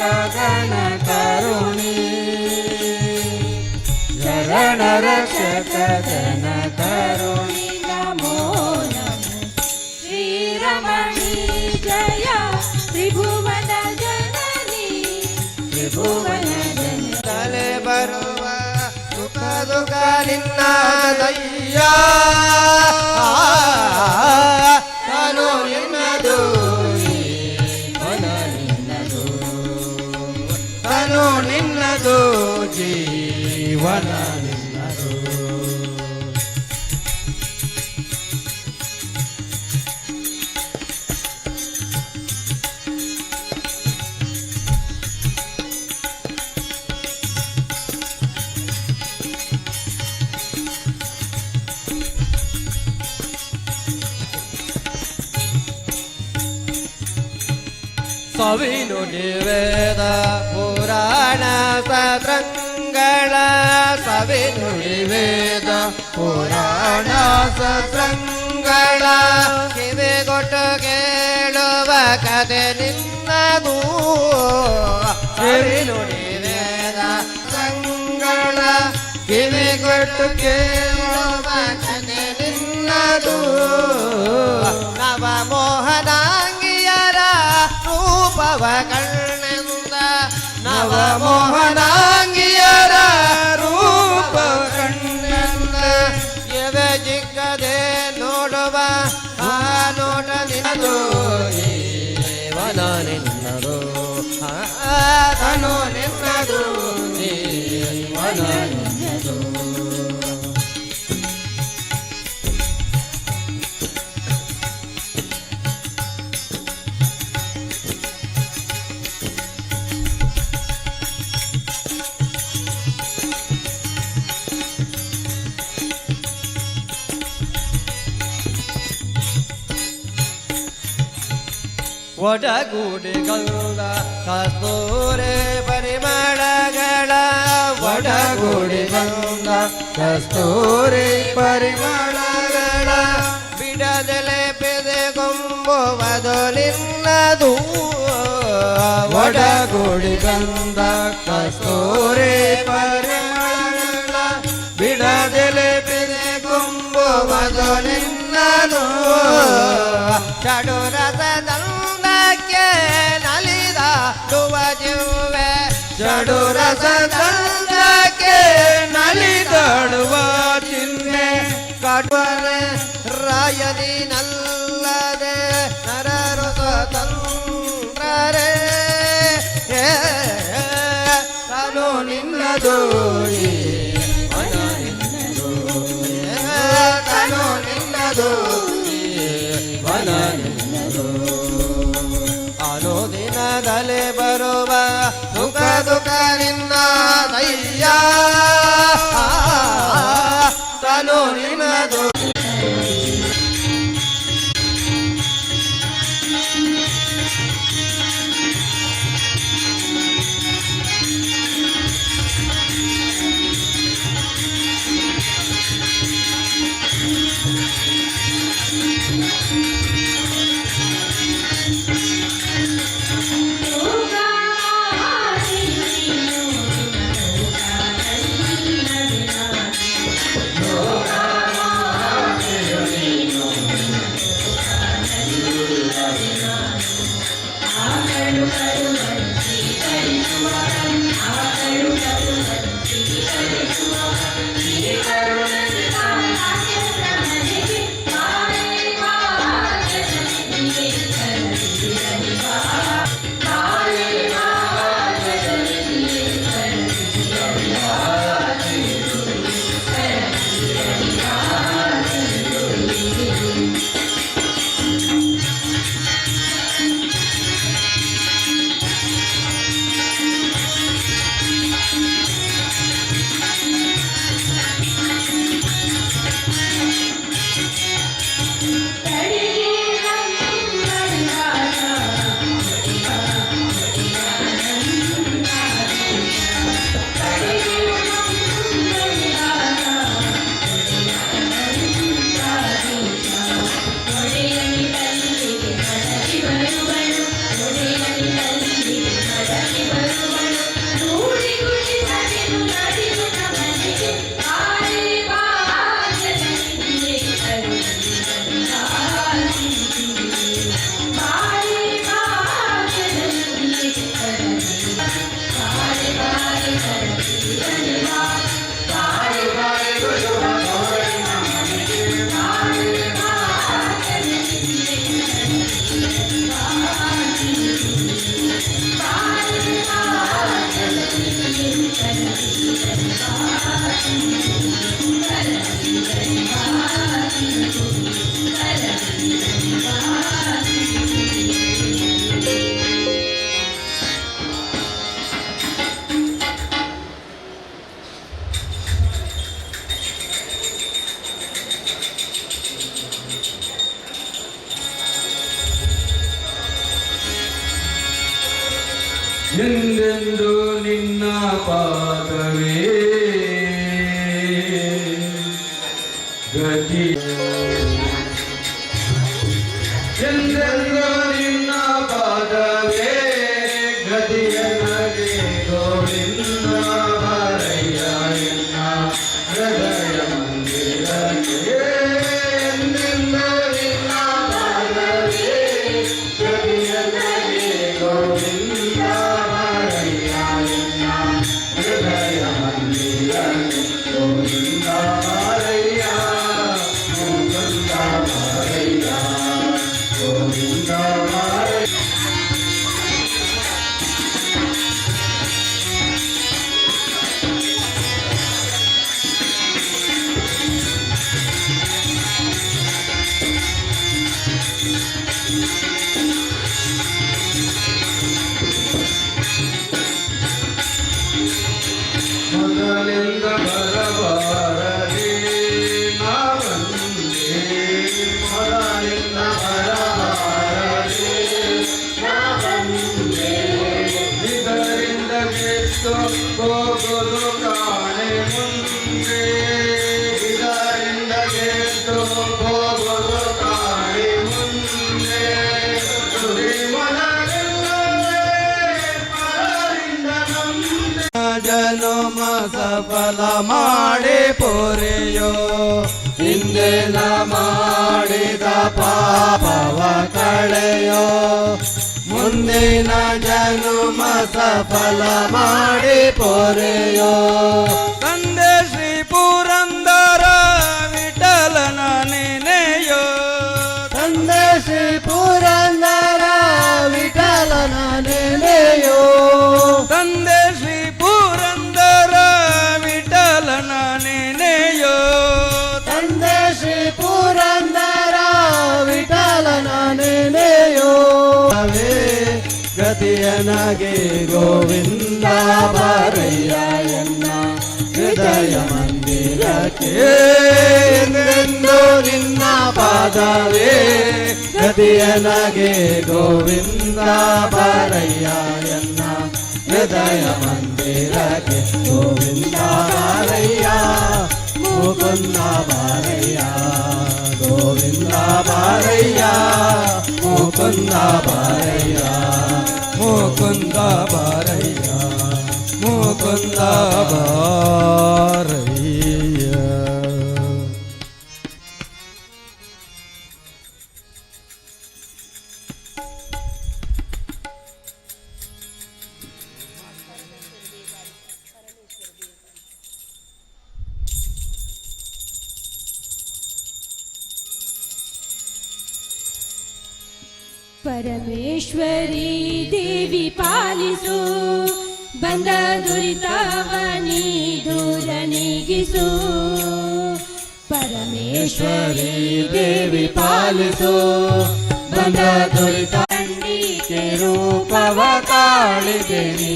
गण करुणी शरण रक्षक जन करुणी नमो नमो श्रीरमणी जय त्रिभुवन जननी त्रिभुवन जननी तले बರುವ ಸುಖ ದುಃಖ ನಿನ್ನ ದಯ್ಯ ನಾನು ನಿನ್ನದು ಜೀವನ ನಿನ್ನದು ನಾನು ನಿನ್ನದು ಜೀವನ ನಿನ್ನದು ಸವಿನುಡಿ ವೇದ ಪುರಾಣ ಸತ್ರಂಗಳ ಸವಿನುಡಿ ವೇದ ಪುರಾಣ ಸತ್ರಂಗಳ ಕಿವಿಗೊಟ್ಟು ಕೇಳುವ ಕತೆ ನಿನ್ನದು ಸವಿನುಡಿ ವೇದ ಸಂಗಳ ಕಿವಿಗೊಟ್ಟು ಕೇಳುವ ಕತೆ ನಿನ್ನದು ನವ ಮೋಹನಾಂಗಿಯರ ರೂಪವ ಕಣ್ಣೆಂದ ನವ ಮೋಹನಾಂಗಿಯರ ರೂಪ ಕಣ್ಣೆಂದ ಎವೆ ಜಿಕ್ಕದೆ ನೋಡುವ ಆ ನೋಟ ನಿನ್ನದು ಜೀವನ ನಿನ್ನದು ತನು ನಿನ್ನದು ಜೀವನ ನಿನ್ನದು ಒಡಗೂಡಿಗಳ ಕಸ್ತೂರಿ ಪರಿಮಳಗಳ ಒಡಗೂಡಿಗಳ ಕಸ್ತೂರಿ ಪರಿಮಳಗಳ ಬಿಡದಲೆ ಬೆದೆಗೊಂಬುವುದು ನಿನ್ನದು ಒಡಗೂಡಿಗಳ ಕಸ್ತೂರಿ ಪರಿಮಳಗಳ ಬಿಡದಲೆ ಬೆದೆಗೊಂಬುವುದು ನಿನ್ನದು ಚಡುರಸದ ನಲಿದಾಡುವ ಜೀವೆ ಜಡುರಸಕ್ಕೆ ನಲಿದಾಡುವ ಚಿನ್ನೆ ಕಾಡುವರೆ ರಾಯದಿನಲ್ಲದೆ ನರರು ಸ್ವತಂತ್ರರೇ ತಾನು ನಿನ್ನದು ಜೀವನ ನಿನ್ನದು ತಾನು ನಿನ್ನದು ಜೀವನ ನಿನ್ನದು ದಿನದಲ್ಲಿ ಬರುವ ಸುಖ ದುಃಖ ನಿನ್ನ ದಯ್ಯ ತನು ನಿನ್ನದು ಎಂದೆಂದು ನಿನ್ನ ಪಾದವೇ ಗತಿ ಎಂದೆಂದು ನಿನ್ನ ಪಾದವೇ ಗತಿಯ ನಗೆ ಗೋವಿಂದ ಬಾರಯ್ಯ ಎನ್ನ ಹೃದಯ ಮಂದಿರಕ್ಕೆ ಎಂದೆಂದು ನಿನ್ನ ಪಾದವೇ ಗತಿಯ ನಗೆ ಗೋವಿಂದ ಬಾರಯ್ಯ ಎನ್ನ ಹೃದಯ ಮಂದಿರಕ್ಕೆ ಗೋವಿಂದ ಬಾರಯ್ಯ ಗೋವಿಂದ ಬಾರಯ್ಯ ಗೋವಿಂದ ಬಾರಯ್ಯ. ಮೊದಲಿಂದ ಬರಬಾರದೆ ನಾವಂದೇ ಮೊದಲಿಂದ ಬರಬಾರದೆ ನಾವಂದೇ ಇದರಿಂದ ಗೆದ್ದು ಹೋಗುವುದು ಕಾಣೆ ಮುಂದೆ ಇದರಿಂದ ಗೆದ್ದು ಹೋಗುವುದು ಕಾಣೆ ಮುಂದೆ ತುದಿ ಮನವಿಲ್ಲದೆ ಪರರಿಂದ ನಮ್ಮೆ ಜನುಮ ಸಫಲ ಮಾಡಿ ಪೊರೆಯೋ ಹಿಂದೆನ ಮಾಡಿದ ಪಾಪವ ಕಳೆಯೋ ಮುಂದಿನ ಜನುಮ ಸಫಲ ಮಾಡಿ ಪೊರೆಯೋ ತಂದೆ ಶ್ರೀ ಪುರಂದರ ವಿಠಲನ ನೆನೆಯೋ ತಂದೆ ಶ್ರೀ ಪುರಂದರ ವಿಠಲನ ನೆನೆಯೋ ತಂದೆ ಶ್ರೀ ಪುರಂದರ ವಿಠಲನ ನೆನೆಯೋ ತಂದೆ ಶ್ರೀ ಪುರಂದರ ವಿಠಲನ ನೆನೆಯೋ ಗತಿಯನಗೆ ಗೋವಿಂದ ಬಾರಯ್ಯ ಎನ್ನ ಹೃದಯ ಮಂದಿರಕ್ಕೆ ಎಂದೆಂದು ನಿನ್ನ ಪಾದವೇ ಗತಿಯನಗೆ ಗೋವಿಂದ ಬಾರಯ್ಯ ಎನ್ನ ಹೃದಯ ಮಂದಿರಕ್ಕೆ ಗೋವಿಂದ ಬಾರಯ್ಯ ಮುಕುಂದ ಬಾರಯ್ಯ ಗೋವಿಂದ ಬಾರಯ್ಯ ಮುಕುಂದ ಬಾರಯ್ಯ ಮುಕುಂದ ಬಾರಯ್ಯ ಮುಕುಂದ ಬಾರಯ್ಯ. ಪರಮೇಶ್ವರಿ ದೇವಿ ಪಾಲಿಸು ಬಂದ ದುರಿತವನಿ ದೂರ ನೀಗಿಸು ಪರಮೇಶ್ವರಿ ದೇವಿ ಪಾಲಿಸು ಬಂದ ದುರಿತ ಚಂಡಿಕೆ ರೂಪವ ತಾಳಿದೆನಿ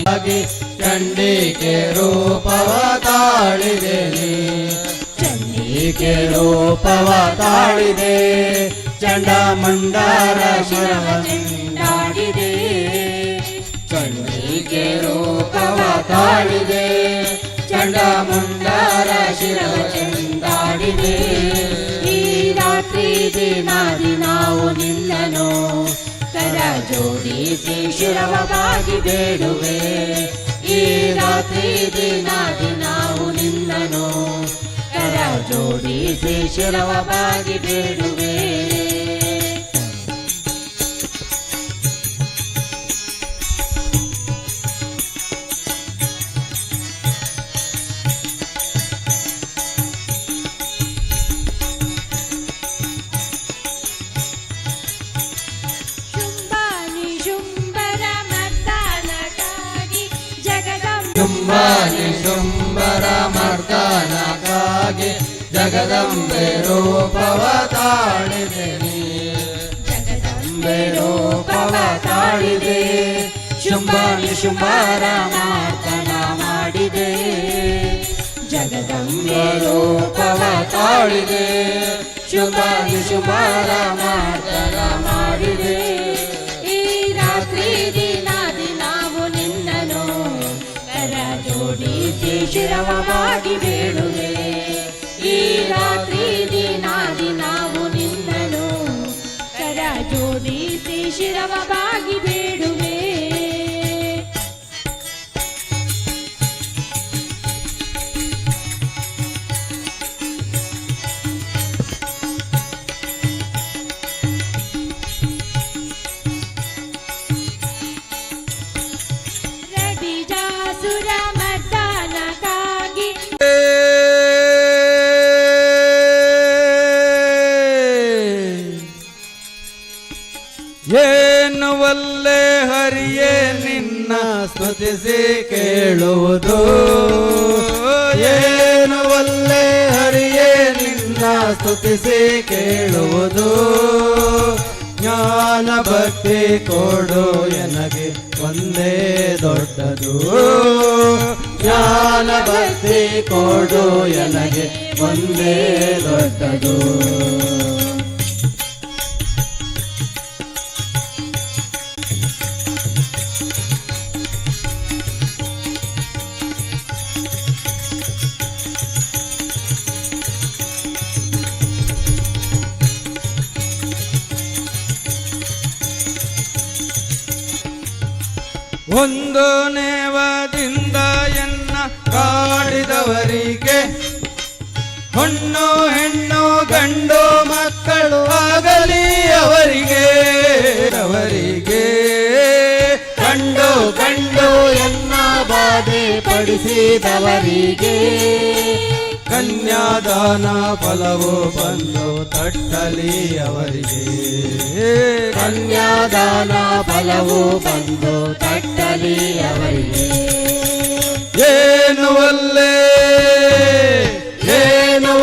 ಚಂಡಿಕೆ ರೂಪವ ತಾಳಿದೆನಿ ಚಂಡಿಕೆ ರೂಪವ ತಾಳಿದೆ ಚಂಡಮಂಡರ ಶಿರವ ಚೆಂಡಾಡಿದೆ ಚಂಡಿಕೆ ರೂಪವ ತಾಳಿದೆ ಚಂಡಮುಂಡರ ಶಿರವ ಚೆಂಡಾಡಿದೆ ಈ ರಾತ್ರಿ ದಿನಾದಿ ನಾವು ನಿನ್ನನು ಕರ ಜೋಡಿಸಿ ಶಿರವ ಬಾಗಿ ಬೇಡುವೆ ಈ ರಾತ್ರಿ ದಿನಾದಿ ನಾವು ನಿನ್ನನು ಕರ ಜೋಡಿಸಿ ಶಿರವ ಬಾಗಿ ಬೇಡುವೆ ಶುಂಭಾನಿ ಶುಂಭರ ಮರ್ದನಕ್ಕಾಗಿ ಜಗದಂಬೆ ರೂಪವ ತಾಳಿದೆನಿ ಜಗದಂಬೆ ರೂಪವ ತಾಳಿದೆ ಶುಂಭಾನಿ ಶುಂಭರ ಮರ್ದನ ಮಾಡಿದೆ ಜಗದಂಬೆ ರೂಪವ ತಾಳಿದೆ ಶುಂಭಾನಿ ಶುಂಭರ ಮರ್ದನ ಮಾಡಿದೆ ಈ ರಾತ್ರಿ ದಿನಾದಿ ನಾವು ನಿನ್ನ ಶಿರವಾಗಿ ಬೇಡುವೆ. ಈ ರಾತ್ರಿ ದಿನಾದಿ ನಾವು ನಿನ್ನನು ಕರ ಜೋಡಿಸಿ ಶಿರವಾಗಿ ಬೇಡುವೆ. ರವಿಜಾಸುರ ಮರ್ದನಕ್ಕಾಗಿ ಏನು ಒಲ್ಲೆ ಹರಿಯೇ ನಿನ್ನ ಸ್ತುತಿಸಿ ಕೇಳುವುದು. ಏನು ಒಲ್ಲೆ ಹರಿಯೇ ನಿನ್ನ ಸ್ತುತಿಸಿ ಕೇಳುವುದು. ಜ್ಞಾನ ಭಕ್ತಿ ಕೊಡು ಎನಗೆ ಒಂದೇ ದೊಡ್ಡದು. ಜ್ಞಾನ ಭಕ್ತಿ ಕೊಡು ಎನಗೆ ಒಂದೇ ದೊಡ್ಡದು. ಒಂದು ನೇವದಿಂದ ಎನ್ನ ಕಾಡಿದವರಿಗೆ ಹೊಣ್ಣು ಹೆಣ್ಣು ಗಂಡು ಮಕ್ಕಳು ಆಗಲಿ ಅವರಿಗೆ. ಗಂಡು ಗಂಡು ಎನ್ನ ಬಾಧೆ ಪಡಿಸಿದವರಿಗೆ ಕನ್ಯಾದಾನ ಫಲವು ಬಂದು ತಟ್ಟಲಿ ಅವರಿಗೆ. ಕನ್ಯಾದಾನ ಫಲವು ಬಂದು ತಟ್ಟಲಿ ಅವರಿಗೆ. ಏನು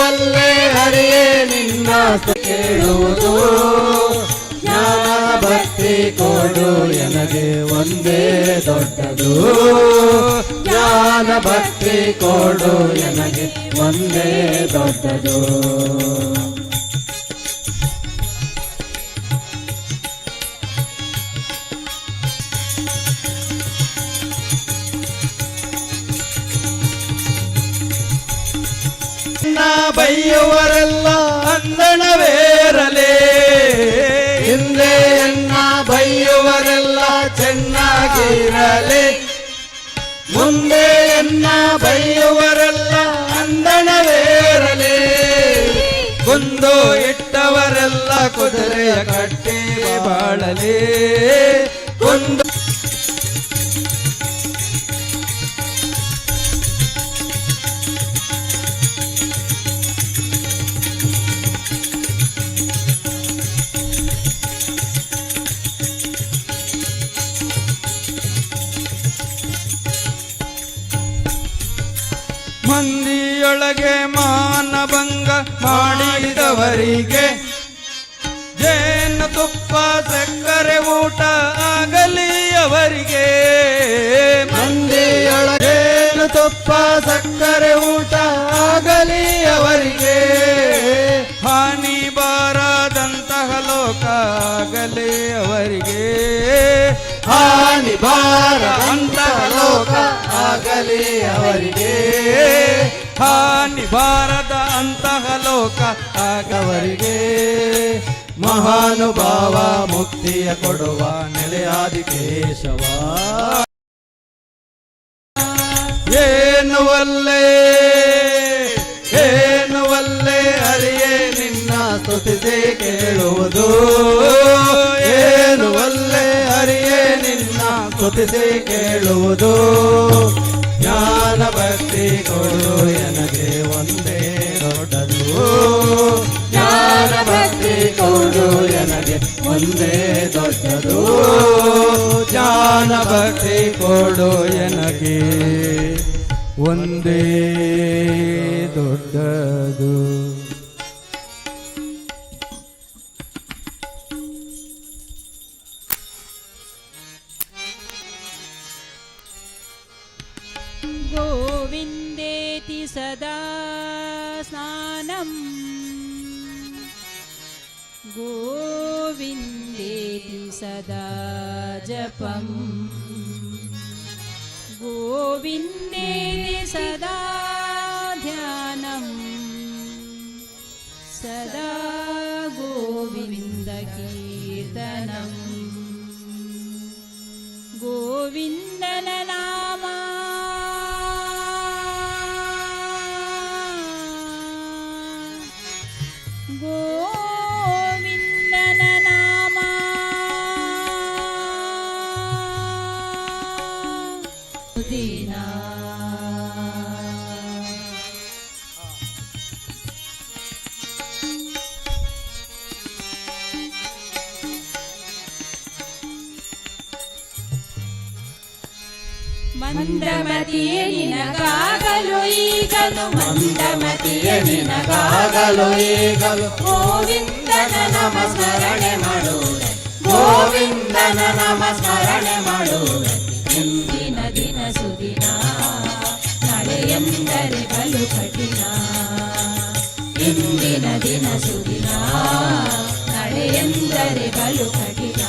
ಒಲ್ಲೆ ಹರಿಯೇ ನಿನ್ನ ಕೇಳುವುದು. ಜ್ಞಾನ ಭಕ್ತಿ ಕೊಡು ಎನಗೆ ಒಂದೇ ದೊಡ್ಡದು. ಜ್ಞಾನ ಭಕ್ತಿ ಕೊಡು ಎನಗೆ ಒಂದೇ ದೊಡ್ಡದು. ಬೈಯುವರೆಲ್ಲ ಅಂದಣವೇರಲೇ. ಹಿಂದೆ ಎನ್ನ ಬೈಯುವರೆಲ್ಲ ಚೆನ್ನಾಗಿರಲಿ. ಮುಂದೆ ಎನ್ನ ಬೈಯುವರೆಲ್ಲ ಅಂದಣವೇರಲಿ. ಕುಂದು ಇಟ್ಟವರೆಲ್ಲ ಕುದುರೆಯ ಕಟ್ಟಿ ಬಾಳಲಿ. ಕುಂದು ಮಂದಿಯೊಳಗೆ ಮಾನಭಂಗ ಮಾಡಿದವರಿಗೆ ಜೇನು ತುಪ್ಪ ಸಕ್ಕರೆ ಊಟ ಆಗಲಿ ಅವರಿಗೆ. ಮಂದಿಯೊಳಗೆ ಜೇನು ತುಪ್ಪ ಸಕ್ಕರೆ ಊಟ ಆಗಲಿ ಅವರಿಗೆ. ಹಾನಿ ಬಾರದಂತಹ ಲೋಕ ಆಗಲಿ ಅವರಿಗೆ. ಹಾನಿ ಬಾರದಂತಹ ಲೋಕ ಆಗಲಿ ಅವರಿಗೆ. ಹಾನಿ ಬಾರದ ಅಂತಹ ಲೋಕ ಆಗವರಿಗೆ. ಮಹಾನುಭಾವ ಮುಕ್ತಿಯ ಕೊಡುವ ನೆಲೆಯಾದಿ ಕೇಶವ. ಏನು ಒಲ್ಲೆ ಹರಿಯೇ ನಿನ್ನ ಸ್ತುತಿಸಿ ಕೇಳುವುದು. ಏನು ಒಲ್ಲೆ ಹರಿಯೇ ನಿನ್ನ ಸ್ತುತಿಸಿ ಕೇಳುವುದು. ಜ್ಞಾನ ಭಕ್ತಿ ಕೊಡು ಎನಗೆ ಒಂದೇ ದೊಡ್ಡದು. ಜ್ಞಾನ ಭಕ್ತಿ ಕೊಡು ಎನಗೆ ಒಂದೇ ದೊಡ್ಡದು. ಜ್ಞಾನ ಭಕ್ತಿ ಕೊಡು ಎನಗೆ ಒಂದೇ ದೊಡ್ಡದು. ಗೋವಿಂದೇತಿ ಸದಾ ಸ್ನಾನಂ. ಗೋವಿಂದೇತಿ ಸದಾ ಜಪಂ. ಗೋವಿಂದೇತಿ सदा ध्यानं सदा गोविन्दकीर्तनं गोविन्दननामा गोविन्दननामा दीना ಮಂದಮತಿಯೇ ನಿನಗಾಗಲು ಈಗಲು ಮಂದಮತಿಯೇ ನಿನಗಾಗಲು ಈಗಲು ಗೋವಿಂದನ ನಾಮ ಸ್ಮರಣೆ ಮಾಡುವುದ ಗೋವಿಂದನ ನಾಮ ಸ್ಮರಣೆ ಮಾಡುವುದು ಇಂದಿನ ದಿನ ಸುದಿನ ನಡೆಯೆಂದರೆ ಬಲು ಕಠಿಣ ಇಂದಿನ ದಿನ ಸುದಿನ ನಡೆಯೆಂದರೆ ಬಲು ಕಠಿಣ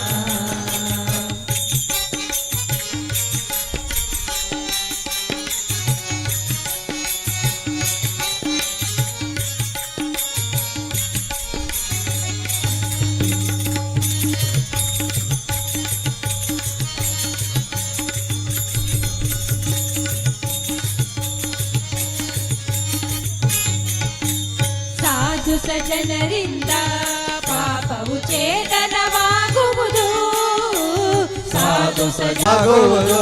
ಸಾಧು ಸಜ್ಜನರಿಂದ ಪಾಪವು ಛೇದನವಾಗುವುದು ಸಾಧು ಸಜಾಗುವುದು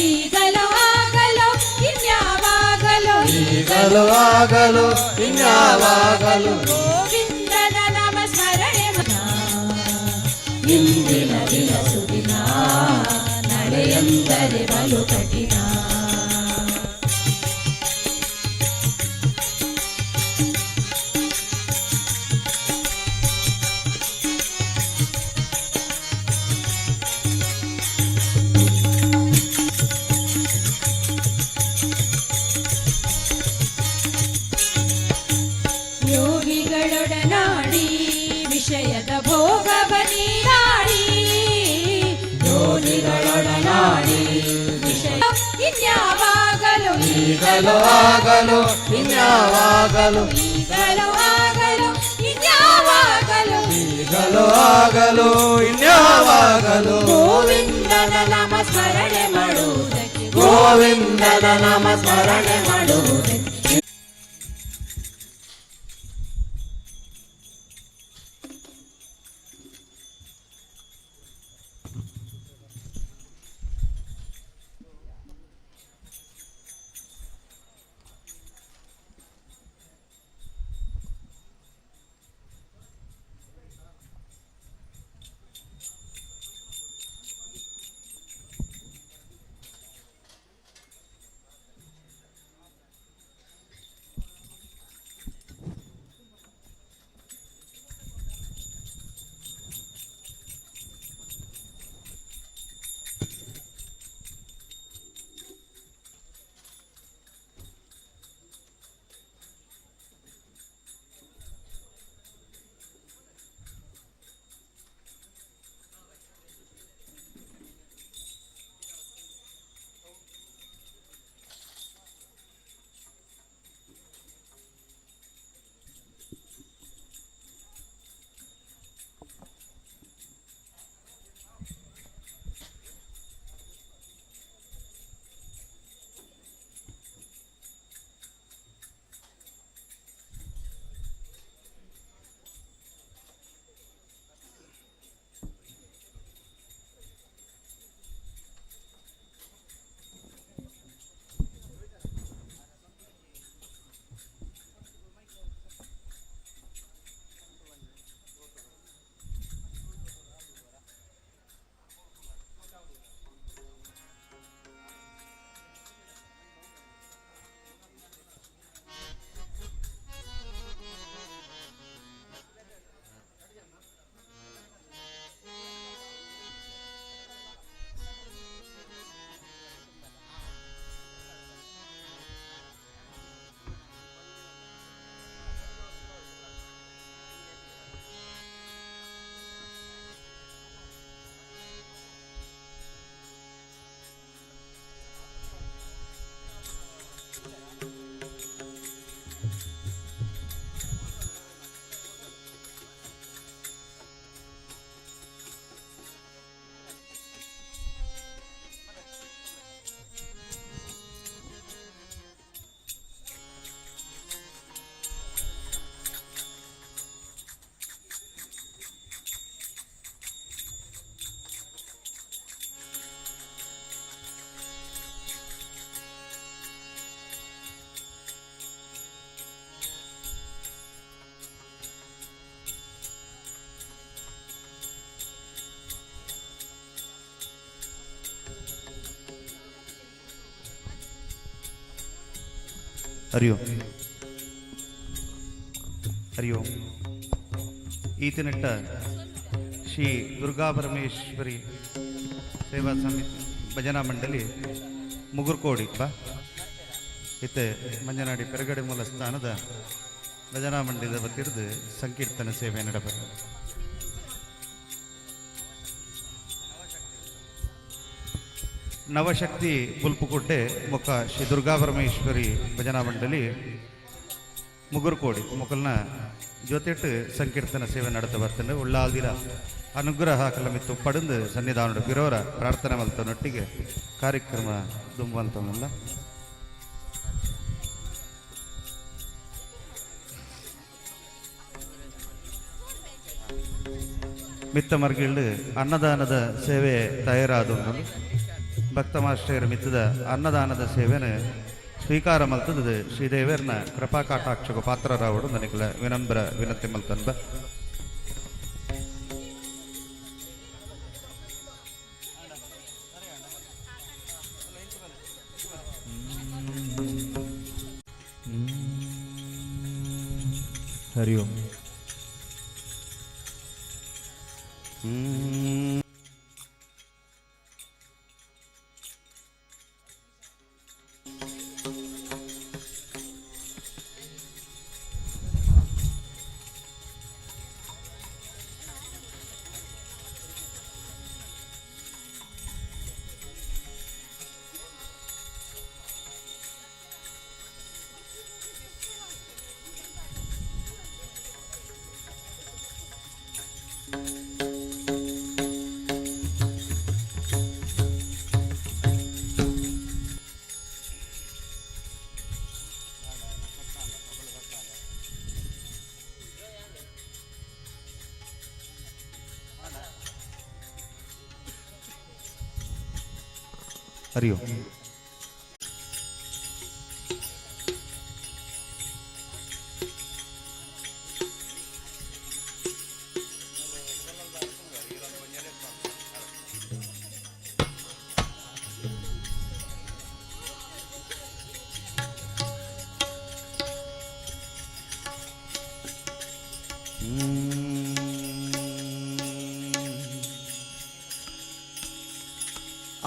ಈಗಲೂ ಆಗಲು ಇನ್ಯಾವಾಗಲು ಈಗಲೂ ಆಗಲು ಇನ್ಯಾವಾಗಲು ಗೋವಿಂದನ ನಾಮ ಸ್ಮರಣೆ ಇಂದಿನ ದಿನ ಸುದಿನ ನಡೆಯೆಂದರೆ ಬಲು ಕಠಿಣ ಯೋಗಿಗಳೊಡನಾಡಿ ವಿಷಯದ ಭೋಗವ ನೀರಾಡಿ ಯೋಗಿಗಳೊಡನಾಡಿ ವಿಷಯ ಇನ್ಯಾವಾಗಲು ಈಗಲೂ ಆಗಲು ಇನ್ಯಾವಾಗಲು ಈಗಲೂ ಆಗಲು ಇನ್ಯಾವಾಗಲು ಈಗಲೂ ಆಗಲು ಇನ್ಯಾವಾಗಲು ಗೋವಿಂದನ ನಾಮ ಸ್ಮರಣೆ ಮಾಡುವುದಕ್ಕೆ ಗೋವಿಂದನ ನಾಮ ಸ್ಮರಣೆ ಮಾಡುವುದು ಹರಿ ಓಂ ಹರಿ ಓಂ ಈತನಿಟ್ಟ ಶ್ರೀ ದುರ್ಗಾ ಪರಮೇಶ್ವರಿ ಸೇವಾ ಸಮಿತಿ ಭಜನಾ ಮಂಡಳಿ ಮುಗುರ್ಕೋಡಿ ಬಾ ಇತ್ತೆ ಮಂಜನಾಡಿ ಪೆರಗಡೆ ಮೂಲ ಸ್ಥಾನದ ಭಜನಾ ಮಂಡಳಿದ ವತಿರ್ದು ಸಂಕೀರ್ತನ ಸೇವೆ ನಡೆಬರು ನವಶಕ್ತಿ ಪುಲ್ಪುಕೋಟೆ ಮುಖ ಶ್ರೀ ದುರ್ಗಾ ಪರಮೇಶ್ವರಿ ಭಜನಾ ಮಂಡಳಿ ಮುಗುರ್ಕೋಡಿ ಮುಕಲ್ನ ಜೊತೆಟ್ಟು ಸಂಕೀರ್ತನ ಸೇವೆ ನಡೆತ ಬರ್ತಂಡೆ ಉಳ್ಳಾಲ್ದಿರ ಅನುಗ್ರಹ ಕಲಮಿತ್ತು ಪಡೆದು ಸನ್ನಿಧಾನ ಬಿರೋರ ಪ್ರಾರ್ಥನೆ ಮಲ್ತನೊಟ್ಟಿಗೆ ಕಾರ್ಯಕ್ರಮ ದುಂಬಂತವಲ್ಲ ಮಿತ್ತ ಮರ್ಗಿಳ್ಳು ಅನ್ನದಾನದ ಸೇವೆ ತಯಾರಾದವನು ಭಕ್ತ ಮಾಸ್ಟರ್ ಮಿತ್ತದ ಅನ್ನದಾನದ ಸೇವೆನ ಸ್ವೀಕಾರ ಮಲ್ತದ ಶ್ರೀದೇವರ್ನ ಕೃಪಾ ಕಾಟಾಕ್ಷಕ ಪಾತ್ರರಾವಡು ನನಗೆ ವಿನಮ್ರ ವಿನಂತಿ ಮಲ್ತನ್ಬ ಹರಿ ಓಂ ಹರಿ ಓಂ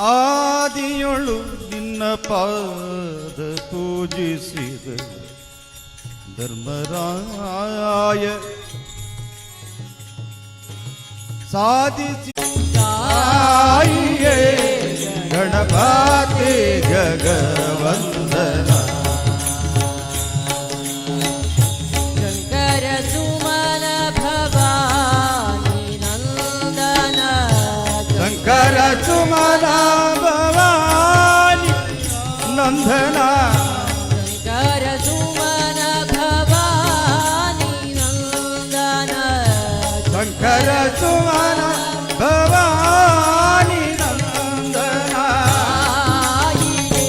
ಆದಿಯೊಳು ನಿನ್ನ ಪಾದ ಪೂಜಿಸಿದ ಧರ್ಮರಾಯ ಸಾಧಿಸಿ ತಾಯಿಯೇ ಗಣಪತಿ ಜಗವಂದನ ಶಂಕರ ಸುಮನ ಭವಾನಿ ನಂದನ ಶಂಕರ ಸುಮನ ಭವಾನಿ ನಂದನ ಶಂಕರ ಸುಮನ ಭವಾನಿ ನಂದನ ಶಂಕರ ಸುಮನ ಭವಾನಿ ನಂದನ ತಾಯಿಗೆ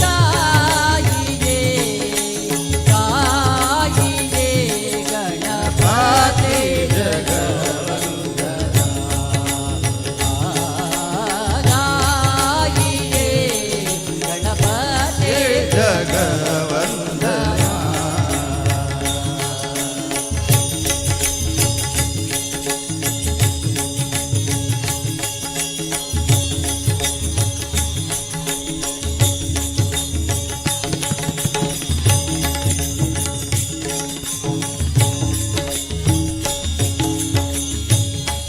ತಾಯಿಗೆ ಗಣಪತಿ ತಾಯಿಗೆ ಗಣಪತಿ ಜಗವಂದನ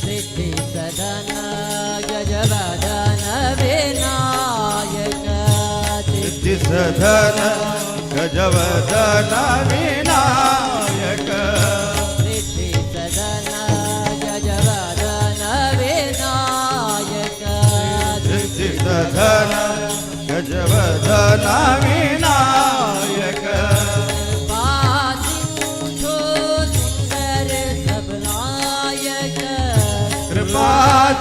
ಸಿದ್ಧಿ ಸದನ ಗಜವದನ ವಿನಾಯಕ ಸಿದ್ಧಿ ಸದನ ಗಜವದನ ವಿನಾಯಕ ಸಿದ್ಧಿ ಸದನ ಗಜವದನ ವಿನಾಯಕ ಸಿದ್ಧಿ ಸದನ ಗಜವದನ ವಿನಾಯಕ ಪಾಸಿಂಧು ಸುಂದರ ಸಬನಾಯಕ ಕೃಪಾ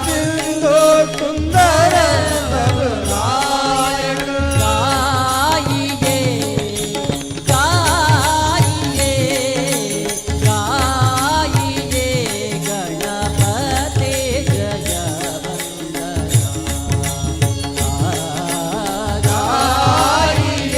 ಸಿಂಧು ಸುಂದರ ನಾಯಕ ತಾಯಿಗೆ ತಾಯಿಗೆ ತಾಯಿಗೆ ಗಣಪತಿ ಜಗವಂದನ ತಾಯಿಗೆ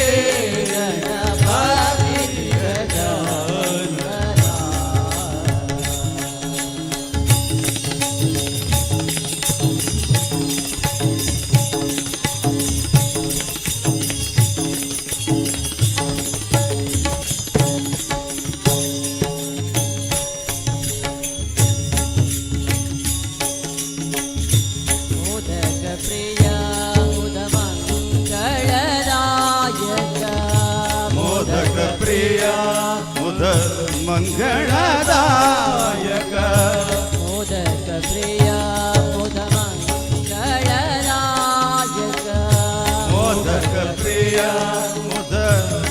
ಪ್ರಿಯ ಮುದ ಮಂಗಳದಾಯಕ ಮೋದಕ ಪ್ರಿಯ ಮುದ ಮಂಗಳದಾಯಕ ಮೋದಕ ಪ್ರಿಯ ಮುದ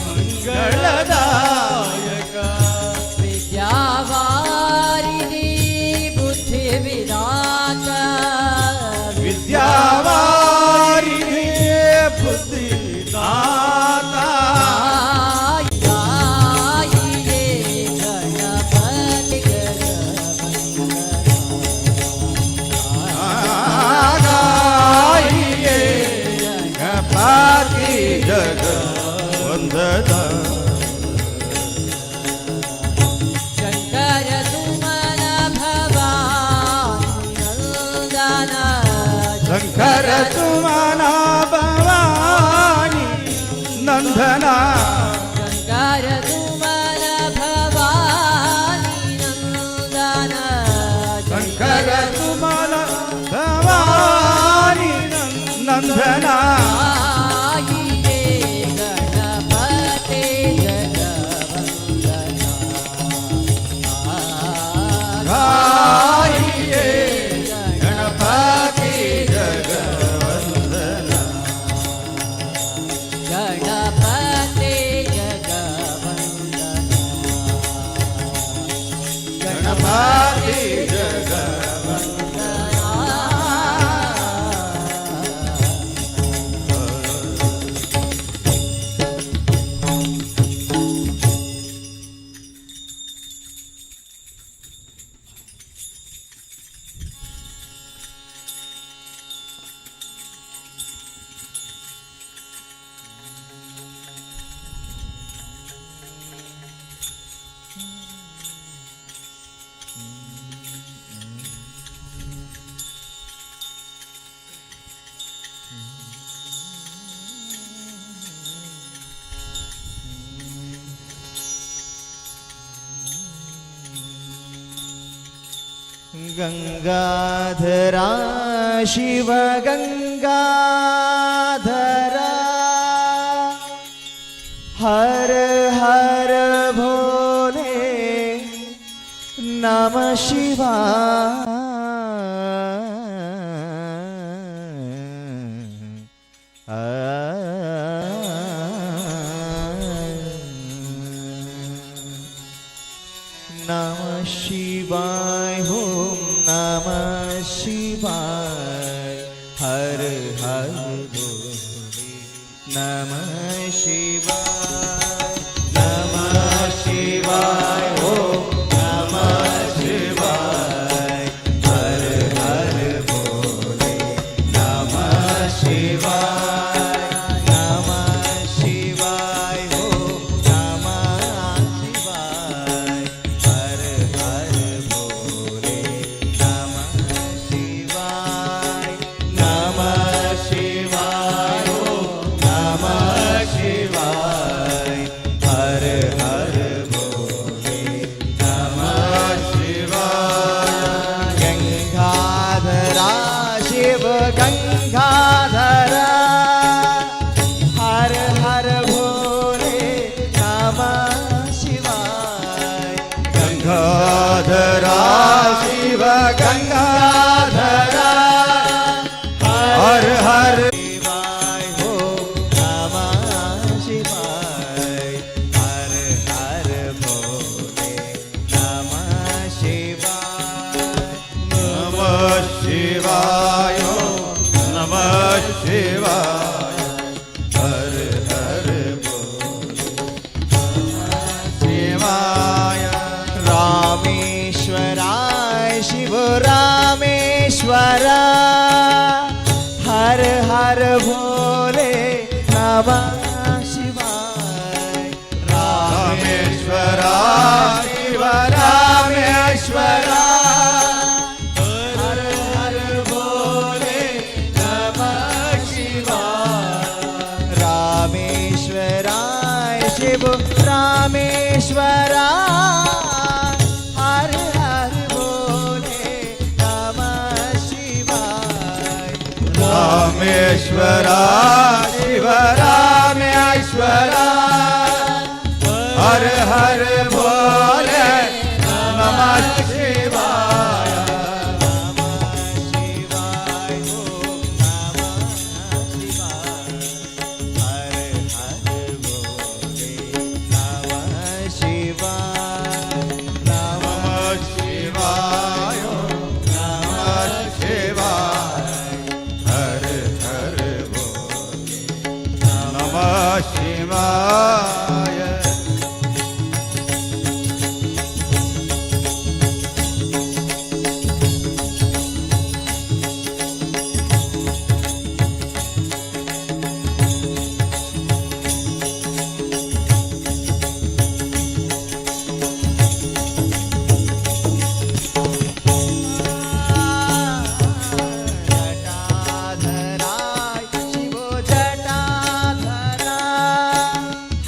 ಮಂಗಳದಾಯಕ ವಿದ್ಯಾವಾರಿಧಿ ಬುದ್ಧಿ ವಿದಾತ ವಿದ್ಯಾವಾರಿಧಿ ಬುದ್ಧಿ ದಾತ ಗಾಯಿಯೇ ಗಣಪತಿ ಗಾಯಿಯೇ ಗಣಪತಿ ಜಗ ವಂದನ ಶಂಕರ ಸುಮನ ಭವಾನಿ ನಂದನ ಶಂಕರ ಸುಮನ ಭವಾನಿ ನಂದನ ಶಂಕರ ಸುಮನ ಭವಾನಿ ನಂದನ ಶಂಕರ ಸುಮನ ಭವಾನಿ ನಂದನ ಗಾಯಿಯೇ ಗಣಪತಿ ಜಗವಂದನ ಗಾಯಿಯೇ ಗಣಪತಿ ಜಗವಂದನ ಗಣಪತಿ ಜಗವಂದನ ಗಣಪತಿ ಜಗವಂದನ गंगाधरा शिव गंगाधरा हर हर भोले नमः नमः शिवाय ओम नमः शिवाय हर हर भोले नमः शिवाय ओम नमः शिवाय हर हर भोले नमः शिवाय ओम नमः शिवाय हर हर भोले नमः शिवाय ओम नमः शिवाय हर हर भोले नमः शिवाय गंगाधरा शिव गंगाधरा हर हर भोले नमः शिवाय गंगाधरा शिव गंगाधरा हर हर शिवाय ओम नमः शिवाय हर हर भोले नमः शिवाय नमः शिवाय नमः शिवाय हर हर भोले शिवाय रामेश्वराय शिव रामेश्वरा हर हर भोले नमः शिवाय रामेश्वरा शिव रामेश्वरा हर हर भोले नमः शिवाय रामेश्वराय शिव रामेश्वरा हर हर भोले नमः शिवाय रामेश्वरा शिव रामेश्वरा हर शिवाय जटाधराय शिव जटाधरा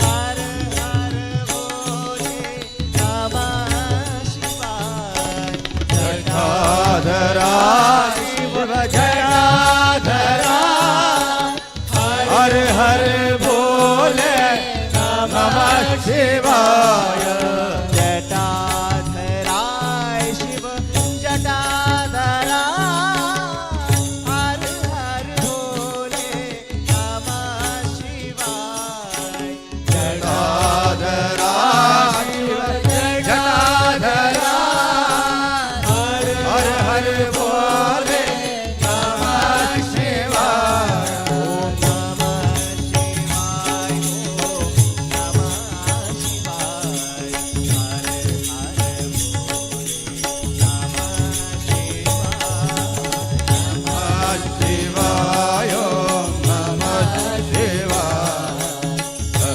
हर हर बोले नमः शिवाय जटाधरा शिव जटाधरा हर हर बोले नमः शिवाय जटाधराय शिव जटाधरा हर हर बोले नमः शिवाय जटाधरा शिव जटाधरा हर हर बोले नमः शिवाय नमः शिवाय नमः शिवाय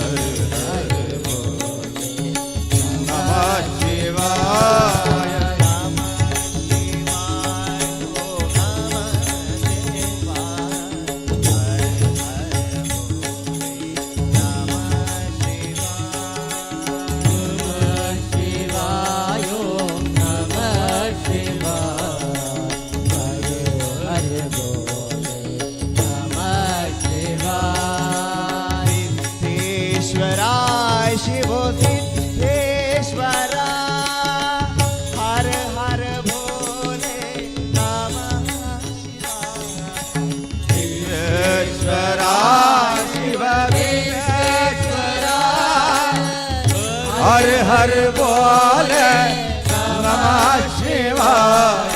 हर हर सिद्धेश्वरा शिव सिद्धेश्वरा हर हर भोले नमः शिवाय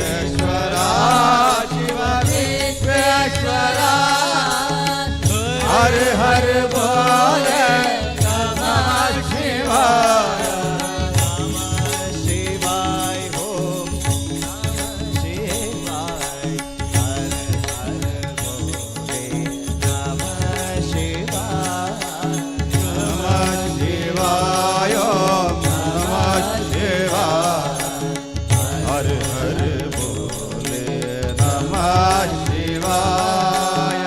विश्वेश्वरा शिव विश्वेश्वरा हर हर बोले नमः शिवाय शिवाय हो नमः शिवाय हर हर भोले नमः शिवाय नमः शिवाय नमः शिवाय हर हर बोले नमः शिवाय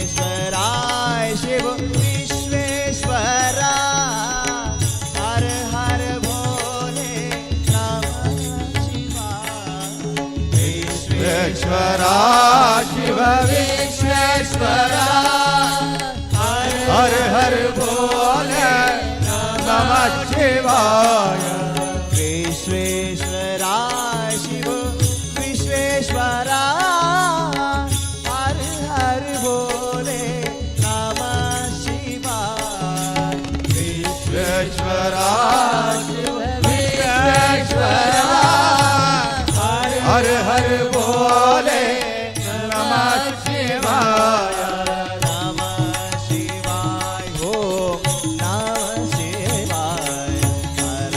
विश्वेश्वराय शिव विश्वेश्वरा हर हर भोले नमः शिवाय विश्वेश्वरा शिव विश्वेश्वरा हर हर बोले नमः शिवाय विश्वेश्वरा शिव विश्वेश्वरा हर हर भोले नमः शिवाय विश्वेश्वरा शिव विश्वेश्वरा हर हर बोले नमः शिवाय नमः शिवाय हो नमः शिवाय हर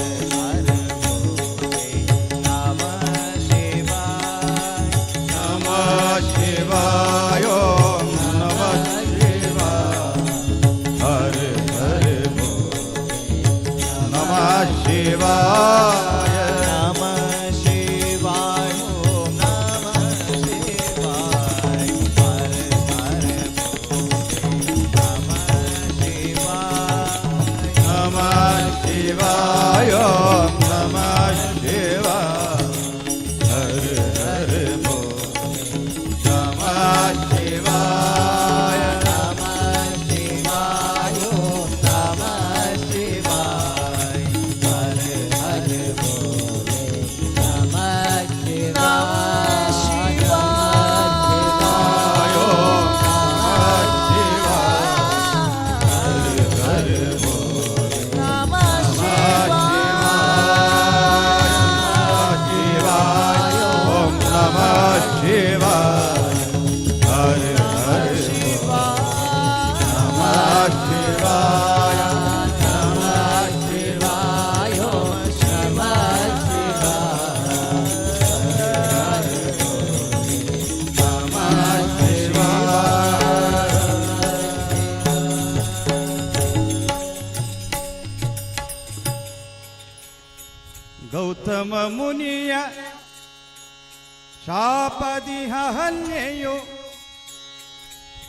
ಚಾಪದಿ ಹಲ್ಲೆಯು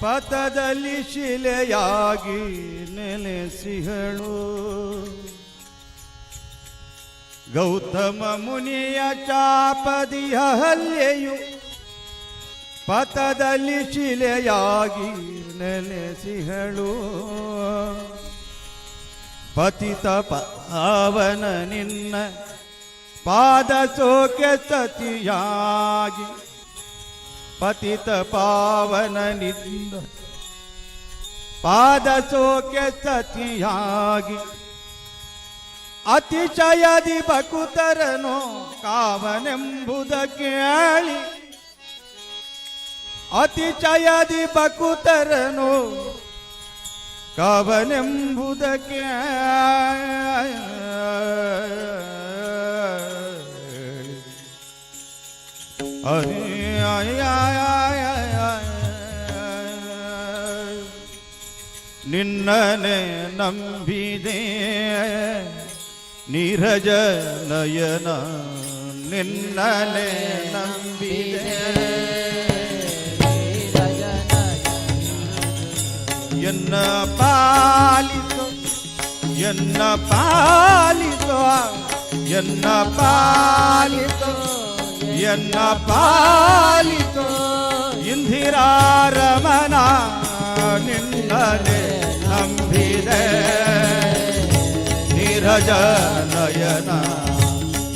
ಪಥದಲ್ಲಿ ಶಿಲೆಯಾಗಿ ನೆಲೆಸಿಹಳು. ಗೌತಮ ಮುನಿಯ ಚಾಪದಿ ಹಲ್ಲೆಯು ಪಥದಲ್ಲಿ ಶಿಲೆಯಾಗಿ ನೆಲೆಸಿಹಳು. ಪತಿತ ಪಾವನ ನಿನ್ನ ಪಾದ ಸೋಕೆ ಸತಿಯಾಗಿ, ಪತಿತ ಪಾವನ ನಿನ್ನ ಪಾದ ಸೋಕೆ ಸತಿಯಾಗಿ, ಅತಿಶಯದಿ ಬಕುತರನು ಕಾವನೆಂಬುದ ಕೇಳಿ, ಅತಿಶಯದಿ ಬಕುತರನು ಕಾವನೆಂಬುದ ಕೇಳಿ. ನಿನ್ನನೆ ನಂಬಿದೆ ನೀರಜ ನಯನ, ನಿನ್ನನೆ ನಂಬಿದೆ ಎನ್ನ ಪಾಲಿಸೋ, ಎನ್ನ ಪಾಲಿಸೋ, ಎನ್ನ ಪಾಲಿಸೋ, ಎನ್ನ ಪಾಲಿಸೋ ಇಂದಿರಾರಮಣ, ನಿನ್ನನೆ ನಂಬಿದೆ ನೀರಜ ನಯನ,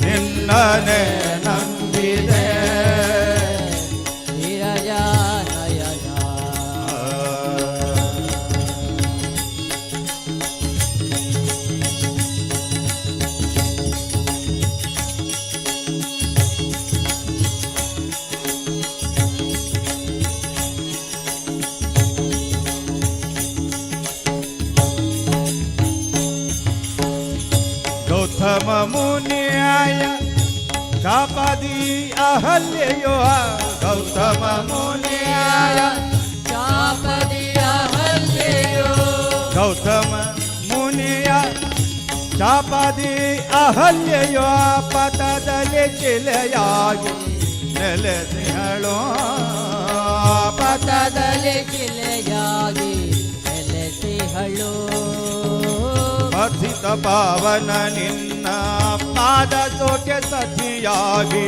ನಿನ್ನನೆ ನಂಬಿದೆ ನೀರಜ ನಯನ. ಗೌತಮ ಮುನಿಯ ಚಾಪದಿ ಅಹಲ್ಯೆಯೋ, ಗೌತಮ ಮುನಿಯ ಚಾಪದಿ ಅಹಲ್ಯೆಯೋ, ಗೌತಮ ಮುನಿಯ ಚಾಪದಿ ಅಹಲ್ಯೆಯೋ ಪಥದಲ್ಲಿ ಶಿಲೆಯಾಗಿ ನೆಲೆಸಿಹಳು. ಪಥದಲ್ಲಿ ಶಿಲೆಯಾಗಿ ನೆಲೆಸಿಹಳು. ಪತಿತ ಪಾವನ ನಿನ್ನ ಪಾದ ಸೋಕೆ ಸತಿಯಾಗಿ,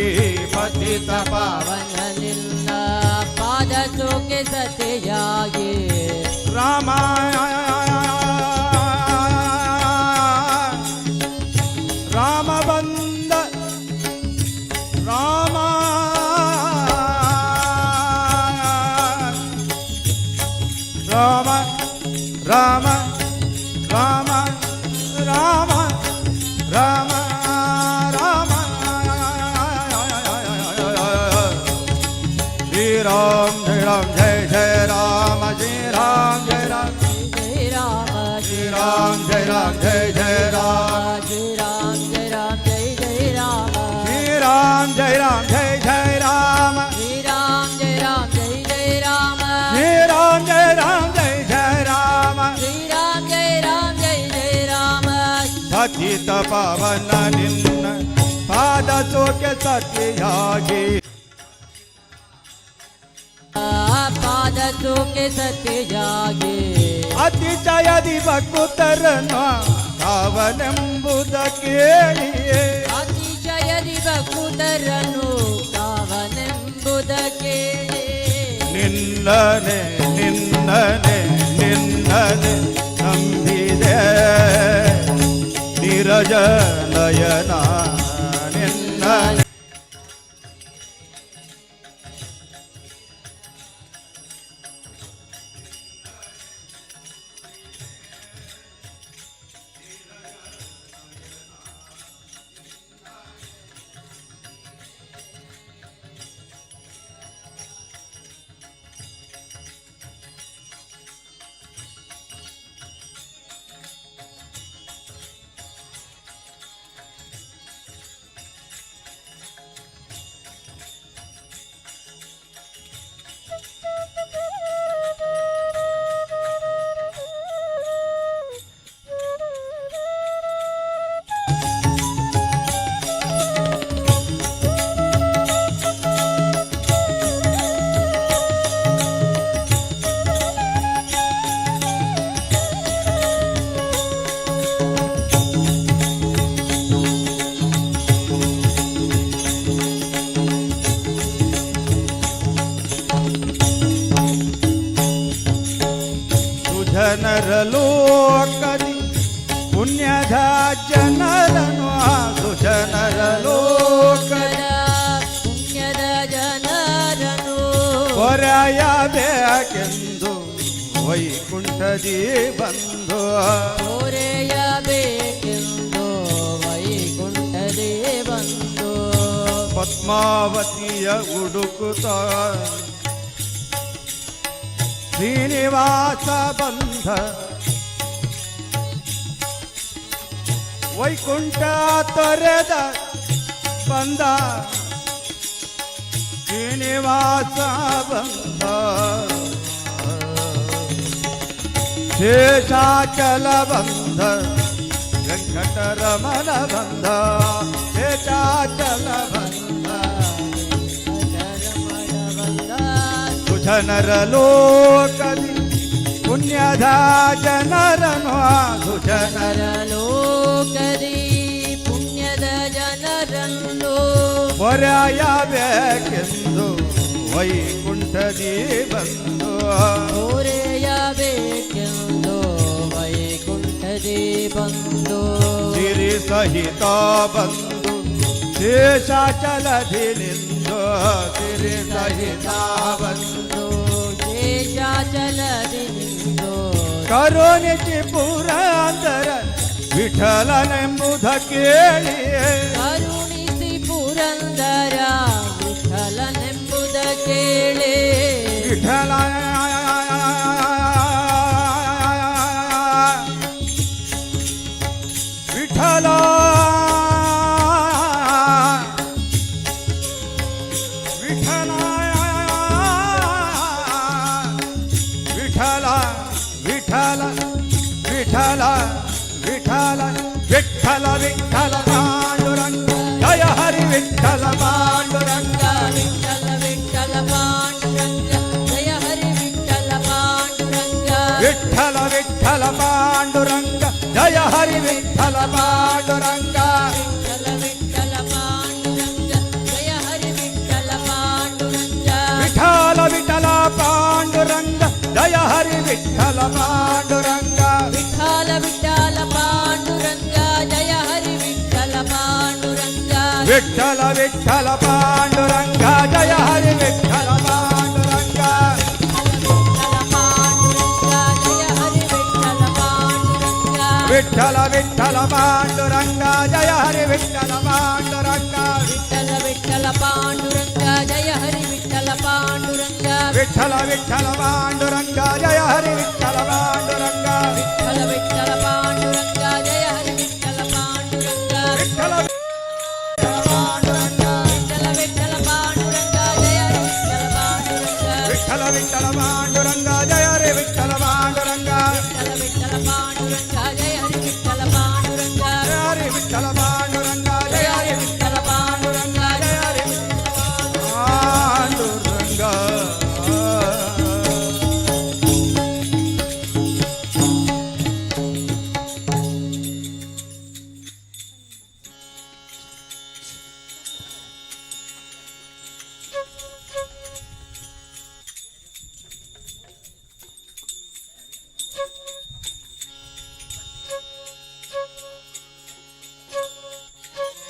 ಪತಿತ ಪಾವನ ನಿನ್ನ ಪಾದ ಸೋಕೆ ಸತಿಯಾಗಿ, ರಾಮ ರಾಮ ಬಂದ ರಾಮ ರಾಮ ರಾಮ ರಾಮ ರಾಮ ರಾಮ ರಾಮ ಶ್ರೀ ರಾಮ ಜಯ ರಾಮ ಜಯ ಜಯ ರಾಮ ಶ್ರೀ ರಾಮ ಜಯ ರಾಮ ಜಯ ರಾಮ, ಶ್ರೀ ರಾಮ ಜಯ ರಾಮ ಜಯ ಜಯ ರಾಮ ಜಯ ರಾಮ, ಜಯ ರಾಮ, ಜಯ ಜಯ ರಾಮ, ಶ್ರೀ ರಾಮ ಜಯ ರಾಮ ಜಯ ಜಯ ರಾಮ ಶ್ರೀ ರಾಮ, ಜಯ ರಾಮ, ಜಯ ಜಯ ರಾಮ, ಶ್ರೀ ರಾಮ ಜಯ ರಾಮ ಜಯ ಜಯ ರಾಮ ಶ್ರೀ ರಾಮ, ಜಯ ರಾಮ, ಜಯ ಜಯ ರಾಮ. ಪತಿತ ಪಾವನ ನಿನ್ನ ಪಾದ ಸೋಕೆ ಸತಿಯಾಗಿ, ಪಾದ ಸೋಕೆ ಸತಿಯಾಗಿ, ಅತಿಶಯದಿ ಭಕ್ತರನ್ನು ಕಾವನೆಂಬುದ ಕೇಳಿಯೇ, ಅತಿಶಯದಿ ಭಕ್ತರನ್ನು ಕಾವನೆಂಬುದ ಕೇಳಿ, ನಿನ್ನನೆ ನಿನ್ನನೆ ನಿನ್ನನೆ ನಂಬಿದೆ ನೀರಜ ನಯನ, ನಿನ್ನನೆ ಸುಜನರ ಲೋಕದಿ ಪುಣ್ಯದ ಜನರನು ಸುಜನರ ಲೋಕದ ಪುಣ್ಯದ ಜನರನು ಹೊರೆಯಬೇಕೆಂದು ವೈಕುಂಠದಿ ಬಂದು ಹೊರೆಯಬೇಕೆಂದು ವೈಕುಂಠದೇ ಬಂದು ಪದ್ಮಾವತಿಯ ಹುಡುಕುತ್ತ ಶ್ರೀನಿವಾಸ ಬಂಧ ವೈಕುಂಠ ತೊರೆದ ಬಂದ ಶ್ರೀನಿವಾಸ ಬಂದ ಶೇಷಾಚಲ ಬಂಧ ವೆಂಕಟರಮಣ ಬಂಧ ಶೇಷಾಚಲ ಬಂಧ ಸುಜನರ ಲೋಕದಿ ಪುಣ್ಯದ ಜನರನು ಸುಜನರ ಲೋಕದಿ ಪುಣ್ಯದ ಜನರನ್ನು ಹೊರೆಯಬೇಕೆಂದು ವೈಕುಂಠದಿ ಬಂದು ಹೊರೆಯಬೇಕೆಂದು ವೈಕುಂಠದೇ ಬಂದು ಸಿರಿ ಸಹಿತ ಬಂದು ಶೇಷಾಚಲದಿ ನಿಂದು ಸಿರಿ ಸಹಿತ ಬಂದು ಶೇಷಾಚಲದಿ ನಿಂದು ಕರುಣಿಸಿ ಪುರಂದರ ವಿಠಲನೆಂಬುದ ಕೇಳಿ ಕರುಣಿಸಿ ಪುರಂದರ ವಿಠಲನೆಂಬುದ ಕೇಳಿ ವಿಠಲ ವಿಠಲ ವಿಠಲ ವಿಠಲ ವಿಠಲ ವಿಠಲ ವಿಠಲ ವಿಠಲ ವಿಠಲ ಪಾಂಡುರಂಗ ಜಯ ಹರಿ ವಿಠಲ ಪಾಂಡುರಂಗ ವಿಠಲ ವಿಠಲ ಪಾಂಡುರಂಗ ಜಯ ಹರಿ ವಿಠಲ ಪಾಂಡುರಂಗ ವಿಠಲ ವಿಠಲ ಪಾಂಡುರಂಗ ಜಯ ಹರಿ ವಿಠಲ ಪಾಂಡುರಂಗ ವಿಠಲ ವಿಠಲ ಪಾಂಡುರಂಗ ಜಯ ಹರಿ ವಿಠಲ ಪಾಂಡುರಂಗ ವಿಠಲ ವಿಠಲ ಪಾಂಡುರಂಗ ಜಯ ಹರಿ ವಿಠಲ ಪಾಂಡುರಂಗ ವಿಠಲ ವಿಠಲ ಪಾಂಡುರಂಗ ಜಯ ಹರಿ ವಿಠಲ ಪಾಂಡುರಂಗ ವಿಠಲ ವಿಠಲ ಪಾಂಡುರಂಗ ಜಯ ಹರಿ ವಿಠಲ ಪಾಂಡುರಂಗ ವಿಠಲ ವಿಠಲ ಪಾಂಡುರಂಗ ಜಯ ಹರಿ ವಿಠಲ ಪಾಂಡುರಂಗ ವಿಠಲ ವಿಠಲ ಪಾಂಡುರಂಗ ಜಯ ಹರಿ ವಿಠಲ ಪಾಂಡುರಂಗ ವಿಠಲ ವಿಠಲ ಪಾಂಡುರಂಗ ಜಯ ಹರಿ ವಿಠಲ ಪಾಂಡುರಂಗ ವಿಠಲ ವಿಠಲ ಪಾಂಡುರಂಗ ಜಯ ಹರಿ ವಿಠಲ ಪಾಂಡುರಂಗ ವಿಠಲ ವಿಠಲ ಪಾಂಡುರಂಗ ವಿಠಲ ವಿಠಲ ಪಾಂಡುರಂಗ ಜಯ ಹರಿ ವಿಠಲ ಪಾಂಡುರಂಗ ವಿಠಲ ವಿಠಲ ಪಾಂಡುರಂಗ ಜಯ ಹರಿ ವಿಠಲ ಪಾಂಡುರಂಗ ವಿಠಲ ವಿಠಲ ಪಾಂಡುರಂಗ ಜಯ ಹರಿ ವಿಠಲ ಪಾಂಡುರಂಗ ಹರಿ ವಿಠಲ ಪಾಂಡುರಂಗ ಜಯ ಹರಿ ವಿಠಲ ಪಾಂಡುರಂಗ ಜಯ ಹರಿ ಪಾಂಡುರಂಗ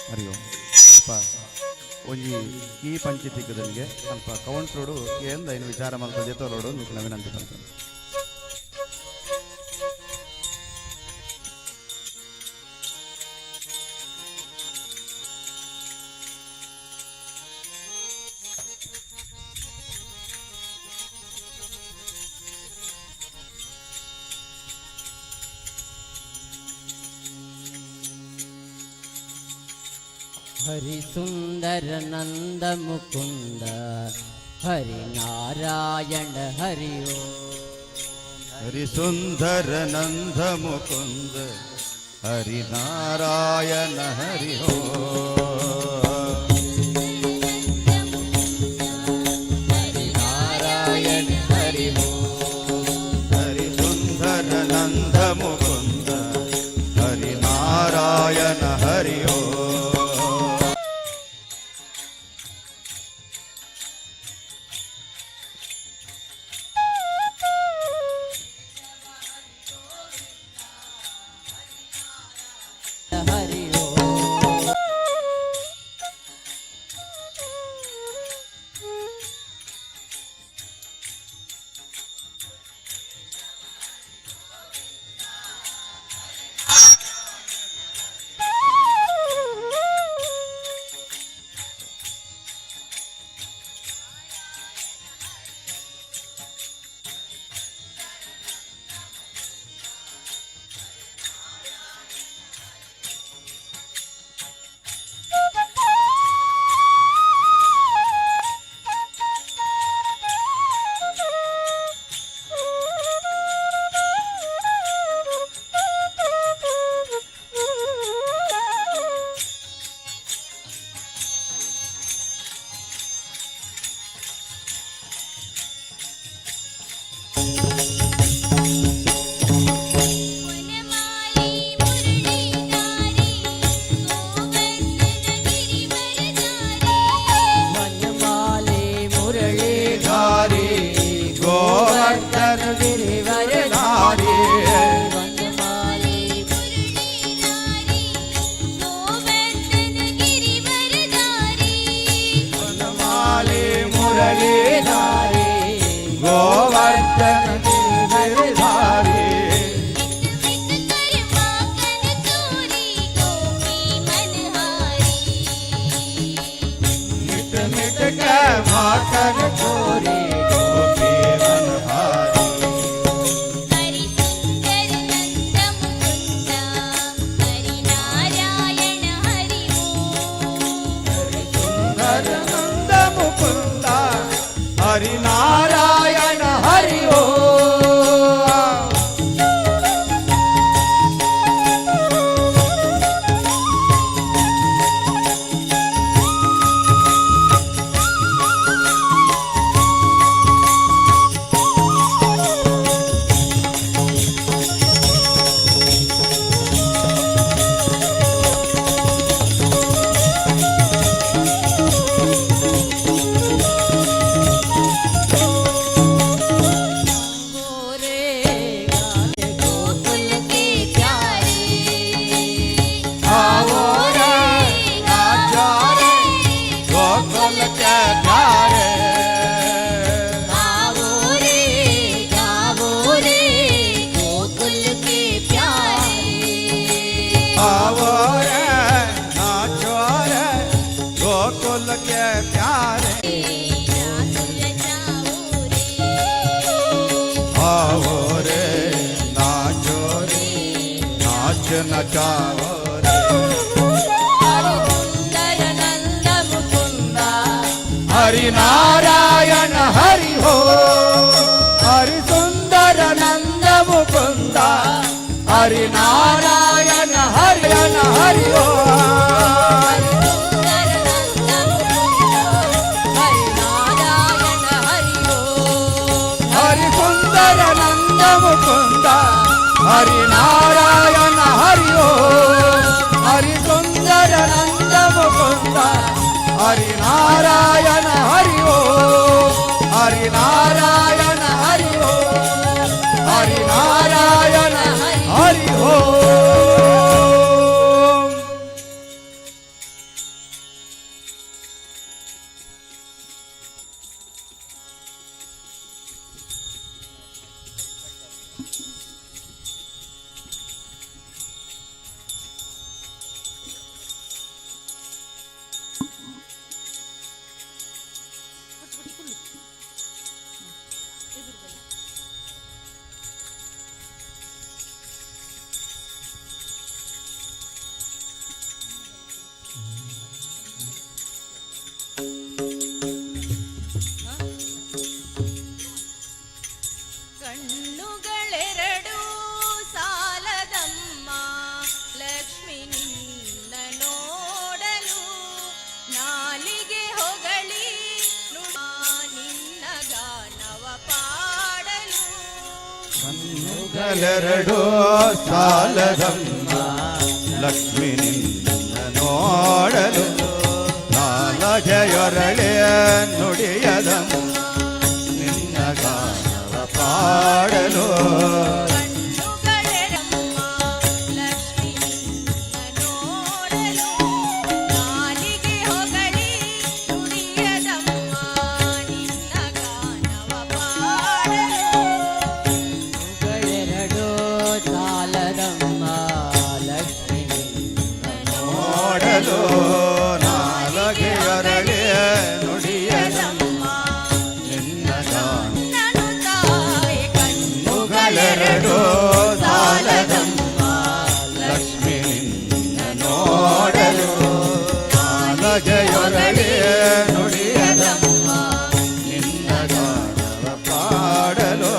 ಹರಿ ಓಂ ಸ್ವಲ್ಪ ಒಂಜಿ ಈ ಪಂಚಾಯತಿಗೆ ಸ್ವಲ್ಪ ಕೌಂಟ್ರೋಡು ಎಂದ ಇನ್ನು ವಿಚಾರ ಮಲ್ಪದೆ ತೋರೋಡು ನಿಮಗೆ ವಿನಂತಿ ಮಾಡ್ತೇನೆ. हरि सुंदर नंद मुकुंद हरि नारायण हरि ओम हरि सुंदर नंद मुकुंद हरि नारायण हरि हो हरि नारायण हरि हो हरि सुंदर नंद मुकुंद हरि नारायण हरि हो आओ रे नाचो रे नाच नचाओ रे हरि नारायण हरि हो हरि सुंदर नंद मुकुंद हरि नारायण हरि हरि हो हरि सुंदर नंद मुकुंद हरि नारायण हरि हो हरि सुंदर नंद मुकुंद हरि नारायण हरि हो हरि नारायण हरि हो हरि नारायण हरि हो ಕಣ್ಣುಗಳೆರಡು ಸಾಲದಮ್ಮ ಲಕ್ಷ್ಮಿ ನಿನ್ನ ನೋಡಲು ನಾಲಿಗೆ ಹೊಗಳಿ ನಿನ್ನ ಗಾನವ ಪಾಡಲು ಕಣ್ಣುಗಳೆರಡು ಸಾಲದಮ್ಮ ಲಕ್ಷ್ಮಿ ನಿನ್ನ ನೋಡಲು ನಾಲಗೆಯೊರಳೆ ನುಡಿಯದಮ್ಮ ನಿನ್ನ ಗಾನವ ಪಾಡಲು ಕಣ್ಣುಗಳೆರಮ್ಮ ಲಕ್ಷ್ಮಿ ನಿನ್ನ ನೋಡಲು ನಾಲಿಗೆ ಹೊಗಳಿ ನುಡಿಯದಮ್ಮ ನಿನ್ನ ಗಾನವ ಪಾಡಲು ಎರಡು ಸಾಲದಮ್ಮ ಲಕ್ಷ್ಮಿ ನೋಡಲು ನಾಲಗೆಯೊರಳೆ ನುಡಿಯದಮ್ಮ ನಿನ್ನ ಗಾನ ನನು ತಾಯಿ ಕಣ್ಣುಗಳೆರಡು ಸಾಲದಮ್ಮ ಲಕ್ಷ್ಮಿ ನಿನ್ನ ನೋಡಲು ನಾಲಗೆಯೊರಳೆ ನುಡಿಯದಮ್ಮ ನಿನ್ನ ಗಾನವ ಪಾಡಲು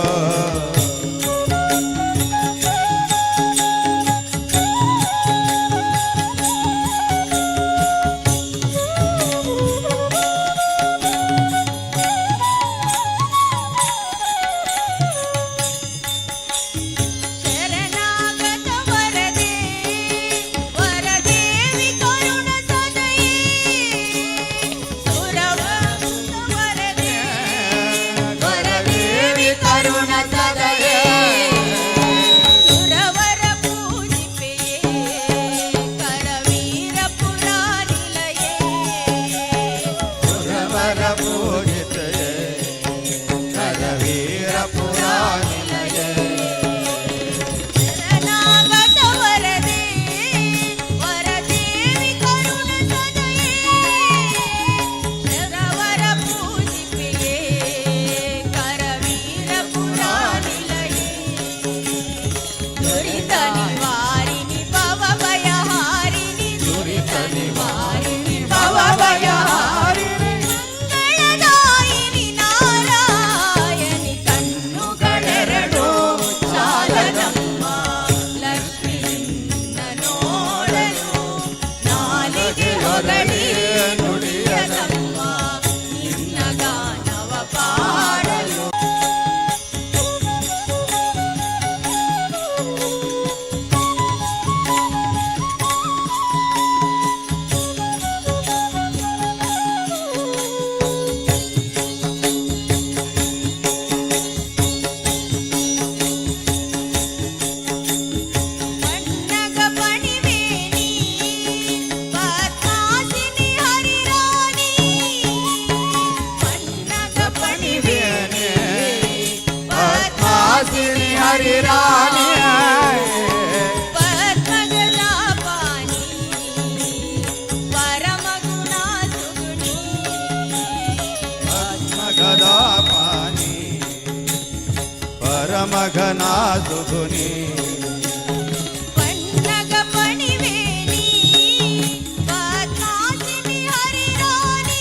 ಪರಮಘನ ಸುಗುನಿ ಪನ್ನಗ ಪಣಿವೇಣಿ ಪದ್ಮಾಸಿನಿ ಹರಿರಾಣಿ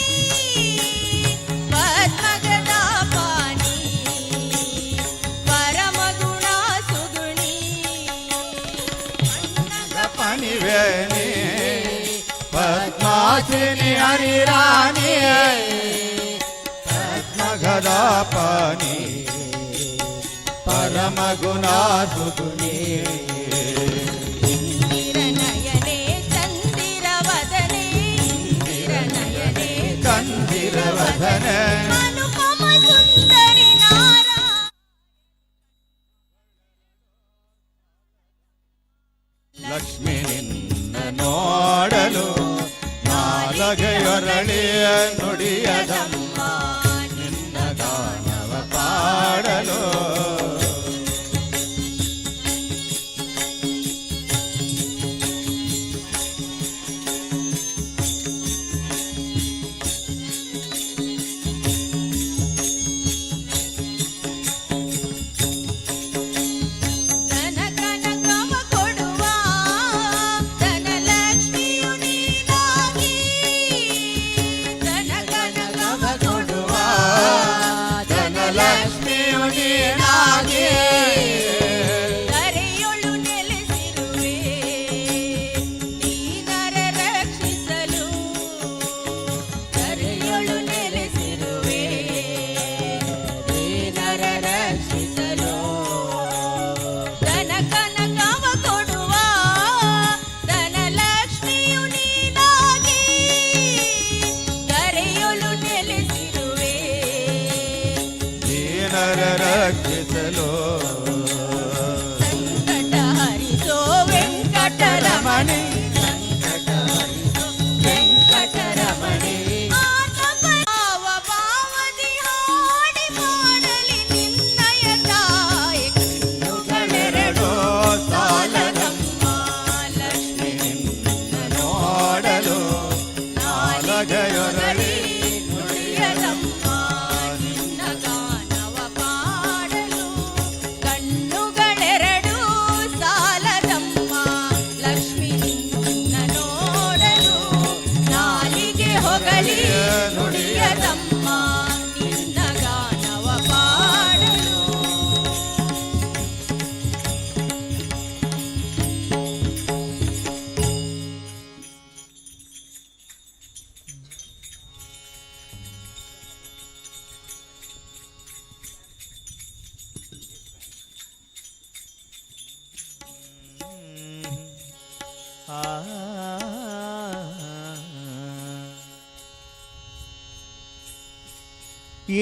ಪದ್ಮಗದ ಪಾಣಿ ಪರಮಗುಣ ಸುಗುಣಿ ಪಣಿವೇಣಿ ಪದ್ಮಾಸಿನಿ ಹರಿರಾಣಿ ಪದ್ಮಗದ ಪಾಣಿ ಪರಮಗುಣ ಸುಗುಣಿ ಇಂದಿರನಯನೆ ಚಂದಿರವದನೆ ಇಂದಿರನಯನೆ ಕಂದಿರವದನೆ ಅನುಪಮ ಸುಂದರಿ ನಾರಾ ಲಕ್ಷ್ಮಿ ನಿನ್ನ ನೋಡಲು ನಾಲಗೆಯೊರಳಿಯ ನುಡಿಯದಮ್ಮ ನಿನ್ನ ಗಾನವ ಪಾಡಲು ಧನ ಕನಕವ ಕೊಡುವ ಧನಲಕ್ಷ್ಮಿಯು ನೀನಾಗಿ ಧನ ಕನಕವ ಕೊಡುವ ಧನಲಕ್ಷ್ಮಿಯು ನೀನಾಗಿ ಧರೆಯೊಳು ನೆಲೆಸಿರುವೆ ದೀನರ ರಕ್ಷಿಸಲು ಧರೆಯೊಳು ನೆಲೆಸಿರುವೆ ದೀನರ ರಕ್ಷಿಸಲು ಧನ ಕನಕವ ಕೊಡುವ ಧನಲಕ್ಷ್ಮಿಯು ನೀನಾಗಿ ಧರೆಯೊಳು ನೆಲೆಸಿರುವೆ ದೀನರ ರಕ್ಷಿಸಲು ಸಂಕಟ ಹರಿಸೋ ವೆಂಕಟರಮಣಿ ವೆಂಕಟರಮಣಿ ಭಾವ ಭಾವದಿ ಹಾಡಿ ಮಾಡಲಿ ನಿನ್ನಯ ತಾಯಿ ಕಣ್ಣುಗಳೆರಡು ಸಾಲದಮ್ಮ ಲಕ್ಷ್ಮಿ ನೋಡಲು ನಾಲಿಗೆಯೊರಳಿ ನುಡಿಯದಮ್ಮ ನಿನ್ನ ಗಾನವ ಪಾಡಲು ಕಣ್ಣುಗಳೆರಡು ಸಾಲದಮ್ಮ ಲಕ್ಷ್ಮಿ ನಿನ್ನ ನೋಡಲು ನಾಲಿಗೆ ಹೊಗಳಿ ನುಡಿಯದಮ್ಮ ನಿನ್ನ ಗಾನವ ಪಾಡಲು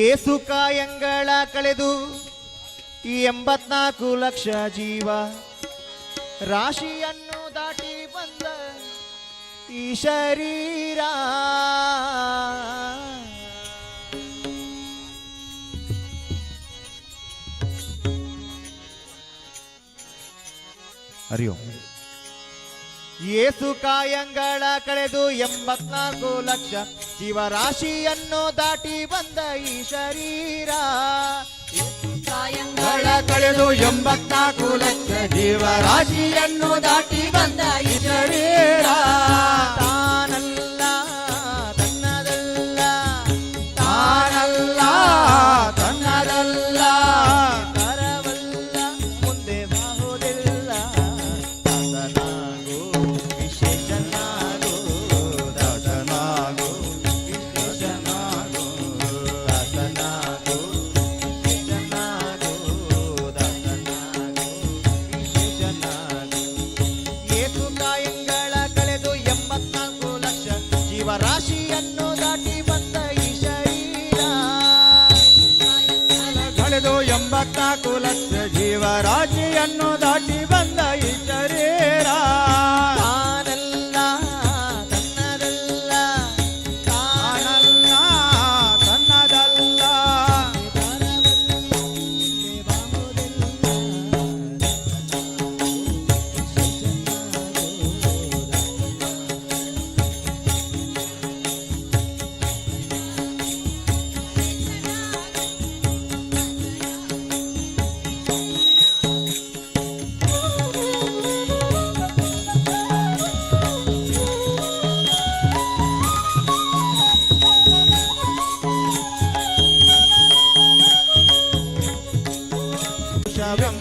ಏಸು ಕಾಯಂಗಳ ಕಳೆದು ಈ 84 ಲಕ್ಷ ಜೀವ ರಾಶಿಯನ್ನು ದಾಟಿ ಬಂದ ಈ ಶರೀರ ಹರಿಯೋ ಏಸು ಕಾಯಂಗಳ ಕಳೆದು 84 ಲಕ್ಷ ಜೀವರಾಶಿಯನ್ನು ದಾಟಿ ಬಂದ ಈ ಶರೀರ ಗಳ ಕಳೆದು 84 ಲಕ್ಷ ಜೀವರಾಶಿಯನ್ನು ದಾಟಿ ಬಂದ ಈ ಶರೀರ ತಾನಲ್ಲ ತನ್ನದಲ್ಲ ತಾನಲ್ಲ ತನ್ನದಲ್ಲ ಕರವಲ್ಲ ಮುಂದೆ ಬಾಹುದಿಲ್ಲ ದಾಸನಾಗು ವಿಶೇಷನಾಗು ದಾಸನಾಗು ವಿಶೇಷನಾಗು ದಾಸನಾಗು ವಿಶೇಷನಾಗು ದಾಸನಾಗು ವಿಶೇಷನಾಗು ಏಸು ಕಾಯಂಗಳ ಕಳೆದು 84 ಲಕ್ಷ ಜೀವರಾಶಿಯನ್ನು ದಾಟಿ ಬಂದ ಈ ಶರೀರ ಕಳೆದು 84 ಲಕ್ಷ ಜೀವರಾಶಿಯನ್ನು ದಾಟಿ ಬಂದ ಈ ಶರೀರ ತಾನಲ್ಲ ತನ್ನದಲ್ಲ ತಾನಲ್ಲ ತನ್ನದಲ್ಲ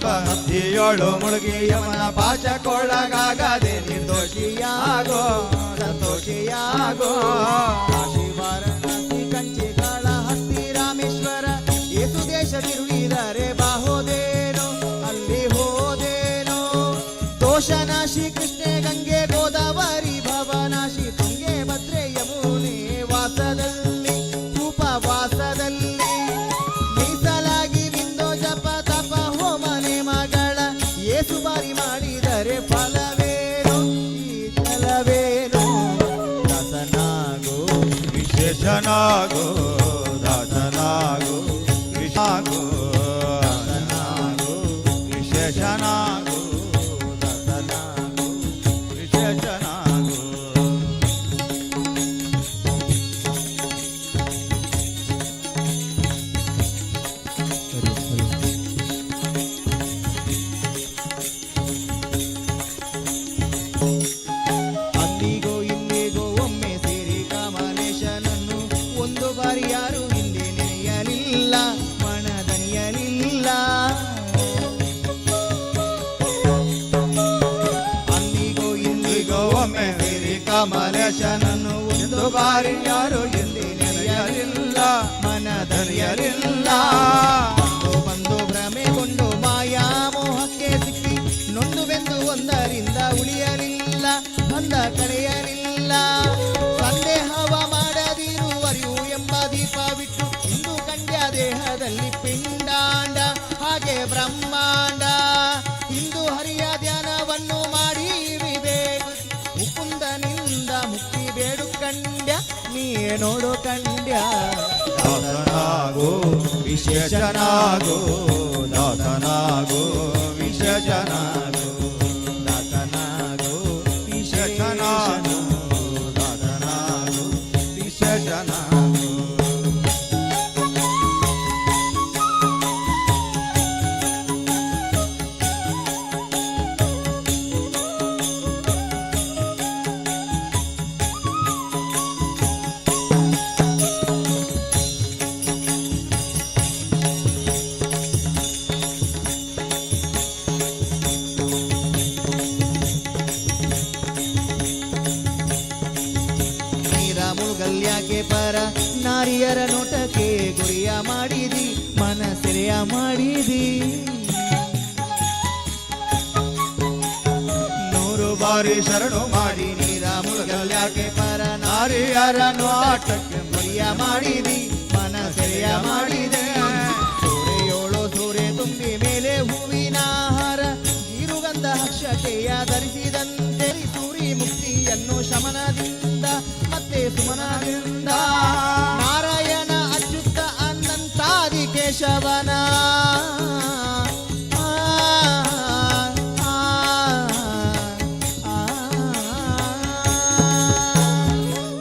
ಎಂಬ ಹತ್ತಿಯೋಳು ಮುಳುಗಿ ಯಮನ ಪಾಶಕ್ಕೊಳಗಾಗದೆ ನಿರ್ದೋಷಿಯಾಗೋ ಸಂತೋಷಿಯಾಗೋ ಕಾಶಿ ವಾರಣಾಸಿ ಕಂಚಿ ಕಾಳಹಸ್ತಿ ರಾಮೇಶ್ವರ ಏಸು ದೇಶ ತಿರುಗಿದರೆ ಬಾಹೋದೇನೋ ಅಲ್ಲಿ ಹೋದೇನೋ ದೋಷನಾಶಿ ಕೃಷ್ಣೆ ಗಂಗೆ ಗೋದಾವರಿ ಭವನಾಶಿ ತುಂಗೆ ಭದ್ರೆ ಯಮುನೆ ವಾಸದಲ್ಲಿ ಉಪವಾಸದಲ್ಲಿ ಮೀಸಲಾಗಿ ಬಿಂದೋ ಜಪ ತಪ ಹೋಮನೆ ಮಗಳ ಏಸು ಬಾರಿ ಮಾಡಿದರೆ ಫಲವೇನು ಈ ಫಲವೇನು ದಾಸನಾಗೋ ವಿಶೇಷನಾಗೋ ದಾಸನಾಗೋ ವಿಶಾಗೋ ದಾಸನಾಗೋ ವಿಶೇಷನಾಗೋ ದಾಸನಾಗೋ ವಿಶೇಷನಾಗೋ ಅಂದಿಗೋ ಇಂದಿಗೋ ಒಮ್ಮೆ ಸೇರಿ ಕಾಮನೇಶನನ್ನು ಒಂದು ಬಾರಿ ಯಾರು ಹಿಂದೆ ನೆನೆಯಲಿಲ್ಲ ಮನದನಿಯಲಿಲ್ಲ ಅಂದಿಗೋ ಇಂದಿಗೋ ಒಮ್ಮೆ ಸೇರಿ ಕಮಲೇಶನನ್ನು ಒಂದು ಬಾರಿ ಯಾರು ಹಿಂದೆ ನೆನೆಯಲಿಲ್ಲ ಮನದನಿಯಲಿಲ್ಲ ಬಂದು ಬಂದು ಭ್ರಮೆಗೊಂಡು ಮಾಯಾ ಮೋಹಕ್ಕೆ ಸಿಕ್ಕಿ ನೊಂದು ಬೆಂದು ಒಂದರಿಂದ ಉಳಿಯಲಿಲ್ಲ ಬಂದ ಕಳೆಯಲಿಲ್ಲ ಸಂದೇಹವ ಮಾಡದಿರುವರಿವು ಎಂಬ ದೀಪವಿಟ್ಟು ಇಂದು ಕಂಡ್ಯ ದೇಹದಲ್ಲಿ ಪಿಂಡಾಂಡ ಹಾಗೆ ಬ್ರಹ್ಮಾಂಡ ಇಂದು ಹರಿಯ ಧ್ಯಾನವನ್ನು ಮಾಡಿ ವಿವೇಕ ಮುಕುಂದನಿಂದ ಮುಕ್ತಿ ಬೇಡು ಕಂಡ್ಯ ನೀ ನೋಡು ಕಂಡ್ಯ ದಾಸನಾಗೋ ವಿಶೇಷನಾಗೋ ದಾಸನಾಗೋ ವಿಶೇಷನಾಗೋ ದಾಸನಾಗೋ ವಿಶೇಷನಾಗೋ ದಾಸನಾಗೋ ವಿಶೇಷನಾಗೋ ನೀರ ಮುಳುಗಲ್ಯಾಕೆ ಪರ ನಾರಿಯರ ನೋಟಕ್ಕೆ ಗುರಿಯ ಮಾಡಿದಿ ಮನ ಸೆರೆಯ ಮಾಡಿದಿ ನೂರು ಬಾರಿ ಶರಣು ಮಾಡಿ ನೀರ ಮುಳುಗಲ್ಯಾಕೆ ಪರ ನಾರಿಯರ ನೋಟಕ್ಕೆ ಗುರಿಯ ಮಾಡಿದಿ ಮನ ಸೆರೆಯ ಮಾಡಿದೆ ಸೂರೆಯೋಳು ಸೂರೆ ತುಂಬಿ ಮೇಲೆ ಹೂವಿನ ಹಾರ ಗೀರುಗಂಧ ಅಕ್ಷತೆಯ ಧರಿಸಿದಂತೆ ಸೂರಿ ಮುಕ್ತಿಯನ್ನು ಶಮನದಿಂದ ಮತ್ತೆ ಸುಮನದಿಂದ ನಾರಾಯಣ ಅಚ್ಯುತ ಅನಂತಾದಿ ಕೇಶವನ ಆ, ಆ, ಆ,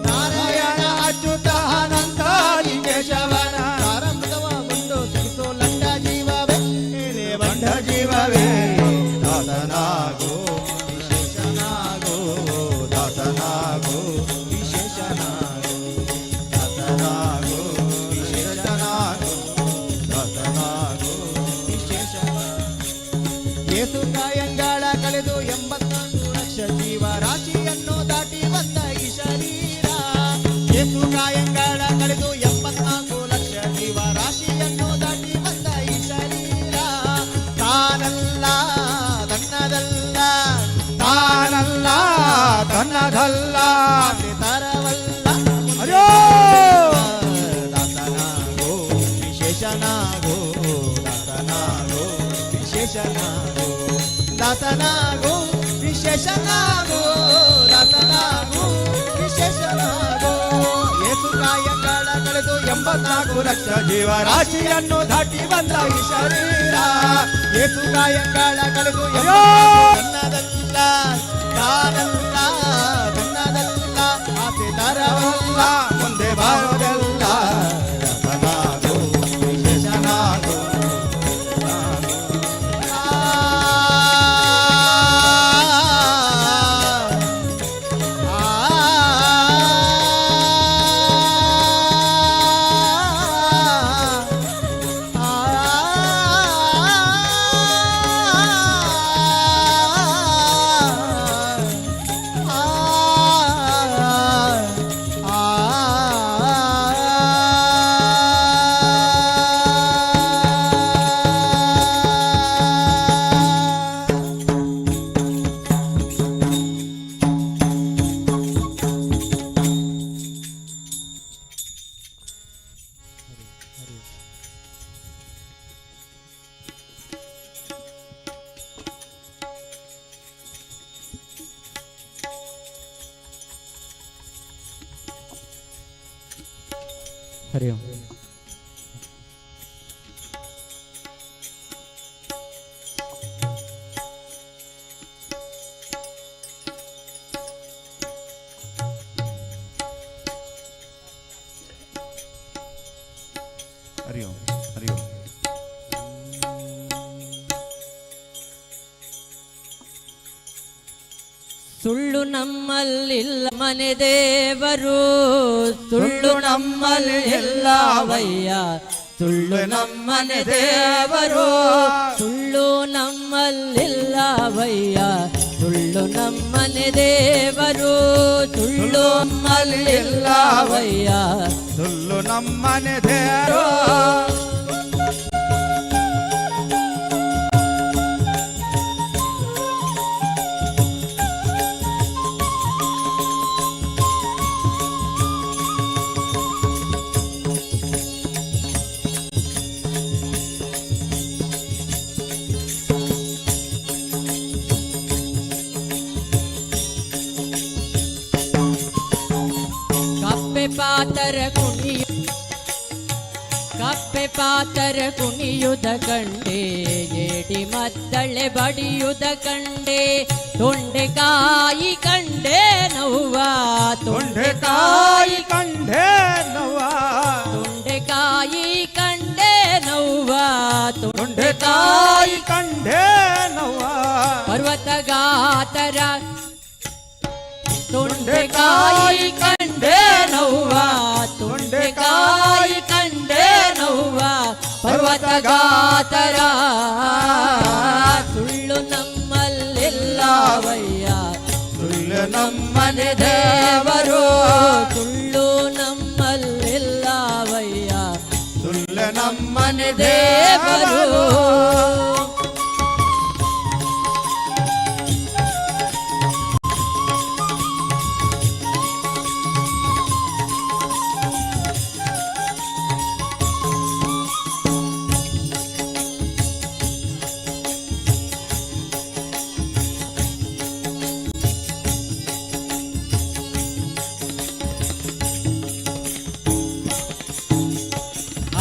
ನಾರಾಯಣ ಅಚ್ಯುತ ಅನಂತಾದಿ ಕೇಶವನ ಪ್ರಾರಂಭದವಗೊಂಡು ಸರಿಸೋ ಲಂಡ ಜೀವವೇ ಏನೇ ಬಂಡ ಜೀವವೇ ದಾಸನಾಗೋ ವಿಶೇಷನಾಗೋ ದಾಸನಾಗೋ ವಿಶೇಷನಾಗೋ ದಾಸನಾಗೋ ವಿಶೇಷನಾಗೋ ದಾಸನಾಗೋ ಏಸು ಕಾಯಂಗಾಳ ಕಳೆದು 84 ಲಕ್ಷ ಜೀವ ರಾಶಿಯನ್ನು ದಾಟಿ ಬಂದ ಈ ಶರೀರ ಏಸು ಕಾಯಂಗಾಳ ಕಳೆದು 74 ಲಕ್ಷ ಜೀವ ರಾಶಿಯನ್ನು ದಾಟಿ ಬಂದ ಈ ಶರೀರ ತಾನಲ್ಲ ತನ್ನದಲ್ಲ ತಾನಲ್ಲ ತನ್ನದಲ್ಲ ಆಸೆ ತರವಲ್ಲ ಅಯ್ಯೋ! ದಾಸನಾಗೋ ವಿಶೇಷನಾಗೋ ದಾಸನಾಗೋ ವಿಶೇಷನಾಗೋ ದಾಸನಾಗೋ ವಿಶೇಷನಾಗೋ ದಾಸನಾಗೋ ವಿಶೇಷನಾಗೋ ಏಸು ಕಾಯಂಗಾಳ ಕಳೆದು 84 ಲಕ್ಷ ಜೀವರಾಶಿಯನ್ನು ದಾಟಿ ಬಂದ ಈ ಶರೀರ ಏಸು ಕಾಯಂಗಾಳ ಕಳೆದು ಅಯ್ಯೋ! ತನ್ನದಲ್ಲ ತಾನಲ್ಲ ತನ್ನದಲ್ಲ ಆಸೆ ತರವಲ್ಲ ಮುಂದೆ ಬಾರೋದೆಲ್ಲ ದಾಸನಾಗೋ ವಿಶೇಷನಾಗೋ ಹರಿ ಓಂ. ಹರಿ ಓಂ ಹರಿ ಓಂ. ಸುಳ್ಳು ನಮ್ಮಲ್ಲಿಲ್ಲ ಮನೆ ದೇವರು, ಸುಳ್ಳು ನಮ್ಮಲ್ಲಿಲ್ಲವಯ್ಯ, ಸುಳ್ಳು ನಮ್ಮನೆ ದೇವರು, ಸುಳ್ಳು ನಮ್ಮಲ್ಲಿಲ್ಲವಯ್ಯ, ಸುಳ್ಳು ನಮ್ಮನೆ ದೇವರು, ಸುಳ್ಳು ನಮ್ಮಲ್ಲಿಲ್ಲವಯ್ಯ, ಸುಳ್ಳು ನಮ್ಮನೆ ದೇವರು. ಕಪ್ಪೆ ಪಾತರ ಕುಣಿಯುದ ಕಂಡೆ, ಏಡಿ ಮದ್ದಳೆ ಬಡಿಯುದ ಕಂಡೆ, ತೊಂಡೆಕಾಯಿ ಕಂಡೆ ನವ್ವ, ತೊಂಡೆಕಾಯಿ ಕಂಡೆ ನವ್ವ, ತೊಂಡೆಕಾಯಿ ಕಂಡೆ ನವ್ವ, ತೊಂಡೆಕಾಯಿ ಕಂಡೆ ನವ್ವ, ಪರ್ವತ ಗಾತರ ತೊಂಡೆಕಾಯಿ ಕಂಡೆ ನವ್ವ, ತೊಂಡೆಕಾಯಿ ಕಂಡೆ ನವ್ವ, ಪರ್ವತ ಗಾತರ, ಸುಳ್ಳು ನಮ್ಮಲ್ಲಿಲ್ಲವಯ್ಯ, ಸುಳ್ಳು ನಮ್ಮನೆ ದೇವರು, ಸುಳ್ಳು ನಮ್ಮಲ್ಲಿಲ್ಲವಯ್ಯ, ಸುಳ್ಳು ನಮ್ಮನೆ ದೇವರು.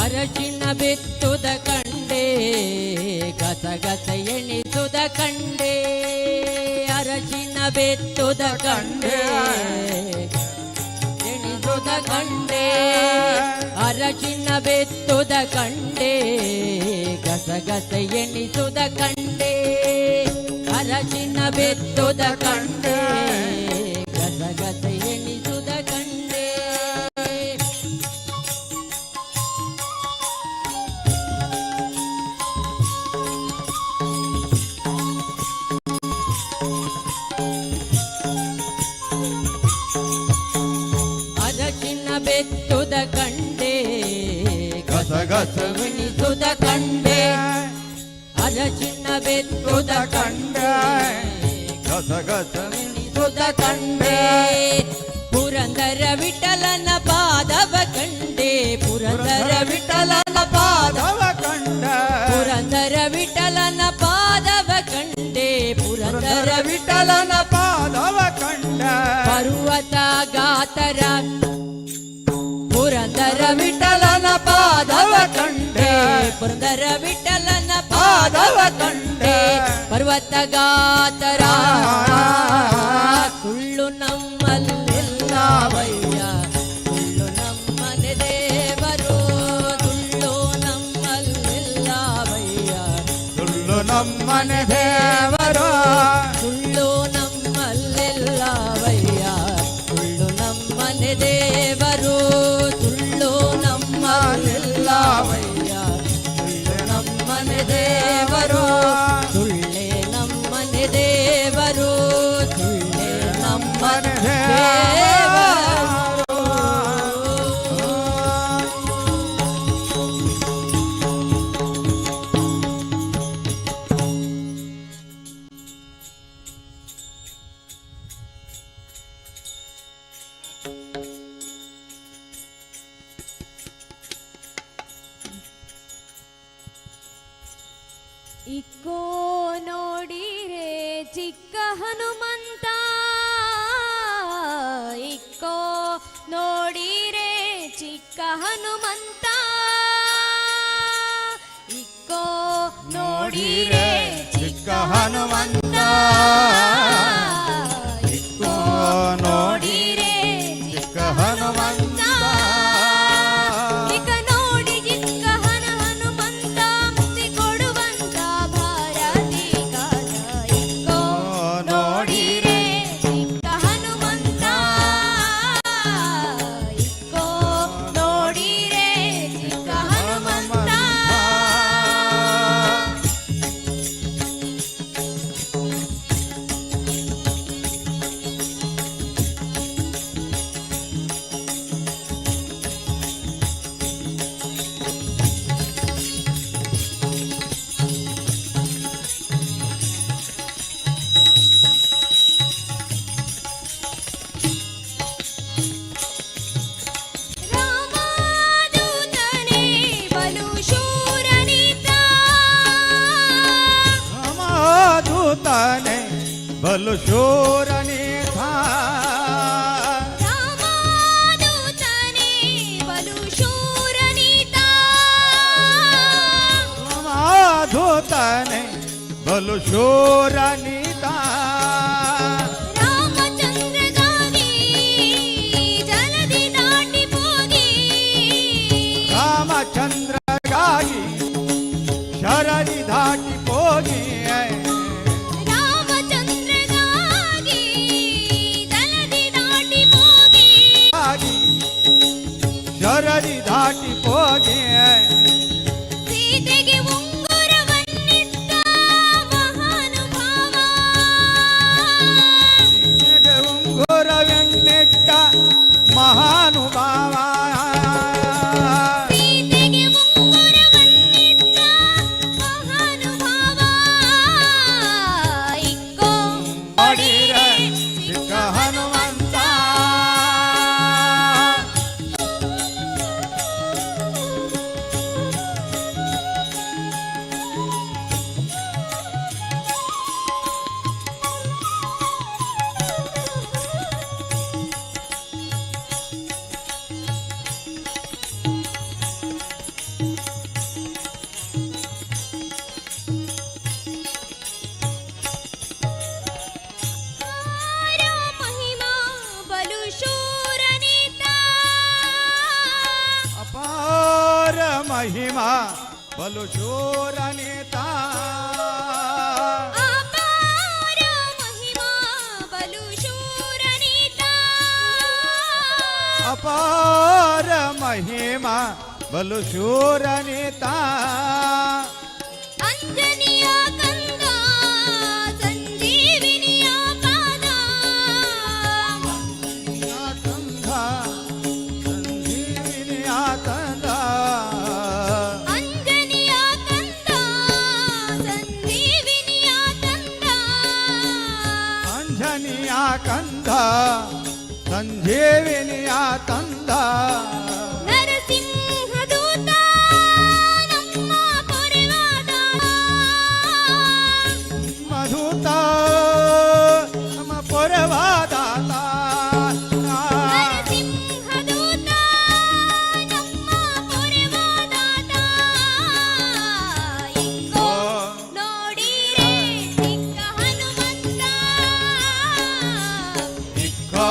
ಅರಚಿನ ಬಿತ್ತುದ ಕಂಡೆ, ಗಸಗಸ ಎಣಿಸುದ ಕಂಡೆ, ಅರಚಿನ ಬಿತ್ತುದ ಕಂಡೆ, ಎಣಿಸುದ ಕಂಡೆ, ಅರಚಿನ ಬಿತ್ತುದ ಕಂಡೆ, ಗಸಗಸ ಎಣಿಸುದ ಕಂಡೆ, ಅರಚಿನ ಬಿತ್ತುದ ಕಂಡೆ, ಗಸಗಸ ಎಣಿಸುದ ಕಂಡೆ. ಬೆತ್ತುದ ಕಂಡೆ, ಗಸಗಸ ಎಣಿಸುದ ಕಂಡೆ, ಅರಚಿನ ಬೆತ್ತುದ ಕಂಡೆ, ಗಸಗಸ ಎಣಿಸುದ ಕಂಡೆ, ಪುರಂದರ ವಿಠಲನ ಪಾದವ ಕಂಡೆ, ಪುರಂದರ ವಿಠಲನ ಪಾದವ ಕಂಡೆ, ಪುರಂದರ ವಿಠಲನ ಪಾದವ ಕಂಡೆ, ಪುರಂದರ ವಿಠಲನ ಪಾದವ ಕಂಡೆ, ಪರ್ವತ ಗಾತರ ಪುರಂದರ ವಿಠಲನ ಪಾದವ ಕಂಡೆ, ಪುರಂದರ ವಿಠಲನ ಪಾದವ ಕಂಡೆ, ಪರ್ವತ ಗಾತರ, ಸುಳ್ಳು ನಮ್ಮಲ್ಲಿಲ್ಲವಯ್ಯ, ಸುಳ್ಳು ನಮ್ಮನೆ ದೇವರು, ಸುಳ್ಳು ನಮ್ಮಲ್ಲಿಲ್ಲವಯ್ಯ, ಸುಳ್ಳು ನಮ್ಮನೆ ದೇವರು, ಸುಳ್ಳು ನಮ್ಮಲ್ಲಿಲ್ಲವಯ್ಯ, ಸುಳ್ಳು ನಮ್ಮನೆ ದೇವರು, ಸುಳ್ಳು ನಮ್ಮಲ್ಲಿಲ್ಲವಯ್ಯ, ಸುಳ್ಳು ನಮ್ಮನೆ ದೇವರು, ಸುಳ್ಳೇ ನಮ್ಮನೆ ದೇವರು, ಸುಳ್ಳೇ ನಮ್ಮನೆ ದೇವರು. ಇಕ್ಕೋ ನೋಡಿರೆ ಚಿಕ್ಕ ಹನುಮಂತ, ಇಕ್ಕೋ ನೋಡಿರೆ ಚಿಕ್ಕ ಹನುಮಂತ ಇಕ್ಕೋ ನೋಡಿರೆ ಚಿಕ್ಕ ಹನುಮಂತ ಇಕ್ಕೋ ನೋಡಿರೆ ಚಿಕ್ಕ ಹನುಮಂತ ಇಕ ನೋಡಿ ಚಿಕ್ಕ ಹನುಮಂತ ಮುಕ್ತಿ ಕೊಡುವಂತ ಭಾರತಿ ಕಾದ ಇಕ್ಕೋ ನೋಡಿರೆ ಚಿಕ್ಕ ಹನುಮಂತ ಇಕ್ಕೋ ನೋಡಿರೆ ಚಿಕ್ಕ ಹನುಮಂತ ರಾಮದೂತನೇ ಬಲು ಶೂರನಿತ ರಾಮದೂತನೇ ಬಲು ಶೂರನಿತ ರಾಮದೂತನೇ ಬಲು ಶೂರನಿತ ರಾಮದೂತನೇ ಬಲು ಶೂರನಿತ ರಾಮಚಂದ್ರಗಾಗಿ ಜಲದಿ ದಾಟಿ ಹೋಗಿ ರಾಮಚಂದ್ರಗಾಗಿ ಶರದಿ ದಾಟಿ ಹೋಗಿ ರಾಮಚಂದ್ರಗಾಗಿ ಜಲದಿ ದಾಟಿ ಹೋಗಿ ಶರದಿ ದಾಟಿ ಹೋಗಿ ಸೀತೆಗೆ ಉಂಗುರವನ್ನಿತ್ತ ಮಹಾನುಭಾವ ಉಂಗುರವೆನ್ನಿಟ್ಟ ಮಹಾನುಭಾವ ಸೀತೆಗೆ ಉಂಗುರವನ್ನಿತ್ತ ಮಹಾನುಭಾವ ಇಕ್ಕೋ ನೋಡಿರೆ ಚಿಕ್ಕ ಹನುಮಂತ ಮಹಿಮಾ ಬಲು ಶೂರನಿತ ಅಪಾರ ಮಹಿಮಾ ಬಲು ಶೂರನಿತ ಅಪಾರ ಮಹಿಮಾ ಬಲು ಶೂರನಿತ ಅಪಾರ ಮಹಿಮಾ ಬಲು ಶೂರನಿತ ಅಂಜನಿಯ ಕಂದ ಸಂಜೀವಿನಿಯ ಪಾದ ಕಂದ ಸಂಜೀವಿನಿಯ ಕಂದ ಅಂಜನಿಯ ಕಂದ ಸಂಜೀವಿನಿಯ ಕಂದ ಅಂಜನಿಯ ಕಂದ ಸಂಜೀವಿನಿಯ ಕಂದ ನರಸಿಂಹದೂತ ನಮ್ಮ ಪೊರೆವಾದ ಮಧುತ ನಮ್ಮ ಪೊರವಾದಾತ ನರಸಿಂಹದೂತ ನಮ್ಮ ಪೊರೆವಾದಾತ ಇಕ್ಕೋ ನೋಡಿರೆ ಚಿಕ್ಕ ಹನುಮಂತ ಇಕ್ಕೋ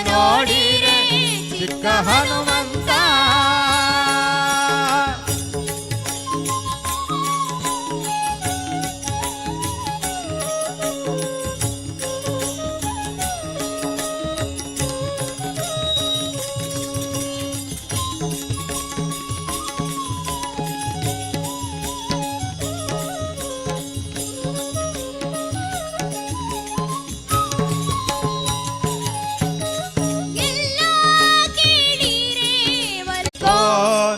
ನೋಡಿರೆ ಚಿಕ್ಕ ಹನುಮಂತ ಎಲ್ಲ ಕೇಳಿರೆ ವಲ್ಕೋ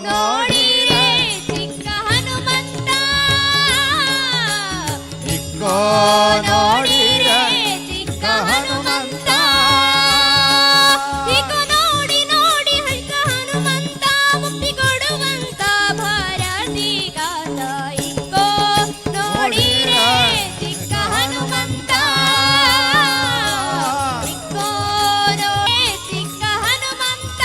ನೋಡಿರೆ ಚಿಕ್ಕ ಹನುಮಂತ ಇಕ್ಕೋ ನೋಡಿರೆ ಚಿಕ್ಕ ಹನುಮಂತ ಈಗ ನೋಡಿ ನೋಡಿ ಹಳ್ಕ ಹನುಮಂತ ಮುಕ್ತಿ ಕೊಡುವಂತ ಭಾರತಿ ಗಾತ ಇಕ್ಕೋ ನೋಡಿರೆ ಚಿಕ್ಕ ಹನುಮಂತ ಇಕ್ಕೋ ನೋಡಿ ಚಿಕ್ಕ ಹನುಮಂತ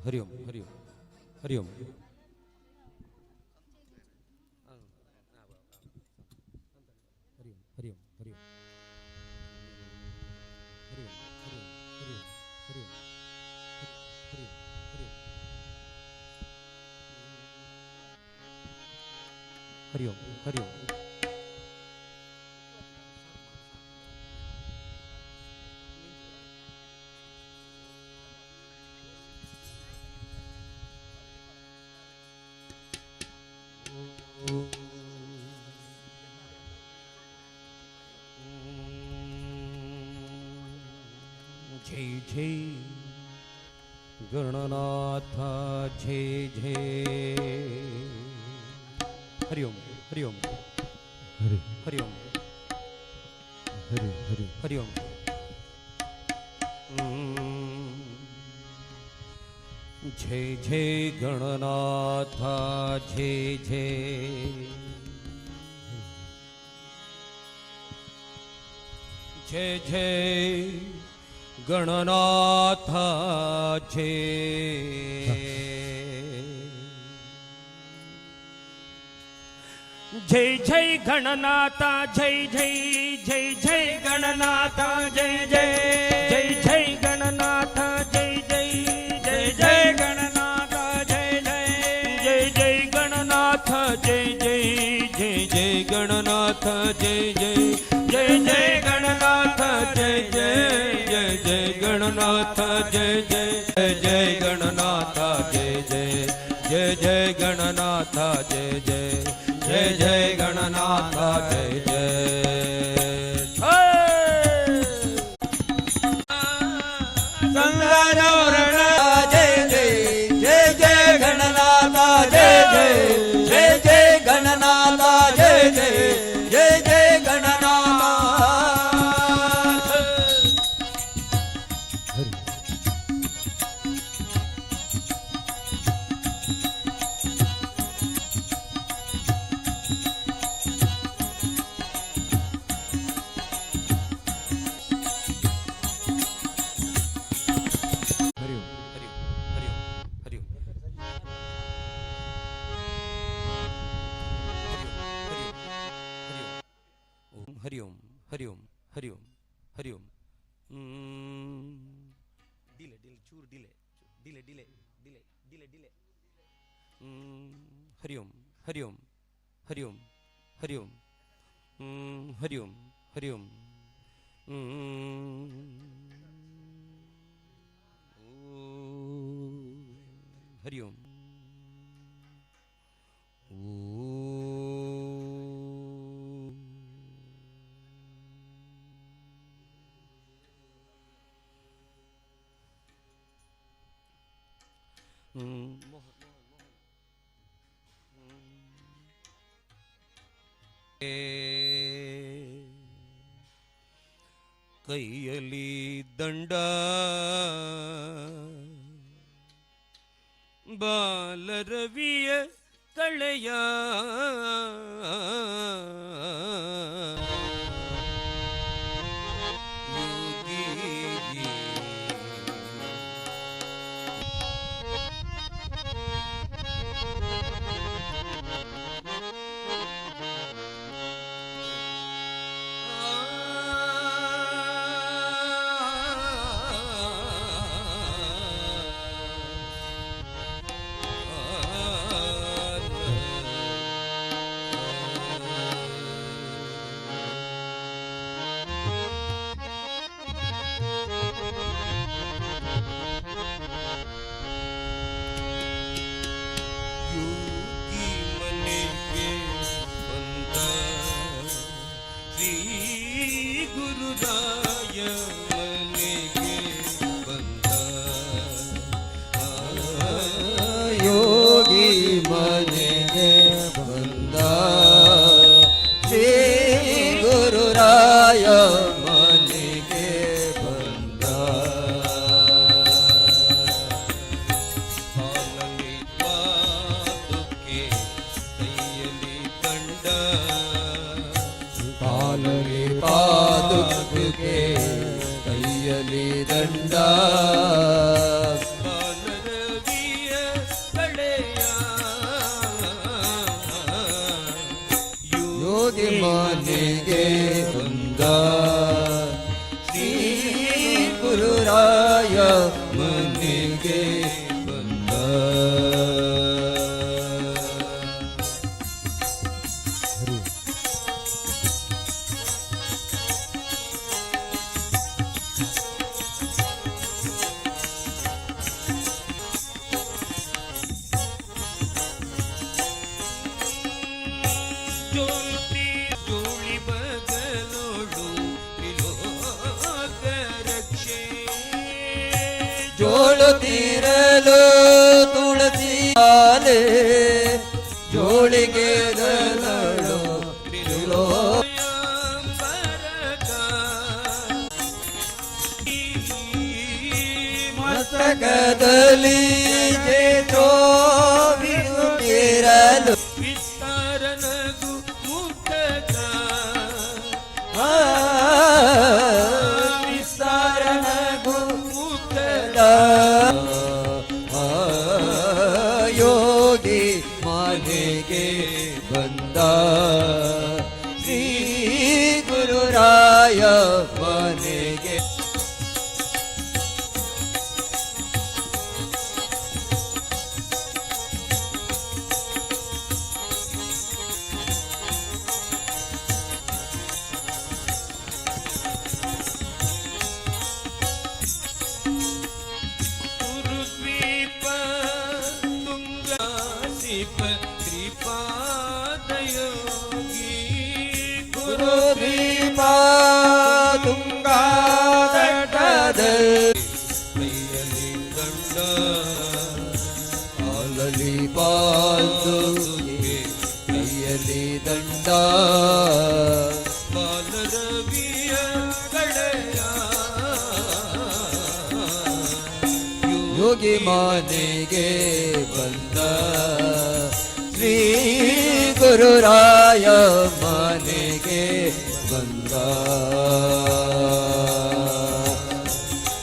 ಹರಿ ಓಂ ಹರಿ ಓಂ ಹರಿ ಓಂ ಹರಿ ಓಂ ಹರಿ ಓಂ ಹರಿ ಓಂ ಹರಿ ಓಂ ಹರಿ ಓಂ ಹರಿ ಓಂ ಹರಿ ಓಂ ಹರಿ ಓಂ जय जय गणनाथ जय जय हरि ओम हरि ओम हरि हरि ओम हरि हरि हरि ओम जय जय गणनाथ जय जय जय जय गणनाथ जय जय जय गणनाथ जय जय जय जय गणनाथ जय जय जय जय गणनाथ जय जय जय जय गणनाथ जय जय जय जय गणनाथ जय जय जय जय गणनाथ जय जय जय जय गणनाथ जय जय जय जय गणनाथ जय जय जय गणनाथ जय जय जय जय गणनाथ जय जय जय जय गणनाथ जय जय संगनवरण जय जय जय जय गणनाथ जय जय जय जय गणनाथ जय जय जय जय गणनाथ हरि ओम हरि ओम हरि ओम हरि ओम डिले डिले चूर डिले डिले डिले डिले डिले डिले हरि ओम हरि ओम हरि ओम हरि ओम हरि ओम हरि ओम हरि ओम ಕೈಯಲ್ಲಿ ದಂಡ ಬಾಲರವಿಯ ತಳೆಯ ಕೈಯಲಿ ದಂಡ ಬಂದ ಶ್ರೀ ಗುರುರಾಯ ಮನೆಗೆ ಬಂದ. ಜೋಲ್ತಿ ಜೋಳಿ ಬಗಲೋಡು ತ್ರಿಲೋಕ ರಕ್ಷೆ ಜೋಳುತ್ತಿರಲು ತುಳಸಿ ಆಲೆ ಜೋಳಿಗೆ ದಲಳು ಮಸ್ತಕದಲ್ಲಿ ಜೋವಿರುತ್ತಿರಲು ವಿಸ್ತಾರನಗು ಮುಕ್ತಕ ವಿಸ್ತಾರನಗು ಮುಕ್ತದ ಯೋಗಿ ಮನೆಗೆ ಬಂದ ಶ್ರೀ ಗುರುರಾಯ ಮನೆಗೆ. ಗುರುದ್ವೀಪ ತುಂಗಾಸಿಪ ಶ್ರೀಪಾದಯೋಗಿ ಗುರುದೀಪ ತುಂಗಾದಟದಲ್ಲಿ ಕೈಯಲ್ಲಿ ದಂಡ ಆಲಲಿ ಪಾಲ್ದು ಕೈಯಲ್ಲಿ ದಂಡ ಬಾಲರವಿಯ ಕಡೆಯ ಯೋಗಿ ಮನೆಗೆ ಬಂದ ಶ್ರೀ ಗುರುರಾಯ ಮನೆಗೆ ಬಂದ.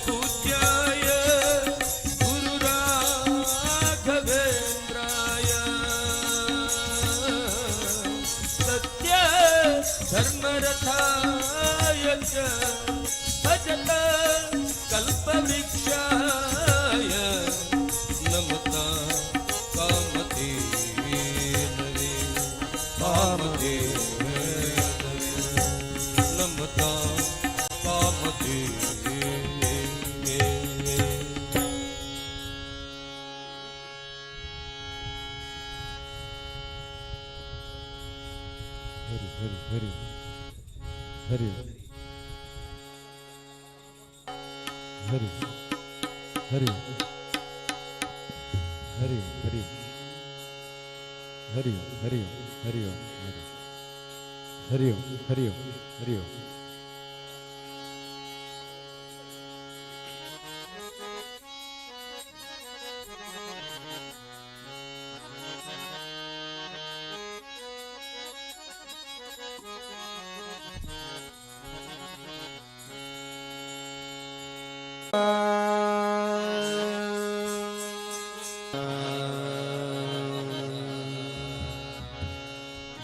ಪೂಜ್ಯಾಯ ಗುರುರಾಘವೇಂದ್ರಾಯ ಸತ್ಯ ಧರ್ಮರಥಾಯ ಚ ಭಜತ ಕಲ್ಪವೃಕ್ಷಾಯ ನಮತ ಕಾಮಧೇನವೇ ಕಾಮಧೇನವೇ ನಮತ ಕಾಮಧೇನವೇ.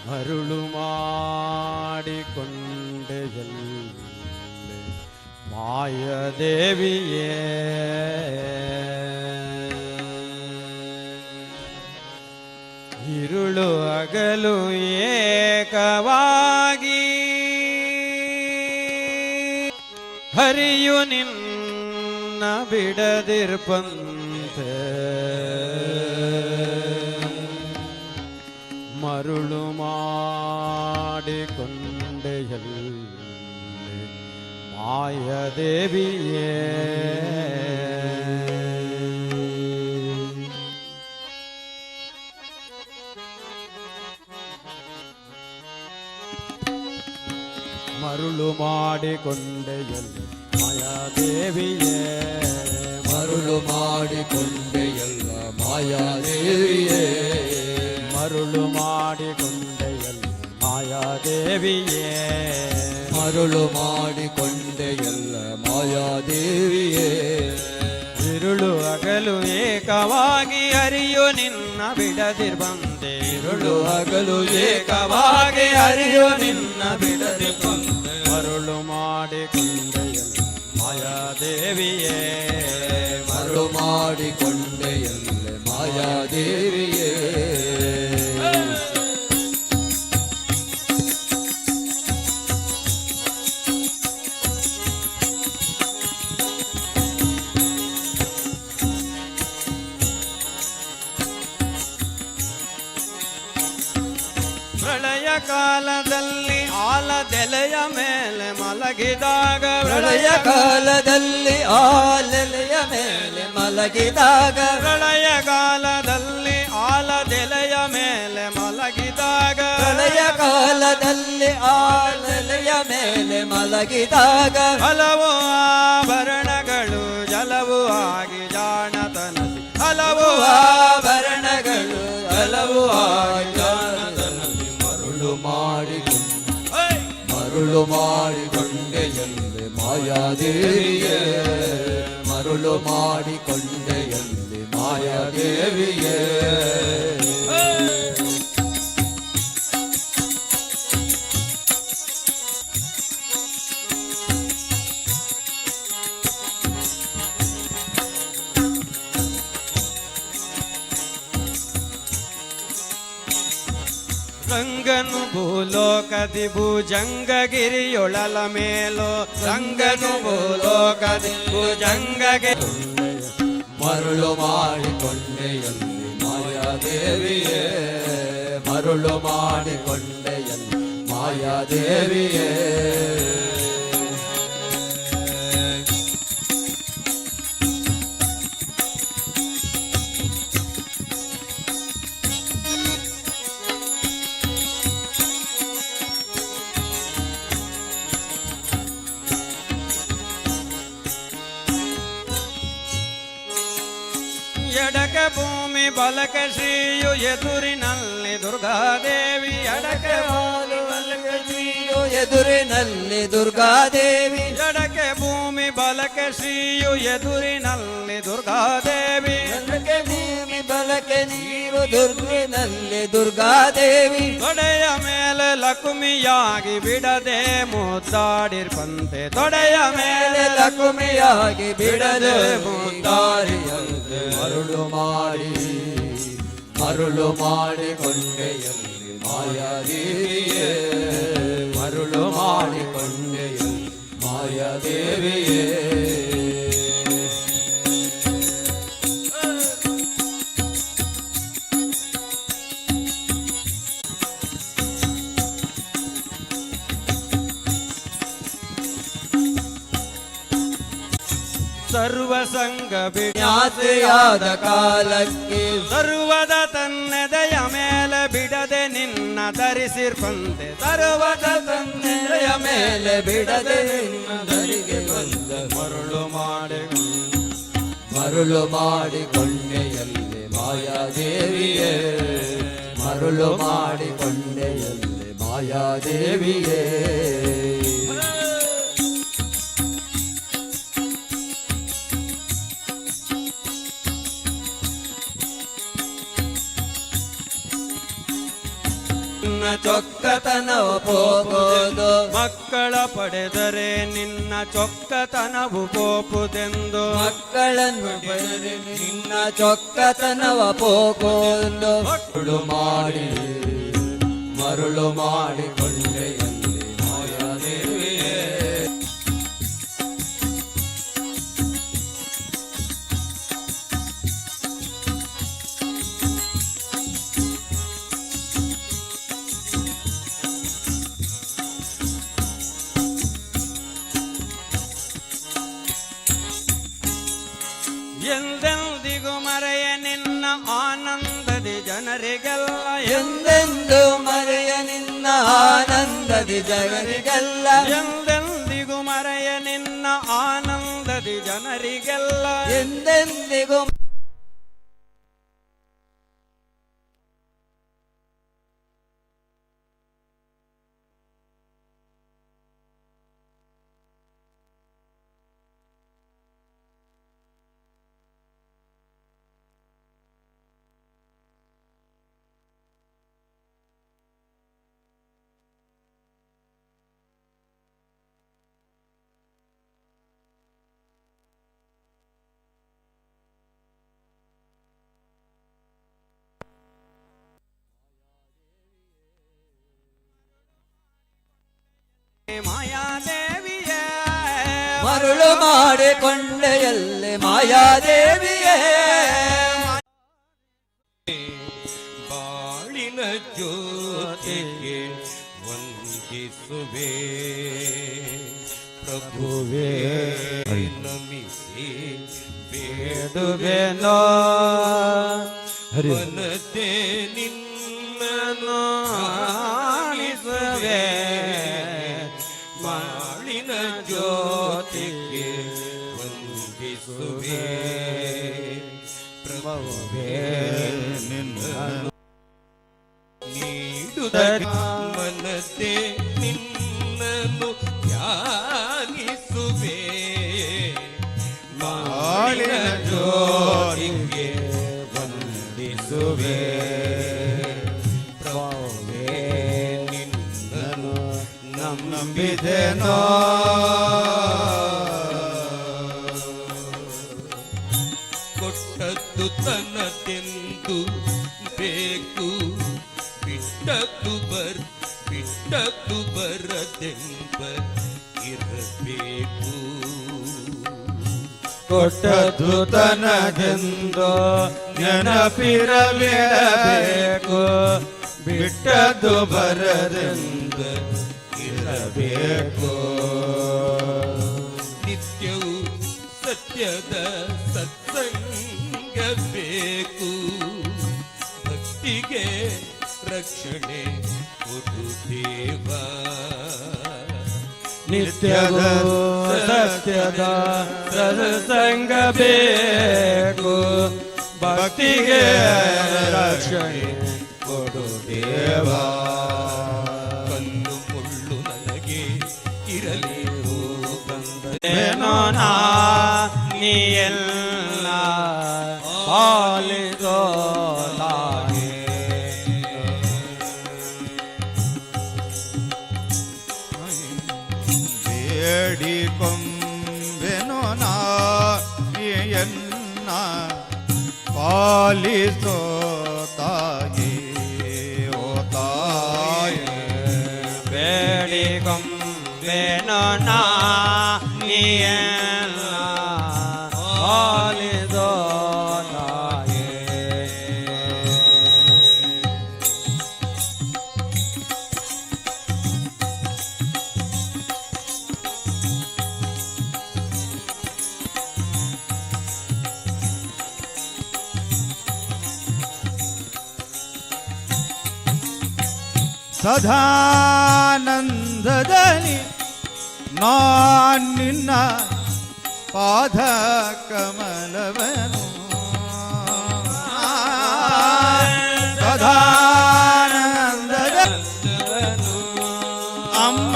ಮರುಳು ಮಾಡಿಕೊಂಡೆಯಲ್ಲಿ ಮಾಯದೇವಿಯೇ ഇരുಳು ಅಗಲು ಏಕವಾಗಿ ಹರಿಯು ನಿನ್ನ ಬಿಡದಿರ್ಪಂತೆ ಮರುಳು ಮಾಡಿಕೊಂಡೆಯಲ್ಲಿ ಮಾಯದೇವಿಯೇ ಮರುಳು ಮಾಡಿಕೊಂಡೆಯಲ್ಲಿ ಮಾಯಾದೇವಿಯೇ ಮರುಳು ಮಾಡಿಕೊಂಡೆಯಲ್ಲ ಮಾಯಾದೇವಿಯೇ ಮರುಳು ಮಾಡಿಕೊಂಡೆಯಲ್ಲಿ ಮಾಯಾದೇವಿಯೇ ಮರುಳು ಮಾಡಿಕೊಂಡೆಯಲ್ಲ ಮಾಯಾದೇವಿಯೇ ഇരുಳು ಅಗಲು ಏಕವಾಗಿ ಹರಿಯು ನಿನ್ನ ಬಿಡದಿರ್ಬಂದೆ ഇരുಳು ಹಗಲು ಏಕವಾಗಿ ಹರಿಯೋ ನಿನ್ನ ಬಿಡದೆ ಬಂದೆ ಮರುಳು ದೇವಿಯೇ ಮರಳು ಮಾಡಿಕೊಂಡೆಯಲ್ಲೇ ಮಾಯಾದೇವಿಯೇ ಪ್ರಳಯ ಕಾಲದಲ್ಲಿ ಆಲದೆಲೆಯ ಮೇಲೆ ಮಲಗಿದಾಗ ಪ್ರಳಯ ಕಾಲದಲ್ಲಿ ಆಲೆಲೆಯ ಮೇಲೆ ಮಲಗಿದಾಗ ಪ್ರಳಯ ಕಾಲದಲ್ಲಿ ಆಲದೆಲೆಯ ಮೇಲೆ ಮಲಗಿದಾಗ ಪ್ರಳಯ ಕಾಲದಲ್ಲಿ ಆಲೆಲೆಯ ಮೇಲೆ ಮಲಗಿದಾಗ ಹಲವು ಆಭರಣಗಳು ಜಲವು ಆಗಿ ಜಾಣತನದಿ ಹಲವು ಆಭರಣಗಳು ಹಲವು ಜಾಣತನದಿ ಮರುಳು ಮಾಡಿಕೊಂಡೆಯಲ್ಲೇ ಮಾಯಾದೇವಿಯೇ ಮರುಳು ಮಾಡಿಕೊಂಡೆಯಲ್ಲೇ ಮಾಯಾದೇವಿಯೇ ರಂಗನು ಭೂಲೋಕದಿ ಭುಜಂಗಗಿರಿಯೊಳಲ ಮೇಲೋ ರಂಗನು ಭೂಲೋಕದಿ ಭುಜಂಗಗಿರಿ ಮರುಳು ಮಾಡಿಕೊಂಡೆಯಲ್ಲಿ ಮಾಯಾದೇವಿಯೇ ಮರುಳು ಮಾಡಿಕೊಂಡೆಯಲ್ಲಿ ಮಾಯಾದೇವಿಯೇ ಎಡಕೆ ಭೂಮಿ ಬಲಕೆ ಶ್ರೀಯು ಎದುರಿನಲ್ಲಿ ದುರ್ಗಾದೇವಿ ಎಡಕೆ ಭೂಮಿ ಬಲಕೆ ಶ್ರೀಯು ಎದುರಿನಲ್ಲಿ ದುರ್ಗಾದೇವಿ ಎಡಕೆ ಭೂಮಿ ಬಲಕೆ ಶ್ರೀಯು ಎದುರಿನಲ್ಲಿ ದುರ್ಗಾದೇವಿ ಎಡಕೆ ಭೂಮಿ ಬಲಕೆ ನೀರು ದುರ್ಗಿನಲ್ಲಿ ದುರ್ಗಾದೇವಿ ತೊಡೆಯ ಮೇಲೆ ಲಕ್ಷ್ಮಿಯಾಗಿ ಬಿಡದೆ ಮುದ್ದಾಡಿರ್ಪಂತೆ ತೊಡೆಯ ಮೇಲೆ ಲಕುಮಿಯಾಗಿ ಬಿಡದೆ ಮುದ್ದಾರಿಯಂತೆ ಮರುಳು ಮಾಡಿಕೊಂಡೆಯಲ್ಲಿ ಮಾಯಾದೇವಿಯೇ ಮರುಳು ಮಾಡಿಕೊಂಡೆಯಲ್ಲಿ ಮಾಯಾದೇವಿಯೇ ಸರ್ವ ಸಂಘ ಜ್ಞಾತೆಯಾದ ಕಾಲಕ್ಕೆ ಸರ್ವದ ತನ್ನೆದೆಯ ಮೇಲೆ ಬಿಡದೆ ನಿನ್ನ ಧರಿಸಿರ್ಪಂತೆ ಸರ್ವದ ತಂದೆಯ ಮೇಲೆ ಬಿಡದೆ ನಿನ್ನದರಿಗೆ ಬಂದ ಮರುಳು ಮಾಡಿಕೊಂಡೆಯಲ್ಲಿ ಮಾಯಾದೇವಿಯೇ ಮರುಳು ಮಾಡಿಕೊಂಡೆಯಲ್ಲಿ ಮಾಯಾದೇವಿಯೇ ಚೊಕ್ಕತನವು ಹೋಗೋದು ಮಕ್ಕಳ ಪಡೆದರೆ ನಿನ್ನ ಚೊಕ್ಕತನವು ಪೋಪುದೆಂದು ಮಕ್ಕಳನ್ನು ಪಡೆದರೆ ನಿನ್ನ ಚೊಕ್ಕತನವ ಪೋಕೋದು ಮರುಳು ಮಾಡಿಕೊಂಡೆಯಲ್ಲಿ ಮಾಯಾದೇವಿಯೇ ಎಂದೆಂದಿಗೂ ಮರೆಯ ನಿನ್ನ ಆನಂದದಿ ಜನರಿಗೆಲ್ಲ ಎಂದೆಂದು ಮರೆಯ ನಿನ್ನ ಆನಂದದಿ ಜನರಿಗೆಲ್ಲ ಎಂದೆಂದಿಗೂ ಮರೆಯ ನಿನ್ನ ಆನಂದದಿ ಜನರಿಗೆಲ್ಲ ಎಂದೆಂದಿಗೂ ಮಾಯಾದೇವಿಯೇ ಮರುಳು ಮಾಡಿಕೊಂಡೆಯಲ್ಲಿ ಮಾಯಾದೇವಿಯೇ ಬಾಳಿನ ಜ್ಯೋತಿಗೆ ವಂದಿಸುವೆ ಪ್ರಭುವೇ ನಮಿಸಿ ಬೇಡುವೆನೋ ಮನತೆ ನಿನ್ನನು ಆಲಿಸುವೆ ಬಾಳಿನ ಜ್ಯೋತಿಗೆ ವಂದಿಸುವೆ ಪ್ರಭುವೇ ನೀಡುದ ಮನತೆ ನಿನ್ನನು ಧ್ಯಾನಿಸುವೆ ಬಾಳಿನ ಜ್ಯೋತಿಗೆ ವಂದಿಸುವೆ ಪ್ರಭುವೇ ನಿನ್ನನು ನಂಬಿದೆನೋ ಕೊಟ್ಟದ್ದು ತನ್ನದೆಂದು ಬೇಕು ಬಿಟ್ಟದ್ದು ಬರದೆಂಬ ಇರಬೇಕು ಕೊಟ್ಟದ್ದು ತನಗೆಂದು ನೆನಪಿರಬೇಕು ಬಿಟ್ಟದ್ದು ಬರದೆಂದು ಇರಬೇಕು ನಿತ್ಯವೂ ಸತ್ಯದ ಸತ್ಸಂಗ ಬೇಕು ಭಕ್ತಿಗೆ ರಕ್ಷಣೆ ಕೊಡು ದೇವ ನಿತ್ಯದ ಸತ್ಯದ ಸತ್ಸಂಗ ಬೇಕು ಭಕ್ತಿಗೆ ರಕ್ಷಣೆ ಕೊಡು ದೇವ ಕಲ್ಲು ಮುಳ್ಳು ನನಗೆ ಇರಲಿ ಏನೋ ನಾ ನೀ ಎಲ್ಲ ಪಾಲಿಸೋ ಲಾಗೆ ಬೇಡಿಕೊಂಬೆನು ನಾ ಎನ್ನ ಪಾಲಿಸೋ ತಾಯಿ ಓ ತಾಯಿ ಬೇಡಿಕೊಂಬೆನು ನಾ ನೀ ಎಲ್ಲ ಪಾಲಿಸೋ ತಾಯಿ ಸದಾನಂದದಲ್ಲಿ ನಿನ್ನ ಪಾದ ಕಮಲವನು ಸದಾನಂದದ ಅಮ್ಮ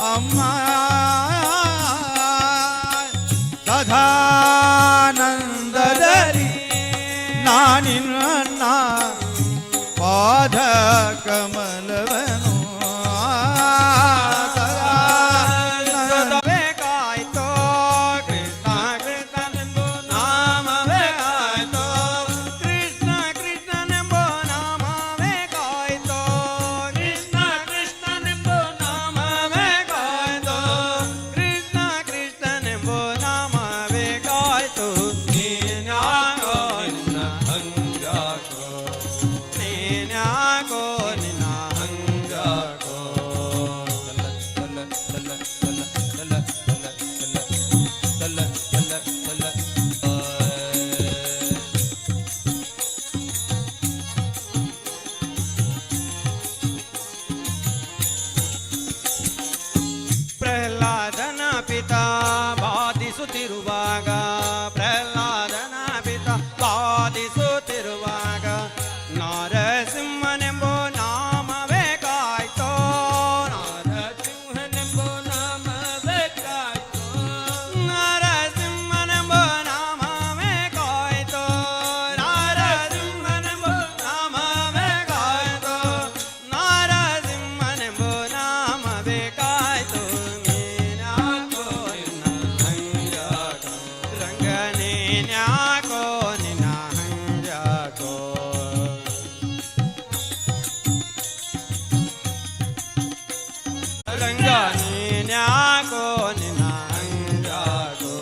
ಅಮ್ಮ ಸದಾನಂದದಲ್ಲಿ ನಾನಿನ್ನ ಪಾದ ಕಮಲವನು ರಂಗ ನೀನ್ಯಾಕೋ ನಿನ್ನ ಹಂಗ್ಯಾಕೋ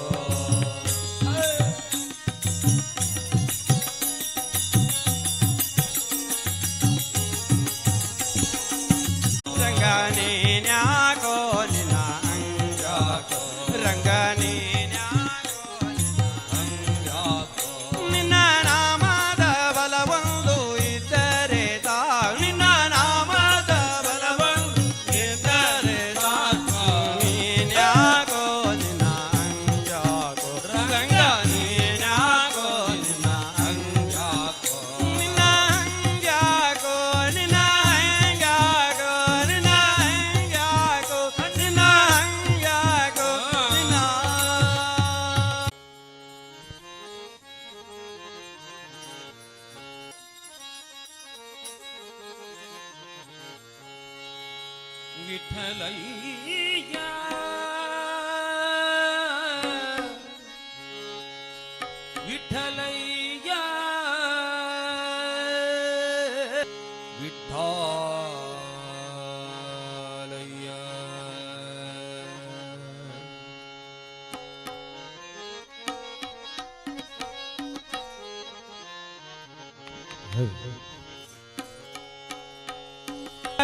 ರಂಗ ನೀನ್ಯಾಕೋ ನಿನ್ನ ಹಂಗ್ಯಾಕೋ ರಂಗ ನೀನ್ಯಾಕೋ ನಿನ್ನ ಹಂಗ್ಯಾಕೋ ನಿನ್ನ ನಾಮದ ಬಲವೊಂದು ಇದ್ದರೆ ಸಾಕು ನಿನ್ನ ನಾಮದ ಬಲವೊಂದು ಇದ್ದರೆ ಸಾಕು ನೀನ್ಯಾಕೋ ನಿನ್ನ ಹಂಗ್ಯಾಕೋ ರಂಗ ನೀನ್ಯಾಕೋ ನಿನ್ನ ಹಂಗ್ಯಾಕೋ ನಿನ್ನ ಹಂಗ್ಯಾಕೋ ನಿನ್ನ ಹಂಗ್ಯಾಕೋ ನಿನ್ನ ಹಂಗ್ಯಾಕೋ ನಿನ್ನ ಹಂಗ್ಯಾಕೋ ನಿನ್ನ ವಿಠಲಯ್ಯ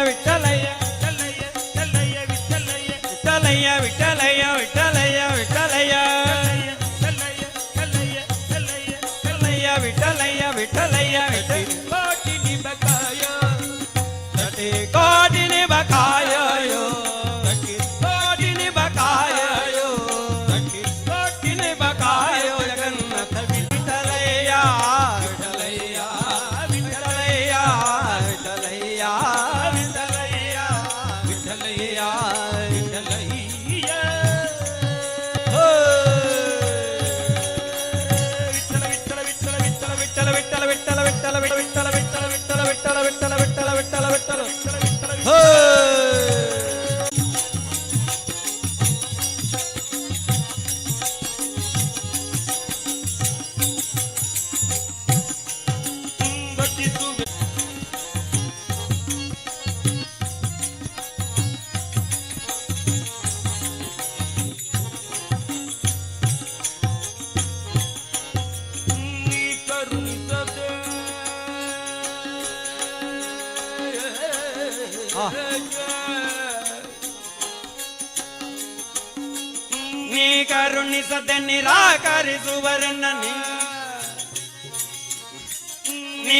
ವಿಠಲಯ್ಯ ವಿಠಲಯ್ಯ ವಿಠಲಯ್ಯ ವಿಠಲಯ್ಯ ವಿಠಲಯ್ಯ ವಿಠಲಯ್ಯ ವಿಠಲಯ್ಯ ವಿಠಲಯ್ಯ ವಿಠಲಯ್ಯ ವಿಠಲಯ್ಯ ವಿಠಲಯ್ಯ ಕೋಟಿ ನಿಬಕಾಯ ಕಟಿ ಕೋಟಿನಿ ಬಕಾಯೋ ಕೋಟಿನಿ ಬಕಾಯೋ ಕೋಟಿನಿ ಬಕಾಯೋ ಜಗನ್ನಾಥ ವಿಠಲಯ್ಯ ವಿಠಲಯ್ಯ ವಿಠಲಯ್ಯ ವಿಠಲಯ್ಯ ವಿಠಲಯ್ಯ ವಿಠಲಯ್ಯ ವಿಠಲಯ್ಯ ವಿಠಲ ವಿಠಲ ವಿಠಲ ವಿಠಲ ವಿಠಲ ವಿಠಲ ವಿಠಲ ವಿಠಲ ವಿಠಲ ವಿಠಲ ವಿಠಲ ವಿಠಲ ವಿಠಲ ವಿಠಲ ಹೋ ನೀ ಕರುಣಿಸದೆ ನಿರಾಕರಿಸುವರನ್ನ ನೀ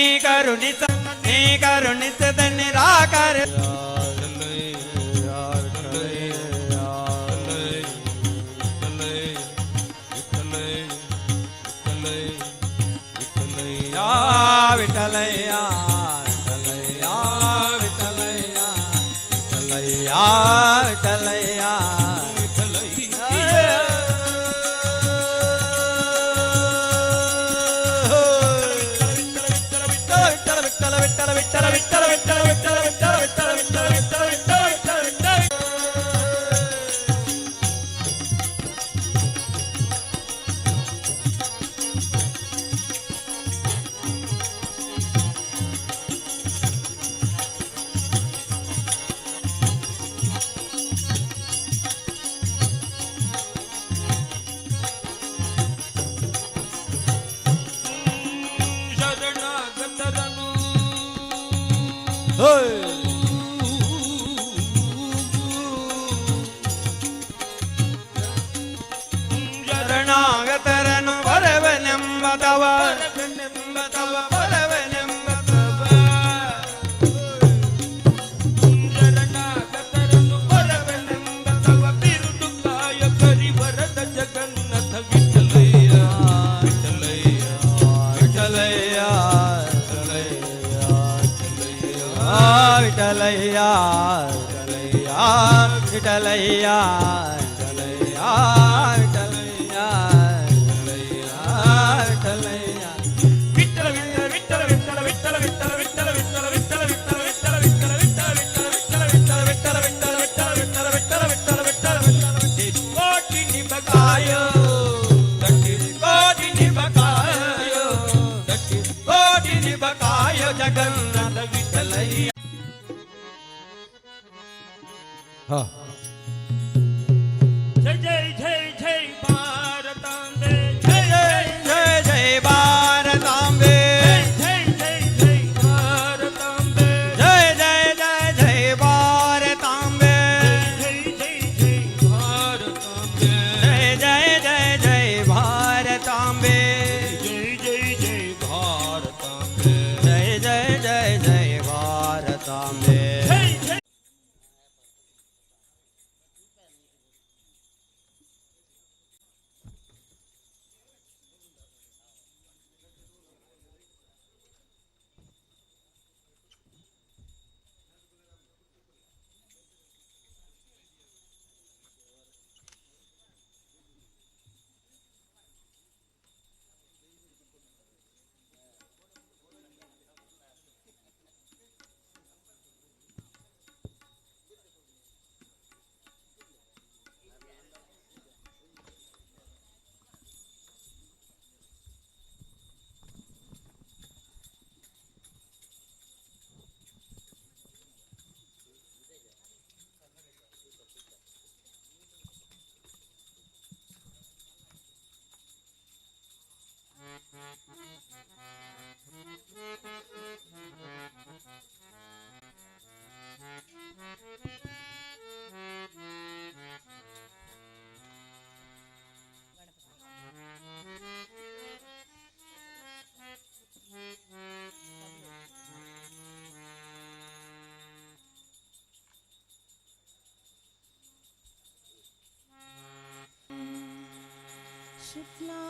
ಕರುಣಿಸದೆ ನಿರಾಕರಿ ವಿಠಲಯ್ಯ ವಿಠಲಯ್ಯ ವಿಠಲಯ್ಯ ವಿಠಲಯ್ಯ ಶರಣಾಗತರನು ಬರವನೆಂಬದವ ಬರವನೆಂಬದವ ಶರಣಾಗತರನು ಬರವನೆಂಬದವ ಬಿರುದು ಕಾಯ ಕರಿವರದ ಜಗನ್ನಾಥ ವಿಠಲಯ್ಯ ವಿಠಲಯ್ಯ ವಿಠಲಯ್ಯ ವಿಠಲಯ್ಯ ವಿಠಲಯ್ಯ ಜಗನ್ನಾಥ ವಿಠಲಯ್ಯ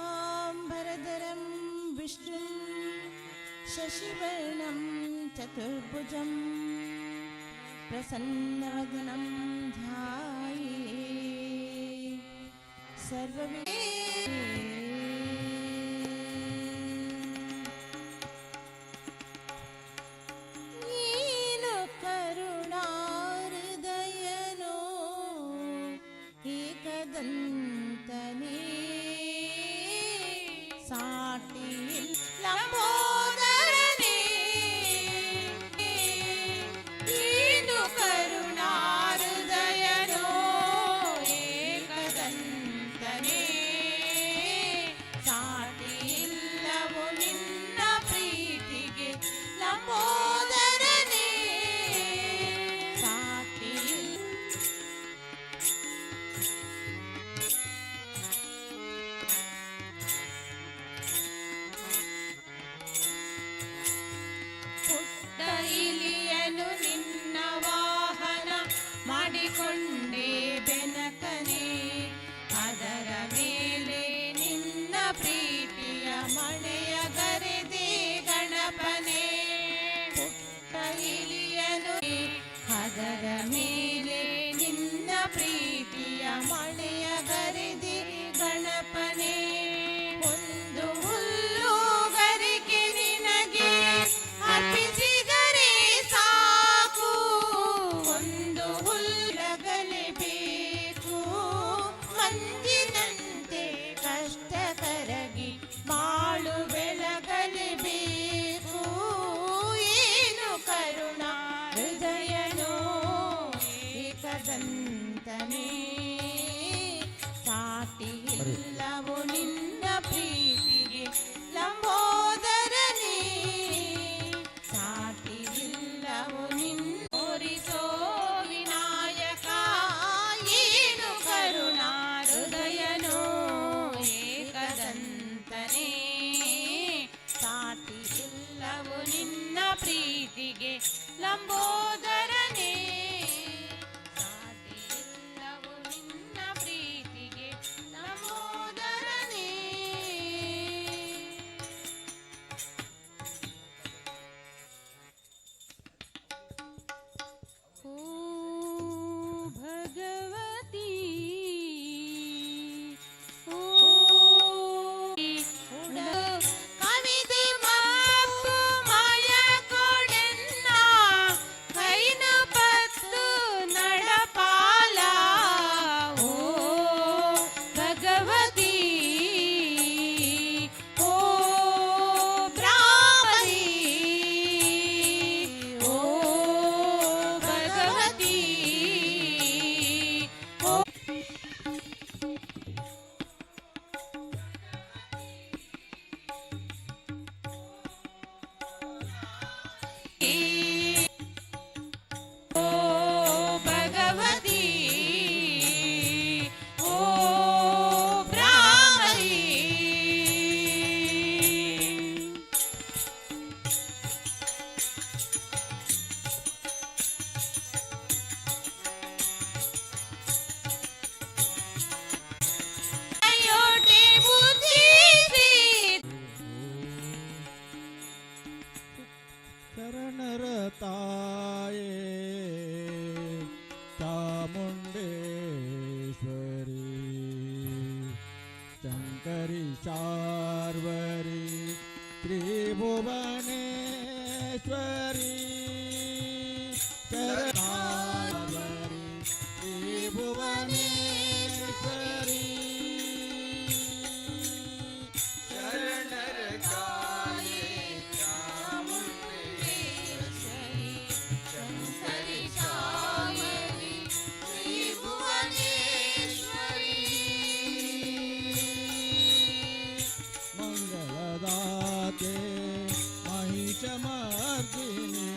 शुक्लाम्बरधरं विष्णुं शशिवर्णं चतुर्भुजं प्रसन्नवदनं ध्यायेत् ನೀನು ಕರುಣಾಹೃದಯನೋ ಏಕದಂತನೇ ಸಾಟಿ ಲಂಬೋದರನೇ ನೀನು ಕರುಣಾಹೃದಯನೋ ಏಕದಂತನೇ ಸಾಟಿ ಇಲ್ಲವೋ ನಿನ್ನ ಪ್ರೀತಿಗೆ ಲಂಬೋದರನೇ ಸಾಟಿ ಪುಟ್ಟ ಇಲಿಯನು ನಿನ್ನ ವಾಹನ ಮಾಡಿಕೊಂಡೇ ಬೆನಕನೆ ಅದರ ಮೇಲೆ ನಿನ್ನ ಪ್ರೀತಿಯ ಮಳೆಯ ಗರೆದೆ ಗಣಪನೆ ಪುಟ್ಟ ಇಲಿಯನು ಅದರ ಮೇಲೆ ನಿನ್ನ ಪ್ರೀತಿಯ ಮಳೆಯ ಗರೆದೆ ಗಣಪನೆ ಒಂದು ಹುಲ್ಲುಗರಿಗೆ ನಿನಗೆ ಅರ್ಪಿಸಿದರೆ ಸಾಕು ಒಂದು ಹುಲ್ಲಗಲೇಬೇಕು ಮಂಜಿನಂತೆ ಕಷ್ಟ ಕರಗಿ ಬಾಳು ಬೆಳಗಲೇಬೇಕು ಏನು ಕರುಣ ಹೃದಯನೋ ಏಕದಂತನೇ ಸಾಟಿ ಇಲ್ಲವೋ ನಿನ್ನ ಪ್ರೀತಿಗೆ ಲಂಬೋದರನೇ ಸಾಟಿ ಇಲ್ಲವೋ ನಿನ್ನ ತೋರಿಸೋ ವಿನಾಯಕ ಏನು ಕರುಣ ಹೃದಯನೋ ಏಕದಂತನೇ ಸಾಟಿ ಇಲ್ಲವೋ ನಿನ್ನ ಪ್ರೀತಿಗೆ ಲಂಬೋದರನೇ ಸಾಟಿ ಇಲ್ಲವೋ ನಿನ್ನ ಪ್ರೀತಿಗೆ ಲಂಬೋದರನೇ ओ भगवती ओ कविदे मापु माया कोडेन्न कैन पत्तु नडपाला ओ भगवती ओ ब्राह्मणी ओ भगवती ओ ओ भगवती ओ ब्राह्मणी ಅಯೋಟೆ ಬುದ್ಧಿ ಶರಣರ ತಾಯೇ ಚಾಮುಂಡೇಶ್ವರಿ ಶಂಕರಿ ಶಾರ್ವರಿ ತ್ರಿಭುವನೇಶ್ವರಿ ಶರಣಾರ್ವರಿ ತ್ರಿಭುವನೇಶ್ವರಿ ಶರಣರ ಕಾಯೇ ಚಾಮುಂಡೇಶ್ವರಿ ಶಂಕರಿ ಶಾರ್ವರಿ ತ್ರಿಭುವನೇಶ್ವರಿ ಮಂಗಳದಾತೆ ಮಹಿಷಮರ್ದಿನಿ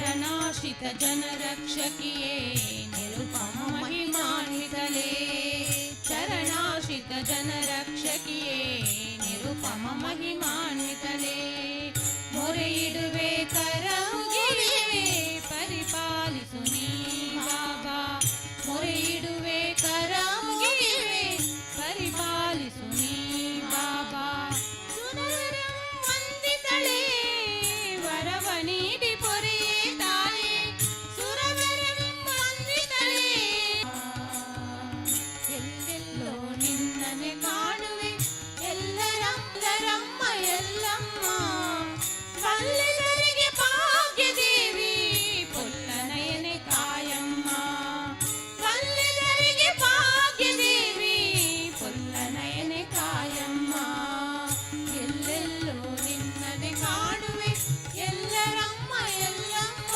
ಶರಣಾಶ್ರಿತ ಜನರಕ್ಷಕಿಯೇ ನಿರುಪಮ ಮಹಿಮಾನ್ವಿತಲೇ ಶರಣಾಶ್ರಿತ ಜನರಕ್ಷಕಿಯೇ ನಿರುಪಮ ಮಹಿಮಾನ್ವಿತಲೇ ಮೊರೆಯಿಡುವೆ ಕರಮುಗಿರುವೆ ಪರಿಪಾಲಿಸು ನೀ ಬಾಬಾ ಮೊರೆಯಿಡುವೆ ಕರಮುಗಿರುವೆ ಪರಿಪಾಲಿಸು ನೀ ಬಾಬಾ ಸುರವರಂ ವಂದಿತಳೇ ವರವ ನೀಡಿ ಪೊರೆಯೇ ತಾಯೇ ಸುರವರಂ ವಂದಿತಳೇ ಎಲ್ಲೆಲ್ಲೋ ನಿನ್ನನೆ ಕಾಣುವೆ ಎಲ್ಲರಮ್ಮ ಎಲ್ಲಮ್ಮ ಬಲ್ಲಿದರಿಗೆ ಭಾಗ್ಯದೇವಿ ಪೊಲ್ಲನಯನೆ ಕಾಯಮ್ಮ ಬಲ್ಲಿದರಿಗೆ ಭಾಗ್ಯದೇವಿ ಪೊಲ್ಲನಯನೆ ಕಾಯಮ್ಮ ಎಲ್ಲೆಲ್ಲೋ ನಿನ್ನನೆ ಕಾಣುವೆ ಎಲ್ಲರಮ್ಮ ಎಲ್ಲಮ್ಮ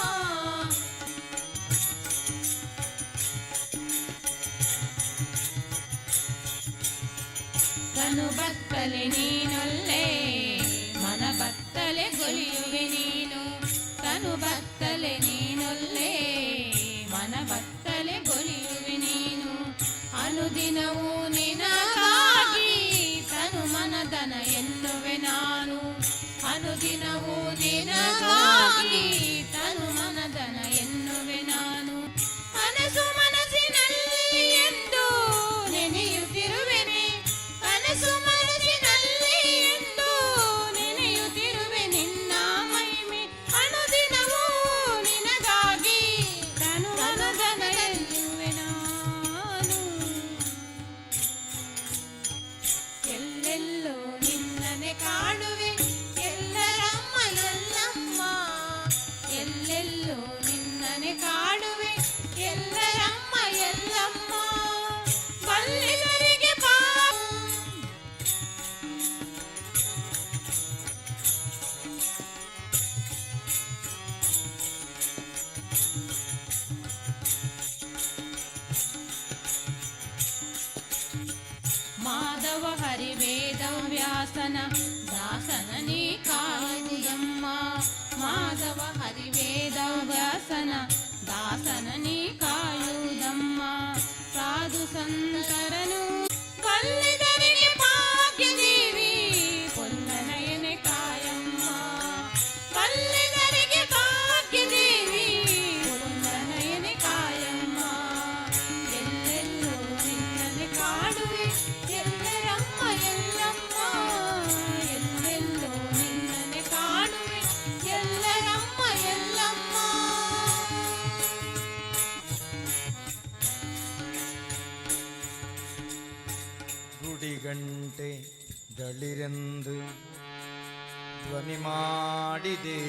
ತನು ಬತ್ತಲೆ ನೀನೊಲ್ಲೆ ಮನ ಬತ್ತಲೆ ಗೊಲಿಯುವೆ ನೀನು ತನು ಬತ್ತಲೆ ನೀನೊಲ್ಲೆ ಮನ ಬತ್ತಲೆ ಗೊಲಿಯುವೆ ನೀನು ಅನುದಿನವೂ ನಿನಗಾಗಿ ತನು ಮನದನ ಎನ್ನುವೆ ನಾನು ಅನುದಿನವೂ ನಿನಗಾಗಿ ತನು ಮನದನ ಎನ್ನುವೆ ನಾನು ಮನಸ್ಸು ಮನಸ್ಸಿನಲ್ಲಿ ಎಂದು ನೆನೆಯುತ್ತಿರುವೆನೆ ಕನಸು ಮನಸ್ಸಿನಲ್ಲಿ ಎಂದು ನೆನೆಯುತ್ತಿರುವೆ ನಿನ್ನ ಮಹಿಮೆ ಅನುದಿನವೂ ನಿನಗಾಗಿ ತನು ಮನದನ ಎನ್ನುವೆ ನಾನು ಎಲ್ಲೆಲ್ಲೋ ನಿನ್ನನೆ ಕಾಣುವೆ ಎಲ್ಲರಮ್ಮ ಎಲ್ಲಮ್ಮ ಎಲ್ಲೆಲ್ಲೋ ನಿನ್ನನೆ ಕಾಣುವೆ ಎಲ್ಲರಮ್ಮ ಎಲ್ಲಮ್ಮ ಬಲ್ಲಿದರಿಗೆ ಬಾ ಮಾಧವ ಹರಿ ವೇದ ವ್ಯಾಸನ ದಾಸನ ನೀ ಕಾಯುವುದಮ್ಮ ಮಾಧವ ಹರಿ ವೇದ ವ್ಯಾಸನ ದಾಸನ ನೀ ಕಾಯುವುದಮ್ಮ ಸಾಧು ಸಂತರನು ಬಲ್ಲಿದರಿಗೆ ಭಾಗ್ಯದೇವಿ ಪೊಲ್ಲನಯನೆ ಕಾಯಮ್ಮ ಬಲ್ಲಿದರಿಗೆ ಭಾಗ್ಯದೇವಿ ಪೊಲ್ಲನಯನೆ ಕಾಯಮ್ಮ ಎಲ್ಲೆಲ್ಲೋ ನಿನ್ನನೆ ಕಾಡುವೆ ಎಲ್ಲರಮ್ಮ ಎಲ್ಲಮ್ಮ ಎಲ್ಲೆಲ್ಲೋ ನಿನ್ನನೆ ಕಾಡುವೆ ಎಲ್ಲರಮ್ಮ ಎಲ್ಲಮ್ಮ ಗುಡಿಗಂಟೆ ಡಳಿರೆಂದು ಧ್ವನಿ ಮಾಡಿದೆ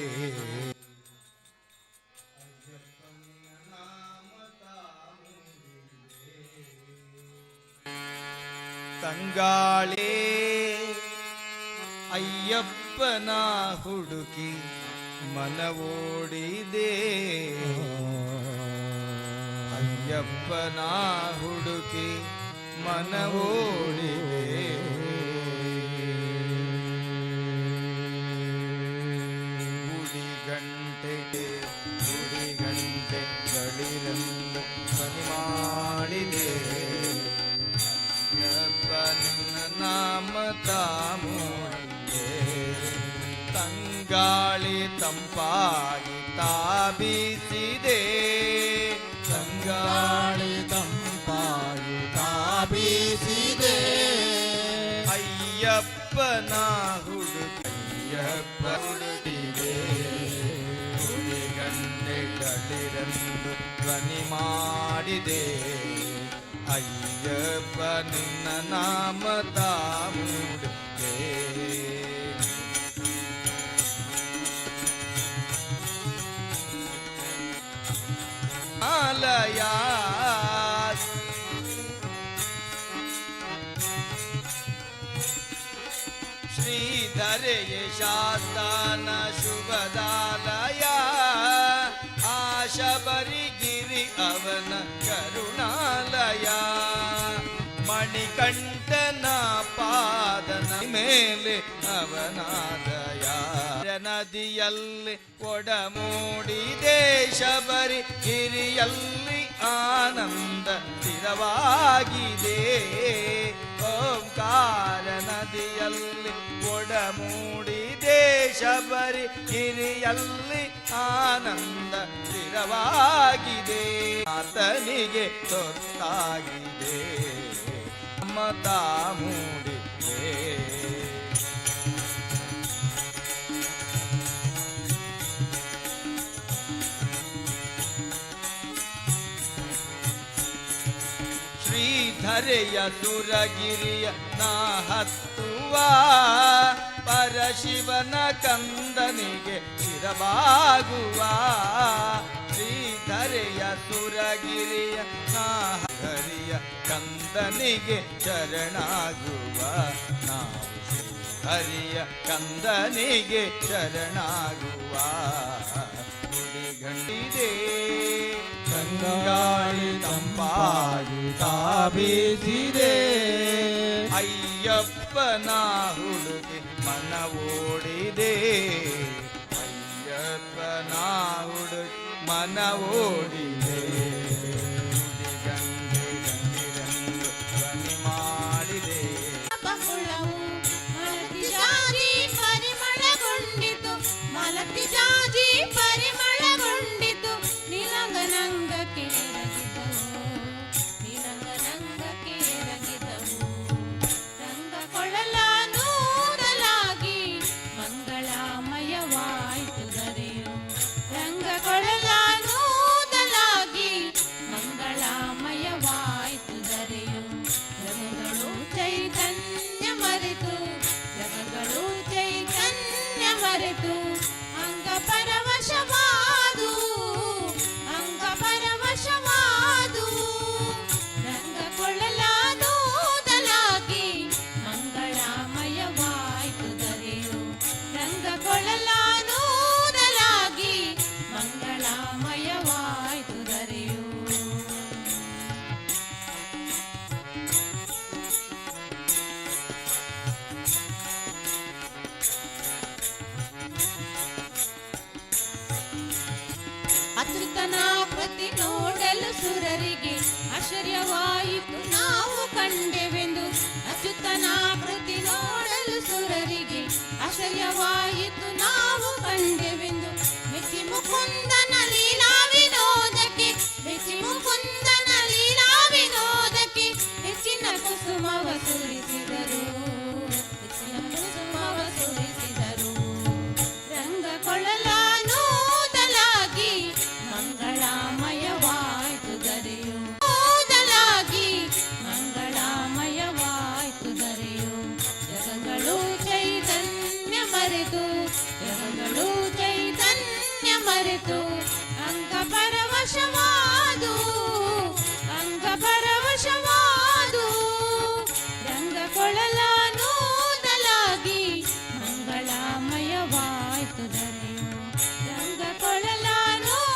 ತಂಗಾಳೆ ಅಯ್ಯಪ್ಪನ ಹುಡುಕಿ ಮನವೋಡಿದೆ ಅಯ್ಯಪ್ಪನ ಹುಡುಕಿ ಮನವೋಡಿದೆ ಗುಡಿಗಂಟೆ ಗಳಿರಂದು ಧ್ವನಿ ಮಾಡಿದೆ ಅಯ್ಯಪ್ಪನ ನಾಮ ತಾಮೂಡಿದೆ ತಂಗಾಳಿ ತಂಪಾಗಿ ತಾಬೀಸಿದೆ ತಂಗಾಳಿ ತಂಪಾಗಿ ತಾಬೀಸಿದೆ ಅಯ್ಯಪ್ಪನ ಹುಡುಕಯ್ಯಪ್ಪ ಹುಡುಕಿದೆ ಗುಡಿಗಂಟೆ ಗಳಿರಂದು ಧ್ವನಿ ಮಾಡಿದೆ ಅಯ್ಯಪ್ಪ ನಿನ್ನ ನಾಮ ತಾಮೂಡಿದೆ ಆಲಯ ಶ್ರೀಧರೆಯ ಶಾಸ್ತಾನ ಶುಭದಾಲಯ ಆಶಬರಿಗಿರಿ ಅವನ ಕರುಣಾಲಯ ಮಣಿಕಂಠನ ಪಾದನ ಮೇಲೆ ಅವನಾದಯ ನದಿಯಲ್ಲಿ ಒಡಮೂಡಿದೆ ಶಬರಿ ಗಿರಿಯಲ್ಲಿ ಆನಂದ ಸ್ಥಿರವಾಗಿದೆ ಓಂಕಾರ ನದಿಯಲ್ಲಿ ಒಡಮೂಡಿದೆ ಶಬರಿ ಗಿರಿಯಲ್ಲಿ ಆನಂದ ಸ್ಥಿರವಾಗಿದೆ ಆತನಿಗೆ ತೊತ್ತಾಗಿದೆ ಮಮತಾ ಮೂಡಿದೆ ಶ್ರೀಧರೆಯ ಸುರಗಿರಿಯ ನಾ ಹತ್ತುವ ಪರಶಿವನ ಕಂದನಿಗೆ ಶಿರಬಾಗುವ ಶ್ರೀಧರೆಯ ಸುರಗಿರಿಯ ನಾ ಹರಿಯ ಕಂದನಿಗೆ ಶರಣಾಗುವ ನಾವು ಹರಿಯ ಕಂದನಿಗೆ ಶರಣಾಗುವ ಗುಡಿ ಗಂಡಿದೆ ಗಂಗಾಳಿ ತಂಪಾಗಿ ತಾಬೀಸಿದೆ ಅಯ್ಯಪ್ಪನ ಹುಡುಗಿ ಮನ ಓಡಿದೆ ಅಯ್ಯಪ್ಪನ ಹುಡುಗಿ ಮನ ಓಡಿದೆ ಗಂಗೆ ಗಂಗಿರೆಂದು ಧ್ವನಿ ಮಾಡಿದೆ ಬಕುಳವು ಮಲತಿ ಜಾಜಿ ಪರಿಮಳಗೊಂಡಿತು ಮಲತಿ ಜಾಜಿ ಪರಿಮಳಗೊಂಡಿತು ನಿಲಂಗನಂಗಕ್ಕೆ ಎರಗಿದವು ನಿಲಂಗನಂಗಕ್ಕೆ ಎರಗಿದವು ರಂಗ ಕೊಳಲ ನೂರಲಾಗಿ ಮಂಗಳಮಯವಾಯಿತು ದರೆಯು ರಂಗ ಕೊಳಲ ನೂದಲಾಗಿ ಮಂಗಳಮಯವಾಯಿತು ದರೆಯು ಜಗಗಳು ಚೈತನ್ಯ ಮರೆತು ಜಗಗಳು ಚೈತನ್ಯ ಮರೆತು ಅಂಗ ಪರವಶವಾದು ಅಂಗ ಪರವಶವಾದು ರಂಗ ಕೊಳಲಾದೂದಲಾಗಿ ಮಂಗಳಮಯವಾಯಿತು ದರೆಯು ರಂಗ ಕೊಳಲಾದೂದಲಾಗಿ ಮಂಗಳಮಯವಾಯಿತು ದರೆಯು ಅಚ್ಯುತನ ಪ್ರತಿ ನೋಡಲು ಸುರರಿಗೆ ಆಶ್ಚರ್ಯವಾಯಿತು ನಾವು ಕಂಡೆವೆಂದು ಅಚ್ಯುತನ ಪ್ರತಿ ನೋಡಲು ಸುರರಿಗೆ ಆಶ್ಚರ್ಯವಾಯಿತು ನಾವು ಕಂಡೆವೆಂದು ಮೆಚ್ಚಿ ಮುಕುಂದನ ಲೀಲಾ ವಿನೋದಕ್ಕೆ ಮೆಚ್ಚಿ ಮುಕುಂದನ ಲೀಲಾ ವಿನೋದಕ್ಕೆ ಹೆಚ್ಚಿನ ಕುಸುಮವ ಸುರಿಸಿದರು ಹೆಚ್ಚಿನ ಕುಸುಮವ ಸುರಿಸಿದರು ರಂಗ ಕೊಳಲಾನೂದಲಾಗಿ ಮಂಗಳಮಯವಾಯಿತು ದರೆಯು ಊದಲಾಗಿ ಮಂಗಳಮಯವಾಯಿತು ದರೆಯು ಜಗಗಳು ಚೈತನ್ಯ ಮರೆತು ಜಗಗಳು ಚೈತನ್ಯ ಮರೆತು ಅಂಗ ಪರವಶವಾದು ಅಂಗ ಪರವಶವಾದು ರಂಗ ಕೊಳಲಾನೂದಲಾಗಿ ಮಂಗಳಮಯವಾಯಿತು ದರೆಯು ರಂಗ ಕೊಳಲಾನೂದಲಾಗಿ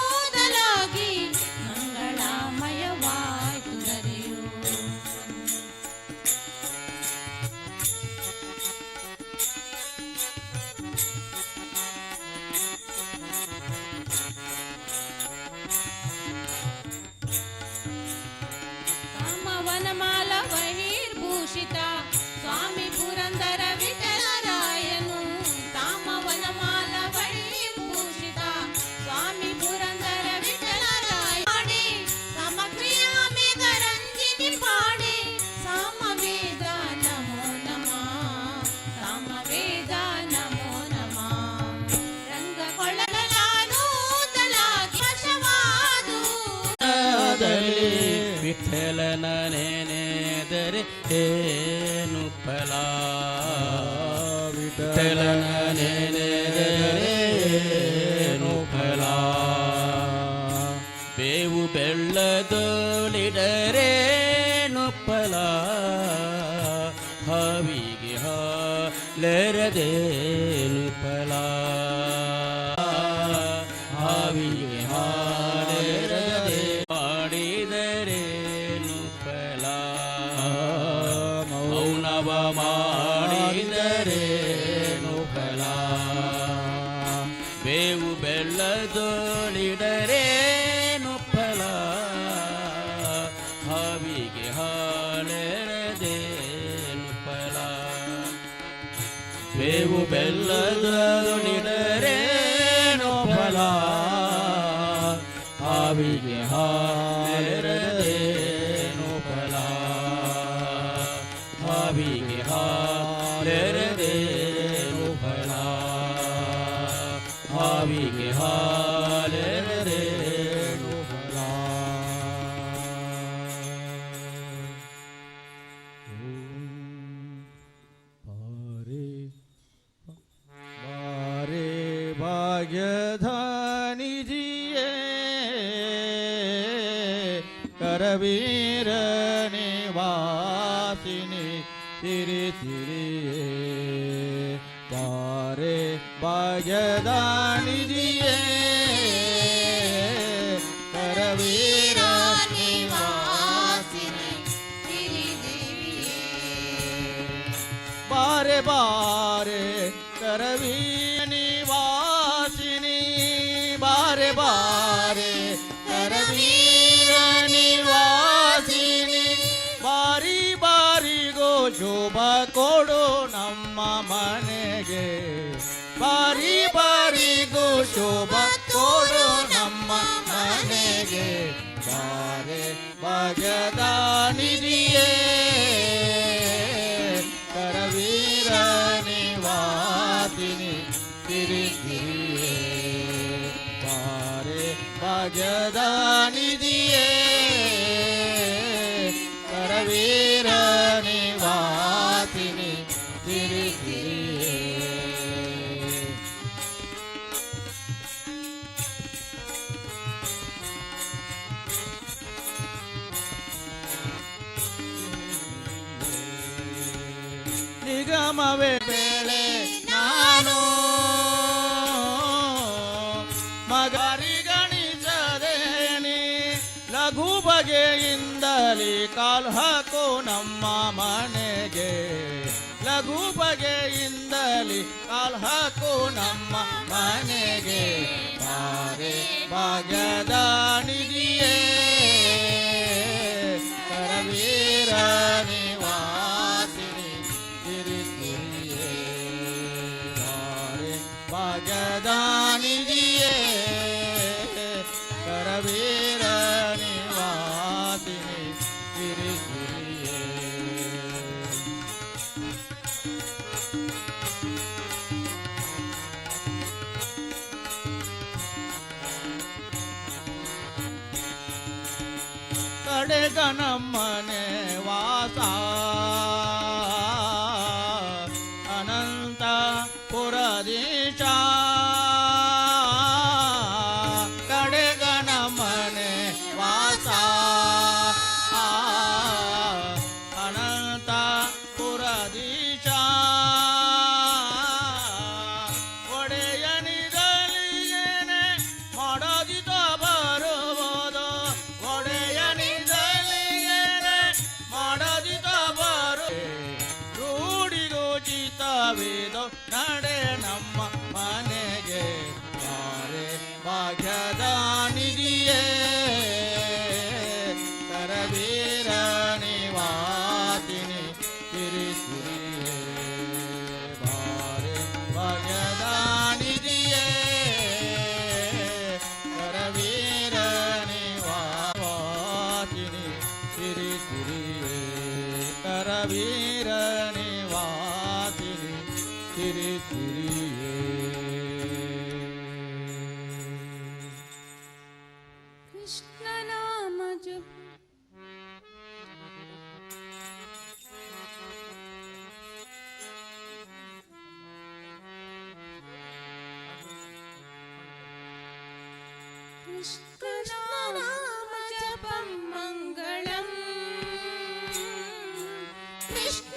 ಮಂಗಳಮಯವಾಯಿತು ದರೆಯು ಕಾಮವನಮಾಲ ಬಹಿರ್ಭೂಷಿತ ಸ್ವಾಮಿ ಪುರಂದರ ವಿಠಲರಾಯನು ಕಾಮವನಮಾಲ ಬಹಿರ್ಭೂಷಿತ ಸ್ವಾಮಿ ಪುರಂದರ ವಿಠಲರಾಯ ಪಾಡಿ ಸಮಕ್ರಿಯ ಮೇಘರಂಜಿನಿ ಪಾಡಿ ಸಾಮವೇದ ನಮೋ ನಮಃ ಸಾಮವೇದ ನಮೋ ನಮಃ ರಂಗ ಕೊಳಲಾನೂದಲಾಗಿ ವಶವಾದು ವಿಠಲನ ನೆನೆದರೆ ಏನು ಫಲ ವಿಠಲನ ನೆನೆದರೆ ಏನು ಫಲ ಬೇವು ಬೆಳ್ಳದೊಲಿಡರೇನು ಫಲ ಹಾವಿಗೆ ಹಾಲೆರದೇನು ಫಲ ಹಾವಿಗೆ ಹಾಲೆರದೆ ಮಾಡಿದರೇನು ಫಲ ಮೌನವ ಮಾಡಿದರೇನು ಫಲ ಬೇವು ಬೆಲ್ಲದೊಳಿಡರೇನೋ ಫಲ ಹಾವಿಗೆ ಹಾಲೆರದೇನೋ ಫಲ ಹಾವಿಗೆ ಹಾಲೆರದೇನೋ ಫಲ ಹಾವಿಗೆ ಹಾಲೆರದೇನೋ ಫಲ ಬಾರೆ ಭಾಗ್ಯಧಾನಿಜಿಯೇ ಕರವೀರ ನಿವಾಸಿನಿ ಸಿರಿ ಸಿರಿಯೇ ಬಾರೆ ಭಾಗ್ಯಧಾನಿಜಿಯೇ ಕರವೀರ ನಿವಾಸಿನಿ ಸಿರಿದೇವಿಯೇ ಬಾರೆ ಬಾರೆ ಕರವೀರ ನಿವಾಸಿನಿ ಬಾರೆ ಬಾರೆ ಕರವೀರ ನಿವಾಸಿನಿ ಬಾರಿ ಬಾರಿಗೋ ಶೋಭ ಕೊಡು ನಮ್ಮ ಮನೆಗೆ ಬಾರಿ ಬಾರಿಗೋ ಶೋಭ ಕೊಡು ನಮ್ಮ ಮನೆಗೆ ಬಾರೆ ಭಾಗ್ಯದ ನಿಧಿಯೇ ಕರವೀರ ನಿವಾಸಿನಿ ಸಿರಿ ಸಿರಿಯೇ ಬಾರೆ ಭಾಗ್ಯದ ನಿಧಿಯೇ ಕರವೀರ ನಿವಾಸಿನಿ ಸಿರಿ ಸಿರಿಯೇ ನಿಗಮವೇ ಬೇಳೆ ನಾನು ಮಗರಿ ಗಣಿಸದೇನೆ ಲಘು ಬಗೆಯಿಂದಲೇ ಕಾಲ್ ಹಾಕೋ ನಮ್ಮ ಮನೆಗೆ ಲಘು ಬಗೆಯಿಂದಲೇ ಕಾಲ್ ಹಾಕೋ ನಮ್ಮ ಮನೆಗೆ ಬಾರೆ ಭಾಗ್ಯದ ನಿಧಿಯೇ ಕರವೀರ ನಿವಾಸಿನಿ ಸಿರಿ ಸಿರಿಯೇ ಬಾರೆ ಭಾಗ್ಯದ ನಿಧಿಯೇ ಕರವೀರ ನಿವಾಸಿನಿ ಸಿರಿ ಸಿರಿಯೇ ಕಡೆಗ ನಮ್ಮನೆ ವಾಸ ಅನಂತ ಪುರದೇಶ ಕಡೆಗ ನಮ್ಮನೆ ವಾಸ ಅನಂತ ಪುರದೇಶ ಒಡೆಯನಿದಲಿಗೇನೆ ಮಾಡದಿತ ಬರುವುದು ಒಡೆಯನಿದಲಿಗೇನೆ ಮಾಡದಿತ ಬರು ರೂಢಿಗೋಚಿತವೇದೋ ನಡೆ ನಮ್ಮ ಮನೆಗೆ ಬಾರೆ ಭಾಗ್ಯದ ನಿಧಿಯೇ ಕರವೀರ ನಿವಾಸಿನಿ ಸಿರಿ ಸಿರಿಯೇ ಬಾರೆ ಭಾಗ್ಯದ ನಿಧಿಯೇ ಕರವೀರ ನಿವಾಸಿನಿ ಸಿರಿ ಸಿರಿಯೇ ಕರವೀರ ನಿವಾಸಿನಿ ಸಿರಿ ಸಿರಿಯೇ ಕೃಷ್ಣ ನಾಮ ಜಪ ಕೃಷ್ಣ ನಾಮ ಜಪಂ ಮಂಗಳಂ ಕೃಷ್ಣ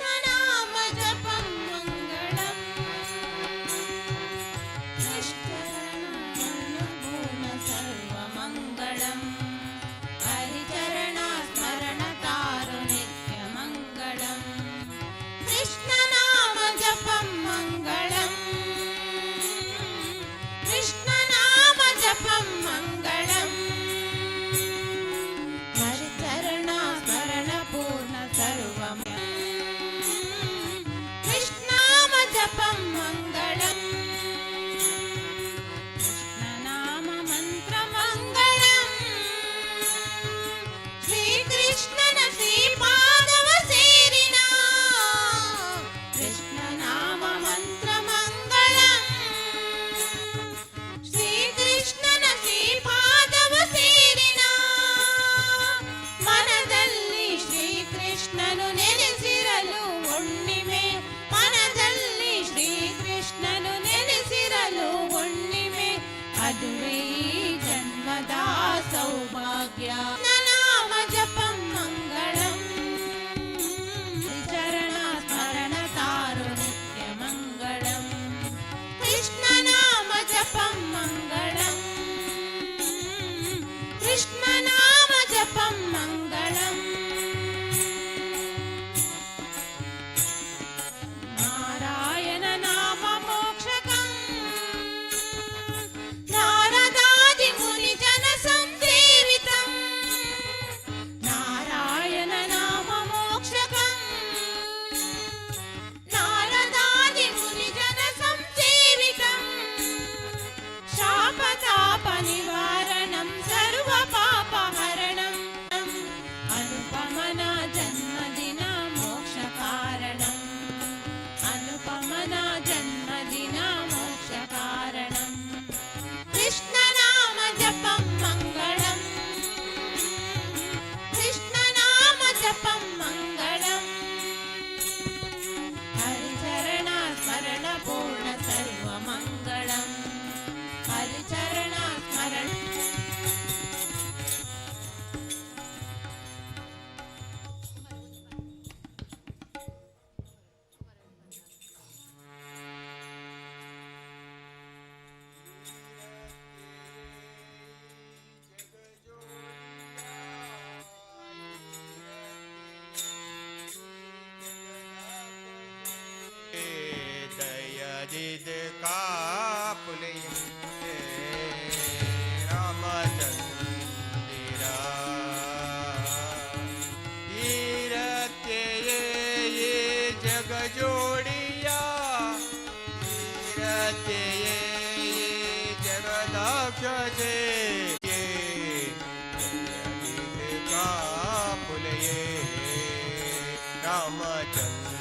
रामचंद्र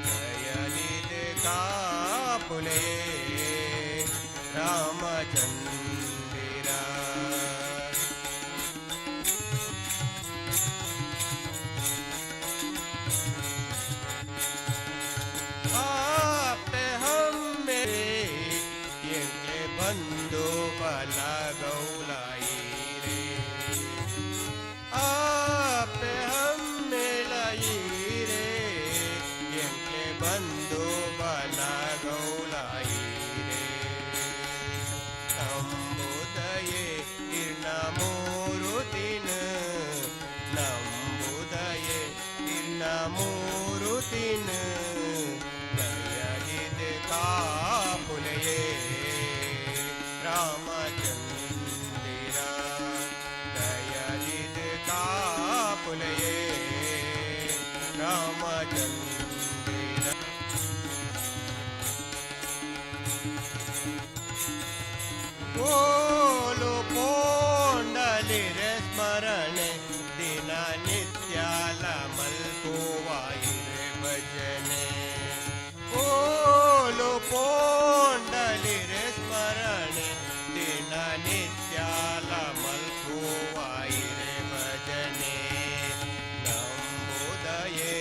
दयनिध कापुले रामचंद्र आप हम मेरे ये बंधु बला गौलाई रे आप हम मेलाई रे ये बंधु बला गौलाई रे नंबुदये इर्नमूरुतिन नंबुदये इर्नमूरुतिन दयनिध कापुलये रामचंद्र दयनिध कापुलये रामचंद्र बोलो पोंडलिर स्मरणे दिन नित्याल मल्कुवाईरे भजने बोलो पोंडलिर स्मरणे दिन नित्याल मल्कुवाईरे भजने नंबुदये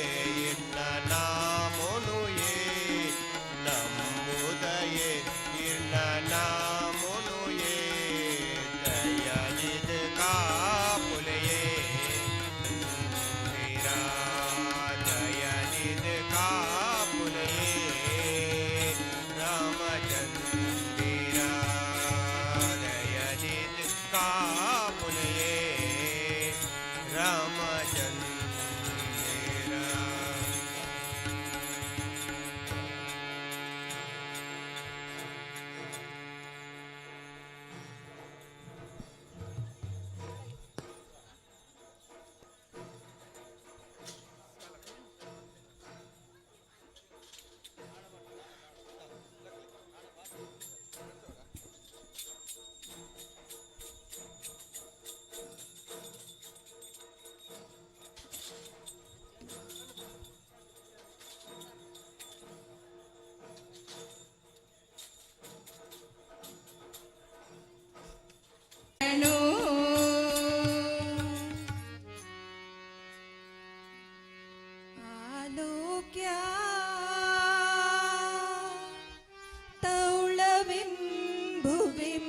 इन्न नामुनुये नंबुदये इन्न नामुनुये दयनिध कापुलये वीरा दयनिध कापुलये रामचंद्र दयनिध कापुलये रामचंद्र आलोक्या तौलविं भुविं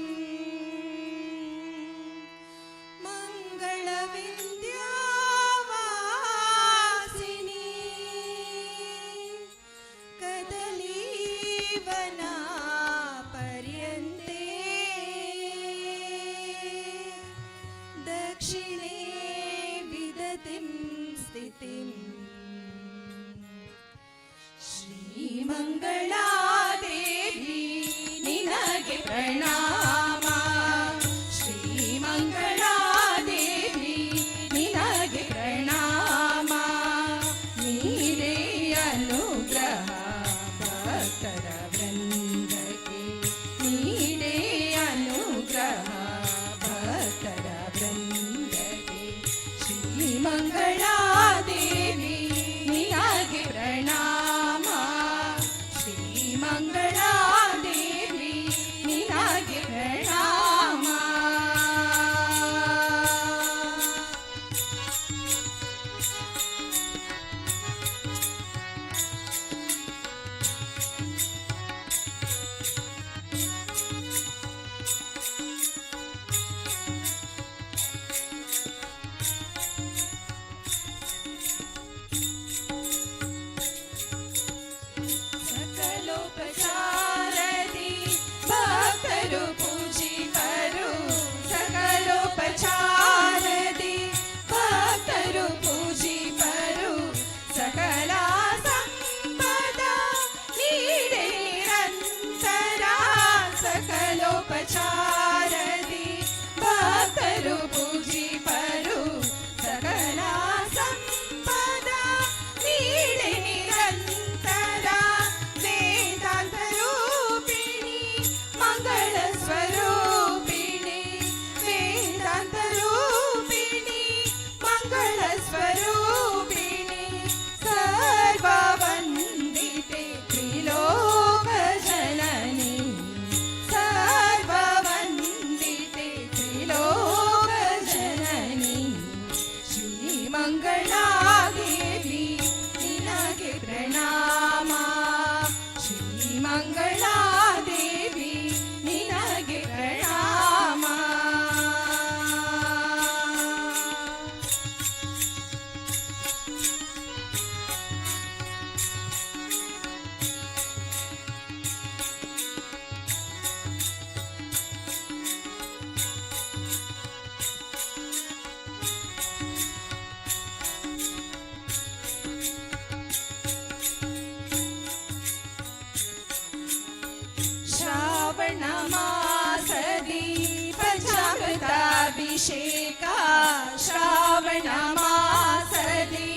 मङ्गलविन्द्यावासिनी कदलीवना पर्यन्ते दक्षिणे विदतिं स्थितिम् ಶ್ರೀಮಂಗಳಾ ದೇವಿ ನಿನಗೆ ಪ್ರಣಾಮ ಶ್ರೀಮಂಗಳಾ ದೇವಿ ನಿನಗೆ ಪ್ರಣಾಮ ನೀರೇ ಅನುಗ್ರಹ ಭಕ್ತರ ವೃಂದಕ್ಕೆ ನೀರೇ ಅನುಗ್ರಹ ಭಕ್ತರ ವೃಂದಕ್ಕೆ ಶ್ರೀಮಂಗಳಾ ದೇವಿ ನಿನಗೆ ಪ್ರಣಾಮ ಶ್ರೀಮಂಗಳಾ ದೇವಿ ನಿನಗೆ ಪ್ರಣಾಮ ಮಂಗಳಾದೇವಿ ನಿನಗೆ ಪ್ರಣಾಮ ಶ್ರೀ ಮಂಗಳಾದೇವಿ ನಿನಗೆ ಪ್ರಣಾಮ ಶ್ರಾವಣ ಮಾಸದಿ ಪಂಚಾಮೃತಾಭಿಷೇಕ ಶ್ರಾವಣ ಮಾಸದಿ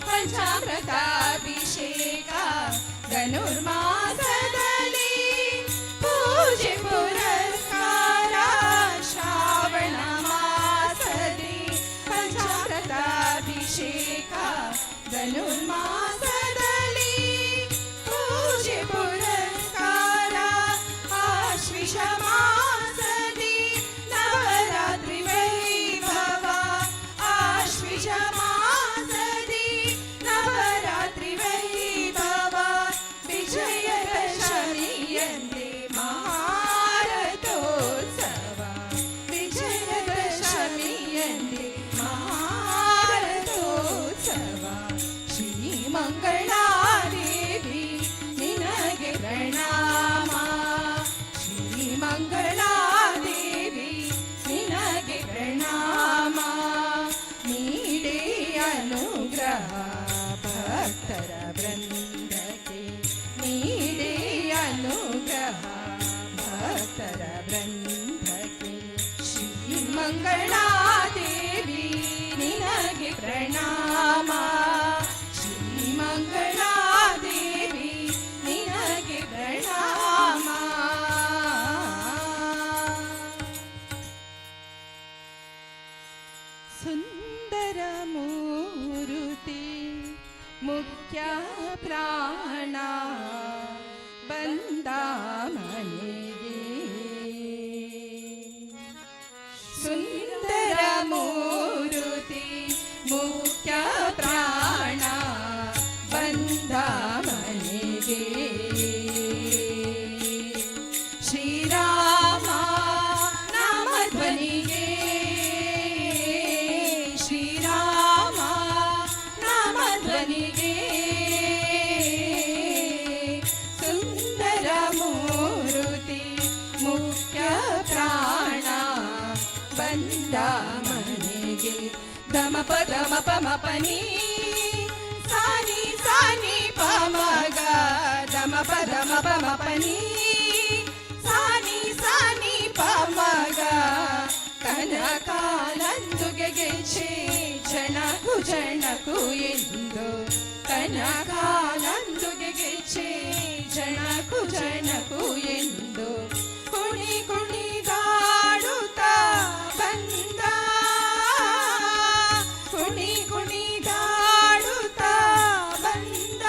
ಪಂಚಾಮೃತಾಭಿಷೇಕ ಧನುರ್ಮಾಸದಲ್ಲಿ ಪೂಜೆ ಪುರಸ್ಕಾರ ಶ್ರಾವಣ ಮಾಸದಿ ಪಂಚಾಮೃತಾಭಿಷೇಕ ಧನುರ್ಮಾಸದಲ್ಲಿ ಪೂಜೆ ಪುರಸ್ಕಾರ ಆಶ್ವಿಷ ಮಾಸದಿ ನವರಾತ್ರಿ ವೈಭವ ಆಶ್ವಿಷ ಮಾಸದಿ ನವರಾತ್ರಿ ವೈಭವ ವಿಜಯದಶಮಿಯಂದೇ ಮಹಾರಥೋತ್ಸವ ವಿಜಯದಶಮಿಯಂದೇ ಮಹಾರಥೋತ್ಸವ ಶ್ರೀ ಮಂಗಳಾದೇವಿ ನಿನಗೆ ಪ್ರಣಾಮ ಶ್ರೀ ಮಂಗಳಾದೇವಿ ನಿನಗೆ ಪ್ರಣಾಮ ನೀಡೇ ಅನುಗ್ರಹ ಭಕ್ತರ ವೃಂದಕ್ಕೆ ನೀಡೇ ಅನುಗ್ರಹ ಭಕ್ತರ ವೃಂದಕ್ಕೆ ಶ್ರೀ ಮಂಗಳಾದೇವಿ ನಿನಗೆ ಪ್ರಣಾಮ ಶ್ರೀ ಮಂಗಳಾದೇವಿ ನಿನಗೆ ಪ್ರಣಾಮ ಸುಂದರ ಮೂರುತಿ ಮುಖ್ಯ ಪ್ರಾಣ ಬಂದ ಮನೆಗೆ ಸುಂದರ ಮೂರುತಿ ಮುಖ್ಯ ಪ್ರಾಣ ಬಂದ ಮನೆಗೆ ಶ್ರೀರಾಮ ನಾಮಧ್ವನಿಗೆ ಶ್ರೀರಾಮ ನಾಮಧ್ವನಿಗೆ ಸುಂದರ ಮೂರುತಿ ಮುಖ್ಯ ಪ್ರಾಣ ಬಂದ ಮನೆಗೆ ದಮಪ ದಮಪ ಮಪನಿ ಸಾನಿ ಸಾನಿ ಪಮಗ ದಮಪ ದಮಪ ಮಪನಿ ಸಾನಿ ಸಾನಿ ಪಮಗ ಕನಕಾಲಂದುಗೆ ಗೆಚ್ಚೆ ಜಣಕು ಜಣಕು ಎಂದು ಕನಕಾಲಂದುಗೆ ಗೆಚ್ಚೆ ಜಣಕು ಜಣಕು ಎಂದು ಕುಣಿ ಕುಣಿದಾಡುತ್ತಾ ಬಂದ ಕುಣಿ ಕುಣಿದಾಡುತ್ತಾ ಬಂದ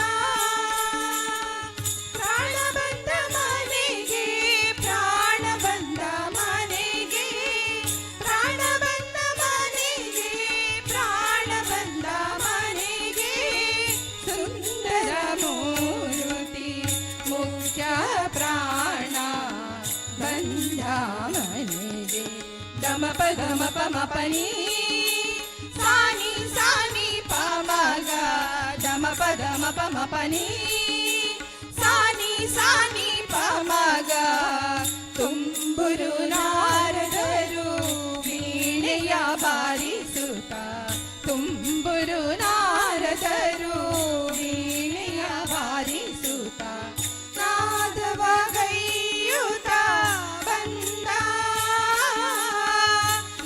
ಪ್ರಾಣ ಬಂದ ಮನೆಗೆ ಪ್ರಾಣ ಬಂದ ಮನೆಗೆ ಪ್ರಾಣ ಬಂದ ಮನೆಗೆ ಪ್ರಾಣ ಬಂದ ಮನೆಗೆ ಸುಂದರ ಮೂರುತಿ ಮುಖ್ಯ ಪ್ರಾಣ ಬಂದ ಮನೆಗೆ ದಮಪ ದಮಪ ಮಪನಿ ಸಾನಿ ಸಾನಿ ಪಮಗ ದಮಪ ದಮಪ ಮಪನಿ ಸಾನಿ ಸಾನಿ ಪಮಗ ತುಂಬುರು ನಾರದರು ವೀಣೆಯ ಬಾರಿಸುತ್ತ ತುಂಬುರು ನಾರದರು ವೀಣೆಯ ಬಾರಿಸುತ್ತ ನಾದವ ಗೈಯುತ ಬಂದ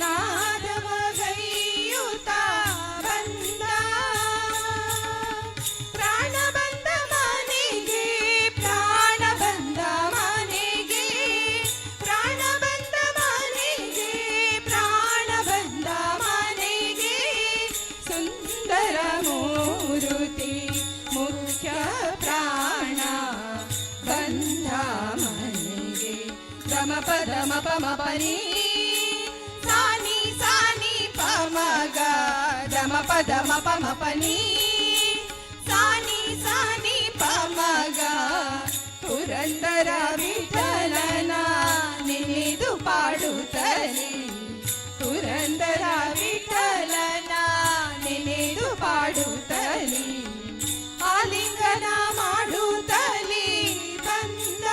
ನಾದವ ಗೈಯುತ ಬಂದ ಪ್ರಾಣ ಬಂದ ಮನೆಗೆ ಪ್ರಾಣ ಬಂದ ಮನೆಗೆ ಪ್ರಾಣ ಬಂದ ಮನೆಗೆ ಪ್ರಾಣ ಬಂದ ಮನೆಗೆ ಸುಂದರ ಮೂರುತಿ ಮುಖ್ಯ ಪ್ರಾಣ ಬಂದ ಮನೆಗೆ ದಮಪ ದಮಪ ಮಪನಿ ಸಾನಿ ಸಾನಿ ಪಮಗ ದಮಪ ದಮಪ ಮಪನಿ ನಿ ಸಾನಿ ಸಾನಿ ಪಮಗ ಪುರಂದರ ವಿಠಲನ ನೆನೆದು ಪಾಡುತ್ತಲಿ ಪುರಂದರ ವಿಠಲನ ನೆನೆದು ಪಾಡುತ್ತಲಿ ಆಲಿಂಗನ ಮಾಡುತ್ತಲಿ ಬಂದ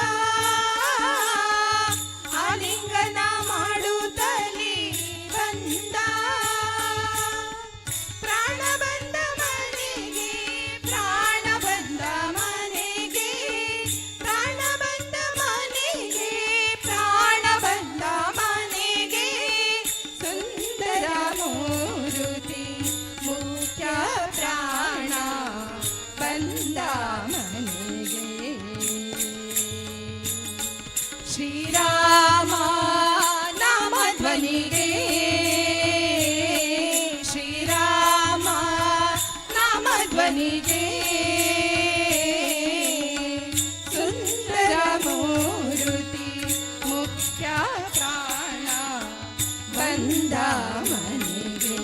ಆಲಿಂಗನ ಮಾಡುತ್ತಲಿ ಬಂದ ಪ್ರಾಣ ಬಂದ ಮನೆಗೆ ಪ್ರಾಣ ಬಂದ ಮನೆಗೆ ಪ್ರಾಣ ಬಂದ ಮನೆಗೆ ಪ್ರಾಣ ಬಂದ ಮನೆಗೆ ಸುಂದರ ಮೂರುತಿ ಮುಖ್ಯ ಪ್ರಾಣ ಬಂದ ಮನೆಗೆ ಶ್ರೀರಾಮ ನಾಮ ಧ್ವನಿಗೆ ಶ್ರೀರಾಮ ನಾಮ ಧ್ವನಿಗೆ ಸುಂದರ ಮೂರುತಿ ಮುಖ್ಯ ಪ್ರಾಣ ಬಂದ ಮನೆಗೆ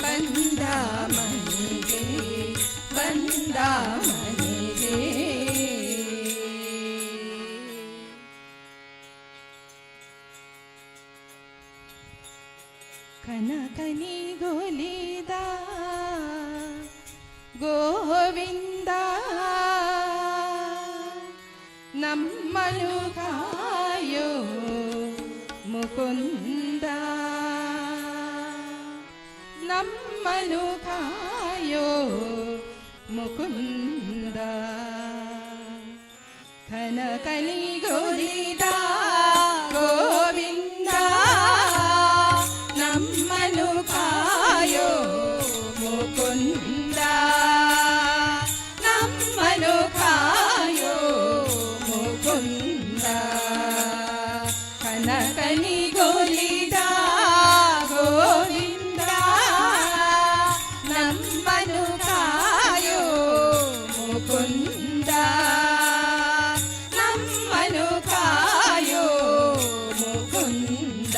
ಬಂದ ಮನೆಗೆ ಬಂದ ಮನೆಗೆ ಕನಕನಿಗೊಲಿದ ಗೋವಿಂದ ನಮ್ಮನು ಕಾಯೋ ಮುಕುಂದ ನಮ್ಮನು ಕಾಯೋ ಮುಕುಂದ ಕನಕನಿಗೊಲಿದ ಗೋವಿಂದ ನಮ್ಮನು ಕಾಯೋ ಮುಕುಂದ ನಮ್ಮನು ಕಾಯೋ ಮುಕುಂದ ಕನಕನಿಗೊಲಿದ ಗೋವಿಂದ ನಮ್ಮನು ಕಾಯೋ ಮುಕುಂದ ನಮ್ಮನು ಕಾಯೋ ಮುಕುಂದ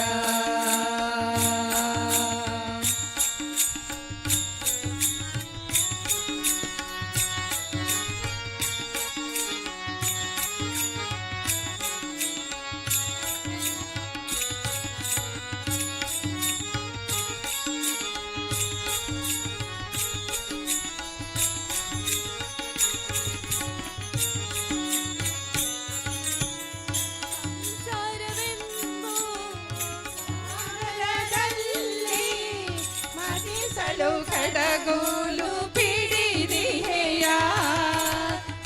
ಮತಿಸಲು ಕಡಗೋಲು ಪಿಡಿದಿಹೆಯ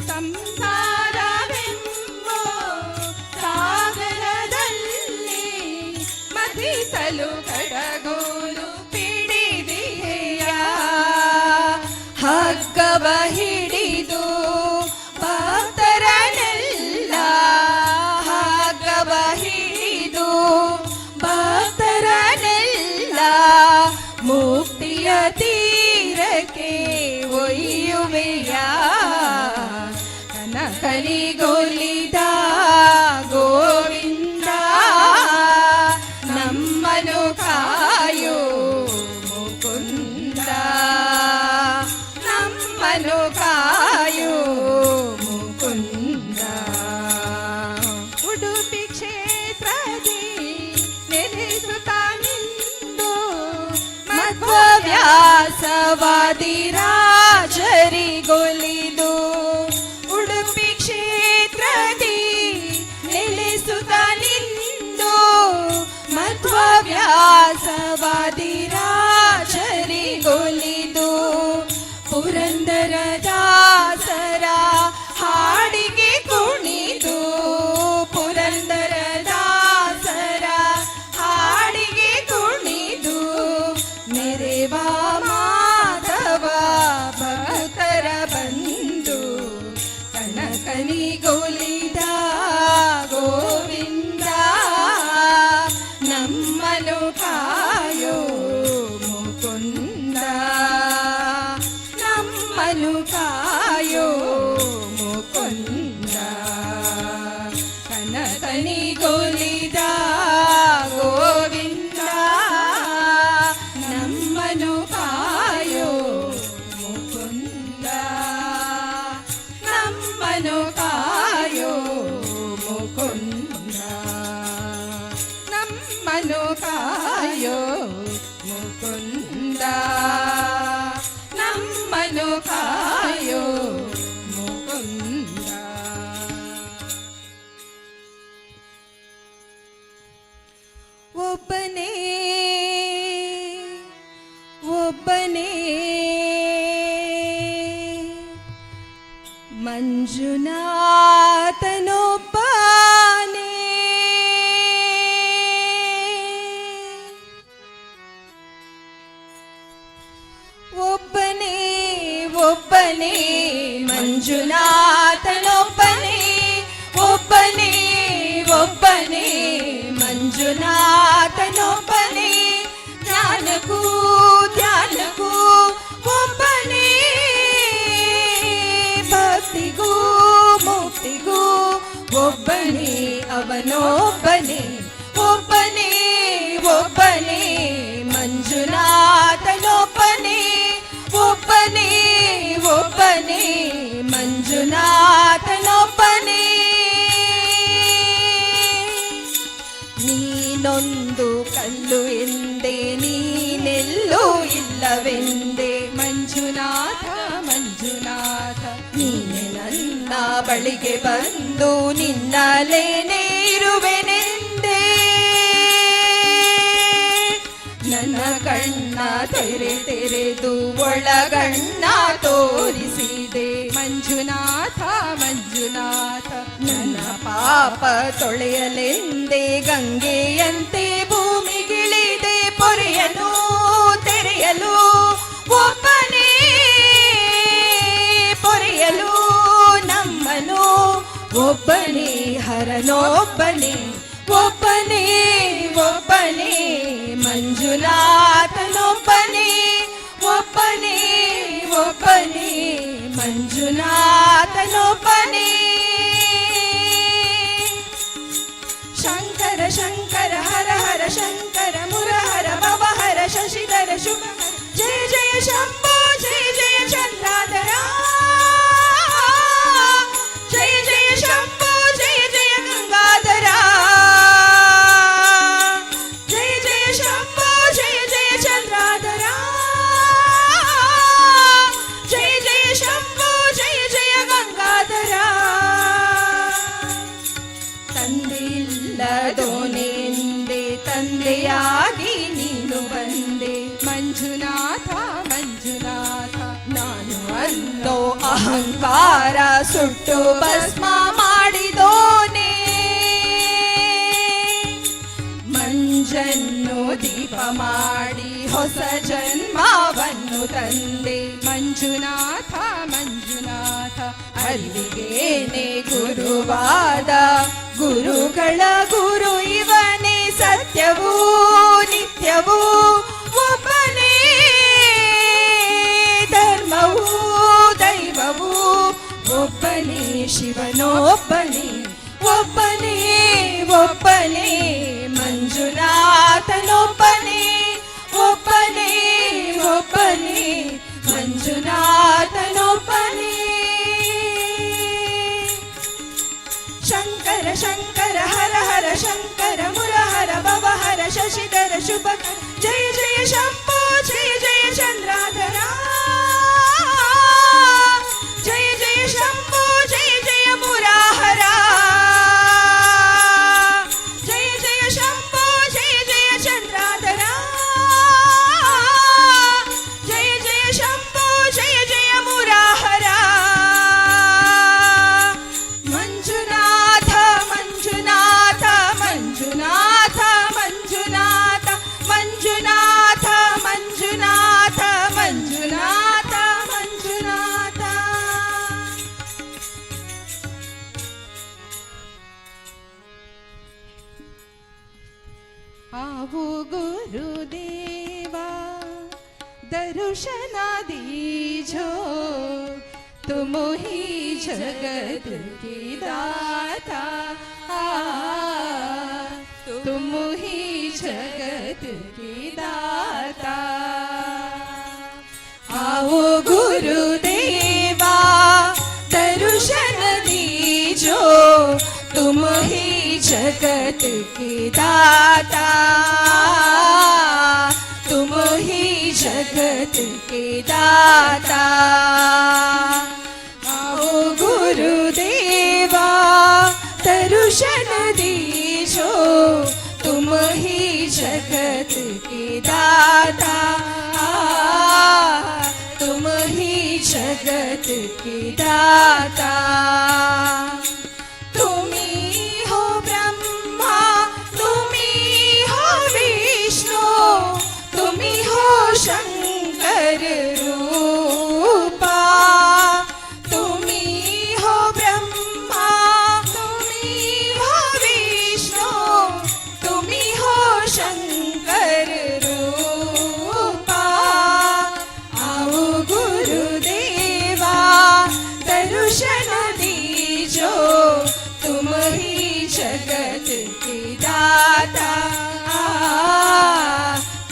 ಸಂಸಾರವೆಂಬೋ ಸಾಗರದಲ್ಲಿ ಮತಿಸಲು ಕಡಗೋಲು ಪಿಡಿದಿಹೆಯ ಹಗ್ಗವ ಹಿಡಿದು ಭಕ್ತರನೆಲ್ಲ ಹಗ್ಗವ ಹಿಡಿದು ಭಕ್ತರನೆಲ್ಲ ಮುಕ್ತಿಯ ತೀರಕ್ಕೆ ಒಯ್ಯುವೆಯ ಕನಕನಿಗೊಲಿದ ಗೋವಿಂದ ನಮ್ಮನು ಕಾಯೋ ಮುಕುಂದ ನಮ್ಮನು ಕಾಯೋ ಮುಕುಂದ ಉಡುಪಿ ಕ್ಷೇತ್ರದಿ ನೆಲೆಸುತ್ತಾನಿಂದು ಮಧ್ವವ್ಯಾಸವಾದಿ ರಾಜರಿಗೊಲಿದು ಉಡುಪಿ ಕ್ಷೇತ್ರದಿ ನೆಲೆಸುತ್ತಾನಿಂದು ಮಧ್ವವ್ಯಾಸವಾದಿ ರಾಜರಿಗೊಲಿದು ಪುರಂದರ ದಾಸರ ಹಾಡಿಗೆ ಕುಣಿದು ಪುರಂದರ ದಾಸರ ಹಾಡಿಗೆ ಕುಣಿದು ಮೆರೆವ ಮಾಧವ ಭಕ್ತರ ಬಂದು ಕನಕನಿಗೊಲಿದ ಗೋವಿಂದ ನಮ್ಮನು ಕಾಯೋ ಮುಕುಂದ ನಮ್ಮನು ಕಾಯೋ ಮುಕುಂದ ಕನಕನಿಗೊಲಿದ ಗೋವಿಂದ ನಮ್ಮನು ಕಾಯೋ ನಮ್ಮನು ಕಾಯೋ ಮುಕುಂದ. ಒಬ್ಬನೇ ಒಬ್ಬನೇ ಮಂಜುನಾಥನೊಬ್ಬನೇ ಒಬ್ಬನೇ ಒಬ್ಬನೇ ಮಂಜುನಾಥನೊಬ್ಬನೇ ಒಬ್ಬನೇ ಒಬ್ಬನೇ ಮಂಜುನಾಥನೊಬ್ಬನೇ ಧ್ಯಾನಕ್ಕೂ ಧ್ಯಾನಕ್ಕೂ ಒಬ್ಬನೇ ಭಕ್ತಿಗೂ ಮುಕ್ತಿಗೂ ಒಬ್ಬನೇ ಅವನೊಬ್ಬನೇ ಒಬ್ಬನೇ ಒಬ್ಬನೇ ಮಂಜುನಾಥನೊಬ್ಬನೇ ಒಬ್ಬನೇ ಒಬ್ಬನೇ ಮಂಜುನಾಥನೊಬ್ಬನೇ ನೀನೊಂದು ಕಲ್ಲು ಎಂದೆ ನೀನೆಲ್ಲೂ ಇಲ್ಲವೆಂದೆ ಮಂಜುನಾಥ ಮಂಜುನಾಥ ನೀನೆ ನನ್ನ ಬಳಿಗೆ ಬಂದು ನಿನ್ನಲೇನೇ ಇರುವೆನೆಂದೆ ನನ್ನ ಕಣ್ಣ ತೆರೆದು ಒಳಗಣ್ಣ ತೋರಿಸಿದೆ ಮಂಜುನಾಥ ಮಂಜುನಾಥ ನನ್ನ ಪಾಪ ತೊಳೆಯಲೆಂದೇ ಗಂಗೆಯಂತೆ ಭೂಮಿಗಿಳಿದೆ ಪೊರೆಯಲು ತೆರೆಯಲು ಒಬ್ಬನೇ ಪೊರೆಯಲು ನಮ್ಮನು ಒಬ್ಬನೇ ಹರನೊಬ್ಬನೇ ಒಬ್ಬನೇ ಒಬ್ಬನೇ ಮಂಜುನಾಥನೊಬ್ಬನೇ ಒಬ್ಬನೇ ಒಬ್ಬನೇ ಮಂಜುನಾಥನೊಬ್ಬನೇ ಶಂಕರ ಶಂಕರ ಹರ ಹರ ಶಂಕರ ಮುರಹರ ಭವಹರ ಶಶಿಧರ ಶುಭ ಜಯ ಜಯ ಶಂಭೋ ಜಯ ಜಯ ಚಂದ್ರಾಧರ ಜಯ ಜಯ ಶಂಭೋ ಜಯ ಜಯ ಗಂಗಾಧರ ಜಯ ಜಯ ಶಂಭೋ ಜಯ ಜಯ ಚಂದ್ರಾಧರ ಜಯ ಜಯ ಶಂಭೋ ಜಯ ಜಯ ಗಂಗಾಧರ ತಂದೆಯಿಲ್ಲದೋನೆಂದೆ ತಂದೆಯಾಗಿ ನೀನು ಬಂದೆ ಮಂಜುನಾಥ ಮಂಜುನಾಥ ನಾನು ಅನ್ನೋ ಅಹಂಕಾರ ಸುಟ್ಟು ಭಸ್ಮ ಮಾಡಿದೋನೆ ಮಂಜನ್ನು ದೀಪ ಮಾಡಿ ಹೊಸ ಜನ್ಮವನ್ನು ತಂದೆ ಮಂಜುನಾಥ ಮಂಜುನಾಥ ಅಲ್ಲಿಗೇನೆ ಗುರುವಾದ ಗುರುಗಳ ಗುರು ಇವನೇ ಸತ್ಯವೂ ನಿತ್ಯವೂ ಒಬ್ಬನೇ ಧರ್ಮವೂ ದೈವವೂ ಒಬ್ಬನೇ ಶಿವನೊಬ್ಬನೇ ಒಬ್ಬನೇ ಒಬ್ಬನೇ ಮಂಜುನಾಥನೊಬ್ಬನೇ ಒಬ್ಬನೇ ಒಬ್ಬನೇ ಮಂಜುನಾಥನೊಬ್ಬನೇ ಶಂಕರ ಶಂಕರ ಹರ ಹರ ಶಂಕರ ಮುರಹರ ಭವಹರ ಶಶಿಧರ ಶುಭ ಜಯ ಜಯ ಶಂಭೋ ಜಯ ಜಯ ಚಂದ್ರಾಧರ ಜಯ ಜಯ ಶಂಭೋ ಜಯ ಜಯ ಮುರಾಹರ ಜಯ ಜಯ ಶಂಭೋ ಜಯ ಜಯ ಚಂದ್ರಾಧರ ಜಯ ಜಯ ಶಂಭೋ ಜಯ ಜಯ ಮುರಾಹರ ಮಂಜುನಾಥ ಮಂಜುನಾಥ ಮಂಜುನಾಥ ಮಂಜುನಾಥ ಮಂಜುನಾಥ ಮಂಜುನಾಥ ಮಂಜುನಾಥ ಮಂಜುನಾಥ आओ गुरुदेवा दर्शन दीजो तुम ही जगत की दाता तुम ही जगत की दाता आओ गुरुदेवा दर्शन दीजो तुम ही जगत की दाता तुम ही जगत जगत के दाता आओ गुरुदेवा दर्शन दीजो तुम ही जगत के दाता तुम ही जगत के दाता तुम्ही हो ब्रह्मा तुम्ही हो विष्णु तुम्ही हो शंकर रूपा तुम्ही हो ब्रह्मा तुम्ही हो विष्णु तुम्ही हो शंकर रूपा आओ गुरुदेवा दर्शन दीजो तुम ही जगत के दाता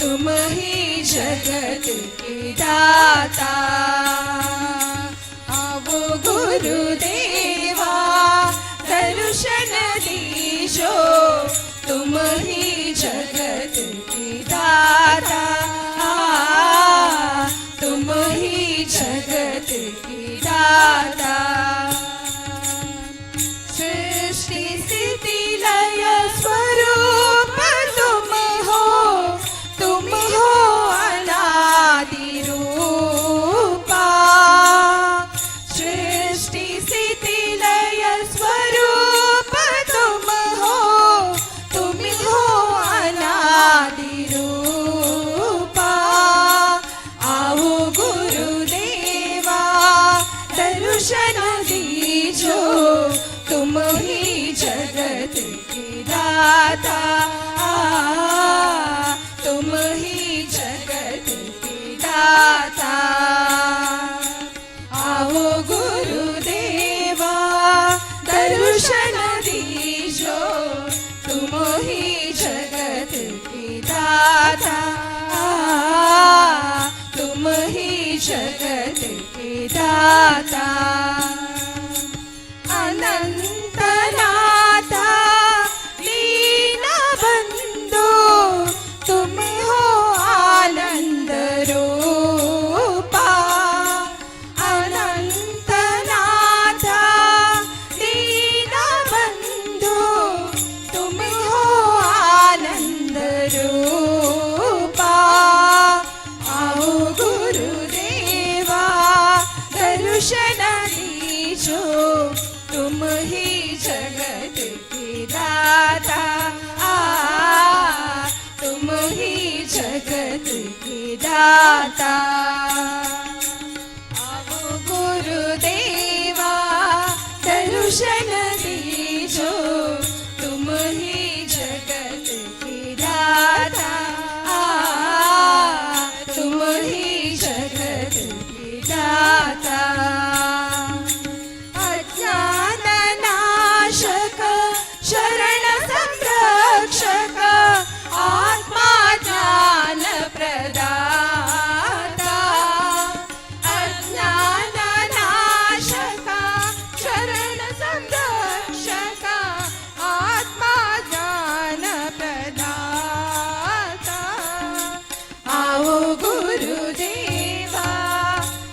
तुम ही जगत के दाता आओ गुरुदेवा दर्शन दीजो तुम ही जगत के दाता तुम ही जगत के दाता सृष्टि स्थिति लय स्वरूप तुम हो अनादि रूपा सृष्टि स्थिति लय स्वरूप तुम हो अनादि रूपा आओ गुरुदेवा दर्शन दीजो तुम ही जगत के दाता तुम ही जगत के दाता आओ गुरुदेवा दर्शन दीजो तुम ही जगत के दाता तुम ही जगत के दाता अनंतनाथा दीनबंधु तुम हो आनंद रूपा अनंतनाथा दीनबंधु तुम हो आनंद रूपा आओ गुरुदेवा दर्शन दीजो तुम ही जगत के दाता तुम ही जगत के दाता आओ गुरुदेवा दर्शन दीजो तुम ही जगत के दाता तुम ही जगत के दाता अज्ञान नाशक शरण संरक्षक आत्मा ज्ञान प्रदाता अज्ञान नाशक शरण संरक्षक आत्मा ज्ञान प्रदाता आओ गुरुदेवा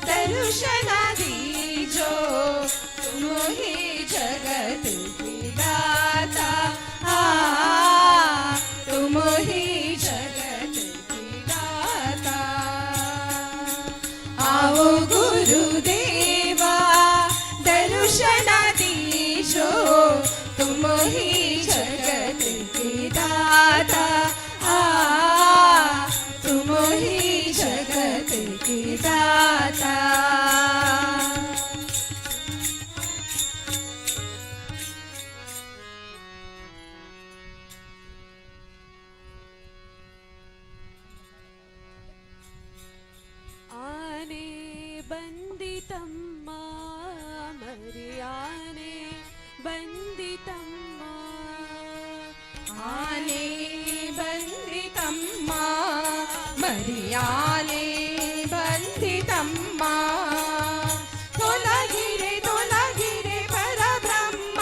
दर्शन दीजो तुम ही जगत के दाता तुम ही जगत के दाता आओ गुरुदेवा दर्शन दीजो तुम ही जगत के दाता तुम ही जगत के दाता आने बंदितम्मा मर्याने बंदितम्मा आने बंदितम्मा मर्याने बंदितम्मा तोलगिरे परब्रह्म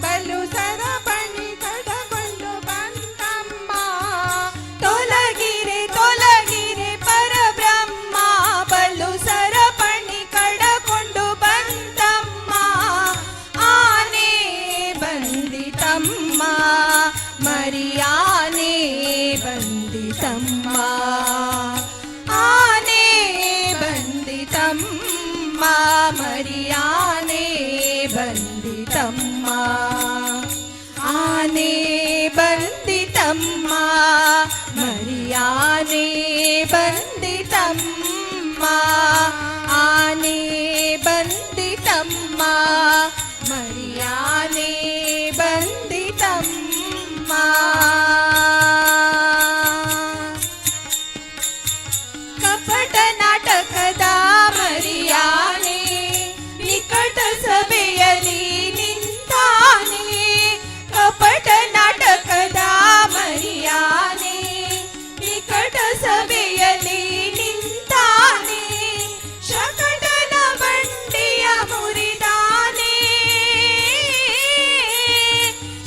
बलु सरपणि कड़गొండు ಬಂತಮ್ಮ तोलगिरे परब्रह्म ಮರಿಯಾನೆ ಬಂದಿತಮ್ಮ ಆನೆ ಬಂದಿತಮ್ಮ ಮರಿಯಾನೆ ಬಂದಿತಮ್ಮ ಆನೆ ಬಂದಿತಮ್ಮ ಮರಿಯಾನೆ ಬಂದಿತಮ್ಮ ಕಪಟ ನಾಟಕದ ಮರಿಯಾನೆ ನಿಕಟ ಸಭೆಯಲ್ಲಿ ನಿಂತಾನೆ ಕಪಟ ನಾಟಕದ ಮರಿಯಾನೆ ನಿಕಟ ಸಭೆಯಲ್ಲಿ ನಿಂತಾನೆ ಶಕಟನ ಬಂಡಿಯ ಮುರಿದಾನೆ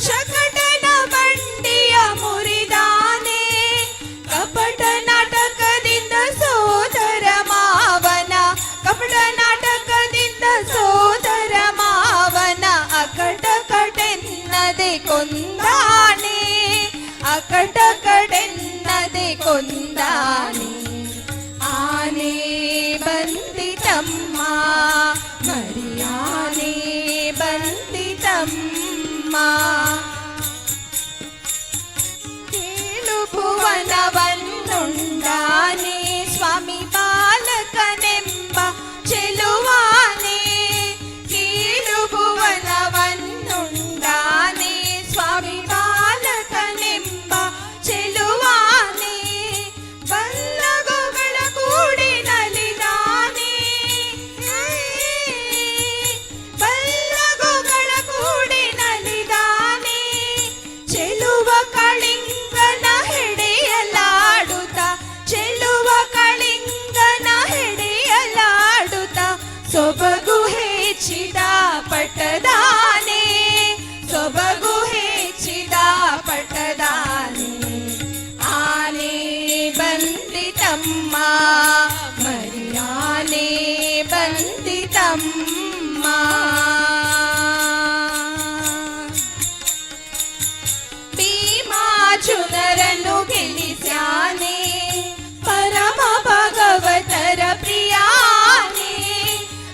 ಶಕಟನ ಬಂಡಿಯ ಮುರಿದಾನೆ ಕಪಟ ನಾಟಕದಿಂದ ಸೋದರ ಮಾವನ ಕಪಟ ನಾಟಕದಿಂದ ಸೋದರ ಮಾವನ ಅಕಟ ಕಡೆನ್ನದೆ ಕೊಂದಾನೆ ಅಕಟ ಕಡೆನ್ನದೆ ಕೊಂದಾನೆ ಆನೆ ಬಂದಿತಮ್ಮ ಮರಿಯಾನೆ ಬಂದಿತಮ್ಮ ಕೇಳು ಭುವನವನ್ನುಂಡಾನೆ ಸ್ವಾಮಿ ಬಾಲಕನೆಂಬ ಚೆಲುವಾನೆ ಕೀಳು ಭುವನವನ್ನುಂಡಾನೆ ಸ್ವಾಮಿ ಬಾಲಕನೆಂಬ ಚೆಲುವಾನೆ ಬಲ್ಲಗುಗಳ ಕೂಡಿ ನಲಿದಾನೆ ಬಲ್ಲಗುಗಳ ಕೂಡಿ ನಲಿದಾನೆ ಚೆಲುವ ಕಳಿಂಗನ ಹೆಡೆಯಲಾಡುತ್ತ ಚೆಲುವ ಕಳಿಂಗನ ಹೆಡೆಯಲಾಡುತ್ತ ಸೊಬಗು ಹೆಚ್ಚಿದ ಪಟದಾನೆ ಸೊಬಗು ಹೆಚ್ಚಿದ ಪಟದಾನೆ ಆನೆ ಬಂದಿತಮ್ಮ ಮರಿಯಾನೆ ಬಂದಿತಮ್ಮ ಭೀಮಾರ್ಜುನರನ್ನು ಗೆಲ್ಲಿಸ್ಯಾನೆ ಪರಮ ಭಗವತರ ಪ್ರಿಯಾನೆ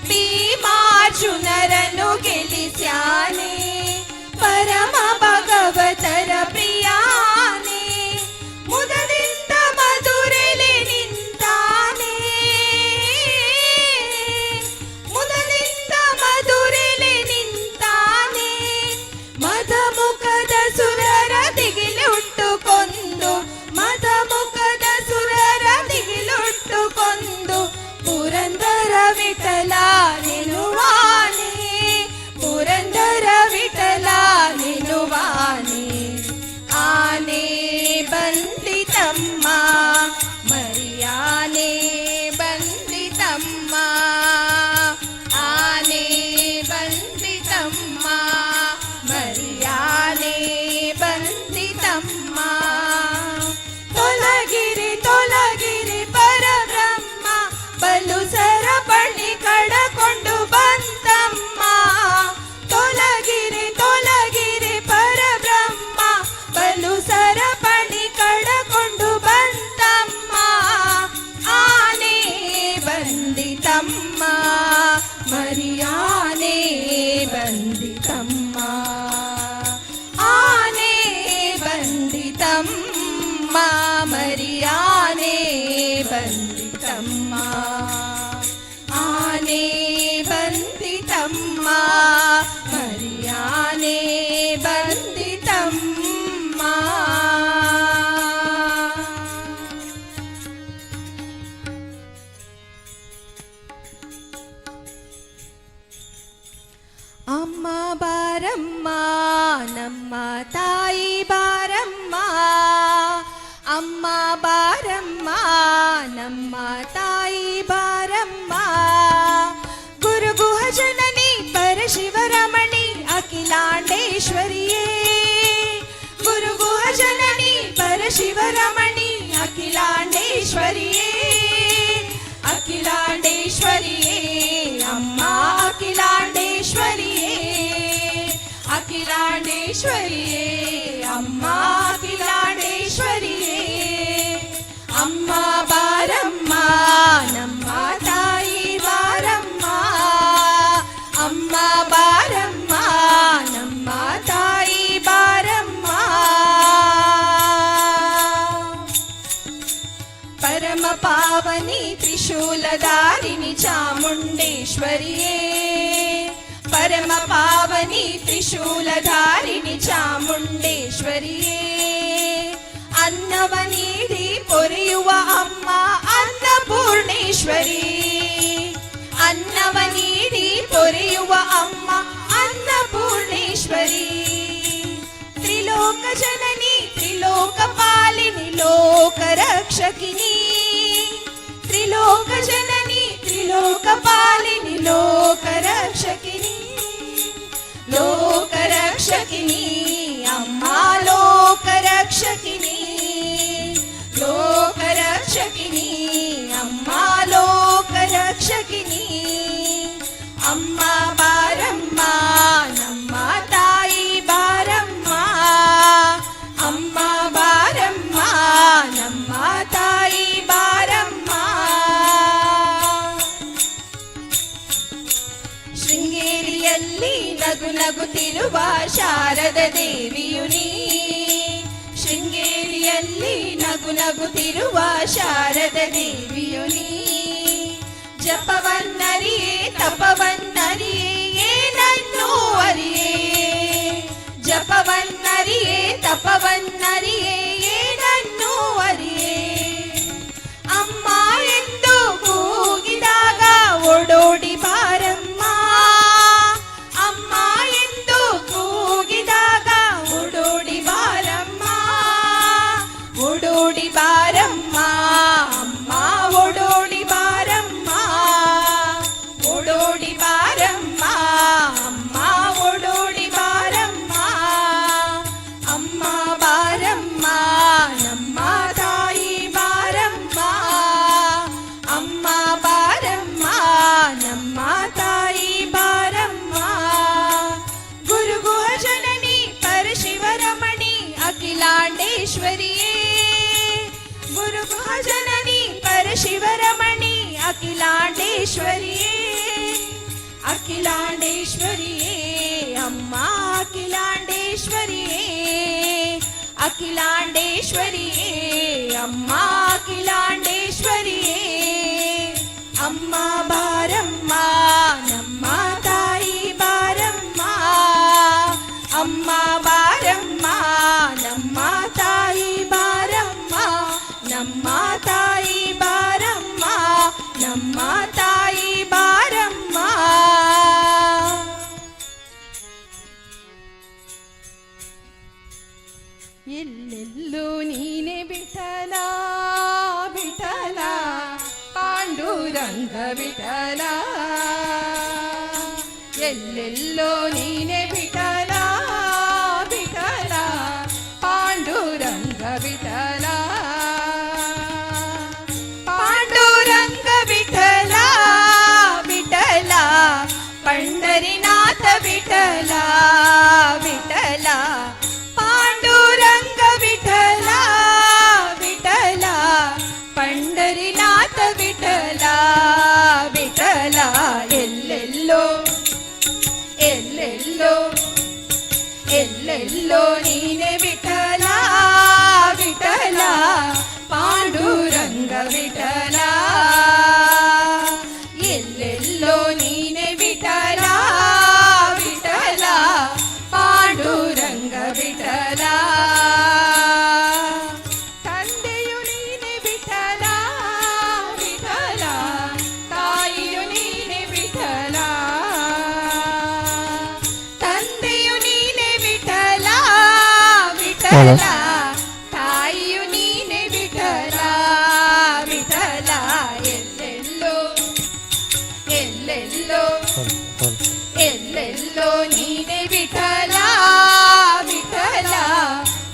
ಭೀಮಾರ್ಜುನರನ್ನು ಗೆಲ್ಲಿಸ್ಯಾನೆ ಪರಮ ಭಗವತರ ಪ್ರಿಯಾನೆ ಮುದದಿಂದ ಮಧುರೆಲೆ ನಿಂತಾನೆ ಮುದದಿಂದ ಮಧುರೆಲೆ ನಿಂತಾನೆ ಮದಮುಖದ ಸುರರ ದಿಗಿಲುಟ್ಟು ಕೊಂದು ಮದಮುಖದ ಸುರರ ದಿಗಿಲುಟ್ಟು ಕೊಂದು ಪುರಂದರ ವಿಠಲ ನೆನುವಾನೆ ಪುರಂದರ ವಿಠಲ ನೆನುವಾನೆ ಆನೆ ಬಂದಿತಮ್ಮ ಮರಿಯಾನೆ ಬಂದಿತಮ್ಮ ಆನೆ ಬಂದಿತಮ್ಮ ಮರಿಯಾನೆ ಬಂದಿತಮ್ಮ ತೊಲಗಿರಿ ತೊಲಗಿರಿ ಪರಬ್ರಹ್ಮ ಬಲು ಸರಪಣಿ ಕಡಕೊಂಡು ಬಂತಮ್ಮ ತೊಲಗಿರಿ ತೊಲಗಿರಿ ಪರಬ್ರಹ್ಮ ಬಲು ಸರಪಣಿ ಕಡಕೊಂಡು ಬಂತಮ್ಮ ಆನೆ ಬಂದಿತಮ್ಮ ಮರಿಯಾನೆ ಬಂದಿತಮ್ಮ ಆನೆ ಬಂದಿತಮ್ಮ ಮರಿಯಾನೆ ಬಂದಿತಮ್ಮ ಆನೆ ಬಂದಿತಮ್ಮ ಮರಿಯಾನೆ ಬಂದಿತಮ್ಮ ಅಮ್ಮ ಬಾರಮ್ಮ ನಮ್ಮ ತಾಯಿ ಬಾರಮ್ಮ ಅಮ್ಮ ಬಾರಮ್ಮ ನಮ್ಮ ತಾಯಿ ಬಾರಮ್ಮ ಗುರು ಗುಹ ಜನನಿ ಪರಶಿವರಮಣಿ ಅಖಿಲಾಂಡೇಶ್ವರಿಯೇ ಗುರು ಗುಹ ಜನನಿ ಪರಶಿವರಮಣಿ ಅಖಿಲಾಂಡೇಶ್ವರಿಯೇ ಅಖಿಲಾಂಡೇಶ್ವರಿಯೇ ಅಮ್ಮ ಅಖಿಲಾಂಡೇಶ್ವರಿಯೇ ಅಖಿಲಾಂಡೇಶ್ವರಿಯೇ ಅಮ್ಮ ಅಖಿಲಾಂಡೇಶ್ವರಿಯೇ ಅಮ್ಮ ಬಾರಮ್ಮ ನಮ್ಮ ತಾಯಿ ಬಾರ ಚಾಮುಂಡೇಶ್ವರಿಯೇ ಪರಮ ಪಾವನಿ ತ್ರಿಶೂಲಧಾರಿಣಿ ಚಾಮುಂಡೇಶ್ವರಿಯೇ ಅನ್ನವ ನೀಡಿ ಪೊರೆಯುವ ಅಮ್ಮ ಅನ್ನಪೂರ್ಣೇಶ್ವರಿ ಅನ್ನವ ನೀಡಿ ಪೊರೆಯುವ ಅಮ್ಮ ಅನ್ನಪೂರ್ಣೇಶ್ವರಿ ತ್ರಿಲೋಕ ಜನನಿ ತ್ರಿಲೋಕ ಪಾಲಿನಿ ಲೋಕ ರಕ್ಷಕಿನಿ ತ್ರಿಲೋಕ ಜನನಿ ತ್ರಿಲೋಕ ಪಾಲಿನಿ ಲೋಕ ರಕ್ಷಕಿನಿ ಲೋಕ ರಕ್ಷಕಿನಿ ಅಮ್ಮ ಲೋಕ ರಕ್ಷಕಿನಿ ಲೋಕ ರಕ್ಷಕಿನಿ ಅಮ್ಮ ಲೋಕ ರಕ್ಷಕಿನಿ ಅಮ್ಮ ಬಾರಮ್ಮ ನಮ್ಮ ತಾಯಿ ಬಾರಮ್ಮ ಅಮ್ಮ ಬಾರಮ್ಮ ನಮ್ಮ ತಾಯಿ ಬಾರಮ್ಮ ಶೃಂಗೇರಿಯಲ್ಲಿ ನಗು ನಗುತ್ತಿರುವ ಶಾರದ ದೇವಿಯು ನೀ ಶೃಂಗೇರಿಯಲ್ಲಿ ನಗು ನಗುತ್ತಿರುವ ಶಾರದ ದೇವಿಯು ನೀ ಜಪವನ್ನರಿಯೇ ತಪವನ್ನರಿಯೇ ಏನನ್ನೂ ಅರಿಯೇ ಜಪವನ್ನರಿಯೇ ತಪವನ್ನರಿಯೇ ಏನನ್ನೂ ಅರಿಯೇ ಅಮ್ಮ ಎಂದು ಕೂಗಿದಾಗ ಓಡೋಡಿ ಬಾರಮ್ಮ ಅಮ್ಮ ಎಂದು ಕೂಗಿದಾಗ ಓಡೋಡಿ ಬಾರಮ್ಮ ಓಡೋಡಿ ಬಾರಮ್ಮ ಅಮ್ಮ ಓಡೋಡಿ ಬಾರಮ್ಮ ಓಡೋಡಿ ಬಾರಮ್ಮ ಅಮ್ಮ ಓಡೋಡಿ ಬಾರಮ್ಮ ಅಮ್ಮ ಬಾರಮ್ಮ ನಮ್ಮ ತಾಯಿ ಬಾರಮ್ಮ ಅಮ್ಮ ಬಾರಮ್ಮ ನಮ್ಮ ತಾಯಿ ಬಾರಮ್ಮ ಗುರುಗುಹ ಜನನಿ ಪರಶಿವರಮಣಿ ಅಖಿಲಾಂಡೇಶ್ವರಿಯೇ ಗುರುಗುಹ ಜನನಿ ಪರಶಿವರಮಣಿ ಅಖಿಲಾಂಡೇಶ್ವರಿಯೇ ಅಖಿಲಾಂಡೇಶ್ವರಿಯೇ ಅಮ್ಮ ಅಖಿಲಾಂಡೇಶ್ವರಿಯೇ ಅಖಿಲಾಂಡೇಶ್ವರಿಯೇ ಅಮ್ಮ ಅಖಿಲಾಂಡೇಶ್ವರಿಯೇ ಅಮ್ಮ ಬಾರಮ್ಮ ನಮ್ಮ ತಾಯಿ ಬಾರಮ್ಮ ಅಮ್ಮ ಬಾರಮ್ಮ ನಮ್ಮ ತಾಯಿ ಬಾರಮ್ಮ ನಮ್ಮ ತಾಯಿ ಬಾರಮ್ಮ ನಮ್ಮ ತಾಯಿ ಬಾರಮ್ಮ ಎಲ್ಲೆಲ್ಲೂ ನೀನೆ ವಿಠಲ ವಿಠಲ ಪಾಂಡುರಂಗ ವಿಠಲ ಎಲ್ಲೆಲ್ಲೋ ನೀನೆ ವಿಠಲ ವಿಠಲ ಪಾಂಡುರಂಗ ವಿಠಲ ಪಾಂಡುರಂಗ ವಿಠಲ ವಿಠಲ ಪಂಡರಿನಾಥ ವಿಠಲ ವಿಠಲ ಪಾಂಡುರಂಗ ವಿಠಲ ವಿಠಲ ಪಂಡರಿನಾಥ ವಿಠಲ ವಿಠಲ ಎಲ್ಲೆಲ್ಲೋ ಎಲ್ಲೆಲ್ಲೋ ಎಲ್ಲೆಲ್ಲೋ ನೀನೆ ವಿಠಲ ವಿಠಲ ಪಾಂಡುರಂಗ ವಿಠಲ ಎಲ್ಲೆಲ್ಲೋ ನೀನೆ ವಿಠಲ ವಿಠಲ ಪಾಂಡುರಂಗ ವಿಠಲ ತಂದೆಯು ನೀನೆ ವಿಠಲ ವಿಠಲ ತಾಯಿಯು ನೀನೆ ವಿಠಲ ತಂದೆಯು ನೀನೆ ವಿಠಲ ವಿಠಲ ತಾಯಿಯು ನೀನೆ ವಿಠಲ ವಿಠಲ ಎಲ್ಲೆಲ್ಲೋ ಎಲ್ಲೆಲ್ಲೋ ಎಲ್ಲೆಲ್ಲೋ ನೀನೆ ವಿಠಲ ವಿಠಲ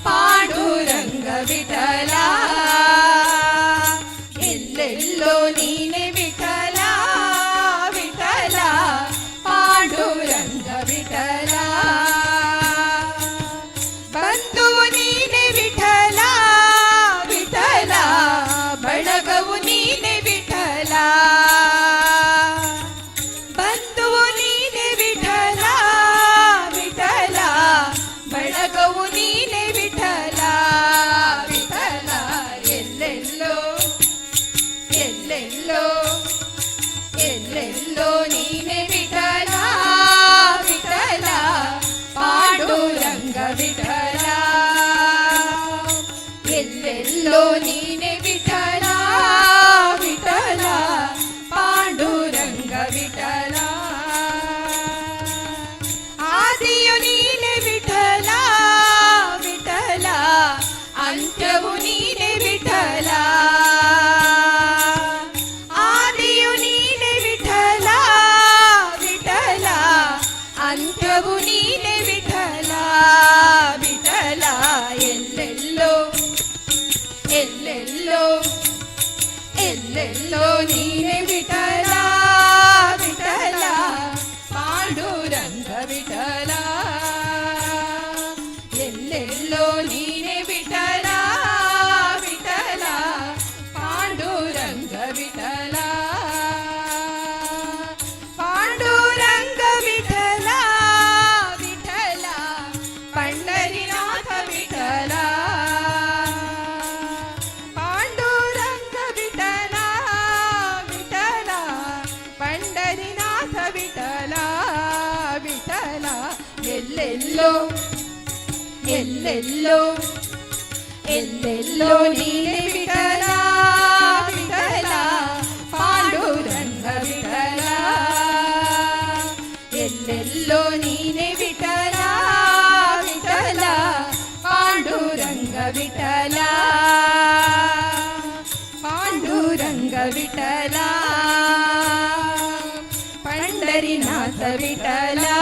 ಪಾಂಡುರಂಗ ವಿಠಲ ಎಲ್ಲೆಲ್ಲೋ ನೀನೆ ವಿಠಲ ವಿಠಲ ಪಾಂಡುರಂಗ ವಿಠಲ ಬಂಧುವು ನೀನೆ ವಿಠಲ ವಿಠಲ ಬಳಗವು ನೀನೆ ವಿಠಲ ಬಂಧುವು ನೀನೆ ಎಲ್ಲೆಲ್ಲೋ ಎಲ್ಲೆಲ್ಲೋ ಎಲ್ಲೆಲ್ಲೋ ನೀನೆ ವಿಠಲ ವಿಠಲ ಪಾಂಡುರಂಗ ವಿಠಲ ಎಲ್ಲೆಲ್ಲೋ ನೀನೆ ವಿಠಲ ವಿಠಲ ಪಾಂಡುರಂಗ ವಿಠಲ ಪಾಂಡುರಂಗ ವಿಠಲ पंढरीनाथ विठला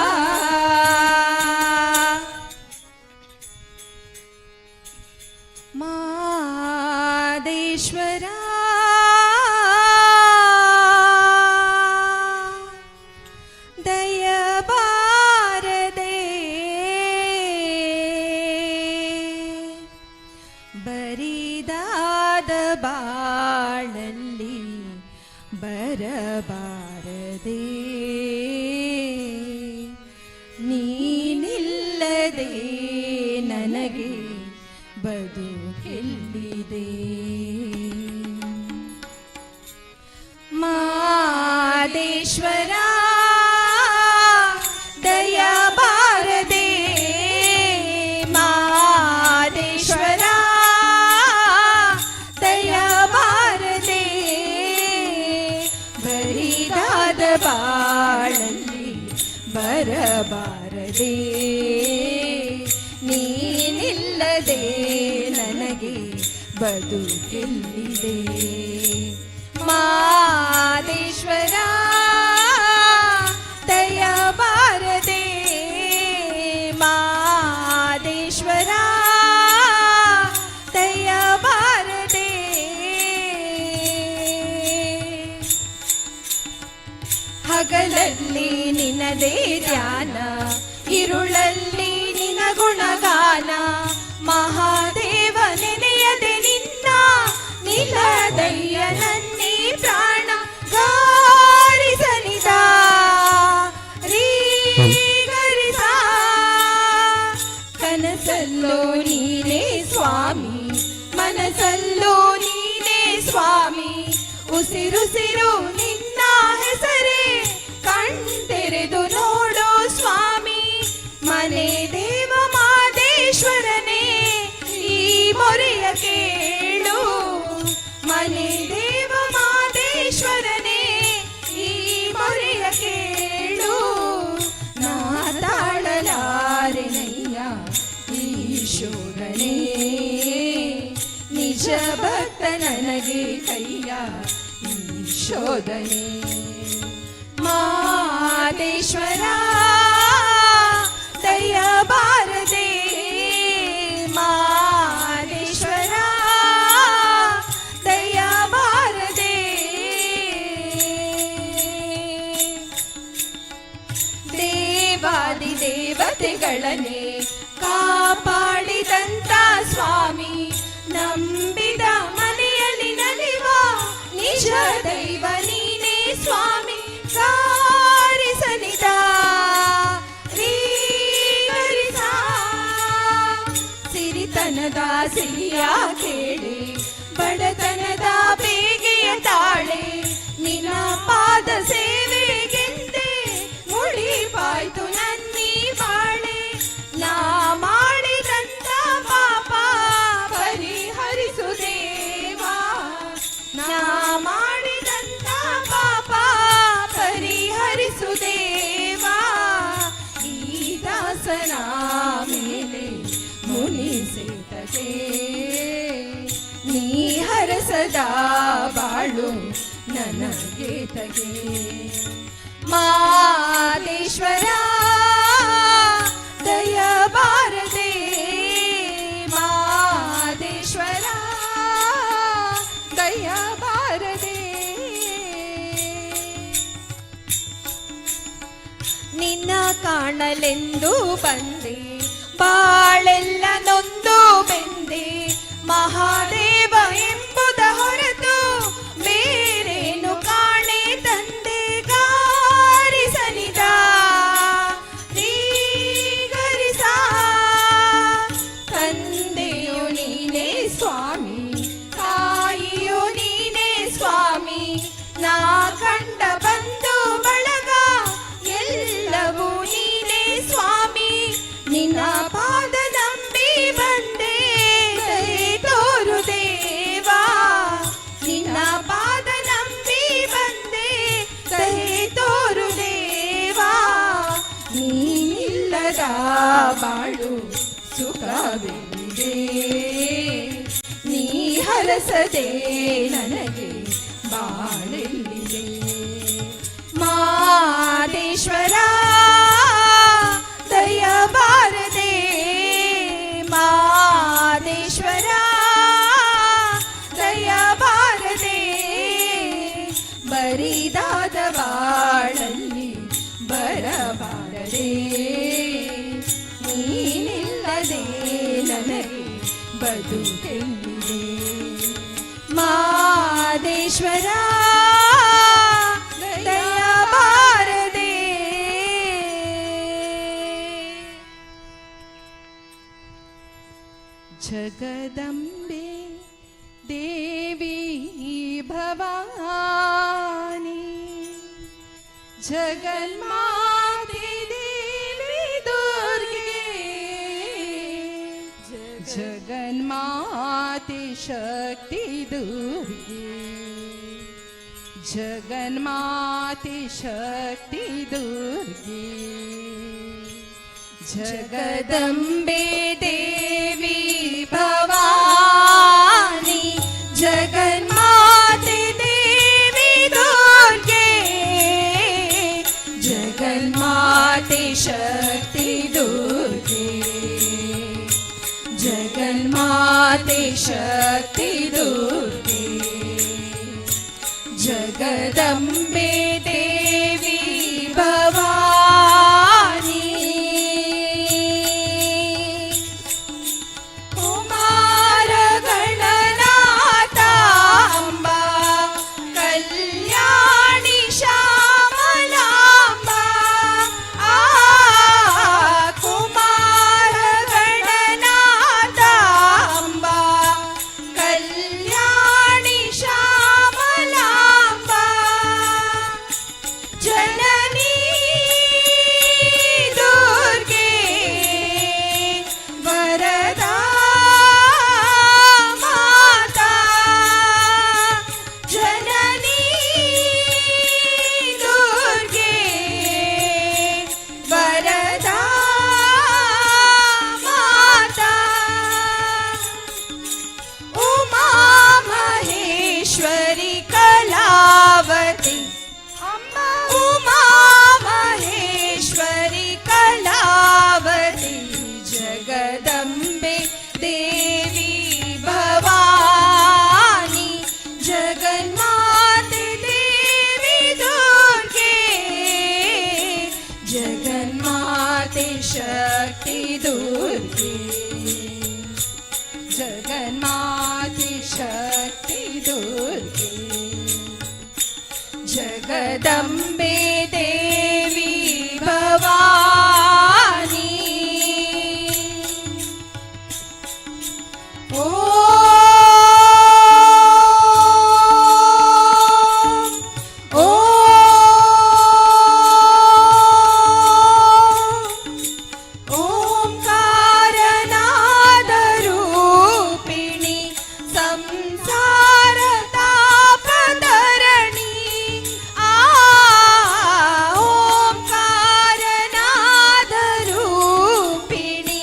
मादेश्वरा दयबारदे बरिदाद बाळल्ली ಬರಬಾರದೆ ನೀನಿಲ್ಲದೆ ನನಗೆ ಬದುಕೆಲ್ಲಿದೆ ಮಾದೇಶ್ವರ ದಯಬಾರದೆ ಮಾದೇಶ್ವರ ದಯಬಾರದೆ ಬರಿದಾದ ಬಾಳಲ್ಲಿ ಬರಬಾರದೆ ನೀನಿಲ್ಲದೆ ನನಗೆ ಬದುಕೆಲ್ಲಿದೆ ಮಾದೇಶ್ವರ ದಯಬಾರದೆ ಮಾದೇಶ್ವರ ದಯಬಾರದೆ ಹಗಲಲ್ಲಿ ನಿನದೇ ಧ್ಯಾನ ಇರುಳಲ್ಲಿ ನಿನ ಗುಣಗಾನ ಮಹಾದೇವ ನೆನೆಯದೆ ನಿನ್ನ ನಿಲದಯ್ಯ ನನ್ನೇ ಪ್ರಾಣ ಗಾರಿಸನಿದ ರೀಗರಿಸ ಕನಸಲ್ಲೋ ನೀನೇ ಸ್ವಾಮಿ ಮನಸಲ್ಲೋ ನೀನೇ ಸ್ವಾಮಿ ಉಸಿರುಸಿರು ನಿನ್ನ ಹೆಸರೇ ಕಣ್ತೆರೆದು ನೋಡೋ ಸ್ವಾಮಿ ಮನೆ ದೇವ ಮಾದೇಶ್ವರನೇ ಈ ಮೊರೆಯ ಕೇಳು ಮನೆ ದೇವ ಮಾದೇಶ್ವರನೇ ಈ ಮೊರೆಯ ಕೇಳು ನಾ ತಾಳಲಾರೆನಯ್ಯ ಈಶ್ವರನೇ ನಿಜ ಭಕ್ತ ನನಗೆ ಕೈಯ ಶೋಧನೆ ಮಾದೇಶ್ವರ ದಯಬಾರದೆ ಮಾದೇಶ್ವರ ದಯಬಾರದೆ ದೇವಾದಿ ದೇವತೆಗಳನ್ನೇ ಕಾಪಾಡಿದಂತ ಸ್ವಾಮಿ ನಂಬಿದ ಮನೆಯಲ್ಲಿ ನಲಿವ ನಿಜ ದೈವ ನೀನೇ ಸ್ವಾಮಿ ಕಾರಿಸನಿದ ರೀಗರಿಸ ಸಿರಿತನದ ಸಿರಿಯ ಕೇಳೆ ಬಡತನದ ಬೇಗೆಯ ತಾಳೆ ನಿನ್ನ ಪಾದ ಸೇವೆಗೆಂದೇ ಮುಡಿಪಾಯ್ತು ನನ್ನೀ ಬಾಳೆ ನಾ ಮಾಡಿದಂತ ಪಾಪ ಪರಿಹರಿಸು ದೇವಾ ನಾ ಮಾಡಿದಂತ ಪಾಪ ಪರಿಹರಿಸು ದೇವಾ ಈ ದಾಸನ ಮೇಲೆ ಮುನಿಸೇತಗೆ ನೀ ಹರಸದ ಬಾಳು ನನಗೆ ತಗೆ ಮಾದೇಶ್ವರ ದಯಬಾರದೆ ಮಾದೇಶ್ವರ ದಯಬಾರದೆ ನಿನ್ನ ಕಾಣಲೆಂದು ಬಂದೆ ಬಾಳೆಲ್ಲ ನೊಂದು ಬೆಂದೆ ಮಹಾದೇವ ಎಂಬುದ ಹೊರತು ಬೇರೇನು ಕಾಣೆ ತಂದೆ ಗಾರಿಸನಿದ ರೀಗರಿಸ ತಂದೆಯು ನೀನೇ ಸ್ವಾಮಿ ತಾಯಿಯು ನೀನೇ ಸ್ವಾಮಿ ನಾ ಕಂಡ ಬಂಧು ಬಳಗ ಎಲ್ಲವೂ ನೀನೇ ಸ್ವಾಮಿ ನಿನ್ನ ನೀನಿಲ್ಲದ ಬಾಳು ಸುಖವಿದೆ, ನೀ ಹರಸದೆ ನನಗೆ ಬಾಳೆಲ್ಲಿದೆ. ಮಾದೇಶ್ವರ ದಯ ಬಾರದೆ, ಮಾದೇಶ್ವರ ದಯ ಬಾರದೆ, ಬರಿದಾದ ಬಾಳಲ್ಲಿ ಬರಬಾರದೆ, ನೀನಿಲ್ಲದೆ ನನಗೆ ಬದುಕೆಲ್ಲಿದೆ. ಮಾದೇಶ್ವರ ದಯ ಬಾರದೆ. ಜಗದಂಬೆ ದೇವಿ ಭವಾನಿ, ಜಗನ್ಮಾತೆ ದೇವಿ ದುರ್ಗೆ, ಜಗನ್ಮಾತೆ ಶಕ್ತಿ ದುರ್ಗೆ, ಜಗನ್ಮಾತೆ ಶಕ್ತಿ ದುರ್ಗೆ. ಜಗದಂಬೆ ದೇವಿ ಭವಾನಿ, ಜಗನ್ಮಾತೆ ದೇವಿ ದುರ್ಗೆ, ಜಗನ್ಮಾತೆ ಶಕ್ತಿ ದುರ್ಗೆ, ಜಗನ್ಮಾತೆ ಶಕ್ತಿ ದುರ್ಗೆ. ಜಗದಂಬೆ ದೇವಿ ಭವಾನಿ, ಕುಮಾರ ಗಣನಾಥ ಅಂಬಾ, ಕಲ್ಯಾಣಿ ಶ್ಯಾಮಲಾಂಬ, ಕುಮಾರ ಗಣನಾಥ ಅಂಬಾ, ಕಲ್ಯಾಣಿ ಶ್ಯಾಮಲಾಂಬ, ಜನನಿ ದುರ್ಗೆ, ವರದಾ ಮಾತಾ, ಜನನಿ ದುರ್ಗೆ, ವರದಾ ಮಾತಾ. ಉಮಾ ಮಹೇಶ್ವರಿ ಕಲಾವತಿ ಅಂಬಾ, ಉಮಾ ಮಹೇಶ್ವರಿ ಕಲಾವತಿ, ಜಗದಂಬೆ ದೇವಿ ಭವಾನಿ, ಜಗನ್ಮಾತೆ ದೇವಿ ದುರ್ಗೆ, ಜಗನ್ಮಾತೆ ಶಕ್ತಿ ದುರ್ಗೆ, ಜಗನ್ಮಾತೆ ಶಕ್ತಿ ದುರ್ಗೆ. ಜಗದಂಬೆ ದೇವಿ ಭವಾನಿ. ಓಂಕಾರನಾದ ರೂಪಿಣಿ, ಸಂಸಾರ ತಾಪಧರಣಿ, ಓಂಕಾರನಾದ ರೂಪಿಣಿ,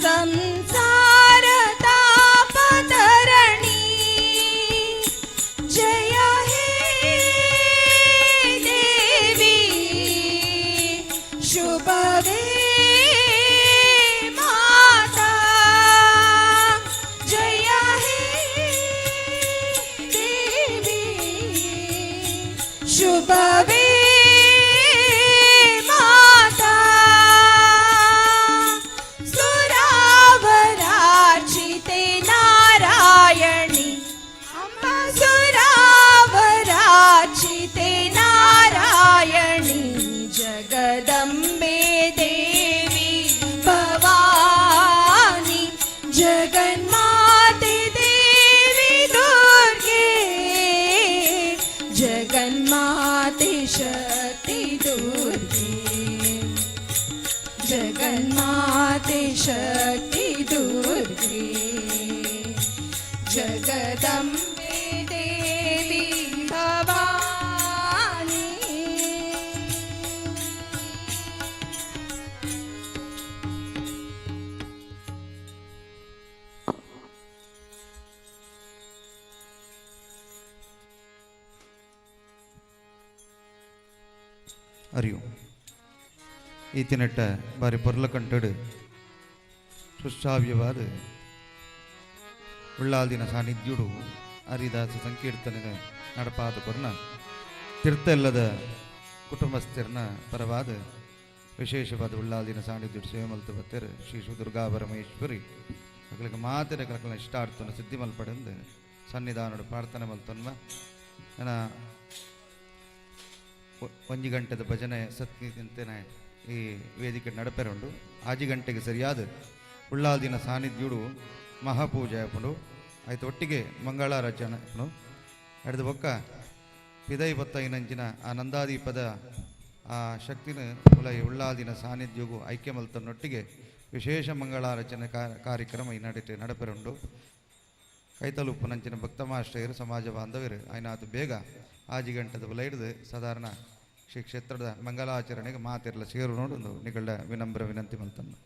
ಸಂಸಾರ ತಾಪಧರಣಿ. ಜಯ ಹೇ ದೇವಿ ಶುಭವೇ ಮಾತಾ, ಜಯ ಹೇ ದೇವಿ ಶುಭವೇ ಮಾತಾ. ಸುರಾವರಾರ್ಚಿತೆ ನಾರಾಯಣಿ ಅಂಬಾ, ಸುರಾವರಾರ್ಚಿತೆ ನಾರಾಯಣಿ, ಜಗದಂಬೆ ದೇವಿ ಭವಾನಿ, ಜಗನ್ಮಾತೆ ದೇವಿ ದುರ್ಗೆ, ಜಗನ್ಮಾತೆ ಶಕ್ತಿ ದುರ್ಗೆ, ಜಗನ್ಮಾತೆ ಶಕ್ತಿ ದುರ್ಗೆ. ಜಗದಂಬೆ ದೇವಿ ಭವಾನಿ. ಅರಿವು ಈತಿನಟ್ಟ ಬಾರಿ ಪೊರ್ಲ ಕಂಟಡು ಸುಶ್ರಾವ್ಯವಾದ ಉಳ್ಳಾಲ್ದಿನ ಸಾನ್ನಿಧ್ಯುಡು ಹರಿದಾಸ ಸಂಕೀರ್ತನ ನಡಪಾದ ಕೊರ್ನ ತೀರ್ಥೆಲ್ಲದ ಕುಟುಂಬಸ್ಥರನ ಪರವಾದ ವಿಶೇಷವಾದ ಉಳ್ಳಾಲ್ದಿನ ಸಾನ್ನಿಧ್ಯುಡು ಸೇವೆ ಮಲ್ತು ಬತ್ತೇರು ಶ್ರೀ ದುರ್ಗಾ ಪರಮೇಶ್ವರಿ ಮಕ್ಕಳಿಗೆ ಮಾತಿನ ಕಲಕಲ ಇಷ್ಟಾರ್ಥನ ಸಿದ್ಧಿ ಮಲ್ಪಡೆಂದು ಸನ್ನಿಧಾನಡು ಪ್ರಾರ್ಥನೆ ಮಲ್ತನ್ಮ ನನ್ನ 1 ಗಂಟೆದ ಭಜನೆ ಸತ್ಯಂತೆನೆ ಈ ವೇದಿಕೆ ನಡಪೆರುಂಡು 6 ಗಂಟೆಗೆ ಸರಿಯಾದ ಉಳ್ಳಾಲ್ದಿನ ಸಾನ್ನಿಧ್ಯುಡು ಮಹಾಪೂಜೆ ಆಪುಂಡು ಆಯ್ತು ಒಟ್ಟಿಗೆ ಮಂಗಳಾರಾಚನೆ ಆಪುಂಡು ಹಿಡಿದು ಬೊಕ್ಕ ಪಿದೈ ಬತ್ತೈನಂಚಿನ ಆ ನಂದಾದೀಪದ ಆ ಶಕ್ತಿನ ಉಳ್ಳಾಲ್ದಿನ ಸಾನ್ನಿಧ್ಯಗೂ ಐಕ್ಯ ಮಲ್ತನೊಟ್ಟಿಗೆ ವಿಶೇಷ ಮಂಗಳಾರಚನೆ ಕಾರ್ಯಕ್ರಮ ಈ ನಡಪೆರುಂಡು ಕೈತಲುಪ್ಪು ನಂಚಿನ ಭಕ್ತಮಾಶ್ರಯರು ಸಮಾಜ ಬಾಂಧವರು ಆಯ್ನಾತು ಬೇಗ 6 ಗಂಟೆದ ಬಲ ಹಿಡಿದು ಸಾಧಾರಣ ಶ್ರೀ ಕ್ಷೇತ್ರದ ಮಂಗಲಾಚರಣೆಗೆ ಮಾತಿರಲ ಸೇರು ನೋಡು ಒಂದು ನಿಗಳ ವಿನಮ್ರ ವಿನಂತಿ ಮಂತನ್ನು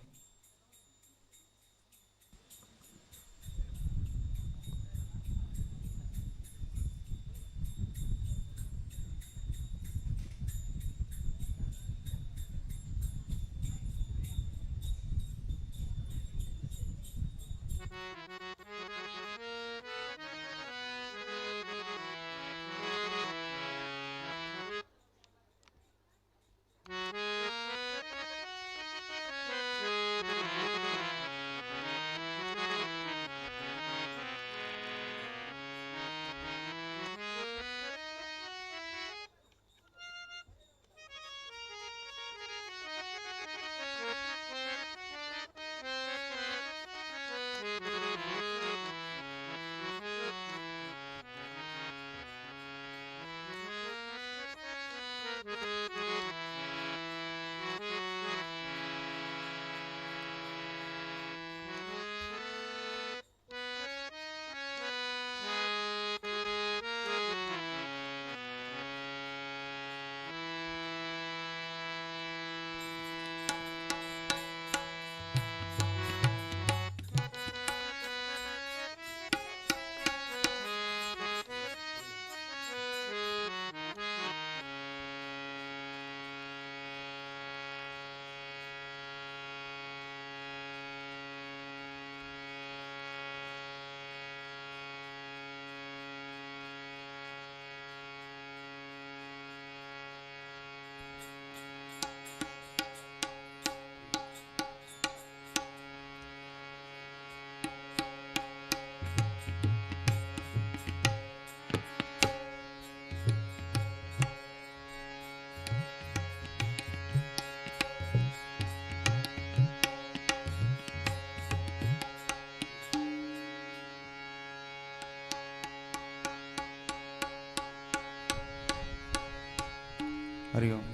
हरि ओम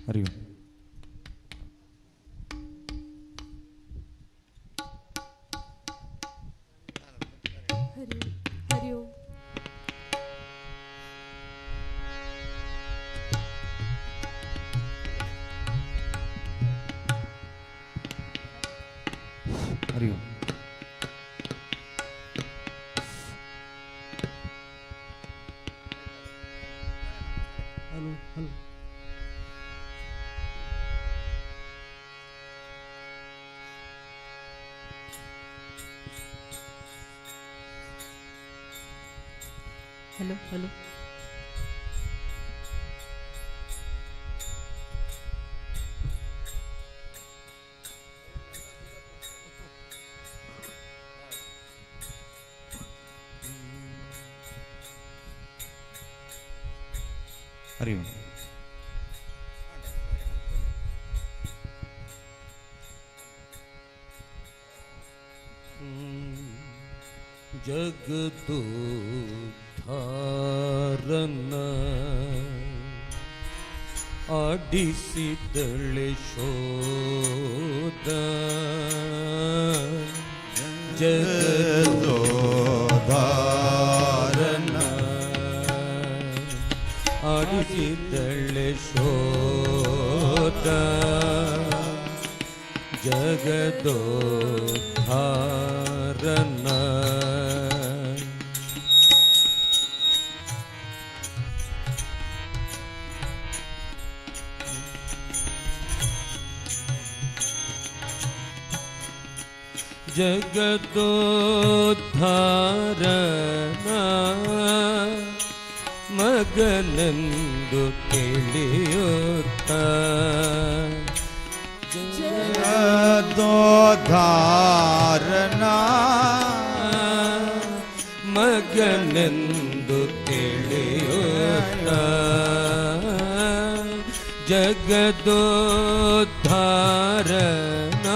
हरि ओम हरि ओम हरि ओम हेलो हेलो हरि ओम ಜಗದೋದ್ಧಾರನ ಆಡಿಸಿದಳೆ ಶೋಧ ಜಗದೋದ್ಧಾರನ ಆಡಿಸಿದಳೆ ಶೋಧ ಜಗದೋದ್ಧಾರನ ಜಗದೋದ್ಧಾರನ ಮಗನೆಂದು ತಿಳಿಯುತ್ತ ಜಗದೋದ್ಧಾರನ ಮಗನೆಂದು ತಿಳಿಯುತ್ತ ಜಗದೋದ್ಧಾರನ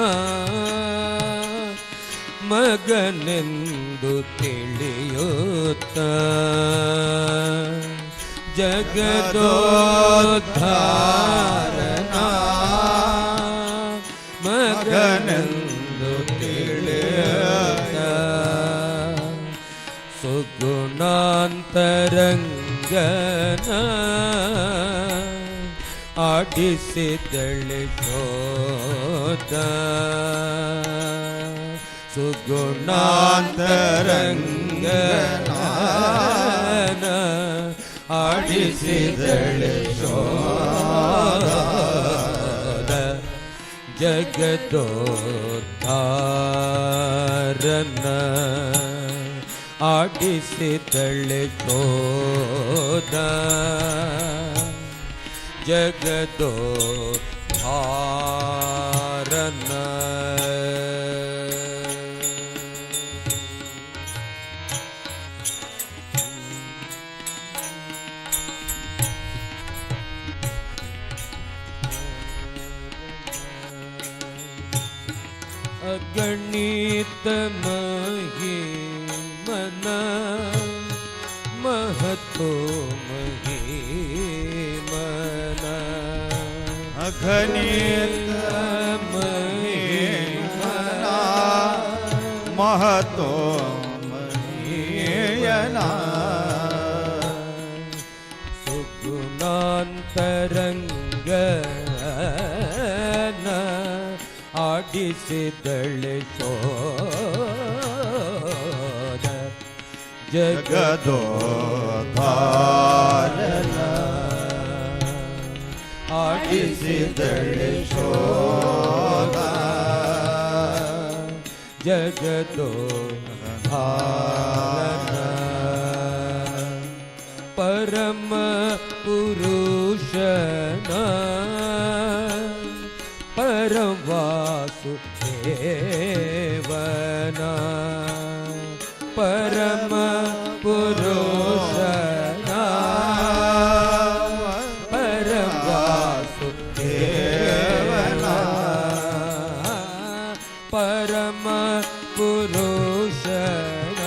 ಮಗನೆಂದು ತಿಳಿಯುತ್ತ ಜಗದೋದ್ಧಾರನ ಮಗನೆಂದು ತಿಳಿಯುತ್ತ ಸುಗುಣಾಂತರಂಗನ ಆಡಿಸಿದಳೆ ಶೋಧ ಸುಗುಣಾಂತರಂಗನ ಆಡಿಸಿದಳೆ ಶೋಧ ಜಗದೋದ್ಧಾರನ ಆಡಿಸಿದಳೆ ಶೋಧ ಜಗದೋದ್ಧಾರನ ಅಗಣಿತ ಮಹಿಮನ ಮಹತೋ ಮಹಿಮನ ಅಗಣಿತ ಮಹಿಮನ ಮಹತೋ ಮಹೀಯನ ಸುಗುಣಾಂತರಂಗನ ಆಡಿಸಿದಳೆ ಶೋಧ ಜಗದೋದ್ಧಾರನ ಆಡಿಸಿದಳೆ ಶೋಧ ಜಗದೋದ್ಧಾರನ ಪರಮ ಪುರುಷನ ಪರವಾಸುದೇವನ ಪರಮ ಪುರುಷನ ಪರವಾಸುದೇವನ ಪರಮ ಪುರುಷನ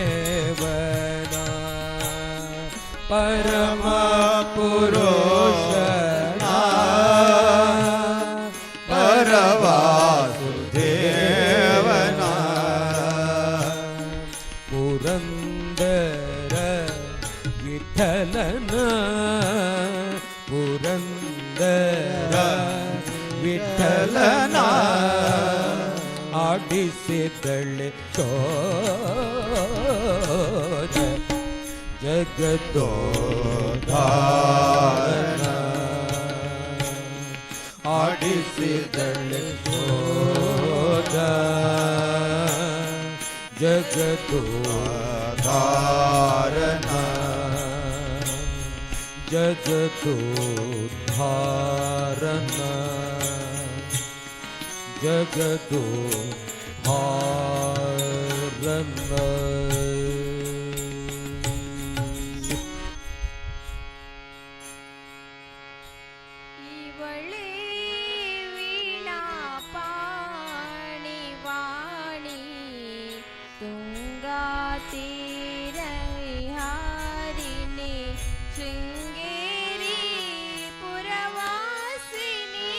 ಪರವಾಸುದೇವನ ಪರಮ ಪುರುಷನ ಪರವಾಸುದೇವನ ಪುರಂದರ ವಿಠಲನ ಪುರಂದರ ವಿಠಲನ ಆಡಿಸಿದಳೆ ಶೋಧ ಜಗದೋದ್ಧಾರನ ಆಡಿಸಿದಳೆ ಶೋಧ ಜಗದೋದ್ಧಾರನ ಜಗದೋದ್ಧಾರನ ಇವಳೇ ವೀಣಾ ಪಾಣಿ ವಾಣಿ ತುಂಗಾ ತೀರಹಾರಿಣಿ ಶೃಂಗೇರಿ ಪುರವಾಸಿನಿ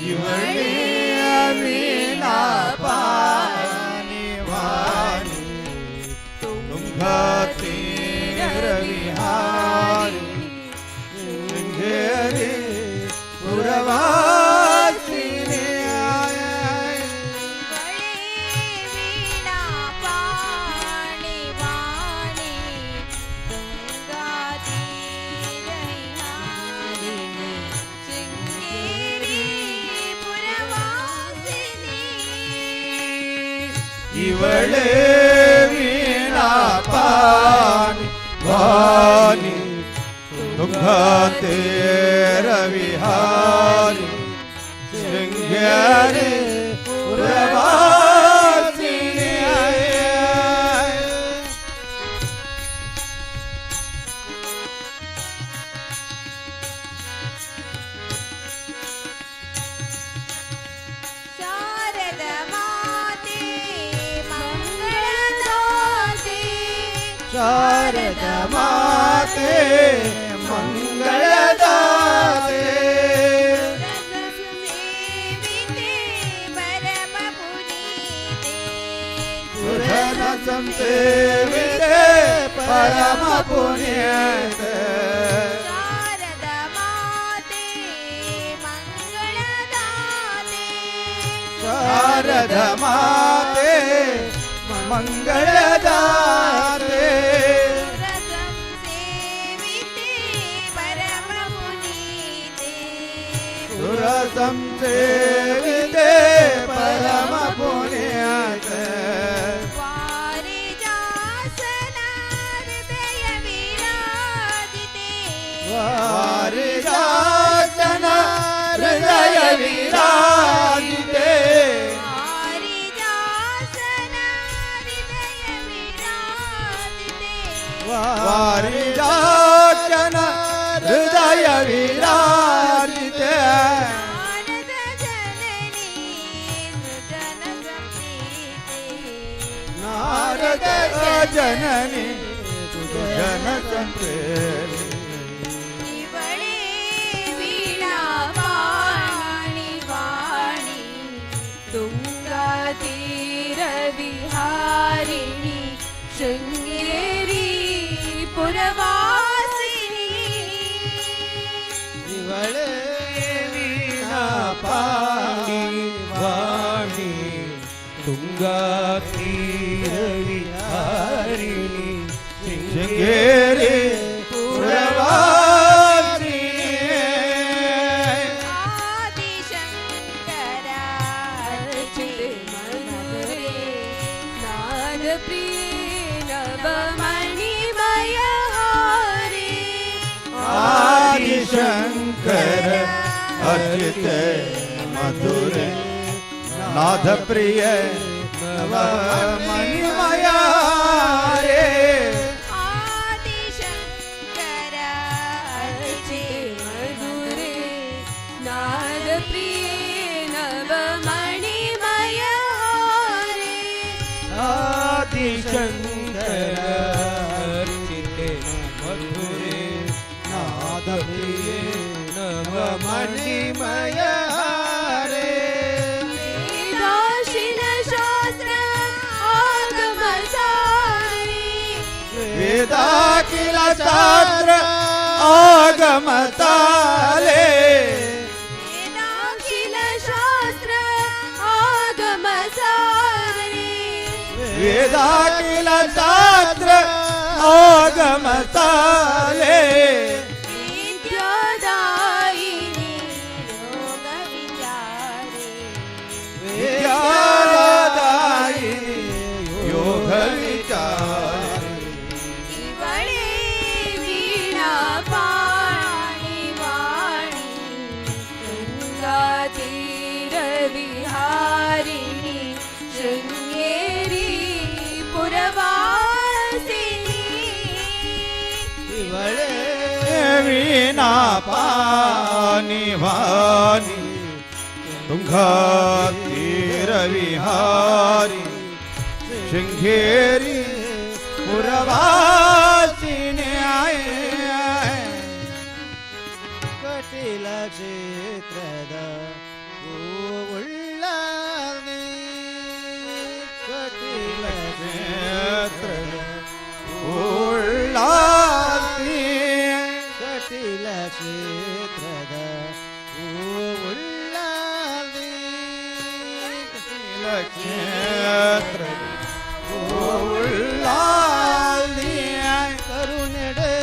ಇವಳೇ ವೀಣಾ ಪಾಣಿ ವಾಣಿ ಇವಳೇ ವೀಣಾ ಪಾಣಿ ವಾಣಿ ತುಂಗತೀರ ವಿಹಾರಿ ಶೃಂಗೇರಿ ಪುರವಾಸಿನಿ ಶಾರದ ಮಾತೆ ಮಂಗಳದಾತೆ ಶಾರದ ಮಾತೆ ಮಂಗಳದಾತೆ ಸೇವಿತೆ ಪರಮ ಪುನೀತೆ ಸುರನ ಸಂಸೇವಿತೆ ಪರಮ ಪುಣ್ಯತೆ ಶಾರದ ಮಾತೆ ಮಂಗಳದಾತೆ ಶಾರದ ಮಾತೆ ಮಂಗಳದಾತೆ ರಸಂ ಸೇವಿತೆ ಪರಮ ಪುನೀತೆ ಸುರ ಸಂಸೇವಿತೆ ಪರಮ ಪುಣ್ಯತೆ ವಾರಿಜಾಸನ ಹೃದಯ ವಿರಾಜಿತೆ ವಾರಿಜಾಸನ ಹೃದಯ ವಿರಾಜಿತೆ ವಾರಿಜಾಸನ ಹೃದಯ ವಿರಾಜಿತೆ ವಾರಿಜಾಸನ ಹೃದಯ ವಿರಾಜಿತೆ ಆನಂದ ಜನನಿ ಸುಜನ ಸಂಪ್ರೀತೆ ನಾರದ ಜನನಿ ಸುಜನ ಸಂಪ್ರೇರಿ ಇವಳೇ ವೀಣಾ ವಾಣಿ ವಾಣಿ ತುಂಗಾ ತೀರ ವಿಹಾರಿಣಿ ಶೃಂಗೇರಿ ಪುರವಾಸಿನಿ ಇವಳೇ ವೀಣಾ ಪಾಣಿ ವಾಣಿ ತುಂಗಾ ತೀರ ವಿಹಾರಿಣಿ ಶೃಂಗೇರಿ ಪುರವಾಸಿನಿ ಆದಿಶಂಕರ ಅರ್ಚಿತೆ ಮಧುರೆ ನಾದ ಪ್ರಿಯೇ ನವಮಣಿಮಯ ಹಾರೆ ಆದಿಶಂಕರ ಅರ್ಚಿತ ಮಧುರೆ ನಾಥ ಪ್ರಿಯ ನವ ಮಣಿಮಯ ರೇ ಆದಿಶಂಕರ ಅರ್ಚಿತೆ ಮಧುರೆ ನಾದ ಪ್ರಿಯೇ ನವಮಣಿಮಯ ಹಾರೆ ಆದಿಶಂಕರ ಅರ್ಚಿತ ಮಧುರೆ ನಾಥ ಪ್ರಿಯ ನವ ಮಣಿಮಯ ರೇ ವೇದಾಶಿಲ ಶಾಸ್ತ್ರ ಆಗಮ ಸಾರಿ ವೇದಾಖಿಲ ಶಾಸ್ತ್ರ ಆಗಮ ತಾಲೆ ವೇದಾಖಿಲ ಶಾಸ್ತ್ರ ಆಗಮ ಸಾರಿ ವೇದಾಖಿಲ ಶಾಸ್ತ್ರ ಆಗಮ ತಾಲೆ ವಿದ್ಯಾದಾಯಿನಿ ಯೋಗ ವಿಚಾರೆ ವಿದ್ಯಾದಾಯಿನಿ ಯೋಗ ವಿಚಾರ ಇವಳೇ ವೀಣಾ ಪಾಣಿ ವಾಣಿ ತುಂಗಾ ತೀರ ವಿಹಾರಿಣಿ ಶೃಂಗೇರಿ ಪುರವಾಸಿನಿ ಇವಳೇ ವೀಣಾ ಪಾನಿ ವಾನಿ ತುಂಗಾ ತೀರ ವಿಹಾರಿ ಶೃಂಗೇರಿ ಪುರವಾಸಿನಿ ಕಟಿಲ ಕ್ಷೇತ್ರದ ಗೋವುಳ್ಳ ಕಟಿಲ ಕ್ಷೇತ್ರದ ಉಳ್ಳಾಸಿ ಕಟಿಲ ಕ್ಷೇತ್ರದ ಉಳ್ಳಾಸಿ ಕಟಿಲ ಕ್ಷೇತ್ರದ ಉಳ್ಳಾಸಿ ಕರುಣೆಡೆ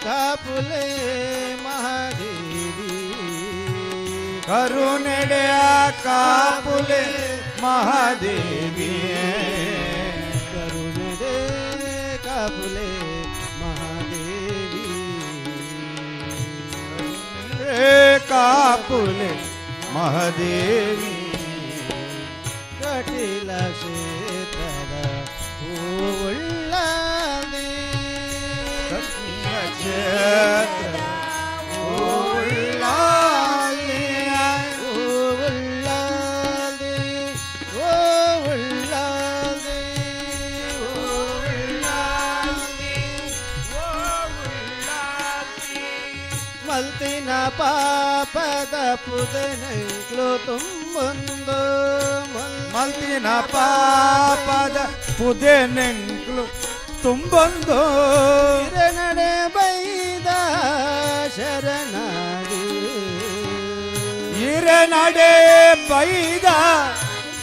ಕಾಪುಲೆ ಮಹಾದೇವಿ ಕರುಣೆಡೆ ಕಾಪುಲೆ ಮಹಾದೇವಿ कापुले महादेवी कापुले महादेवी ಕಟಿಲ ಕ್ಷೇತ್ರದ ಹೂವುಳ್ಳಾದೆ ಕ್ಷೇತ್ರ ಹೂವುಳ್ಳಾದೆ ಹೂವುಳ್ಳಾದೆ ಹೂವುಳ್ಳಾದೆ ಮಲ್ತಿನ ಪಾಪದ ಪುದನಂಕ್ಲು ತುಂಬೊಂದು ಮಲ್ತಿನ ಪಾಪದ ಪುದೆನೆಂಕ್ಲು ತುಂಬೊಂದು ನಡೆ ಬೈದ ಶರಣಾಗಿ ನಡೆ ಬೈದ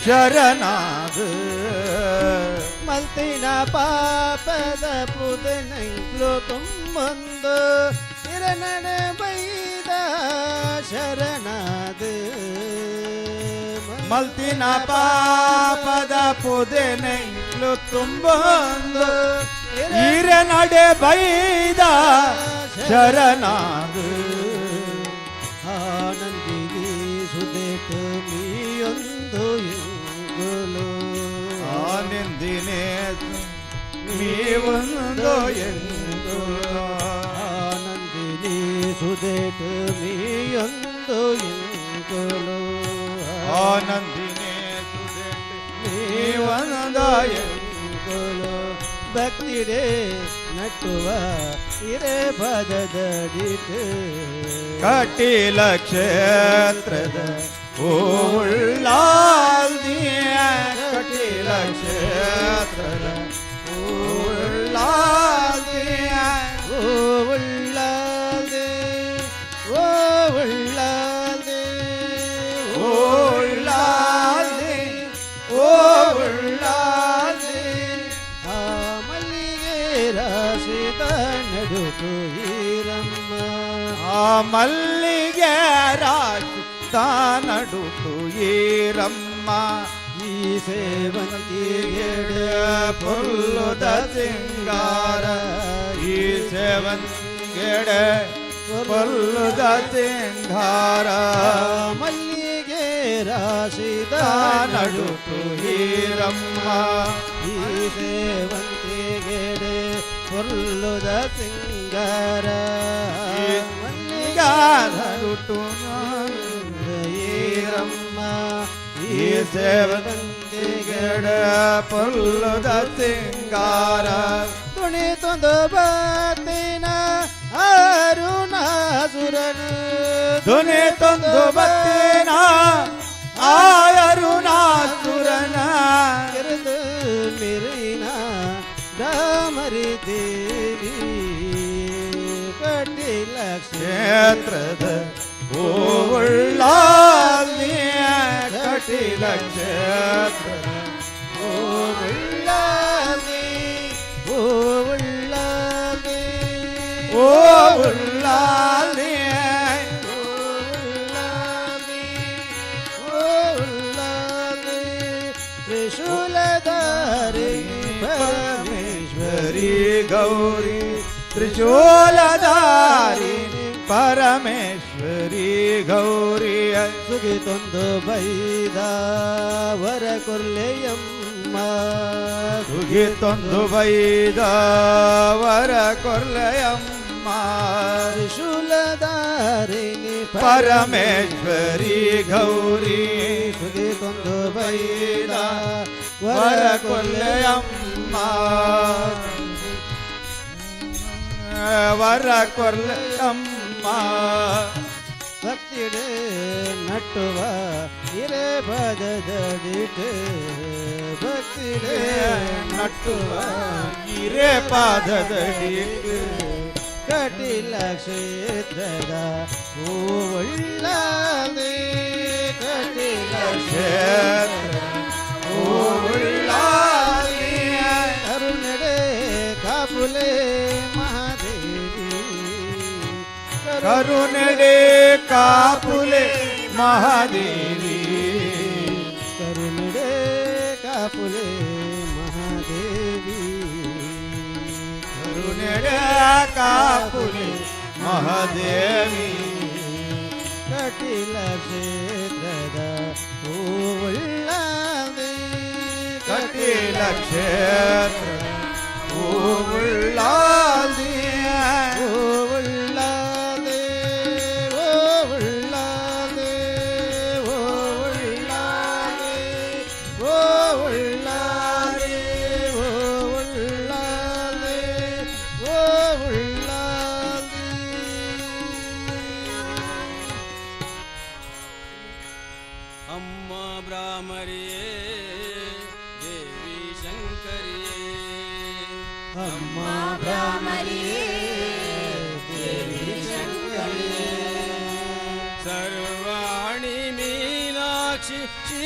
ಶರಣಾದ ಮಲ್ತಿನ ಪಾಪದ ಪುದನಂಕ್ಲು ತುಂಬೊಂದು ನಡೆ ಬೈದ ಶರಣಾದ ಮಲ್ತಿನ ಪಾಪದ ಪುದೆನೆಂಕ್ಲು ತುಂಬೊಂದು ನಡೆ ಬೈದ ಶರಣಾದ ಆನಂದಿಗೆ ಸುದೇಟು ನೀಯೊಂದು ಎಂಗುಲು ಆನಂದಿನೇ ನೀವೊಂದು ಎಂಗುಲು ಆನಂದಿನಿ ಸುದೇಟು ನೀಯೊಂದು ಎಂಗುಲು ಆನಂದಿನೇ ನೀವೊಂದು ಎಂಗುಲು ಭಕ್ತಿಡೆ ನಟ್ಟುವ ಹಿರೇ ಪದದಡಿಟ್ಟು ಕಟೀಲ ಕ್ಷೇತ್ರದ ಹೂವುಳ್ಳಾಲ್ದಿಯ ಕಟೀಲ ಕ್ಷೇತ್ರದ ಹೂವುಳ್ಳಾಲ್ದಿಯ ಹೂವುಳ್ಳಾದೆ ಹೂವುಳ್ಳಾದೆ ಹೂವುಳ್ಳಾಲ್ದಿ ಹೂವುಳ್ಳಾಲ್ದಿ ಆ ಮಲ್ಲಿಗೆ ರಾಶಿದ ನಡುಕು ಈರಮ್ಮ ಆ ಮಲ್ಲಿಗೆ ರಾಜು ತಾನಡುಟು ಈರಮ್ಮ ಈ ಸೇವಂತಿಗೆ ಪುಲ್ಲುದ ಸಿಂಗಾರ ಈ ಸೇವಂತಿಗೆ ಪುಲ್ಲುದ ಸಿಂಗಾರ ಮಲ್ಲಿಗೆ ರಾಶಿದ ನಡುಟು ಈರಮ್ಮ ಈ ಸೇವಂತಿಗೆ ಪೊಲ್ಲುದ ಸಿಂಗಾರ ನಡುಟು ಈರಮ್ಮ ಈ ಸೇವಂತಿಗೆ ಪುಲ್ಲುದ ಸಿಂಗಾರ ತುಣಿ ತೊಂದು ಬತ್ತಿನ ಅರುಣಾಸುರನು ಧ್ವನಿ ತಂದು ಬತ್ತಿನ ಆಯರುಣಾಸುರನ ಕೆರೆದು ಮಿರಿನ ಡಾಮರಿ ದೇವಿ ಕಟಿಲ ಕ್ಷೇತ್ರದ ಹೂವುಳ್ಳಾಲ್ದಿಯ ಕಟೀಲ ಕ್ಷೇತ್ರದ ಹೂವುಳ್ಳಾದೆ ಹೂವುಳ್ಳಾದೆ ಹೂವುಳ್ಳಾಲ್ದಿಯ ಹೂವುಳ್ಳಾದೆ ಹೂವುಳ್ಳಾದೆ ತ್ರಿಶೂಲಧಾರಿ ಪರಮೇಶ್ವರಿ ಗೌರಿ ತ್ರಿಶೂಲಧಾರಿ ಪರಮೇಶ್ವರಿ ಗೌರಿ ಸುಗಿತೊಂದು ಬೈದ ವರ ಕೊರ್ಲೆಯಮ್ಮ ಸುಗಿತೊಂದು ಬೈದ ವರ ಕೊರ್ಲೆಯಮ್ಮ ತ್ರಿಶೂಲಧಾರಿಣಿ ಪರಮೇಶ್ವರಿ ಗೌರಿ ಸುಗಿತೊಂದು ಬೈದ ವರ ಕೊರ್ಲೆಯಮ್ಮ ವರ ಕೊರ್ಲೆಯಮ್ಮ ಭಕ್ತಿಡೆ ನಟ್ಟುವ ಹಿರೇ ಪದದಡಿಟ್ಟು ಭಕ್ತಿಡೆ ನಟ್ಟುವ ಹಿರೇ ಪಾದದಡಿ ಕಟಿಲ ಕ್ಷೇತ್ರದ ಹೂವುಳ್ಳಾದೆ ಕಟಿಲ ಕ್ಷೇತ್ರ ಹೂವುಳ್ಳಾದಿ ಕರುಣಡೆ ಕಾಪುಲೆ ಮಹಾದೇವಿ ಕರುಣೆಡೆ ಕಾಪುಲೆ ಮಹಾದೇವಿ ಕರುಣಡೆ ಕಾಪುಲೆ ಮಹಾದೇವಿ ನೆಡೆ ಕಾಪುಲಿ ಮಹಾದೇವಿ ಕಟಿಲ ಕ್ಷೇತ್ರದ ಹೂವುಳ್ಳಾದೆ ಕಟೀಲ ಕ್ಷೇತ್ರ ಹೂವುಳ್ಳಾದಿ ಹೂವುಳ್ಳಾದೆ ಹೂವುಳ್ಳಾದೆ ಹೂವುಳ್ಳಾದೆ ಹೂವುಳ್ಳಾದೆ ಹೂವುಳ್ಳಾದೆ ಹೂವುಳ್ಳಾದೆ. ಅಮ್ಮ ಬ್ರಾಹ್ಮರಿಯೇ ದೇವಿ ಶಂಕರಿಯೇ ಅಮ್ಮ ಬ್ರಾಹ್ಮರಿಯೇ ದೇವಿ ಶಂಕರಿಯೇ ಸರ್ವಾಣಿ ಮೀನಾಕ್ಷಿ ಶ್ರೀ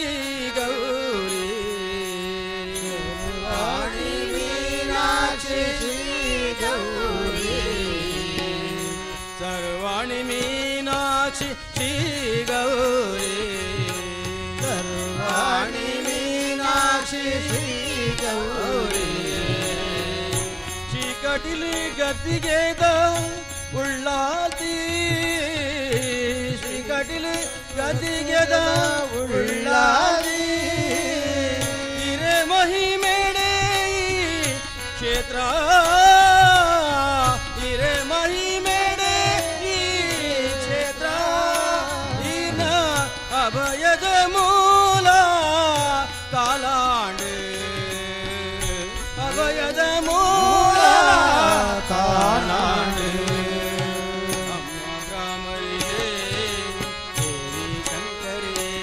ಗೌರಿ ವಾಣಿ ಮೀನಾಕ್ಷಿ ಶ್ರೀ ಗೌರಿ ಸರ್ವಾಣಿ ಮೀನಾಕ್ಷಿ ಶ್ರೀ ಗೌರಿ ಸರ್ವಾಣಿ ಮೀನಾಕ್ಷಿ ಶ್ರೀ ಗೌರಿ ಕಟಿಲಿ ಗದ್ದಿಗೆದ ಉಳ್ಳಾದಿ ಶ್ರೀ ಕಟಿಲಿ ಗದ್ದಿಗೆದ ಉಳ್ಳಾದಿ ಹಿರೇ ಮಹಿಮೇಡೆ ಕ್ಷೇತ್ರ ಹಿರೇ ಮಹಿಮೇಡೆ ಈ ಕ್ಷೇತ್ರ ಈನ ಅಭಯದ ಮೂಲ ಕಾಲಾಂಡೆ ಅಭಯದ ಮೂಲ ತಾನಾಡು ಅಮ್ಮ ಬ್ರಾಹ್ಮರಿಯೇ ದೇವಿ ಶಂಕರಿಯೇ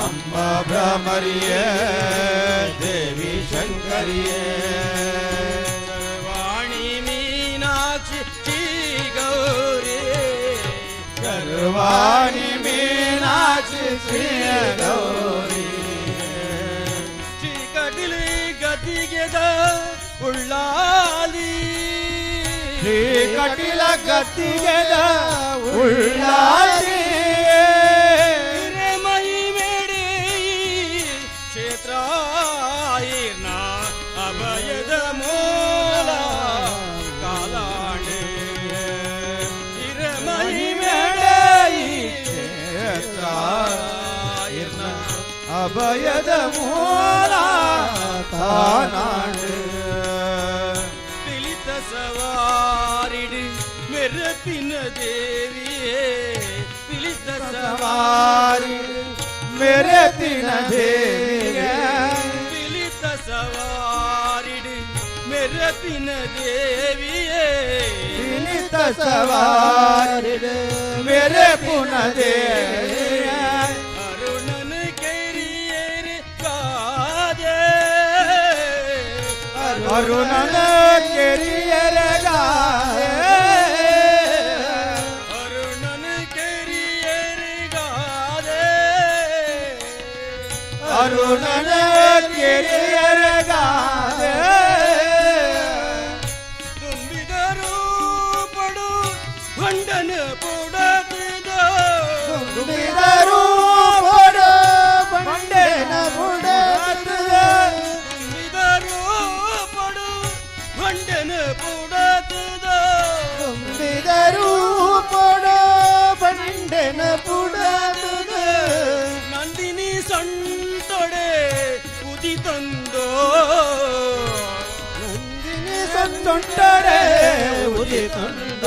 ಅಮ್ಮ ಬ್ರಹ್ಮರಿಯೇ ದೇವಿ ಶಂಕರಿಯೇ ಸರ್ವಾಣಿ ಮೀನಾಕ್ಷಿ ಶ್ರೀ ಗೌರಿ ಸರ್ವಾಣಿ ಮೀನಾಕ್ಷಿ ಶ್ರೀ ಗೌರಿ ಶ್ರೀ ಕಟಿಲಿ ಗದ್ದಿಗೆದ ಉಳ್ಳಾಲಿ ಶ್ರೀ ಕಟಿಲ ಗದ್ದಿಗೆದ ಉಳ್ಳಾದಿ ಹಿರೇ ಮಹಿಮೇಡೆ ಕ್ಷೇತ್ರ ಈರ್ನ ಅಭಯದ ಮೂಲ ಕಾಲಾಂಡೆ ಹಿರೇ ಮಹಿಮೇಡೆ ಕ್ಷೇತ್ರ ಈರ್ನ ಅಭಯದ ಮೂಲ ತಾನಾಡು ತಿಳಿತ ಸವಾರಿಡು ಮೆರಪಿನ ದೇವಿಯೇ ತಿಳಿತ ಸವಾರಿ ಮೆರೆತಿನ ದೇವಿಗೆ ತಿಳಿತ ಸವಾರಿಡು ಮೆರಪಿನ ದೇವಿಯೇ ತಿಳಿತ ಸವಾರಿ ಮೇರೆ ಪುನ ದೇವಿಗೆ ಅರುಣನ ಕೈರಿಯೇರಿ ಕಾದೆ ಅರುಣನ ಕೆರಿಯರಗಾದೆ ಅರುಣನ ಕೈರಿಯೇರಿ ಗಾದೆ ಅರುಣನ ಕೆರಿಯರಗಾದೆ ತುಂಬಿದರು ಪಡು ಹೊಂಡನ ಪುಡತಿದ ತುಂಬಿದರು ಬಡ ಬಂಡೆನ ಬುಡದ ತುಂಬಿದರು ಪಡು ಹೊಂಡನ ಪುಡತಿದ ತುಂಬಿದರು ಬಡ ಬಂಡೆನ ಬುಡದ ನಂದಿನಿ ಸಂತೊಡೆ ಉದಿ ತಂದೋ ನಂದಿನಿ ಸಂತೊಂಡರೆ ಉದಿ ತಂದ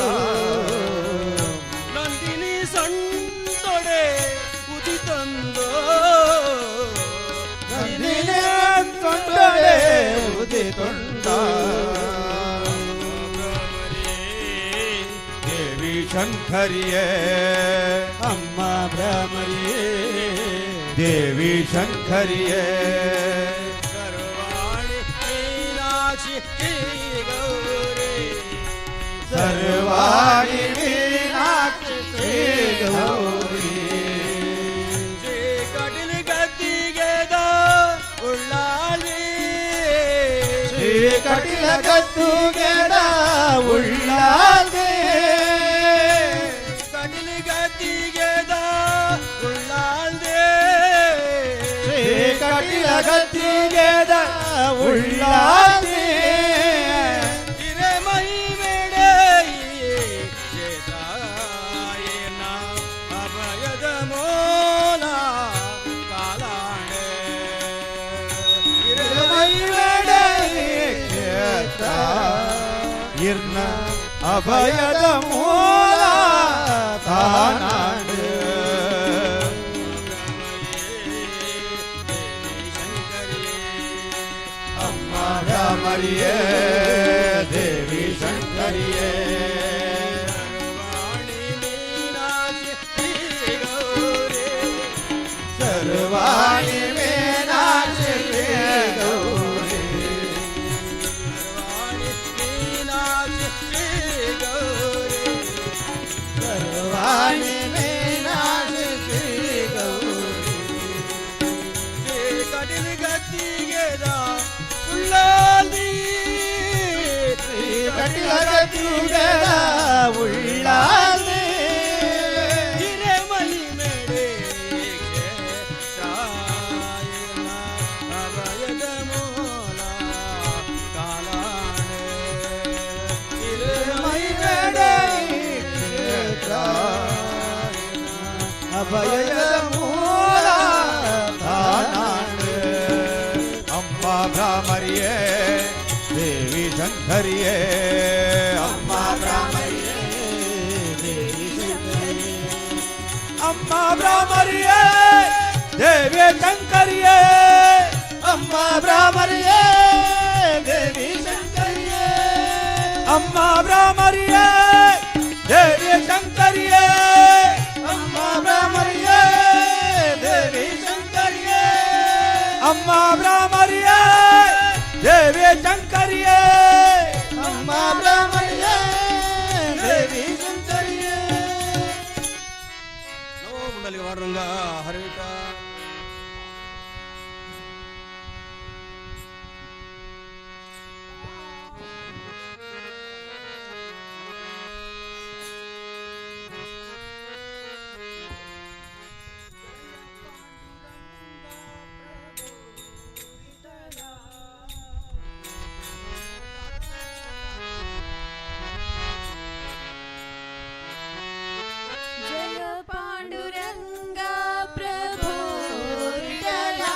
ನಂದಿನಿ ಸಂತೊಡೆ ಉದಿ ತಂದೋ ನಂದಿನಿ ತೊಂಡರೆ ಉದಿ ತೊಂಡ ದೇವಿ ಶಂಕರಿಯೇ ಅಮ್ಮ ಭ್ರಮರಿಯೇ ದೇವಿ ಶಂಕರಿಯೇ ಸರ್ವಾಣಿ ಮೀನಾಕ್ಷಿ ಶ್ರೀ ಗೌರಿ ಸರ್ವಾಣಿ ಮೀನಾಕ್ಷಿ ಶ್ರೀ ಗೌರಿ ಶ್ರೀ ಕಟಿಲಿ ಗದ್ದಿಗೆದ ಉಳ್ಳಾಲಿ ಶ್ರೀ ಕಟಿಲ ಗದ್ದುಗೆದ ಉಳ್ಳಾದೆ ಕಟಿಲಿ ಗದ್ದಿಗೆದ ಉಳ್ಳಾಲ್ದೆ ಶ್ರೀ ಕಟಿಲ ಗದ್ದುಗೆದ ಉಳ್ಳಾದೆ ಹಿರೇ ಇರ್ನ ಅಭಯದ ಮೂಲ ತಾನಾಡು ಅಮ್ಮ ಭ್ರಮರಿಯೇ ದೇವಿ ಶಂಕರಿಯೇ ಸರ್ವಾಣಿ ಮೀನಾಕ್ಷಿ ಗೌರಿ ಸರ್ವಾಣಿ ಮೀನಾಕ್ಷಿ ಗೌರಿ ಕಡಿಲ ಗತಿಗೆದ ಉಳ್ಳಾದಿ ಕಡಿಲ ಗತಿಗೆದ ಉಳ್ಳಾದಿ ಅಭಯದ ಮೂಲ ತಾನಾಡು ಅಮ್ಮ ಭ್ರಮರಿಯೇ ದೇವಿ ಶಂಕರಿಯೇ ಅಮ್ಮ ಭ್ರಮರಿಯೇ ದೇವಿ ಶಂಕರಿಯೇ ಅಮ್ಮ ಭ್ರಮರಿಯೇ ದೇವಿ ಶಂಕರಿಯೇ ಅಮ್ಮ ಭ್ರಮರಿಯೇ ದೇವಿ ಶಂಕರಿಯೇ ಅಮ್ಮ ಭ್ರಮರಿಯೇ ದೇವಿ ಶಂಕರಿಯೇ ಅಮ್ಮ ಭ್ರಮರಿಯೇ ದೇವಿ ಶಂಕರಿಯೇ ಅಮ್ಮ ಭ್ರಮರಿಯೇ ದೇವಿ ಶಂಕರಿಯೇ ಅಮ್ಮ ಭ್ರಮರಿಯೇ ದೇವಿ ಶಂಕರಿಯೇ ನಮೋ ಮುಂಡಲಿಕ ವಾರುಂಗ ಹರಿವಿಟ जय पांडुरंग प्रभो विठला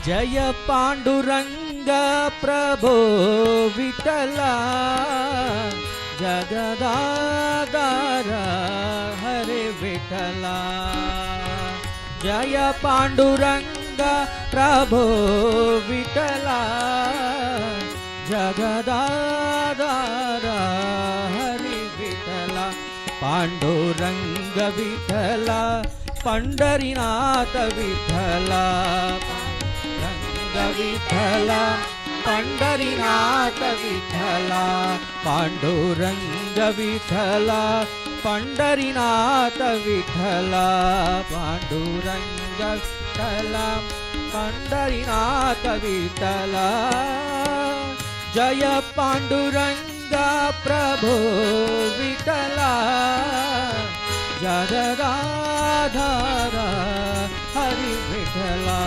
जय पांडुरंग प्रभो विठला जगदाधार हरे विठला जय पांडुरंग प्रभो विठला जगदाधार हरे विठला पांडुरंग विठला पंढरीनाथ विठला विठला पंढरीनाथ विठला पांडुरंग विठला पंढरीनाथ विठला पांडुरंग विठला पंढरीनाथ विठला जय पांडुरंग प्रभो विठला जगदाधार हरि विठला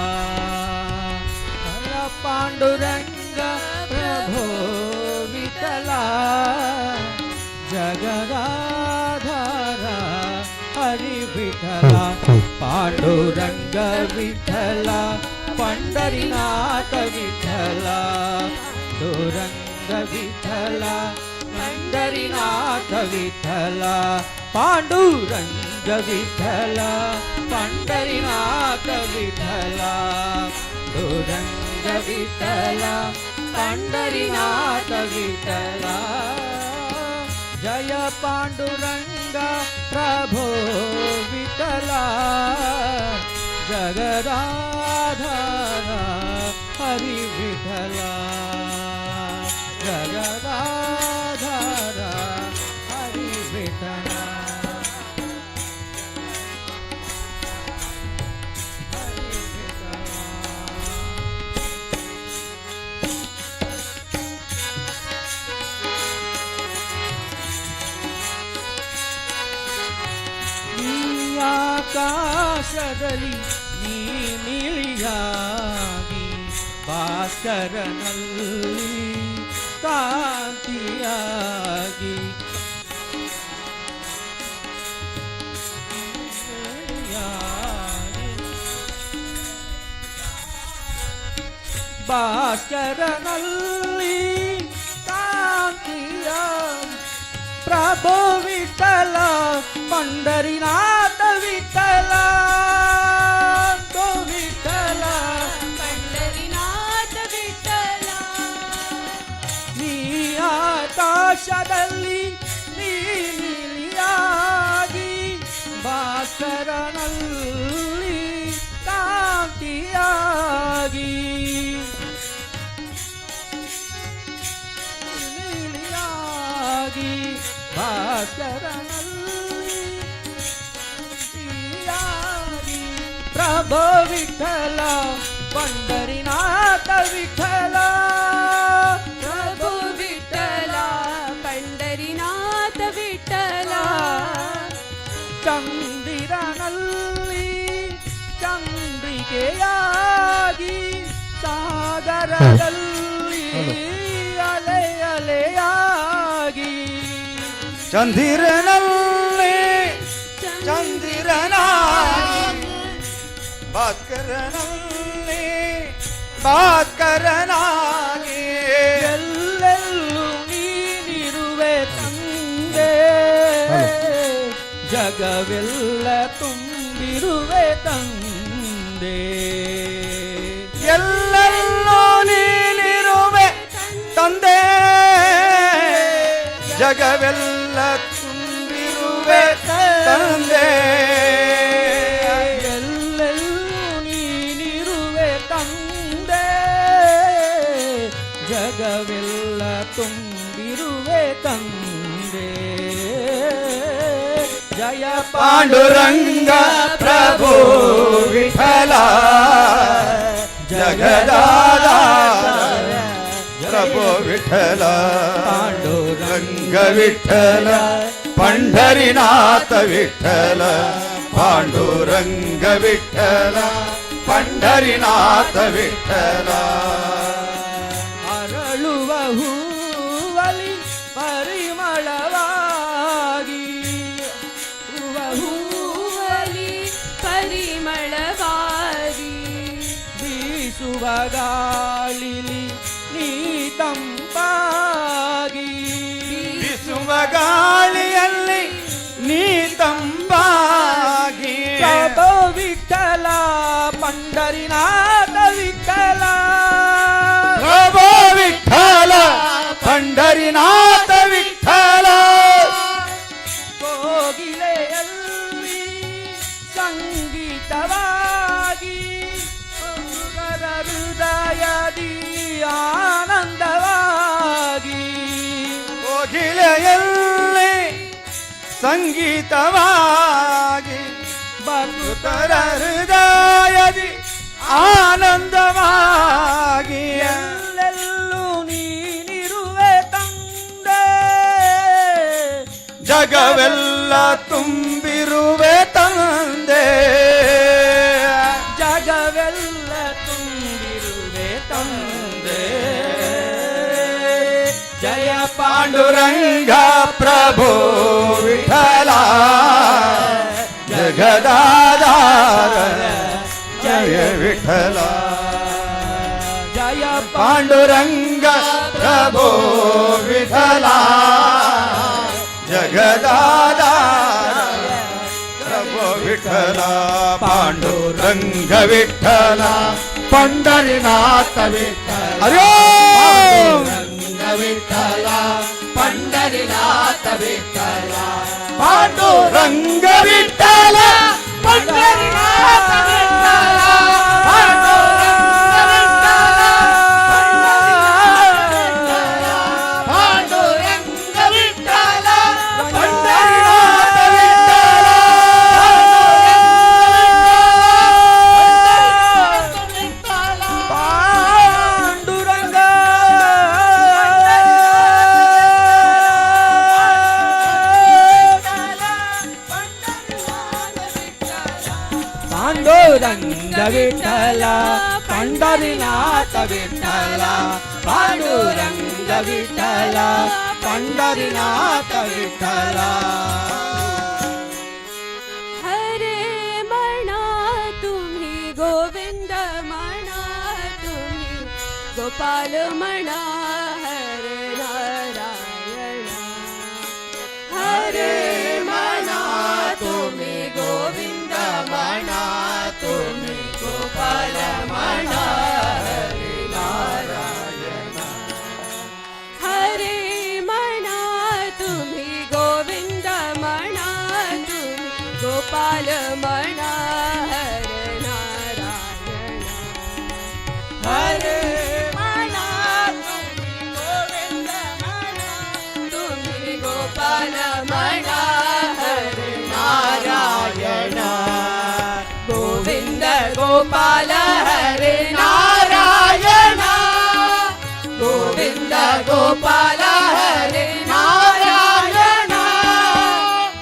पांडुरंग प्रभो विठला जगदाधार हरि विठला पांडुरंग विठला पंढरीनाथ विठला पांडुरंग विठला पंढरीनाथ विठला पांडुरंग विठला पंढरीनाथ विठला पांडुरंग विठला पंढरीनाथ विठला जय पांडुरंग प्रभो विठला जगदाधार हरि विठला जगदाधार हरि विठला हरि विठला ಆಕಾಶದಲ್ಲಿ ನೀಲಿಯಾಗಿ ಭಾಸ್ಕರನಲ್ಲಿ ಕಾಂತಿಯಾಗಿ ಭಾಸ್ಕರನಲ್ಲಿ ಕಾಂತಿಯ ಪ್ರಭು ವಿಠಲ ಪಂಡರಿನಾಥ ವಿಠಲ ವಿಠಲ ಪಂಡರಿನಾಥ ವಿಠಲ ನೀ ಆಕಾಶದಲ್ಲಿ ನೀಲಿಯಾಗಿ ಭಾಸ್ಕರನಲ್ಲಿ ಕಾಂತಿಯಾಗಿ ನೀಲಿಯಾಗಿ ಭಾಸ್ಕರನಲ್ಲಿ ಕಾಂತಿಯಾಗಿ ಪ್ರಭು ವಿಠಲ ಪಂಡರಿನಾಥ ವಿಠಲ ಪ್ರಭು ವಿಠಲ ಪಂಡರಿನಾಥ ವಿಠಲ ಚಂದಿರನಲ್ಲಿ ಚಂದ್ರಿಕೆಯಾಗಿ ಸಾಗರದಲ್ಲಿ ಅಲೆ ಅಲೆಯಾಗಿ ಚಂದಿರನಲ್ಲಿ ಚಂದಿರನಾಗಿ ಭಾಸ್ಕರನಲ್ಲಿ ಭಾಸ್ಕರನಾಗಿ ಎಲ್ಲೆಲ್ಲೂ ನೀನಿರುವೆ ತಂದೆ ಜಗವೆಲ್ಲ ತುಂಬಿರುವೆ ತಂದೆ ಎಲ್ಲೆಲ್ಲೋ ನೀನಿರುವೆ ತಂದೆ ಜಗವೆಲ್ಲ ತುಂಬಿರುವೆ ತಂದೆ ಎಲ್ಲೆಲ್ಲೂ ನೀನಿರುವೆ ತಂದೆ ಜಗವೆಲ್ಲ ತುಂಬಿರುವೆ ತಂದೆ ಜಯ ಪಾಂಡುರಂಗ ಪ್ರಭು ವಿಠಲ ಜಗದಾಧಾರ ಪ್ರಭು ವಿಠಲ ಪಾಂಡುರಂಗ ವಿಠಲ ಪಂಢರಿನಾಥ ವಿಠಲ ಪಾಂಡುರಂಗ ವಿಠಲ ಪಂಢರಿನಾಥ ವಿಠಲ ಅರಳುವ ಹೂವಲಿ ಪರಿಮಳವಾಗಿ ಹೂವಲಿ ಪರಿಮಳವಾಗಿ ಬೀಸುವ ಗಾಳಿಲಿ ನೀ ತಂಪಾಗಿ ಬಿಸುವ ಗಾಳಿಯಲ್ಲಿ ನೀ ತಂಪಾಗಿ ಪ್ರಭು ವಿಠಲ ಪಂಡರಿನಾಥ ವಿಠಲ ಪ್ರಭು ವಿಠಲ ಪಂಢರಿನಾಥ ವಿಠಲ ಕೋಗಿಲೆಯಲ್ಲಿ ಸಂಗೀತವಾಗಿ ಸುಂದರ ಹೃದಯದಿ ಆನಂದವಾಗಿ ಕೋಗಿಲೆಯಲ್ಲಿ ಸಂಗೀತವಾಗಿ ಭಕ್ತರ ಹೃದಯದಿ ಆನಂದವಾಗಿ ಎಲ್ಲೆಲ್ಲೂ ನೀನಿರುವೆ ತಂದೆ ಜಗವೆಲ್ಲ ತುಂಬಿರುವೆ ತಂದೆ ಜಗವೆಲ್ಲ ತುಂಬಿರುವೆ ತಂದೆ ಜಯ ಪಾಂಡುರಂಗ ಪ್ರಭು ವಿಠಲ ಜಗದಾಧಾರ ಜಯ ವಿಠಲ ಜಯ ಪಾಂಡುರಂಗ ಪ್ರಭು ವಿಠಲ ಜಗದಾಧಾರ ಪ್ರಭು ವಿಠಲ ಪಾಂಡುರಂಗ ವಿಠಲ ಪಂಡರಿನಾಥ ವಿಠಲ ಅಯ್ಯೋ ವಿಠಲ ಪಂಡರಿನಾಥ ವಿಠಲ ಪಾಂಡುರಂಗ ವಿಠಲ ಪಂಡರಿನಾಥ ವಿಠಲ ಪಾಂಡುರಂಗ ವಿಠಲ ಪಂಡರಿನಾಥ ವಿಠಲ ಪಾಂಡುರಂಗ विठ्ठला पंढरीनाथ विठ्ठला पांडुरंग विठ्ठला पंढरीनाथ विठ्ठला हरे म्हणा तुम्ही गोविंद म्हणा तुम्ही गोपाल म्हणा हरे नारायण हरे म्हणा तुम्ही गोविंद म्हणा तुम्ही गोपाल म्हणा हरे नारायण हरे म्हणा तुम्ही गोविंद म्हणा तुम्ही गोपाल म्हणा हरे नारायण हरे म्हणा तुम्ही गोविंद म्हणा तुम्ही गोपाल म्हणा हरे नारायण गोविंद गोपाल हरे नारायण गोविंद गोपाल हरे नारायण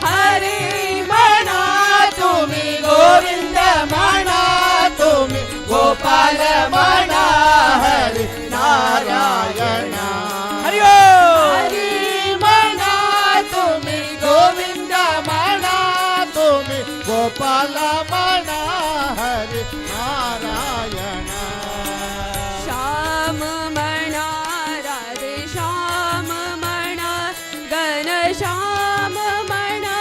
हरे म्हणा तुम्ही गोविंद म्हणा तुम्ही गोपाल म्हणा हरे नारायण हरि हरी म्हणा तुम्ही गोविंद म्हणा तुम्ही गोपाल म्हणा हरे नारायण श्याम म्हणा राधे श्याम म्हणा गण श्याम म्हणा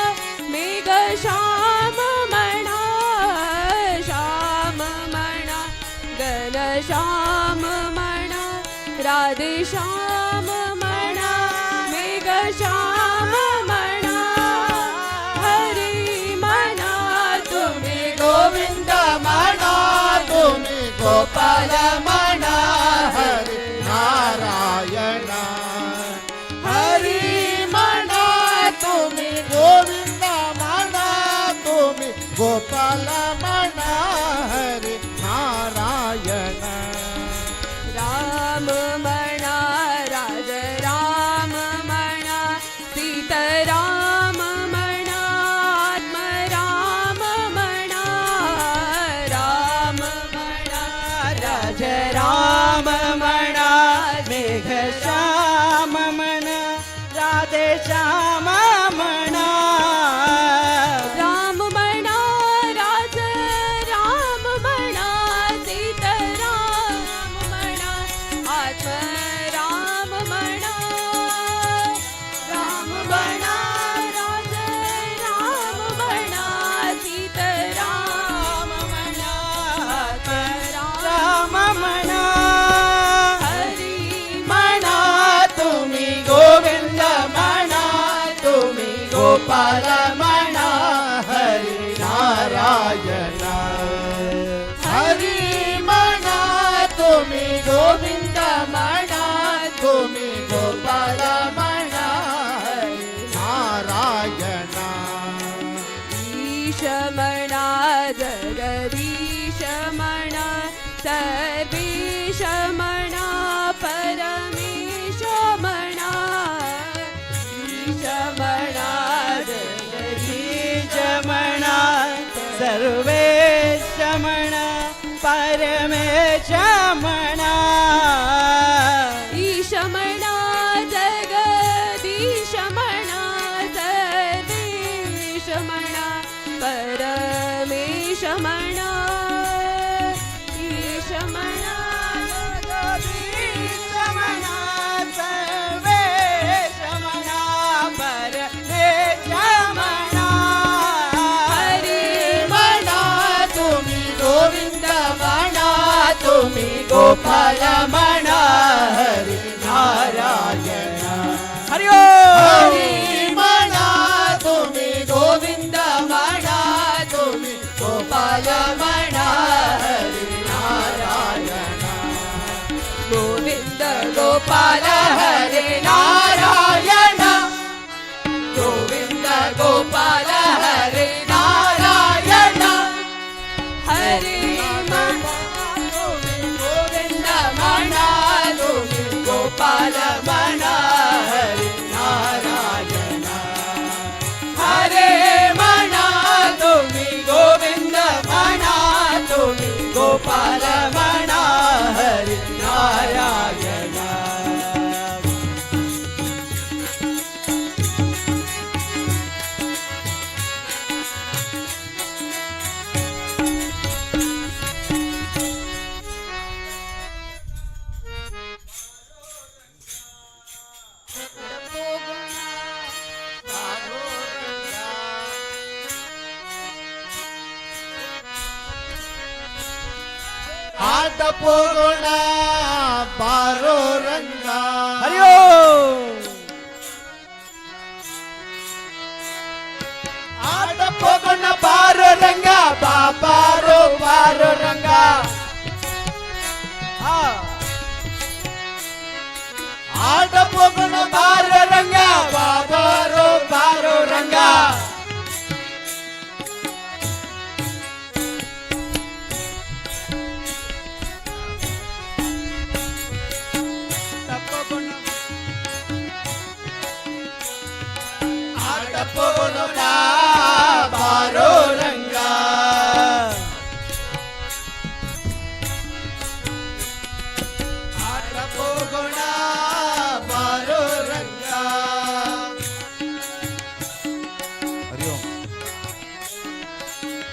मेघ श्याम म्हणा श्याम म्हणा गण श्याम म्हणा राधे श्याम म्हणा मेघ श्याम म्हणा हरी म्हणा तुम्ही गोविंद म्हणा तुम्ही गोपाल म्हणा हरे नारायण हरी म्हणा तुम्ही गोविंद म्हणा तुम्ही गोपाल म्हणा हरे नारायण राम म्हणा राज राम म्हणा सीताराम म्हणा आत्मराम म्हणा राम म्हणा राज राम म्हणा मेघ श्याम म्हणा राधे श्याम म्हणा राम म्हणा राज राम म्हणा सीताराम म्हणा आत्मराम म्हणा राम म्हणा राज राम म्हणा सीताराम म्हणा आत्मराम राम म्हणा हरी म्हणा तुम्ही गोविंद म्हणा तुम्ही गोपाल म्हणा हरी नारायण हरी म्हणा तुम्ही गोविंद म्हणा तुम्ही गोपाल म्हणा हरे नारायण ईश म्हणा जगदीश म्हणा सर्वेश म्हणा परमेश म्हणा ईश म्हणा जगदीश म्हणा सर्वेश म्हणा परमेश म्हणा ईश म्हणा जगदीश म्हणा सर्वेश म्हणा परमेश म्हणा ईश म्हणा जगदीश म्हणा सर्वेश म्हणा परमेश म्हणा हरी म्हणा तुम्ही गोविंद म्हणा तुम्ही गोपाल म्हणा हरे नारायण हरि हरी म्हणा तुम्ही गोविंद म्हणा तुम्ही गोपाल म्हणा हरे नारायण गोविंद गोपाल हरे नारायण गोविंद गोपाल हरे नारायण हरे गोविंद म्हणा तुम्ही गोपाल म्हणा हरे नारायण ಗೋಪಾಲ ಮಣ ಹರಿ ನಾರಾಯಣ. ಆಟ ಪೋಗೋಣ ಬಾರೋ ರಂಗ. ಹರಿಯೋ ಆಟ ಪೋಗೋಣ ಬಾರೋ ರಂಗ, ಬಾರೋ ಬಾರೋ ರಂಗ. ಆಟ ಪೋಗೋಣ ಬಾರೋ ರಂಗ, ಬಾರೋ ಬಾರೋ ರಂಗ. ಆಟ ಪೋಗೋಣ ಬಾರೋ ರಂಗ. ಆಟ ಪೋಗೋಣ ಬಾರೋ ರಂಗ. ಹರಿ ಓಂ.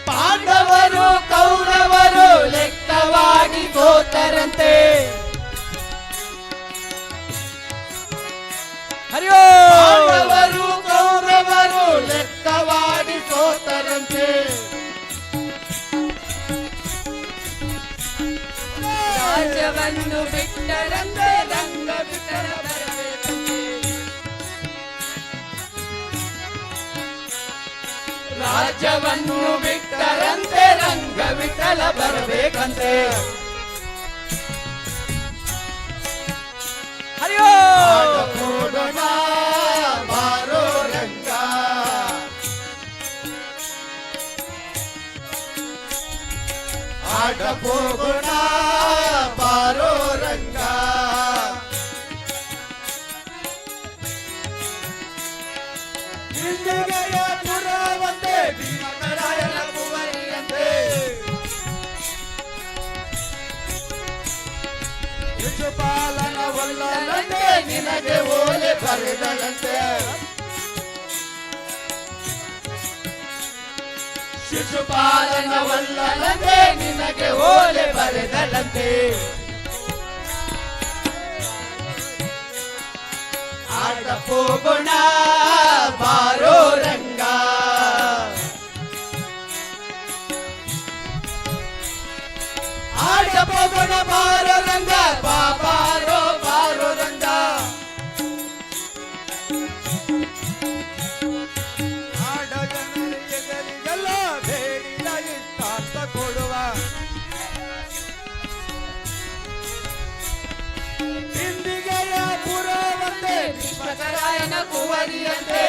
ಪಾಂಡವರು ಕೌರವರು ಲೆಕ್ಕವಾಗಿ ಸೋತರಂತೆ. ಹರಿಯೋ ಪಾಂಡವರು ಕೌರವರು ಲೆಕ್ಕವಾಗಿ ಸೋತರಂತೆ. ರಾಜ್ಯವನ್ನು ಬಿಟ್ಟರಂತೆ ರಂಗ ಬಿಟ್ಟರ ಬರಬೇಕಂತೆ. ರಾಜ್ಯವನ್ನು ಬಿಟ್ಟರಂತೆ ರಂಗ ವಿಠಲ ಬರಬೇಕಂತೆ. ಹರಿಯೋ ಆಟ ಪೋಗೋಣ ಬಾರೋ ರಂಗ. ಆಟ ಪೋಗೋಣ ಬಾರೋ ರಂಗ. ಹಿಂದಿಗೆಯ ಪುರವಂತೆ ಭೀಮರಾಯನ ಕುವರಿಯಂತೆ. ಶಿಶುಪಾಲನ ವಲ್ಲನಂತೆ ನಿನಗೆ ಓಲೆ ಬರೆದಳಂತೆ. ಶಿಶುಪಾಲನ ವಲ್ಲನಂತೆ ನಿನಗೆ ಓಲೆ ಬರೆದಳಂತೆ. ಆಟ ಪೋಗೋಣ ಬಾರೋ ರಂಗ. ಆಟ ಪೋಗೋಣ ಬಾರೋ ರಂಗ, ಬಾರೋ ಬಾರೋ ರಂಗ. ಆಡ ಜನರಿಗೆಲ್ಲ ಬೇಡಿದ ಇಷ್ಟಾರ್ಥ ಕೊಡುವ. ಇಂದಿಗೆಯ ಪುರವಂತೆ ಭೀಮರಾಯನ ಕುವರಿಯಂತೆ.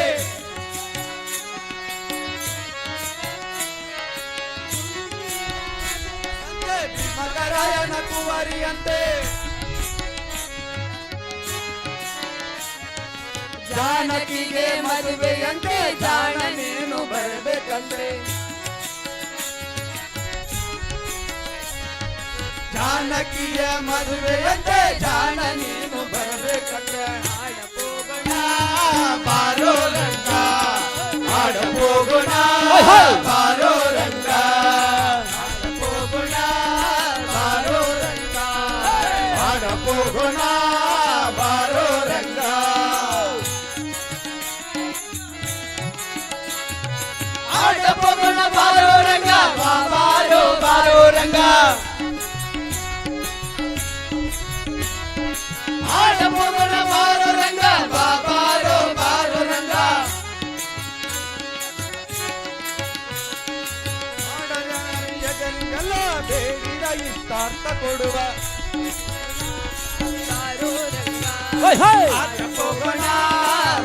ಭೀಮರಾಯನ ಕುವರಿಯಂತೆ. ಜಾನಕಿಗೆ ಮದುವೆಯಂತೆ ಜಾಣ ನೀನು ಬರಬೇಕಂತೆ. ಜಾನಕಿಯ ಮದುವೆಯಂತೆ ಜಾಣ ನೀನು ಬರಬೇಕಂತೆ. ಆಡ ಪೋಗೋಣ ಬಾರೋ ರಂಗ. ಆಡ ಪೋಗೋಣ ಬಾರೋ ರಂಗ. ಆಡ ಪೋಗೋಣ ಬಾರೋ ರಂಗ. ಆಡ ಪೋಗೋಣ ಬಾರೋ ರಂಗ. ಆಡ ಪೋಗೋಣ ಬಾರೋ ರಂಗ, ಬಾರೋ ಬಾರೋ ರಂಗ. ಆಟ ಪೋಗೋಣ ಬಾರೋ ರಂಗ, ಬಾರೋ ಬಾರೋ ರಂಗ. ಆಡ ಜನರಿಗೆಲ್ಲ ಬೇಡಿದ ಇಷ್ಟಾರ್ಥ ಕೊಡುವ. ಬಾರೋ ರಂಗ. ಆಟ ಪೋಗೋಣ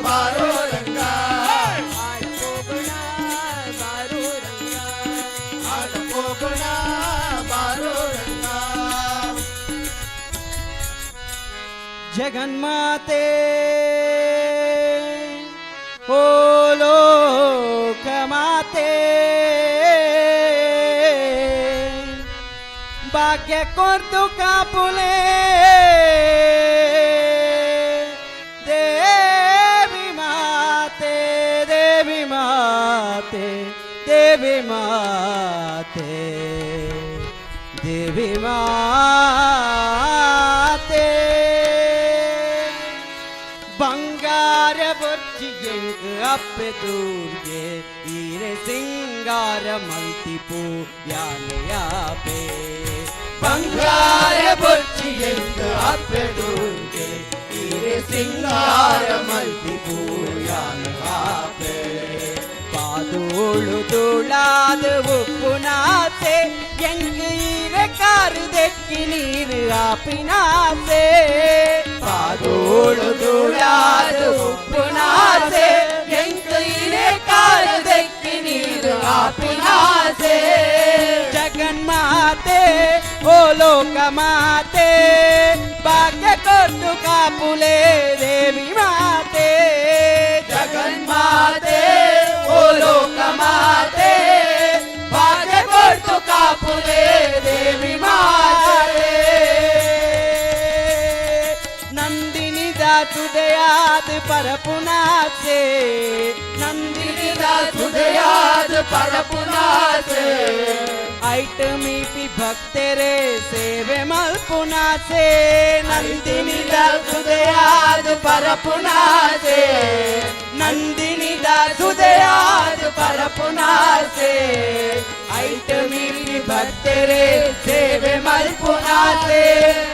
ಬಾರೋ ರಂಗ. ಆಡ ಪೋಗೋಣ ಬಾರೋ ರಂಗ. ಆಟ ಪೋಗೋಣ ಬಾರೋ ರಂಗ. ಜಗನ್ಮಾತೆ ಓ ಲೋಕ ಮಾತೆ ಭಾಗ್ಯ ಕೊರ್ದು ಕಾಪುಲೆ ದೇವಿ ಮಾತೆ ದೇವಿ ಮಾತೆ ದೇವಿ ಮಾತೆ ದೇವಿ ಮಾತೆ ಬಂಗಾರ ಬೊಚ್ಚಿಗೆ ಅಪ್ಪೆ ದೂರ್ಗೆ ಈರೆ ಸಿಂಗಾರ ಮಲ್ತಿಪು ಯಾನೆಯಾಪೆ ಬಂಗಾರ ಬೊಚ್ಚಿಗೆ ಅಪ್ಪೆ ದೂರ್ಗೆ ಈರೆ ಸಿಂಗಾರ ಮಲ್ತಿಪು ಯಾನೆಯಾಪೆ ಪಾದೋಳು ತುಳಾದ ಉಪ್ಪುನಾಸೆ ಎಂಗ್ ಈರೆ ಕಾರು ದೆಕ್ಕಿ ನೀರು ಆಪಿನಾಸೆ ಪಾದೋಳು ತುಳಾದ ಉಪ್ಪುನಾಸೆ ಎಂಗ್ ಈರೆ ಕಾರು ದೆಕ್ಕಿ ನೀರು ಆಪಿನಾಸೆ ಜಗನ್ಮಾತೆ ಓ ಲೋಕ ಮಾತೆ ಭಾಗ್ಯ ಕೊಟ್ಟು ಕಾಪುಲೆ ದೇವಿ ಮಾತೆ ಜಗನ್ಮಾತೆ ಓ ಲೋಕ ಮಾತೆ ಭಾಗ್ಯ ಕೊಟ್ಟು ಕಾಪುಲೆ ದೇವಿ ಮಾತೆ ನಂದಿನಿ ತುದಯಾದ ಪರಪುನಾಸೆ ನಂದಿನಿ ತುದಯಾದ ಪರಪುನಾಸೆ ಐಟಮೀಪಿ ಭಕ್ತರೆ ಸೇವೆ ಮಲ್ಪುನಾಸೆ ನಂದಿನಿ ತುದಯಾದ ಪರಪುನಾಸೆ ನಂದಿನಿ ತುದಯಾದ ಪರಪುನಾಸೆ ಐಟಮೀಪಿ ಭಕ್ತರೆ ಸೇವೆ ಮಲ್ಪುನಾಸೆ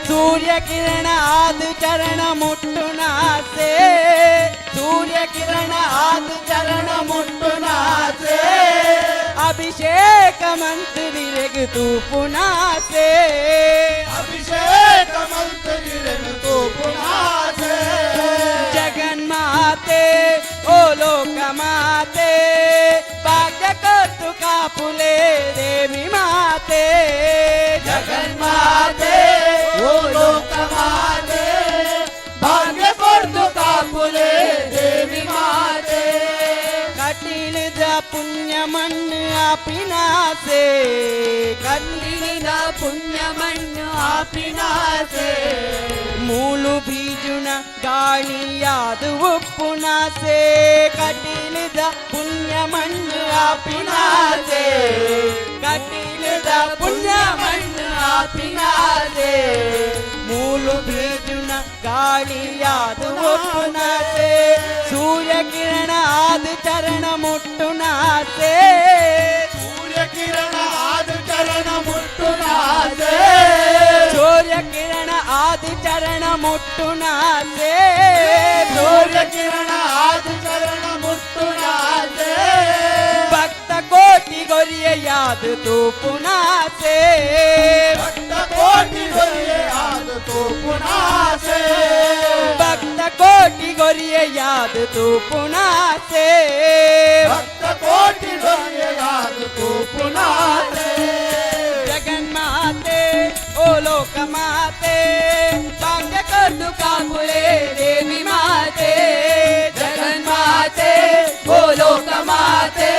ಸೂರ್ಯ ಕಿರಣ ಆದ ಚರಣ ಮುಟ್ಟುನಾಸೆ ಸೂರ್ಯ ಕಿರಣ ಆದ ಚರಣ ಮುಟ್ಟುನಾಸೆ ಅಭಿಷೇಕ ಮಂತ್ರಿರೆಗೆ ತೂಪುನಾಸೆ ಅಭಿಷೇಕ ಮಂತ್ರಿರೆಗೆ ತೂಪುನಾಸೆ ಜಗನ್ಮಾತೆ ಓ ಲೋಕ ಮಾತೆ ಭಾಗ್ಯ ಕೊಟ್ಟು ಕಾಪುಲೆ ದೇವಿ ಮಾತೆ ಜಗನ್ಮಾತೆ ಓ ಲೋಕ ಮಾತೆ ಭಾಗ್ಯ ಕೊಟ್ಟು ಕಾಪುಲೆ ದೇವಿ ಮಾತೆ ಕಟೀಲದ ಪುಣ್ಯ ಮಣ್ಣು ಆಪಿನಾಸೆ ಕಟೀಲದ ಪುಣ್ಯ ಮಣ್ಣು ಆಪಿನಾಸೆ ಮೂಲು ಬೀಜುನ ಗಾಳಿಯಾದ ಉಪ್ಪುನಾಸೆ ಕಟೀಲದ ಪುಣ್ಯ ಮಣ್ಣು ಆಪಿನಾಸೆ ಕಟೀಲದ ಪುಣ್ಯ ಮಣ್ಣು ಆಪಿನಾಸೆ ಮೂಲು ಬೀಜುನ ಗಾಳಿಯಾದ ಉಪ್ಪುನಾಸೆ ಸೂರ್ಯ ಕಿರಣ ಆದ ಚರಣ ಮುಟ್ಟುನಾಸೆ ಸೂರ್ಯ ಕಿರಣ ಆದ ಚರಣ ಮುಟ್ಟುನಾಸೆ ಸೂರ್ಯ ಕಿರಣ ಆದ ಚರಣ ಮುಟ್ಟುನಾಸೆ ಸೂರ್ಯ ಕಿರಣ ಆದ ಚರಣ ಮುಟ್ಟುನಾಸೆ ಭಕ್ತ ಕೋಟಿ ಗೊರಿಯ ಯಾದ ತೂಪುನಾಸೆ ಭಕ್ತ ಕೋಟಿ ಗೊರಿಯ ಯಾದ ತೂಪುನಾಸೆ ಭಕ್ತ ಕೋಟಿ ಗೊರಿಯ ಯಾದ ತೂಪುನಾಸೆ ಭಕ್ತ ಕೋಟಿ ಗೊರಿಯ ಯಾದ ತೂಪುನಾಸೆ ಜಗನ್ಮಾತೆ ಓ ಲೋಕ ಮಾತೆ ಭಾಗ್ಯ ಕೊಟ್ಟು ಕಾಪುಲೆ ದೇವಿ ಮಾತೆ ಜಗನ್ಮಾತೆ ಓ ಲೋಕ ಮಾತೆ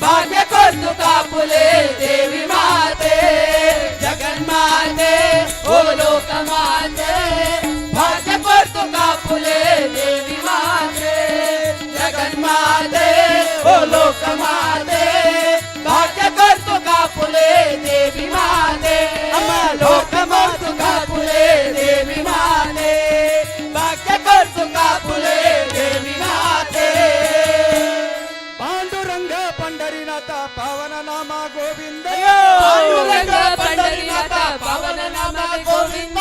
ಭಾಗ್ಯ ಕೊಟ್ಟು ಕಾಪುಲೆ ದೇವಿ ಮಾತೆ ಜಗನ್ಮಾತೆ ಓ ಲೋಕ ಮಾತೆ ಭಾಗ್ಯ ಕೊಟ್ಟು ಕಾಪುಲೆ ದೇವಿ ಮಾತೆ ಜಗನ್ಮಾತೆ ಓ ಲೋಕ ಮಾತೆ ಭಾಗ್ಯ ಕೊಟ್ಟು ಕಾಪುಲೆ ದೇವಿ ಮಾತೆ ಅಮ್ಮ ಲೋಕ ಕೊಟ್ಟು ಕಾಪುಲೆ ದೇವಿ ಮಾತೆ ಭಾಗ್ಯ ಕೊಟ್ಟು ಕಾಪುಲೆ ದೇವಿ ಮಾತೆ ಪಾಂಡುರಂಗ ಪಂಡರಿನಾಥ ಪಾವನ ನಾಮ ಗೋವಿಂದ ಪಾಂಡುರಂಗ ಪಂಡರಿನಾಥ ಪವನ ನಾಮ ಗೋವಿಂದ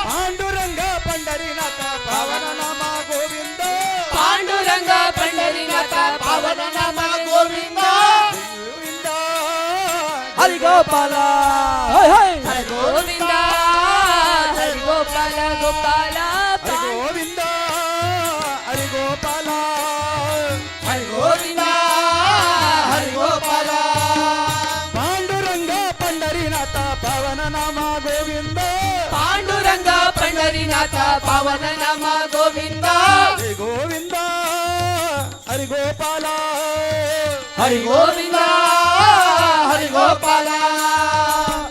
ಪಾಂಡುರಂಗ ಪಂಡರಿನಾಥ ಪಾವನ ನಾಮ ಗೋವಿಂದ ಪಾಂಡುರಂಗ ಪಂಡರಿನಾಥ ಪವನ ನಾಮ ಗೋವಿಂದ ಗೋವಿಂದ ಹರಿಗೋಪಾಲ ಹರಿ ಗೋವಿಂದ ಹರಿ ಗೋಪಾಲ ಗೋಪಾಲ ಹರಿ ಗೋವಿಂದ ಹರಿ ಗೋಪಾಲ ಹರಿ ಗೋವಿಂದ ಹರಿ ಗೋಪಾಲ ಪಾಂಡುರಂಗ ಪಂಡರಿನಾಥ ಪಾವನ ನಾಮ ಗೋವಿಂದ ಪಾಂಡುರಂಗ ಪಂಡರಿನಾಥ ಪವನ ನಾಮ ಗೋವಿಂದ ಹರಿ ಗೋವಿಂದ ಹರಿ ಗೋಪಾಲ ಹರಿ ಗೋವಿಂದ ಹರಿ ಗೋಪಾಲ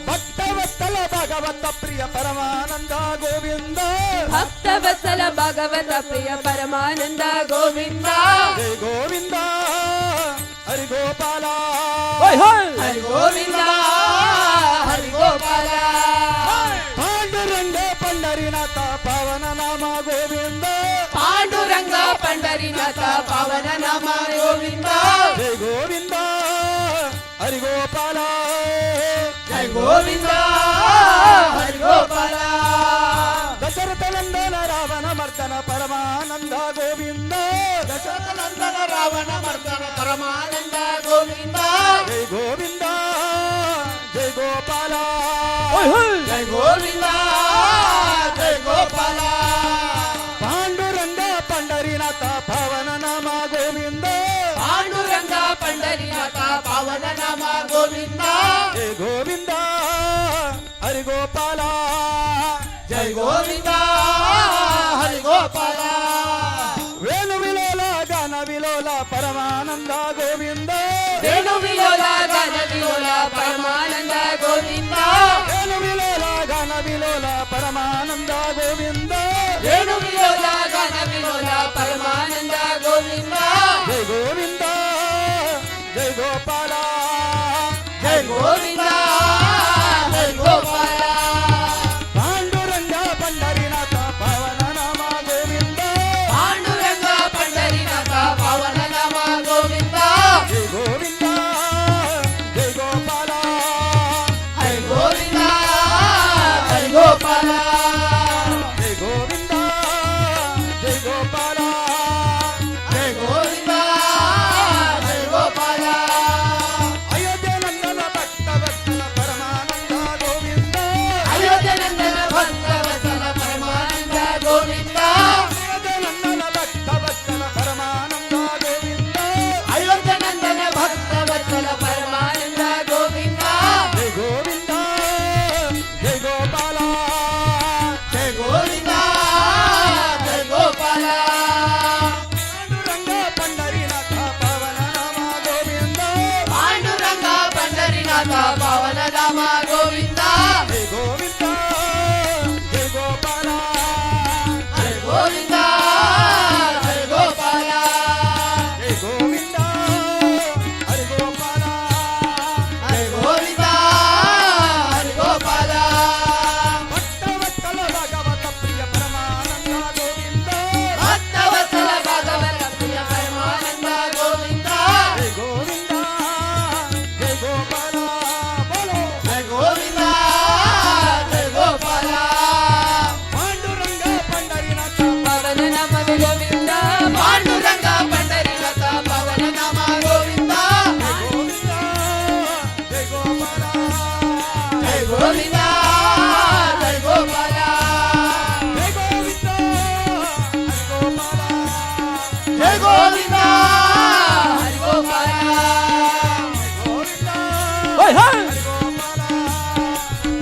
ಭಕ್ತವತ್ಸಲ ಭಗವತ ಪ್ರಿಯ ಪರಮಾನಂದ ಗೋವಿಂದ ಭಕ್ತವತ್ಸಲ ಭಗವತ ಪ್ರಿಯ ಪರಮಾನಂದ ಗೋವಿಂದ ಜಯ ಗೋವಿಂದ ಹರಿ ಗೋಪಾಲ ಹರಿ ಗೋವಿಂದ ಹರಿ ಗೋಪಾಲ ಪಾಂಡುರಂಗ ಪಂಡರಿನಾಥ ಪಾವನ ನಾಮ ಗೋವಿಂದ ಪಾಂಡುರಂಗ ಪಂಡರಿನಾಥ ಪಾವನ ನಾಮ ಗೋವಿಂದ ಜಯ ಗೋವಿಂದ ಹರಿ ಗೋಪಾಲ ಜಯ ಗೋವಿಂದ ಹರಿ ಗೋಪಾಲ ದಶರಥ ನಂದನ ರಾವಣ ಮರ್ದನ ಪರಮಾನಂದ ಗೋವಿಂದ ದಶರಥ ನಂದನ ರಾವಣ ಮರ್ದನ ಪರಮಾನಂದ ಗೋವಿಂದ ಜಯ ಗೋವಿಂದ ಜಯ ಗೋಪಾಲ ಜಯ ಗೋವಿಂದ ಜಯ ಗೋಪಾಲ ಪಾಂಡುರಂಗ ಪಂಡರಿನಾಥ ಪಾವನ ನಾಮ ಗೋವಿಂದ ಪಾಂಡುರಂಗ ಪಂಡರಿನಾಥ ಪಾವನ ನಾಮ ಗೋವಿಂದ ಜಯ ಗೋವಿಂದ ಹರಿ ಗೋಪಾಲ ಜಯ ಗೋವಿಂದ ಹರಿ ಗೋಪಾಲ ವೇಣು ವಿಲೋಲ ಗಾನ ವಿಲೋಲ ಪರಮಾನಂದ ಗೋವಿಂದ ವೇಣು ವಿಲೋಲ ಗಾನ ವಿಲೋಲ ಪರಮಾನಂದ ಗೋವಿಂದ ವೇಣು ವಿಲೋಲ ಗಾನ ವಿಲೋಲ ಪರಮಾನಂದ ಗೋವಿಂದ ವೇಣು ವಿಲೋಲ ಗಾನ ವಿಲೋಲ ಪರಮಾನಂದ ಗೋವಿಂದ ಜಯ ಗೋವಿಂದ ಜಯ ಗೋಪಾಲ ಜಯ ಗೋವಿಂದ ಜಯ ಗೋಪಾಲ ಪಾಂಡುರಂಗ ಪಂಡರಿನಾಥ ಪಾವನ ನಾಮ ಗೋವಿಂದ ಪಾಂಡುರಂಗ ಪಂಡರಿನಾಥ ಪಾವನ ನಾಮ ಗೋವಿಂದ ಜಯ ಗೋವಿಂದ ಜಯ ಗೋಪಾಲ ಹರಿ ಗೋವಿಂದ ಹರಿ ಗೋಪಾಲ ಜಯ ಗೋವಿಂದ ಜಯ ಗೋಪಾಲ ಜಯ ಗೋವಿಂದ ಜಯ ಗೋಪಾಲ ಅಯೋಧ್ಯೆ ನಂದನ ಭಕ್ತ ಭಕ್ತನ ಪರಮಾನಂದ ಗೋವಿಂದ ಅಯೋಧ್ಯ ನಂದನ ಭಕ್ತವತ್ಸಲ ಪರಮಾನಂದ ಗೋವಿಂದ ಅಯೋಧ್ಯೆ ನಂದನ ಭಕ್ತ ಭಕ್ತನ ಪರಮಾನಂದ ಗೋವಿಂದ ಅಯೋಧ್ಯ ನಂದನ ಭಕ್ತವತ್ಸಲ ಪರಮಾನಂದ ಗೋವಿಂದ ಜಯ ಗೋವಿಂದ ಜಯ ಗೋಪಾಲ ಜಯ ಗೋವಿಂದ ಜಯ ಗೋಪಾಲ ಪಾಂಡುರಂಗ ಪಂಡರಿನಾಥ ಪಾವನ ನಾಮ ಗೋವಿಂದ ಪಾಂಡುರಂಗ ಪಂಡರಿನಾಥ ಪಾವನ ನಾಮ ಗೋವಿಂದ ಜಯ ಗೋವಿಂದ ಜಯ ಗೋಪಾಲ ಜಯ ಗೋವಿಂದ ಜಯ ಗೋಪಾಲ ಜಯ ಗೋವಿಂದ ಹರಿ ಗೋಪಾಲ ಜಯ ಗೋವಿಂದ ಹರಿ ಗೋಪಾಲ ಭಕ್ತವತ್ಸಲ ಭಗವತ ಪ್ರಿಯ ಪರಮಾನಂದ ಗೋವಿಂದ ಭಕ್ತವತ್ಸಲ ಭಗವತ ಪ್ರಿಯ ಪರಮಾನಂದ ಗೋವಿಂದ ಜಯ ಗೋವಿಂದ ಜಯ ಗೋಪಾಲ ಬೋಲೋ ಜಯ ಗೋವಿಂದ ಜಯ ಗೋಪಾಲ ಪಾಂಡುರಂಗ ಪಂಡರಿನಾಥ ಪವನ ನಮ ಗೋವಿಂದ ಪಾಂಡುರಂಗ ಪಂಡರಿನಾಥ ಪವನ ನಮ ಗೋವಿಂದ ಗೋವಿಂದ ಜಯ ಗೋಪಾಲ ಜಯ ಗೋವಿಂದ ಜಯ ಗೋಪಾಲ ಜಯ ಗೋವಿಂದ ಹರಿ ಗೋಪಾಲ ಜಯ ಗೋವಿಂದ ಹರಿ ಗೋಪಾಲ ಗೋವಿಂದ ಹೈ ಹೈ ಹರಿ ಗೋಪಾಲ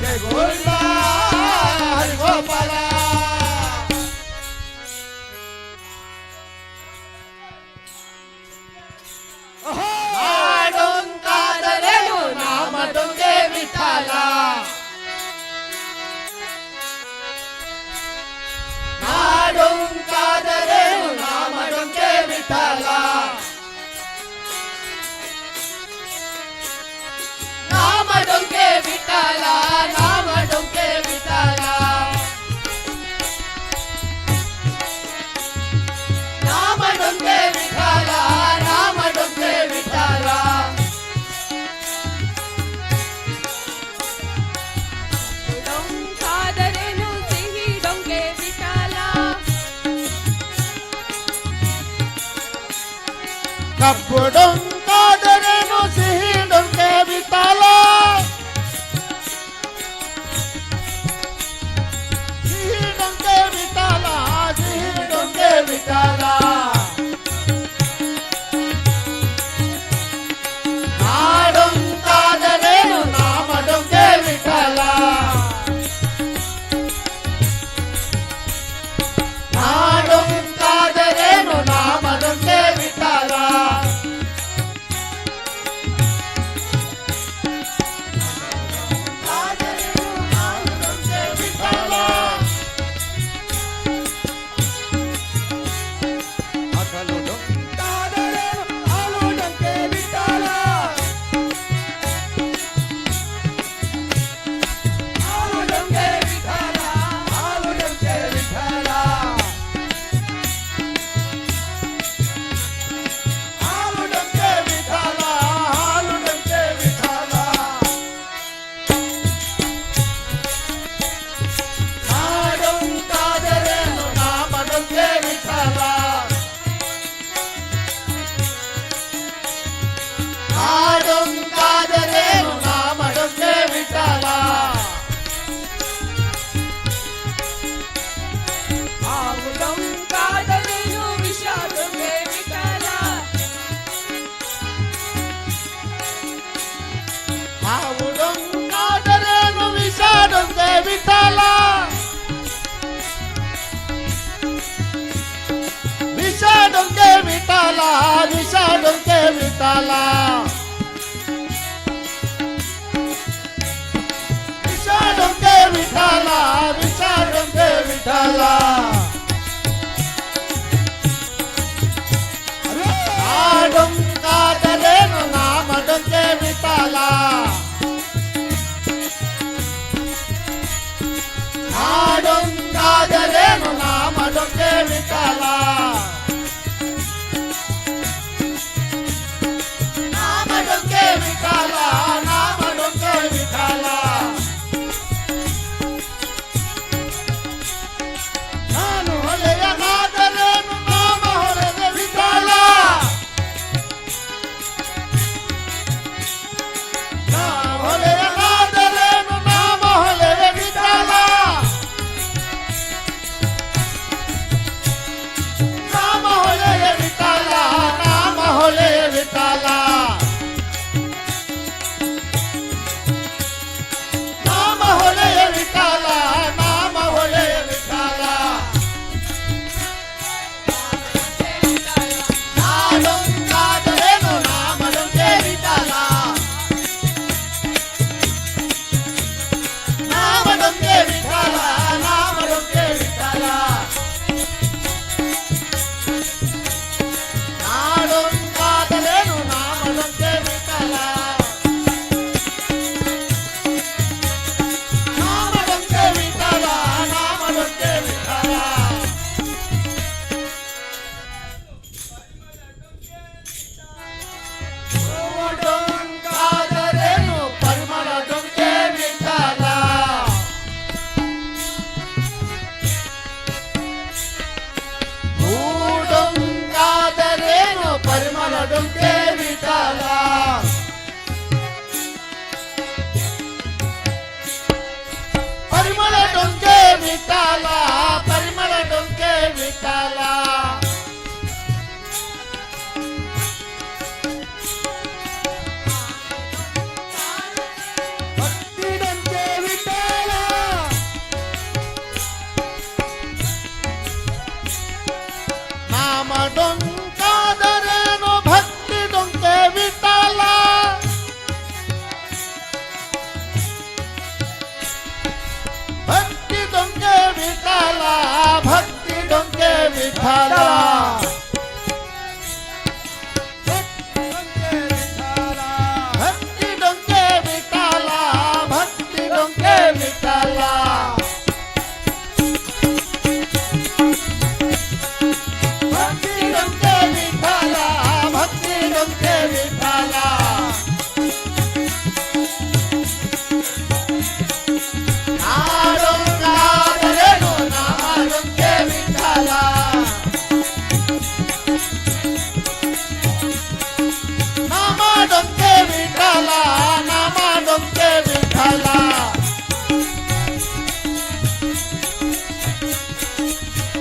ಜಯ ಗೋವಿಂದ ಹರಿ ಗೋಪಾಲ ನಾಡೊಂದಾದರೇನು ನಾಮದೊಂದೇ ವಿಠಲ ನಾಡೊಂದಾದರೇನು ನಾಮದೊಂದೇ ವಿಠಲ ನಾಮದೊಂದೇ ವಿಠಲ ನಾಮದೊಂದೇ ವಿಠಲ ನಾಮದೊಂದೇ ವಿಠಲ ನಾಮದೊಂದೇ ವಿಠಲ ಡೊಂಕಾದರೇನು ಸಿಹಿ ಡೊಂಕೆ ವಿಠಲ ಕಪ್ಪು ಡೊಂಕಾದರೇನು ಸಿಹಿ ಡೊಂಕೆ ವಿಠಲ ಸಿಹಿ ಡೊಂಕೆ ವಿಠಲ ಸಿಹಿ ಡೊಂಕೆ ವಿಠಲ ನಾಡೊಂಕಾದರೇನು ನಾಮ ಡೊಂಕೆ ವಿಠಲ ನಾಡೊಂಕಾದರೇನು ನಾಮ ಡೊಂಕೆ ವಿಠಲ विठाला विषाडुंके विठाला विषाडुंके विठाला विषाडुंके विठाला आडुंकादरेनु नामडुंके विठाला आडुंकादरेनु नामडुंके विठाला नामडुंके विठाला नामडुंके विठाला ನಾನು ಹೊಲೆಯನಾದರೇನು ನಾಮ ಹೊರೆದೆ ವಿಠಲ ಹೊಲೆಯನಾದರೇನು ನಾಮ ಹೊಲೆದೆ ವಿಠಲ ನಾಮ ಹೊಲೆಯ ವಿಠಲ ನಾಮ ಹೊಲೆಯ ವಿಠಲ ನಾಮ ಹೊಲೆಯ ವಿಠಲ ನಾಮ ಹೊಲೆಯ ವಿಠಲ ನಾಡೊಂದಾದರೇನು ನಾಮಡೊಂದೇ ವಿಠಲ ನಾಮಡೊಂದೇ ವಿಠಲ ನಾಮಡೊಂದೇ ವಿಠಲ ನಾಡೊಂದಾದರೇನು ನಾಮಡೊಂದೇ ವಿಠಲ ನಾಮಡೊಂದೇ ವಿಠಲ ನಾಮಡೊಂದೇ ವಿಠಲ ಓಡೊಂಕಾದರೇನು ಪರಿಮಳ ಡೊಂಕೆ ವಿಠಲ ಓಡೊಂಕಾದರೇನು ಪರಿಮಳ ಡೊಂಕೆ ವಿಠಲ ಪರಿಮಳ ಡೊಂಕೆ ವಿಠಲ ಪರಿಮಳ ಡೊಂಕೆ ವಿಠಲ ಭಕ್ತಿ ಡೊಂಕೆ ವಿಠಲ ನಾಮ ಡೊಂಕಾದರೇನು ಭಕ್ತಿ ಡೊಂಕೆ ವಿಠಲ ಭಕ್ತಿ ಡೊಂಕೆ ವಿಠಲ ಭಕ್ತಿ ಡೊಂಕೆ ವಿಠಲ ಭಕ್ತಿ ಡೊಂಕೆ ವಿಠಲ ಭಕ್ತಿ ಡೊಂಕೆ ವಿಠಲ ಭಕ್ತಿ ಡೊಂಕೆ ವಿಠಲ ಭಕ್ತಿ ಡೊಂಕೆ ವಿಠಲ ನಾಡೊಂದಾದರೇನು ನಾಮಡೊಂಕೆ ವಿಠಲ ನಾಮಡೊಂಕೆ ವಿಠಲ ನಾಮಡೊಂಕೆ ವಿಠಲ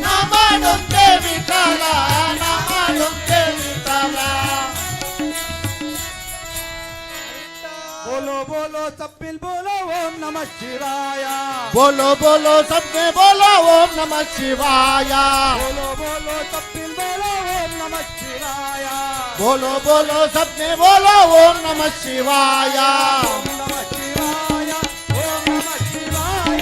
ನಾಮಡೊಂಕೆ ವಿಠಲ ನಾಮಡೊಂಕೆ ವಿಠಲ बोलो बोलो सप्पिल बोलो ओम नमः शिवाय बोलो बोलो सबने बोलो ओम नमः शिवाय बोलो बोलो सप्पिल बोलो ओम नमः शिवाय बोलो बोलो सबने बोलो ओम नमः शिवाय ओम नमः शिवाय ओम नमः शिवाय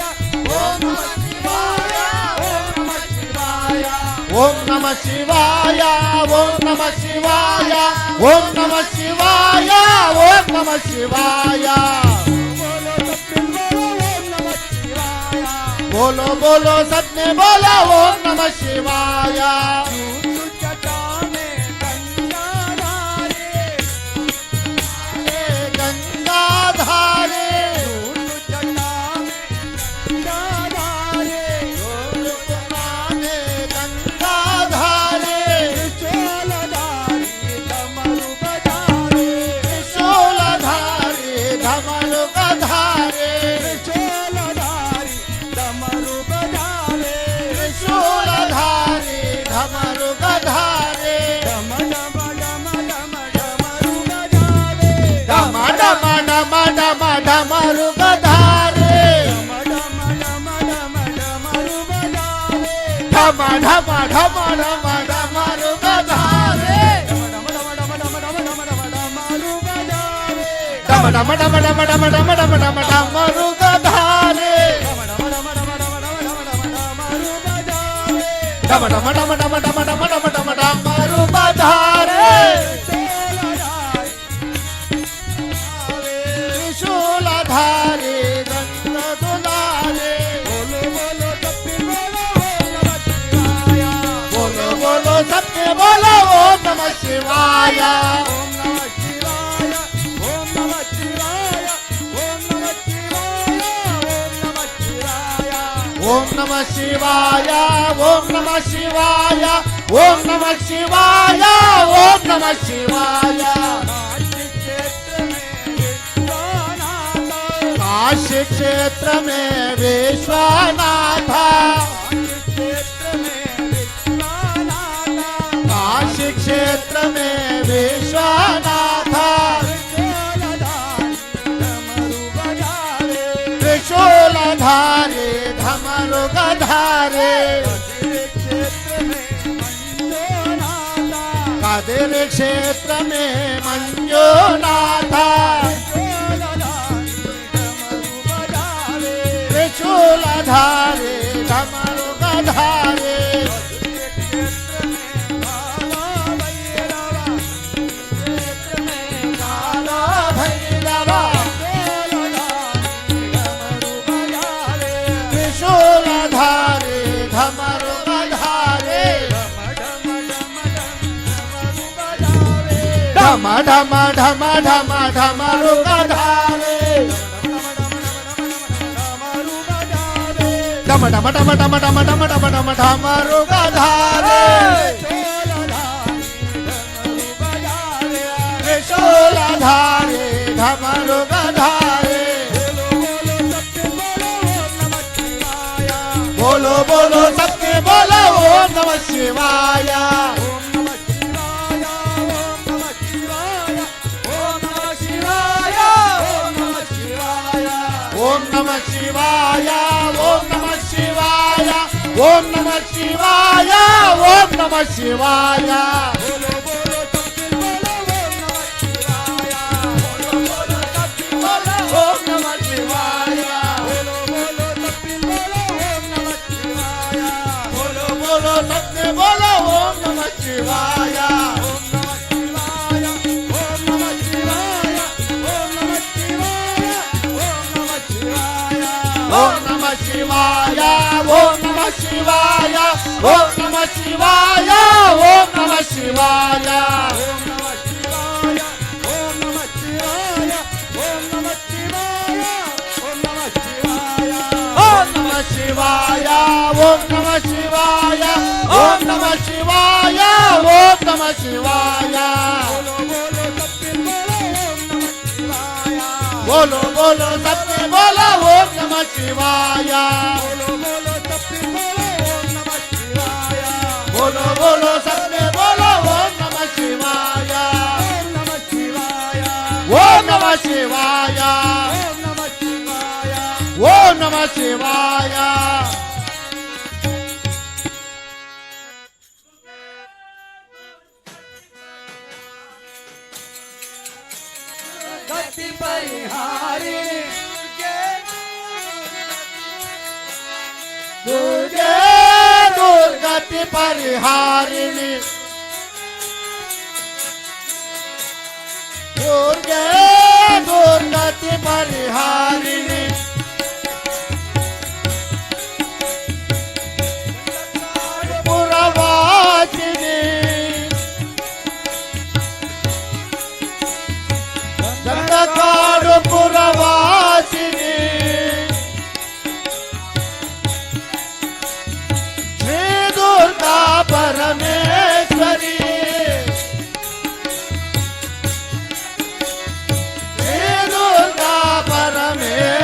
ओम नमः शिवाय ओम नमः शिवाय ओम नमः शिवाय ओम नमः शिवाय ओम नमः शिवाय बोलो बोलो सप्पिल बोलो ओम नमः शिवाय बोलो बोलो सबने बोलो ओम नमः शिवाय दूध जटाने गंगाधारे गंगाधारे दूध जटाने गंगाधारे गंगाधारे गंगाधारे चोलधारी डमरू बजारे शूलधारी धमरु गधारे चोलधारी डमरू बजारे शूलधारी धमरु गधारे डम डम डम डम डमरू बजारे डम डम डम डम डमरु गधारे डम डम डम डमरू बजारे ढम ढम ढम ढम डमरु गधारे डम डम डम डम डम डम डम डम डमरू गधारे डम डम डम डम डम डम डम डम डमरू बधारे त्रिशूलधारे दंड दुलारे बोलो बोलो सबके बोलो ओम नमः शिवाय ओम नमः शिवाय ओम नमः शिवाय ओम नमः शिवाय ओम नमः शिवाय काशी क्षेत्र में विश्वनाथ काशी क्षेत्र में विश्वनाथ त्रिशूलधारे धमरू गधारे कादिर क्षेत्र में मंजूनाथ त्रिशूलधारे धमरू गधारे त्रिशूलधारे धमरू गधारे ढम ढम ढम ढम ढमरू गधारे डम डम डम डम डम डम डम डम डमरू गधारे त्रिशूलधारे धमरू गधारे बोलो बोलो सबके बोलो ओम नमः शिवाय ओम नमः शिवाय ओम नमः शिवाय ओम नमः शिवाय ओम नमः शिवाय ओम नमः शिवाय बोलो बोलो सबके बोलो ओम नमः शिवाय ओम नमः शिवाय ओम नमः शिवाय ओम नमः शिवाय ओम नमः शिवाय ओम नमः शिवाय ओम नमः शिवाय ओम नमः शिवाय ओम नमः शिवाय बोलो बोलो सबके बोलो ओम नमः शिवाय बोलो बोलो सबके बोलो ओम नमः शिवाय ओम नमः शिवाय ओम नमः शिवाय गति परिहारी दुर्गे दुर्गति परिहारिणी दुर्गे दुर्गति परिहारिणी पुरवासिनी दंडकाडु पुरवासिनी श्री दुर्गा परमेश्वरी श्री दुर्गा परमेश्वरी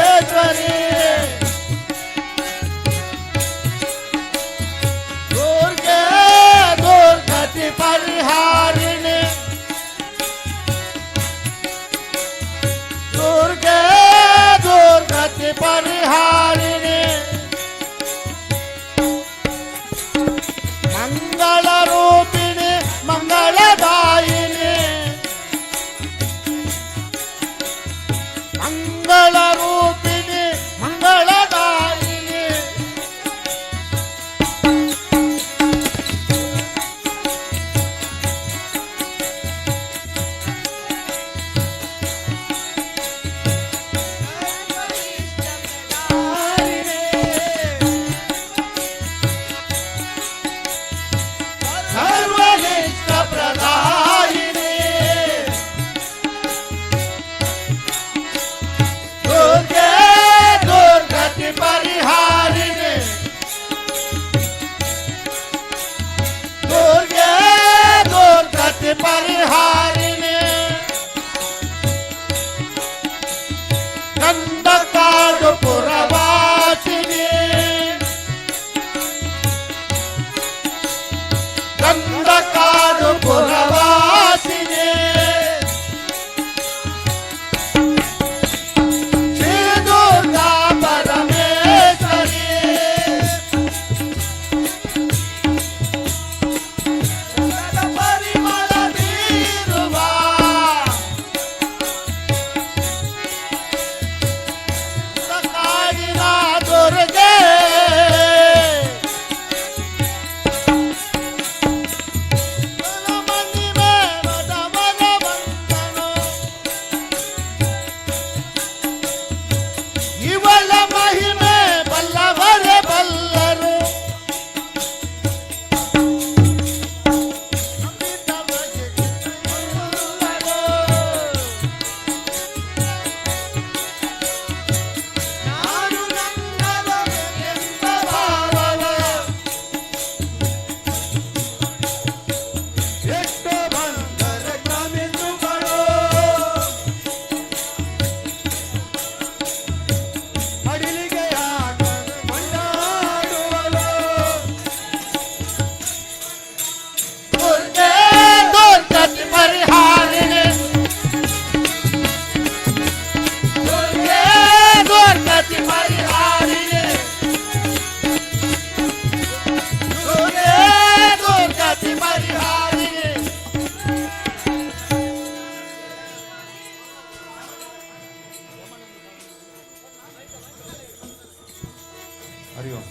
ಹರಿ ಓಂ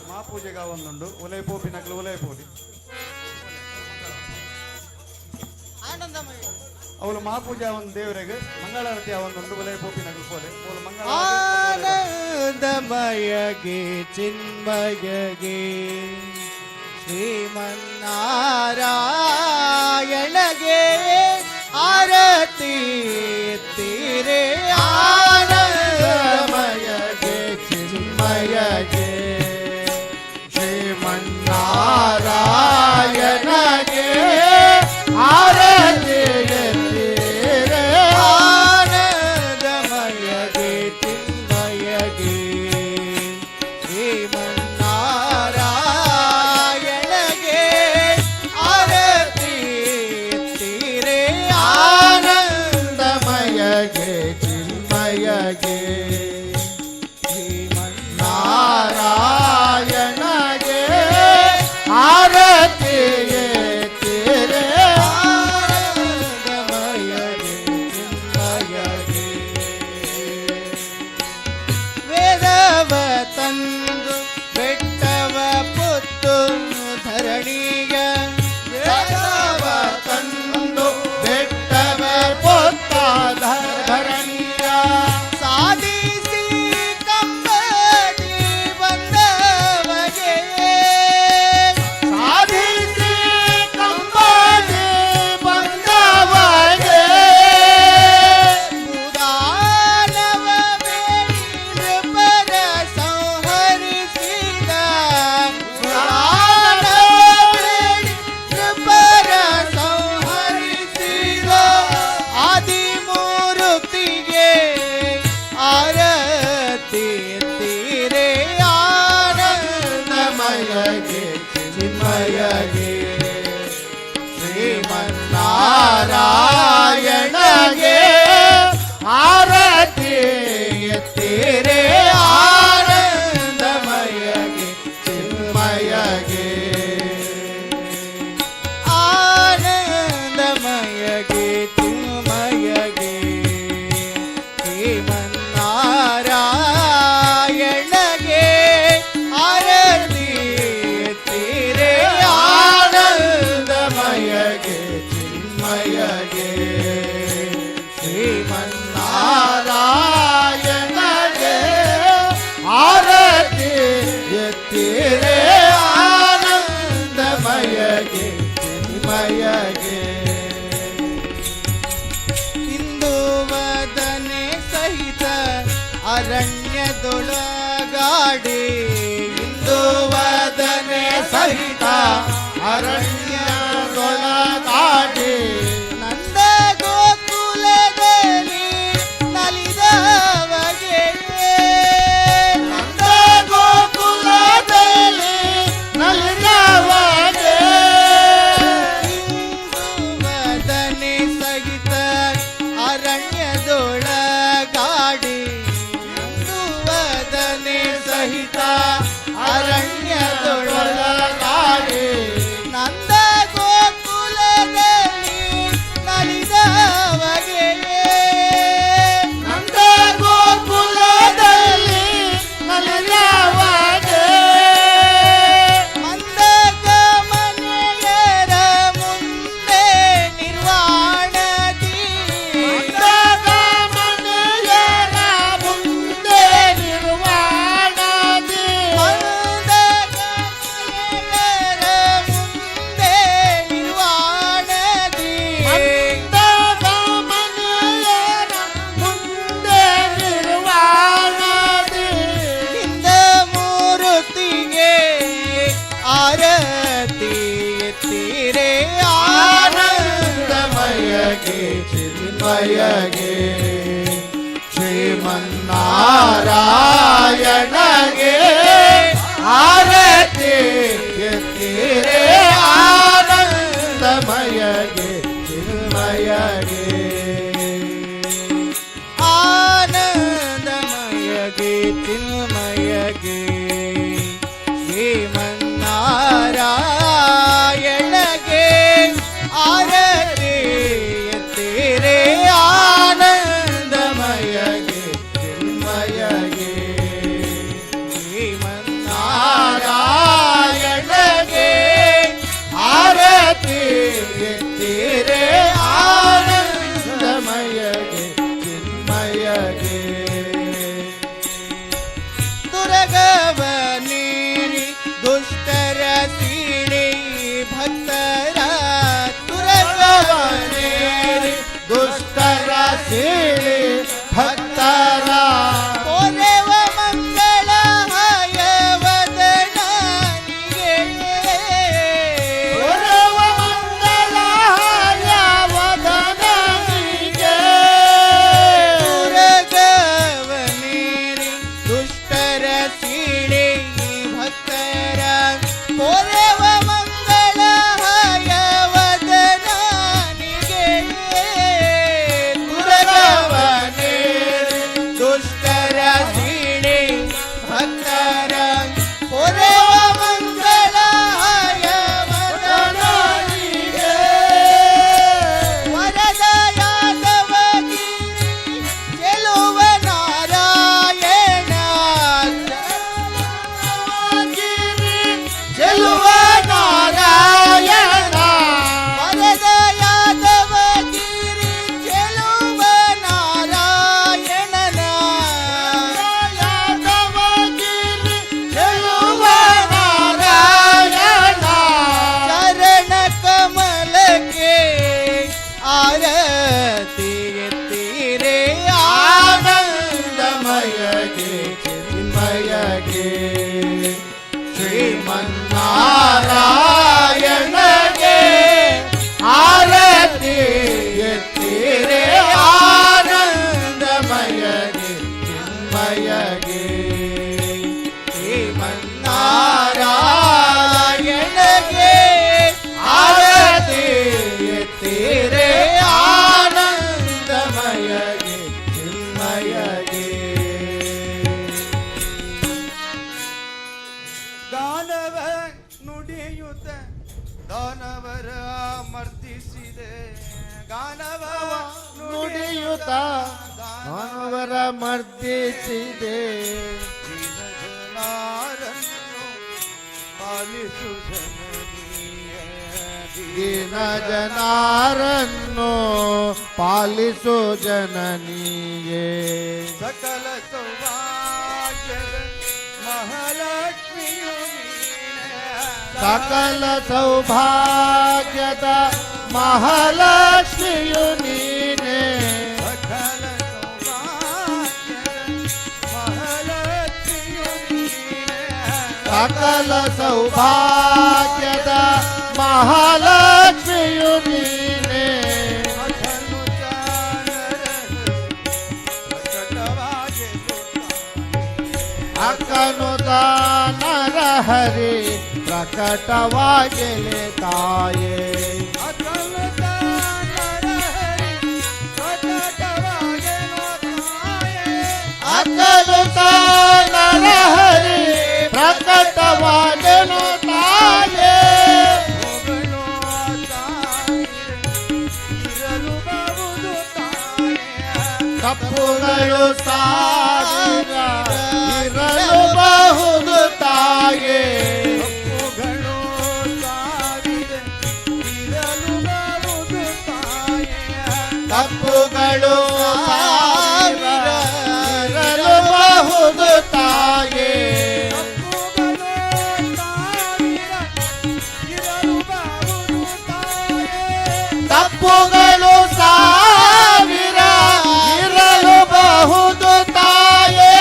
ಮಾ ಪೂಜೆಗೆ ಒಂದುಂಡು ಒಲೆ ಪೋಪಿನಕ್ಲು ಒಲೆ ಪೋಲಿ ಅವಳು ಮಾ ಪೂಜೆ ಒಂದು ದೇವರಿಗೆ ಮಂಗಳಾರತಿ ಒಂದುಂಡು ಒಲೆ ಪೋಪಿನಕ್ಲು ಪೋಲೆ ಅವಳು ಆನಂದಮಯಗೆ ಚಿನ್ಮಯಗೆ ಶ್ರೀಮನ್ನಾರಾಯಣಗೆ ಆರತಿ ತೀರೆ ಆನಂದಮಯಗೆ ಚಿನ್ಮಯಗೆ ಶ್ರೀಮನ್ನಾರಾಯಣಗೆ ಆರತಿ ತೀರೆ ಆನಂದಮಯಗೆ ಚಿನ್ಮಯಗೆ ಶ್ರೀಮನ್ನಾರಾಯಣಗೆ ಆರತಿ ತೀರೆ ಆನಂದಮಯಗೆ ಚಿನ್ಮಯಗೆ ಶ್ರೀಮನ್ನಾರಾಯಣಗೆ ಆರತಿ ತೀರೆ ಆನಂದಮಯಗೆ ಚಿನ್ಮಯಗೆ ವೇದವ ತಂದು ಬೆಟ್ಟವ ಪುತ್ತು ಧರಣಿಯ ವೇದವ ತಂದು ಬೆಟ್ಟವ ಪೊತ್ತ ಧರಣಿಯ ಸಾಧಿಸಿ ಕಂಬದಿ ಬಂದವಗೆ ಸಾಧಿಸಿ ಕಂಬದಿ ಬಂದವಗೆ ಉದಾನವ ಬೇಡಿ ನೃಪರ ಸಂಹರಿಸಿದ ಉದಾನವ ಬೇಡಿ ನೃಪರ ಸಂಹರಿಸಿದ ಆದಿಮೂರ್ತಿಗೆ ಆರತಿ ತೀರೆ ಆನಂದಮಯಗೆ ಚಿನ್ಮಯಗೆ ಶ್ರೀಮನ್ನಾರಾಯಣಗೆ ಆರತಿ ತೀರೆ ಆನಂದಮಯಗೆ ಚಿನ್ಮಯಗೆ ಆನಂದಮಯಗೆ ಚಿನ್ಮಯಗೆ ಶ್ರೀಮನ್ನಾರಾಯಣಗೆ ಆರತಿ ತೀರೆ ಆನಂದಮಯಗೆ ಚಿನ್ಮಯಗೆ ಶ್ರೀಮನ್ನಾರಾಯಣಗೆ ಆರತಿ ತೀರೆ ಆನಂದಮಯಗೆ ಚಿನ್ಮಯಗೆ ಇಂದು ವದನೆ ಸಹಿತ ಅರಣ್ಯದೊಳಗಾಡಿ ಇಂದು ವದನೆ ಸಹಿತ ಅರಣ್ಯದೊಳಗಾಡಿ ನಂದ ಗೋಕುಲದಲ್ಲಿ ನಲಿದವಗೆ ನಂದ ಗೋಕುಲದಲ್ಲಿ ನಲಿದವಗೆ ಇಂದು ವದನೆ ಸಹಿತ ಅರಣ್ಯದೊಳಗಾಡಿ ಇಂದು ವದನೆ ಸಹಿತ ಅರಣ್ಯದೊಳಗಾಡಿ ನಂದ ಗೋಕುಲದಲ್ಲಿ ನಲಿದವಗೆ ನಂದ ಗೋಕುಲದಲ್ಲಿ ನಲಿದವಗೆ ಮಂದಗಮನೆಯರ ಮುಂದೆ ನಿರ್ವಾಣದಿ ಮಂದಗಮನೆಯರ ಮುಂದೆ ನಿರ್ವಾಣದಿ ಮಂದಗಮನೆಯರ ಮುಂದೆ ನಿರ್ವಾಣದಿ ಮಂದಗಮನೆಯರ ಮುಂದೆ ನಿರ್ವಾಣದಿ ನಿಂದ ಮೂರುತಿಗೆ ಆರತಿ ತೀರೆ ಆನಂದಮಯಗೆ ಚಿನ್ಮಯಗೆ ಶ್ರೀಮನ್ನಾರಾಯಣಗೆ ಆರತಿ ತೀರೆ ಆನಂದಮಯಗೆ ಚಿನ್ಮಯಗೆ ಆನಂದಮಯಗೆ ಚಿನ್ಮಯಗೆ ಶ್ರೀಮನ್ನಾರಾಯಣಗೆ ಆರತಿ ತೀರೆ ಆನಂದಮಯಗೆ ಚಿನ್ಮಯಗೆ ದುಷ್ಟರ ಸೀಳಿ ಭಕ್ತರ ತುರಗವನೇರಿ ದುಷ್ಟರ ಸೀಳಿ ಭಕ್ತರ ಪೊರೆವ ಮಂಗಳ ಹಯವದನಿಗೆ ಪೊರೆವ ಮಂಗಳ ಹಯವದನಿಗೆ ತುರಗವನೇರಿ ದುಷ್ಟರ ಸೀಳಿ ಭಕ್ತರ ಪೊರೆವ ಮಂಗಳ ಹಯವದನಿಗೆ ತುರಗವನೇರಿ ದುಷ್ಟರ ಸೀಳಿ ಭಕ್ತರ ಪೊರೆವ ಮಂಗಳ ಹಯವದನಿಗೆ ವರದ ಯಾದವಗಿರಿ ಚೆಲುವ ನಾರಾಯಣ ಚೆಲುವ ನಾರಾಯಣ ವರದ ಯಾದವಗಿರಿ ಚೆಲುವ ನಾರಾಯಣನ ಯಾದವಗಿರಿ ಚೆಲುವ ನಾರಾಯಣ ಚರಣ ಕಮಲಕ್ಕೆ ಆರತಿ ಎತ್ತೀರೆ ಆನಂದಮಯಗೆ ಚಿನ್ಮಯಗೆ ಶ್ರೀಮನ್ನಾರಾಯಣಗೆ ಆರತಿ ಎತ್ತಿರೆ ಆನಂದಮಯಗೆ ಚಿನ್ಮಯಗೆ ಶ್ರೀಮನ್ನಾರಾಯಣಗೆ ಆರತಿ ಎತ್ತಿರೆ ಆನಂದಮಯಗೆ ಚಿನ್ಮಯಗೆ ಗಾನವ ನುಡಿಯುತ್ತ ದಾನವರ ಮರ್ದಿಸಿದೆ ಗಾನವ ನುಡಿಯುತ್ತ ಮಾನವರ ಮರ್ದಿಸಿದೆ ಪಾಲಿಸು ಜನನೀಯ ದೀನ ಜನರನ್ನು ಪಾಲಿಸು ಜನನಿಯೇ ಸಕಲ ಸೌಭಾಗ್ಯದ ಮಹಾಲಕ್ಷ್ಮಿಯು ನೀನೆ. ಸಕಲ ಸೌಭಾಗ್ಯದ ಮಹಾಲಕ್ಷ್ಮಿಯು ನೀನೆ ಸಕಲ ಸೌಭಾಗ್ಯದ ಮಹಾಲಕ್ಷ್ಮಿಯು ನೀನೆ. ಅಕ್ಕನು ದಾನರ ಹರಿ ಪ್ರಕಟವಾಗಲೆ ತಾಯೇ ಅಕ್ಕನು ದಾನರ ಹರಿ ಪ್ರಕಟವಾಗಲು ತಾಯೇ ತಪ್ಪುಗಳು ಸಾವಿರ ಇರಲು ಬಹುದು ತಾಯೇ ತಪ್ಪುಗಳು ಸಾವಿರ ಇರಲು ಬಹುದು ತಾಯೇ ತಪ್ಪುಗಳು ಸಾವಿರ ಇರಲು ಬಹುದು ತಾಯೇ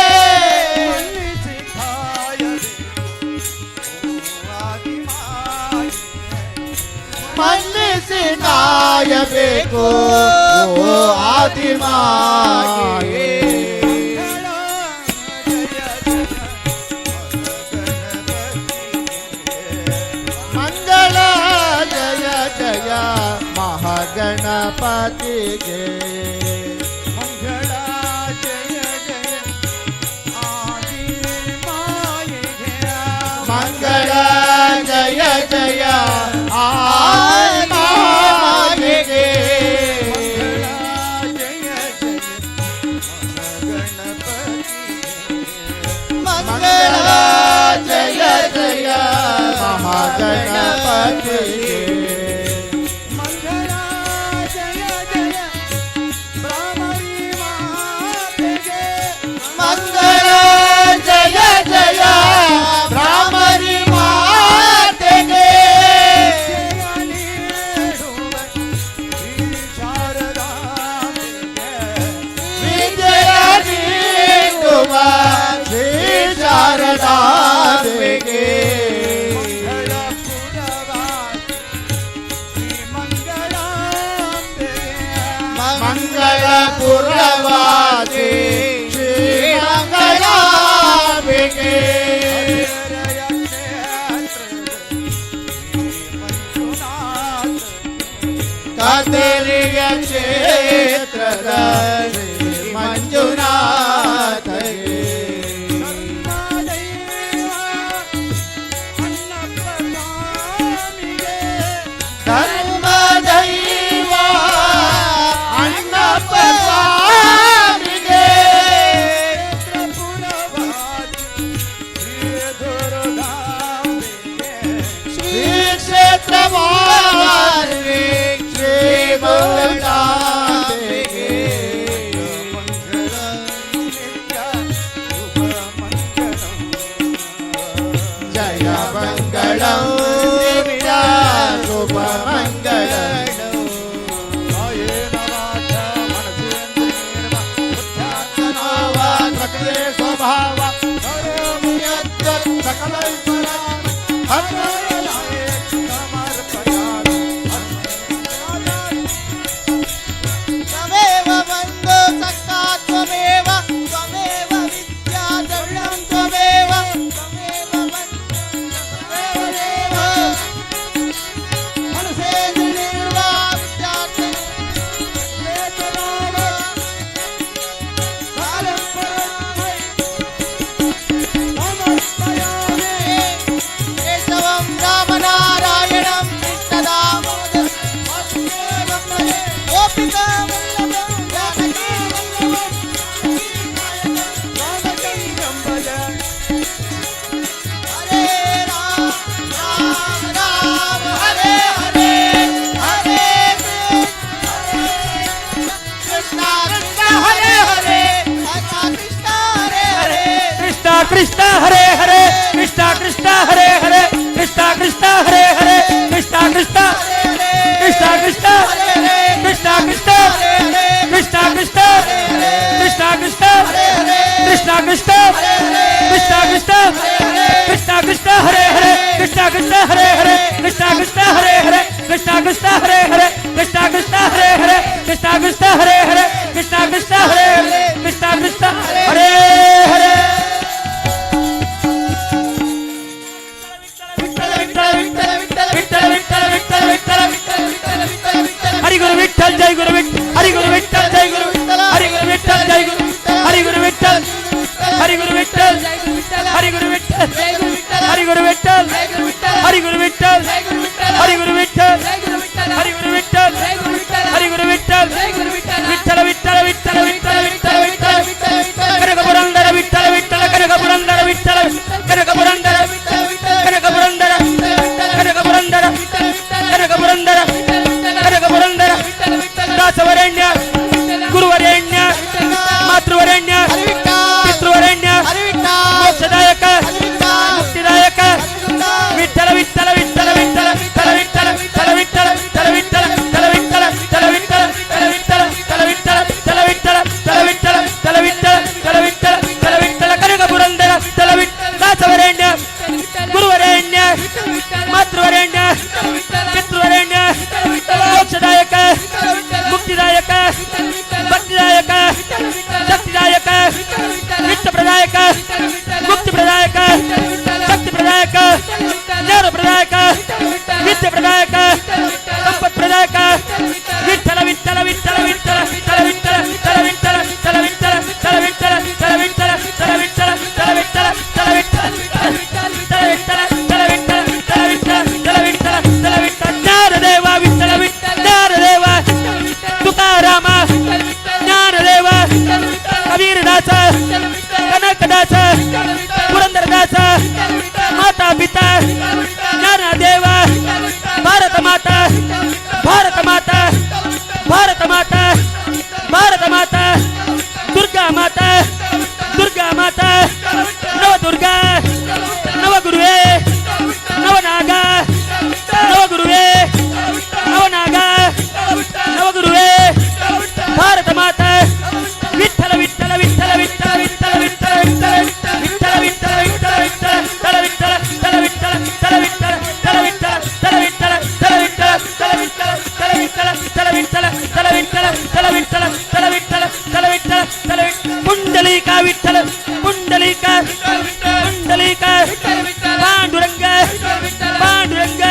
ಮನ್ನಿಸಿ ಕಾಯಬೇಕು ಓ ಆದಿಮಾಯೇ ಮಂಗಳ ಜಯ ಜಯ ಮಹಾಗಣಪತಿಗೆ ಮಂಗಳ ಜಯ ಜಯ ಆದಿ ಮಾಯೆಗೆ ಮಂಗಳ ಜಯ ಜಯ ಆದಿಮಾಯೆಗೆ ಮಂಗಳ ಜಯ ಜಯ ಮಹಾಗಣಪತಿಗೆ ಮಂಗಳ ಜಯ ಜಯ ಭ್ರಾಮರಿ ಮಾ वाल्वे श्री मंगलांबिके जय मंगलम दिव्या शुभ मंगलम स्वभाव त्वमेव बन्धो सखा त्वमेव त्वमेव विद्या द्रविणं त्वमेव त्वमेव त्वमेव मनसे निर्वा विद्यार्थि केशवं रामनारायणं कृष्णदामोदरं गोपिका वल्लभं जानकी वल्लभं हरे राम राम राम हरे हरे हरे कृष्ण कृष्ण हरे हरे कृष्ण कृष्ण हरे हरे कृष्णा कृष्णा हरे हरे कृष्णा कृष्णा हरे हरे कृष्णा कृष्णा कृष्णा कृष्णा कृष्णा कृष्णा कृष्णा कृष्णा कृष्णा कृष्णा कृष्णा कृष्णा कृष्णा कृष्णा कृष्णा कृष्णा हरे हरे कृष्णा कृष्णा हरे हरे कृष्णा कृष्णा हरे हरे कृष्णा कृष्णा हरे हरे कृष्णा कृष्णा हरे हरे कृष्णा कृष्णा हरे हरे कृष्णा कृष्णा हरे हरे कृष्णा कृष्णा हरे हरे हरि गुरु विठ्ठल जय गुरु विठ्ठल हरि गुरु विठ्ठल जय गुरु हरि गुरु विठ्ठल जय गुरु हरि गुरु विठ्ठल हरि गुरु विठ्ठल हरि गुरु विठ्ठल हरि गुरु विठ्ठल हरि गुरु विठ्ठल हरि गुरु विठ्ठल हरि गुरु विठ्ठल हरि गुरु विठ्ठल विठ्ठल विठ्ठल विठ्ठल विठ्ठल विठ्ठल विठ्ठल कनक पुरंदर विठ्ठल विठ्ठल कनक पुरंदर विठ्ठल कनक पुरंदर कनक पुरंदर कनक पुरंदर कनक पुरंदर कनक पुरंदर दासवरेण्य गुरुवरेण्य मातृवरेण्य पितृवरेण्य मोक्षदायक मुक्तिदायक विठ्ठल विठ्ठल विठ्ठल विठ्ठल विठ्ठल विठ्ठल विठ्ठल विठ्ठल विठ्ठल विठ्ठल विठ्ठल विठ्ठल विठ्ठल विठ्ठल विठ्ठल विठ्ठल विठ्ठल विठ्ठल विठ्ठल कनक पुरंदर विठ्ठल दासवरेण्य गुरुवरेण्य मातृवरेण्य पितृवरेण्य मोक्षदायक मुक्तिदायक भक्तिदायक शक्तिदायक नित्यप्रदायक मुक्तिप्रदायक शक्तिप्रदायक ज्ञानप्रदायक विद्याप्रदायक संपत्प्रदायक विठ्ठल विठ्ठल विठ्ठल विठ्ठल विठ्ठल विठ्ठल विठ्ठल विठ्ठल विठ्ठल विठ्ठल विठ्ठल विठ्ठल विठ्ठल ज्ञानदेव विठ्ठल ज्ञानदेव तुकाराम ज्ञानदेव कबीरदास कनकदास पुरंदरदास माता पिता ज्ञानदेव भारत माता भारत माता भारत माता भारत माता दुर्गा माता दुर्गा माता नवदुर्गा नवगुरुवे नवनागा नवगुरुवे नवनागा नवगुरुवे भारत माता विठ्ठल विठ्ठल विठ्ठल विठ्ठल विठ्ठल विठ्ठल विठ्ठल विठ्ठल विठ्ठल विठ्ठल विठ्ठल विठ्ठल विठ्ठल पुंडलिका विठ्ठल पुंडलिका पुंडलिका पांडुरंग पांडुरंग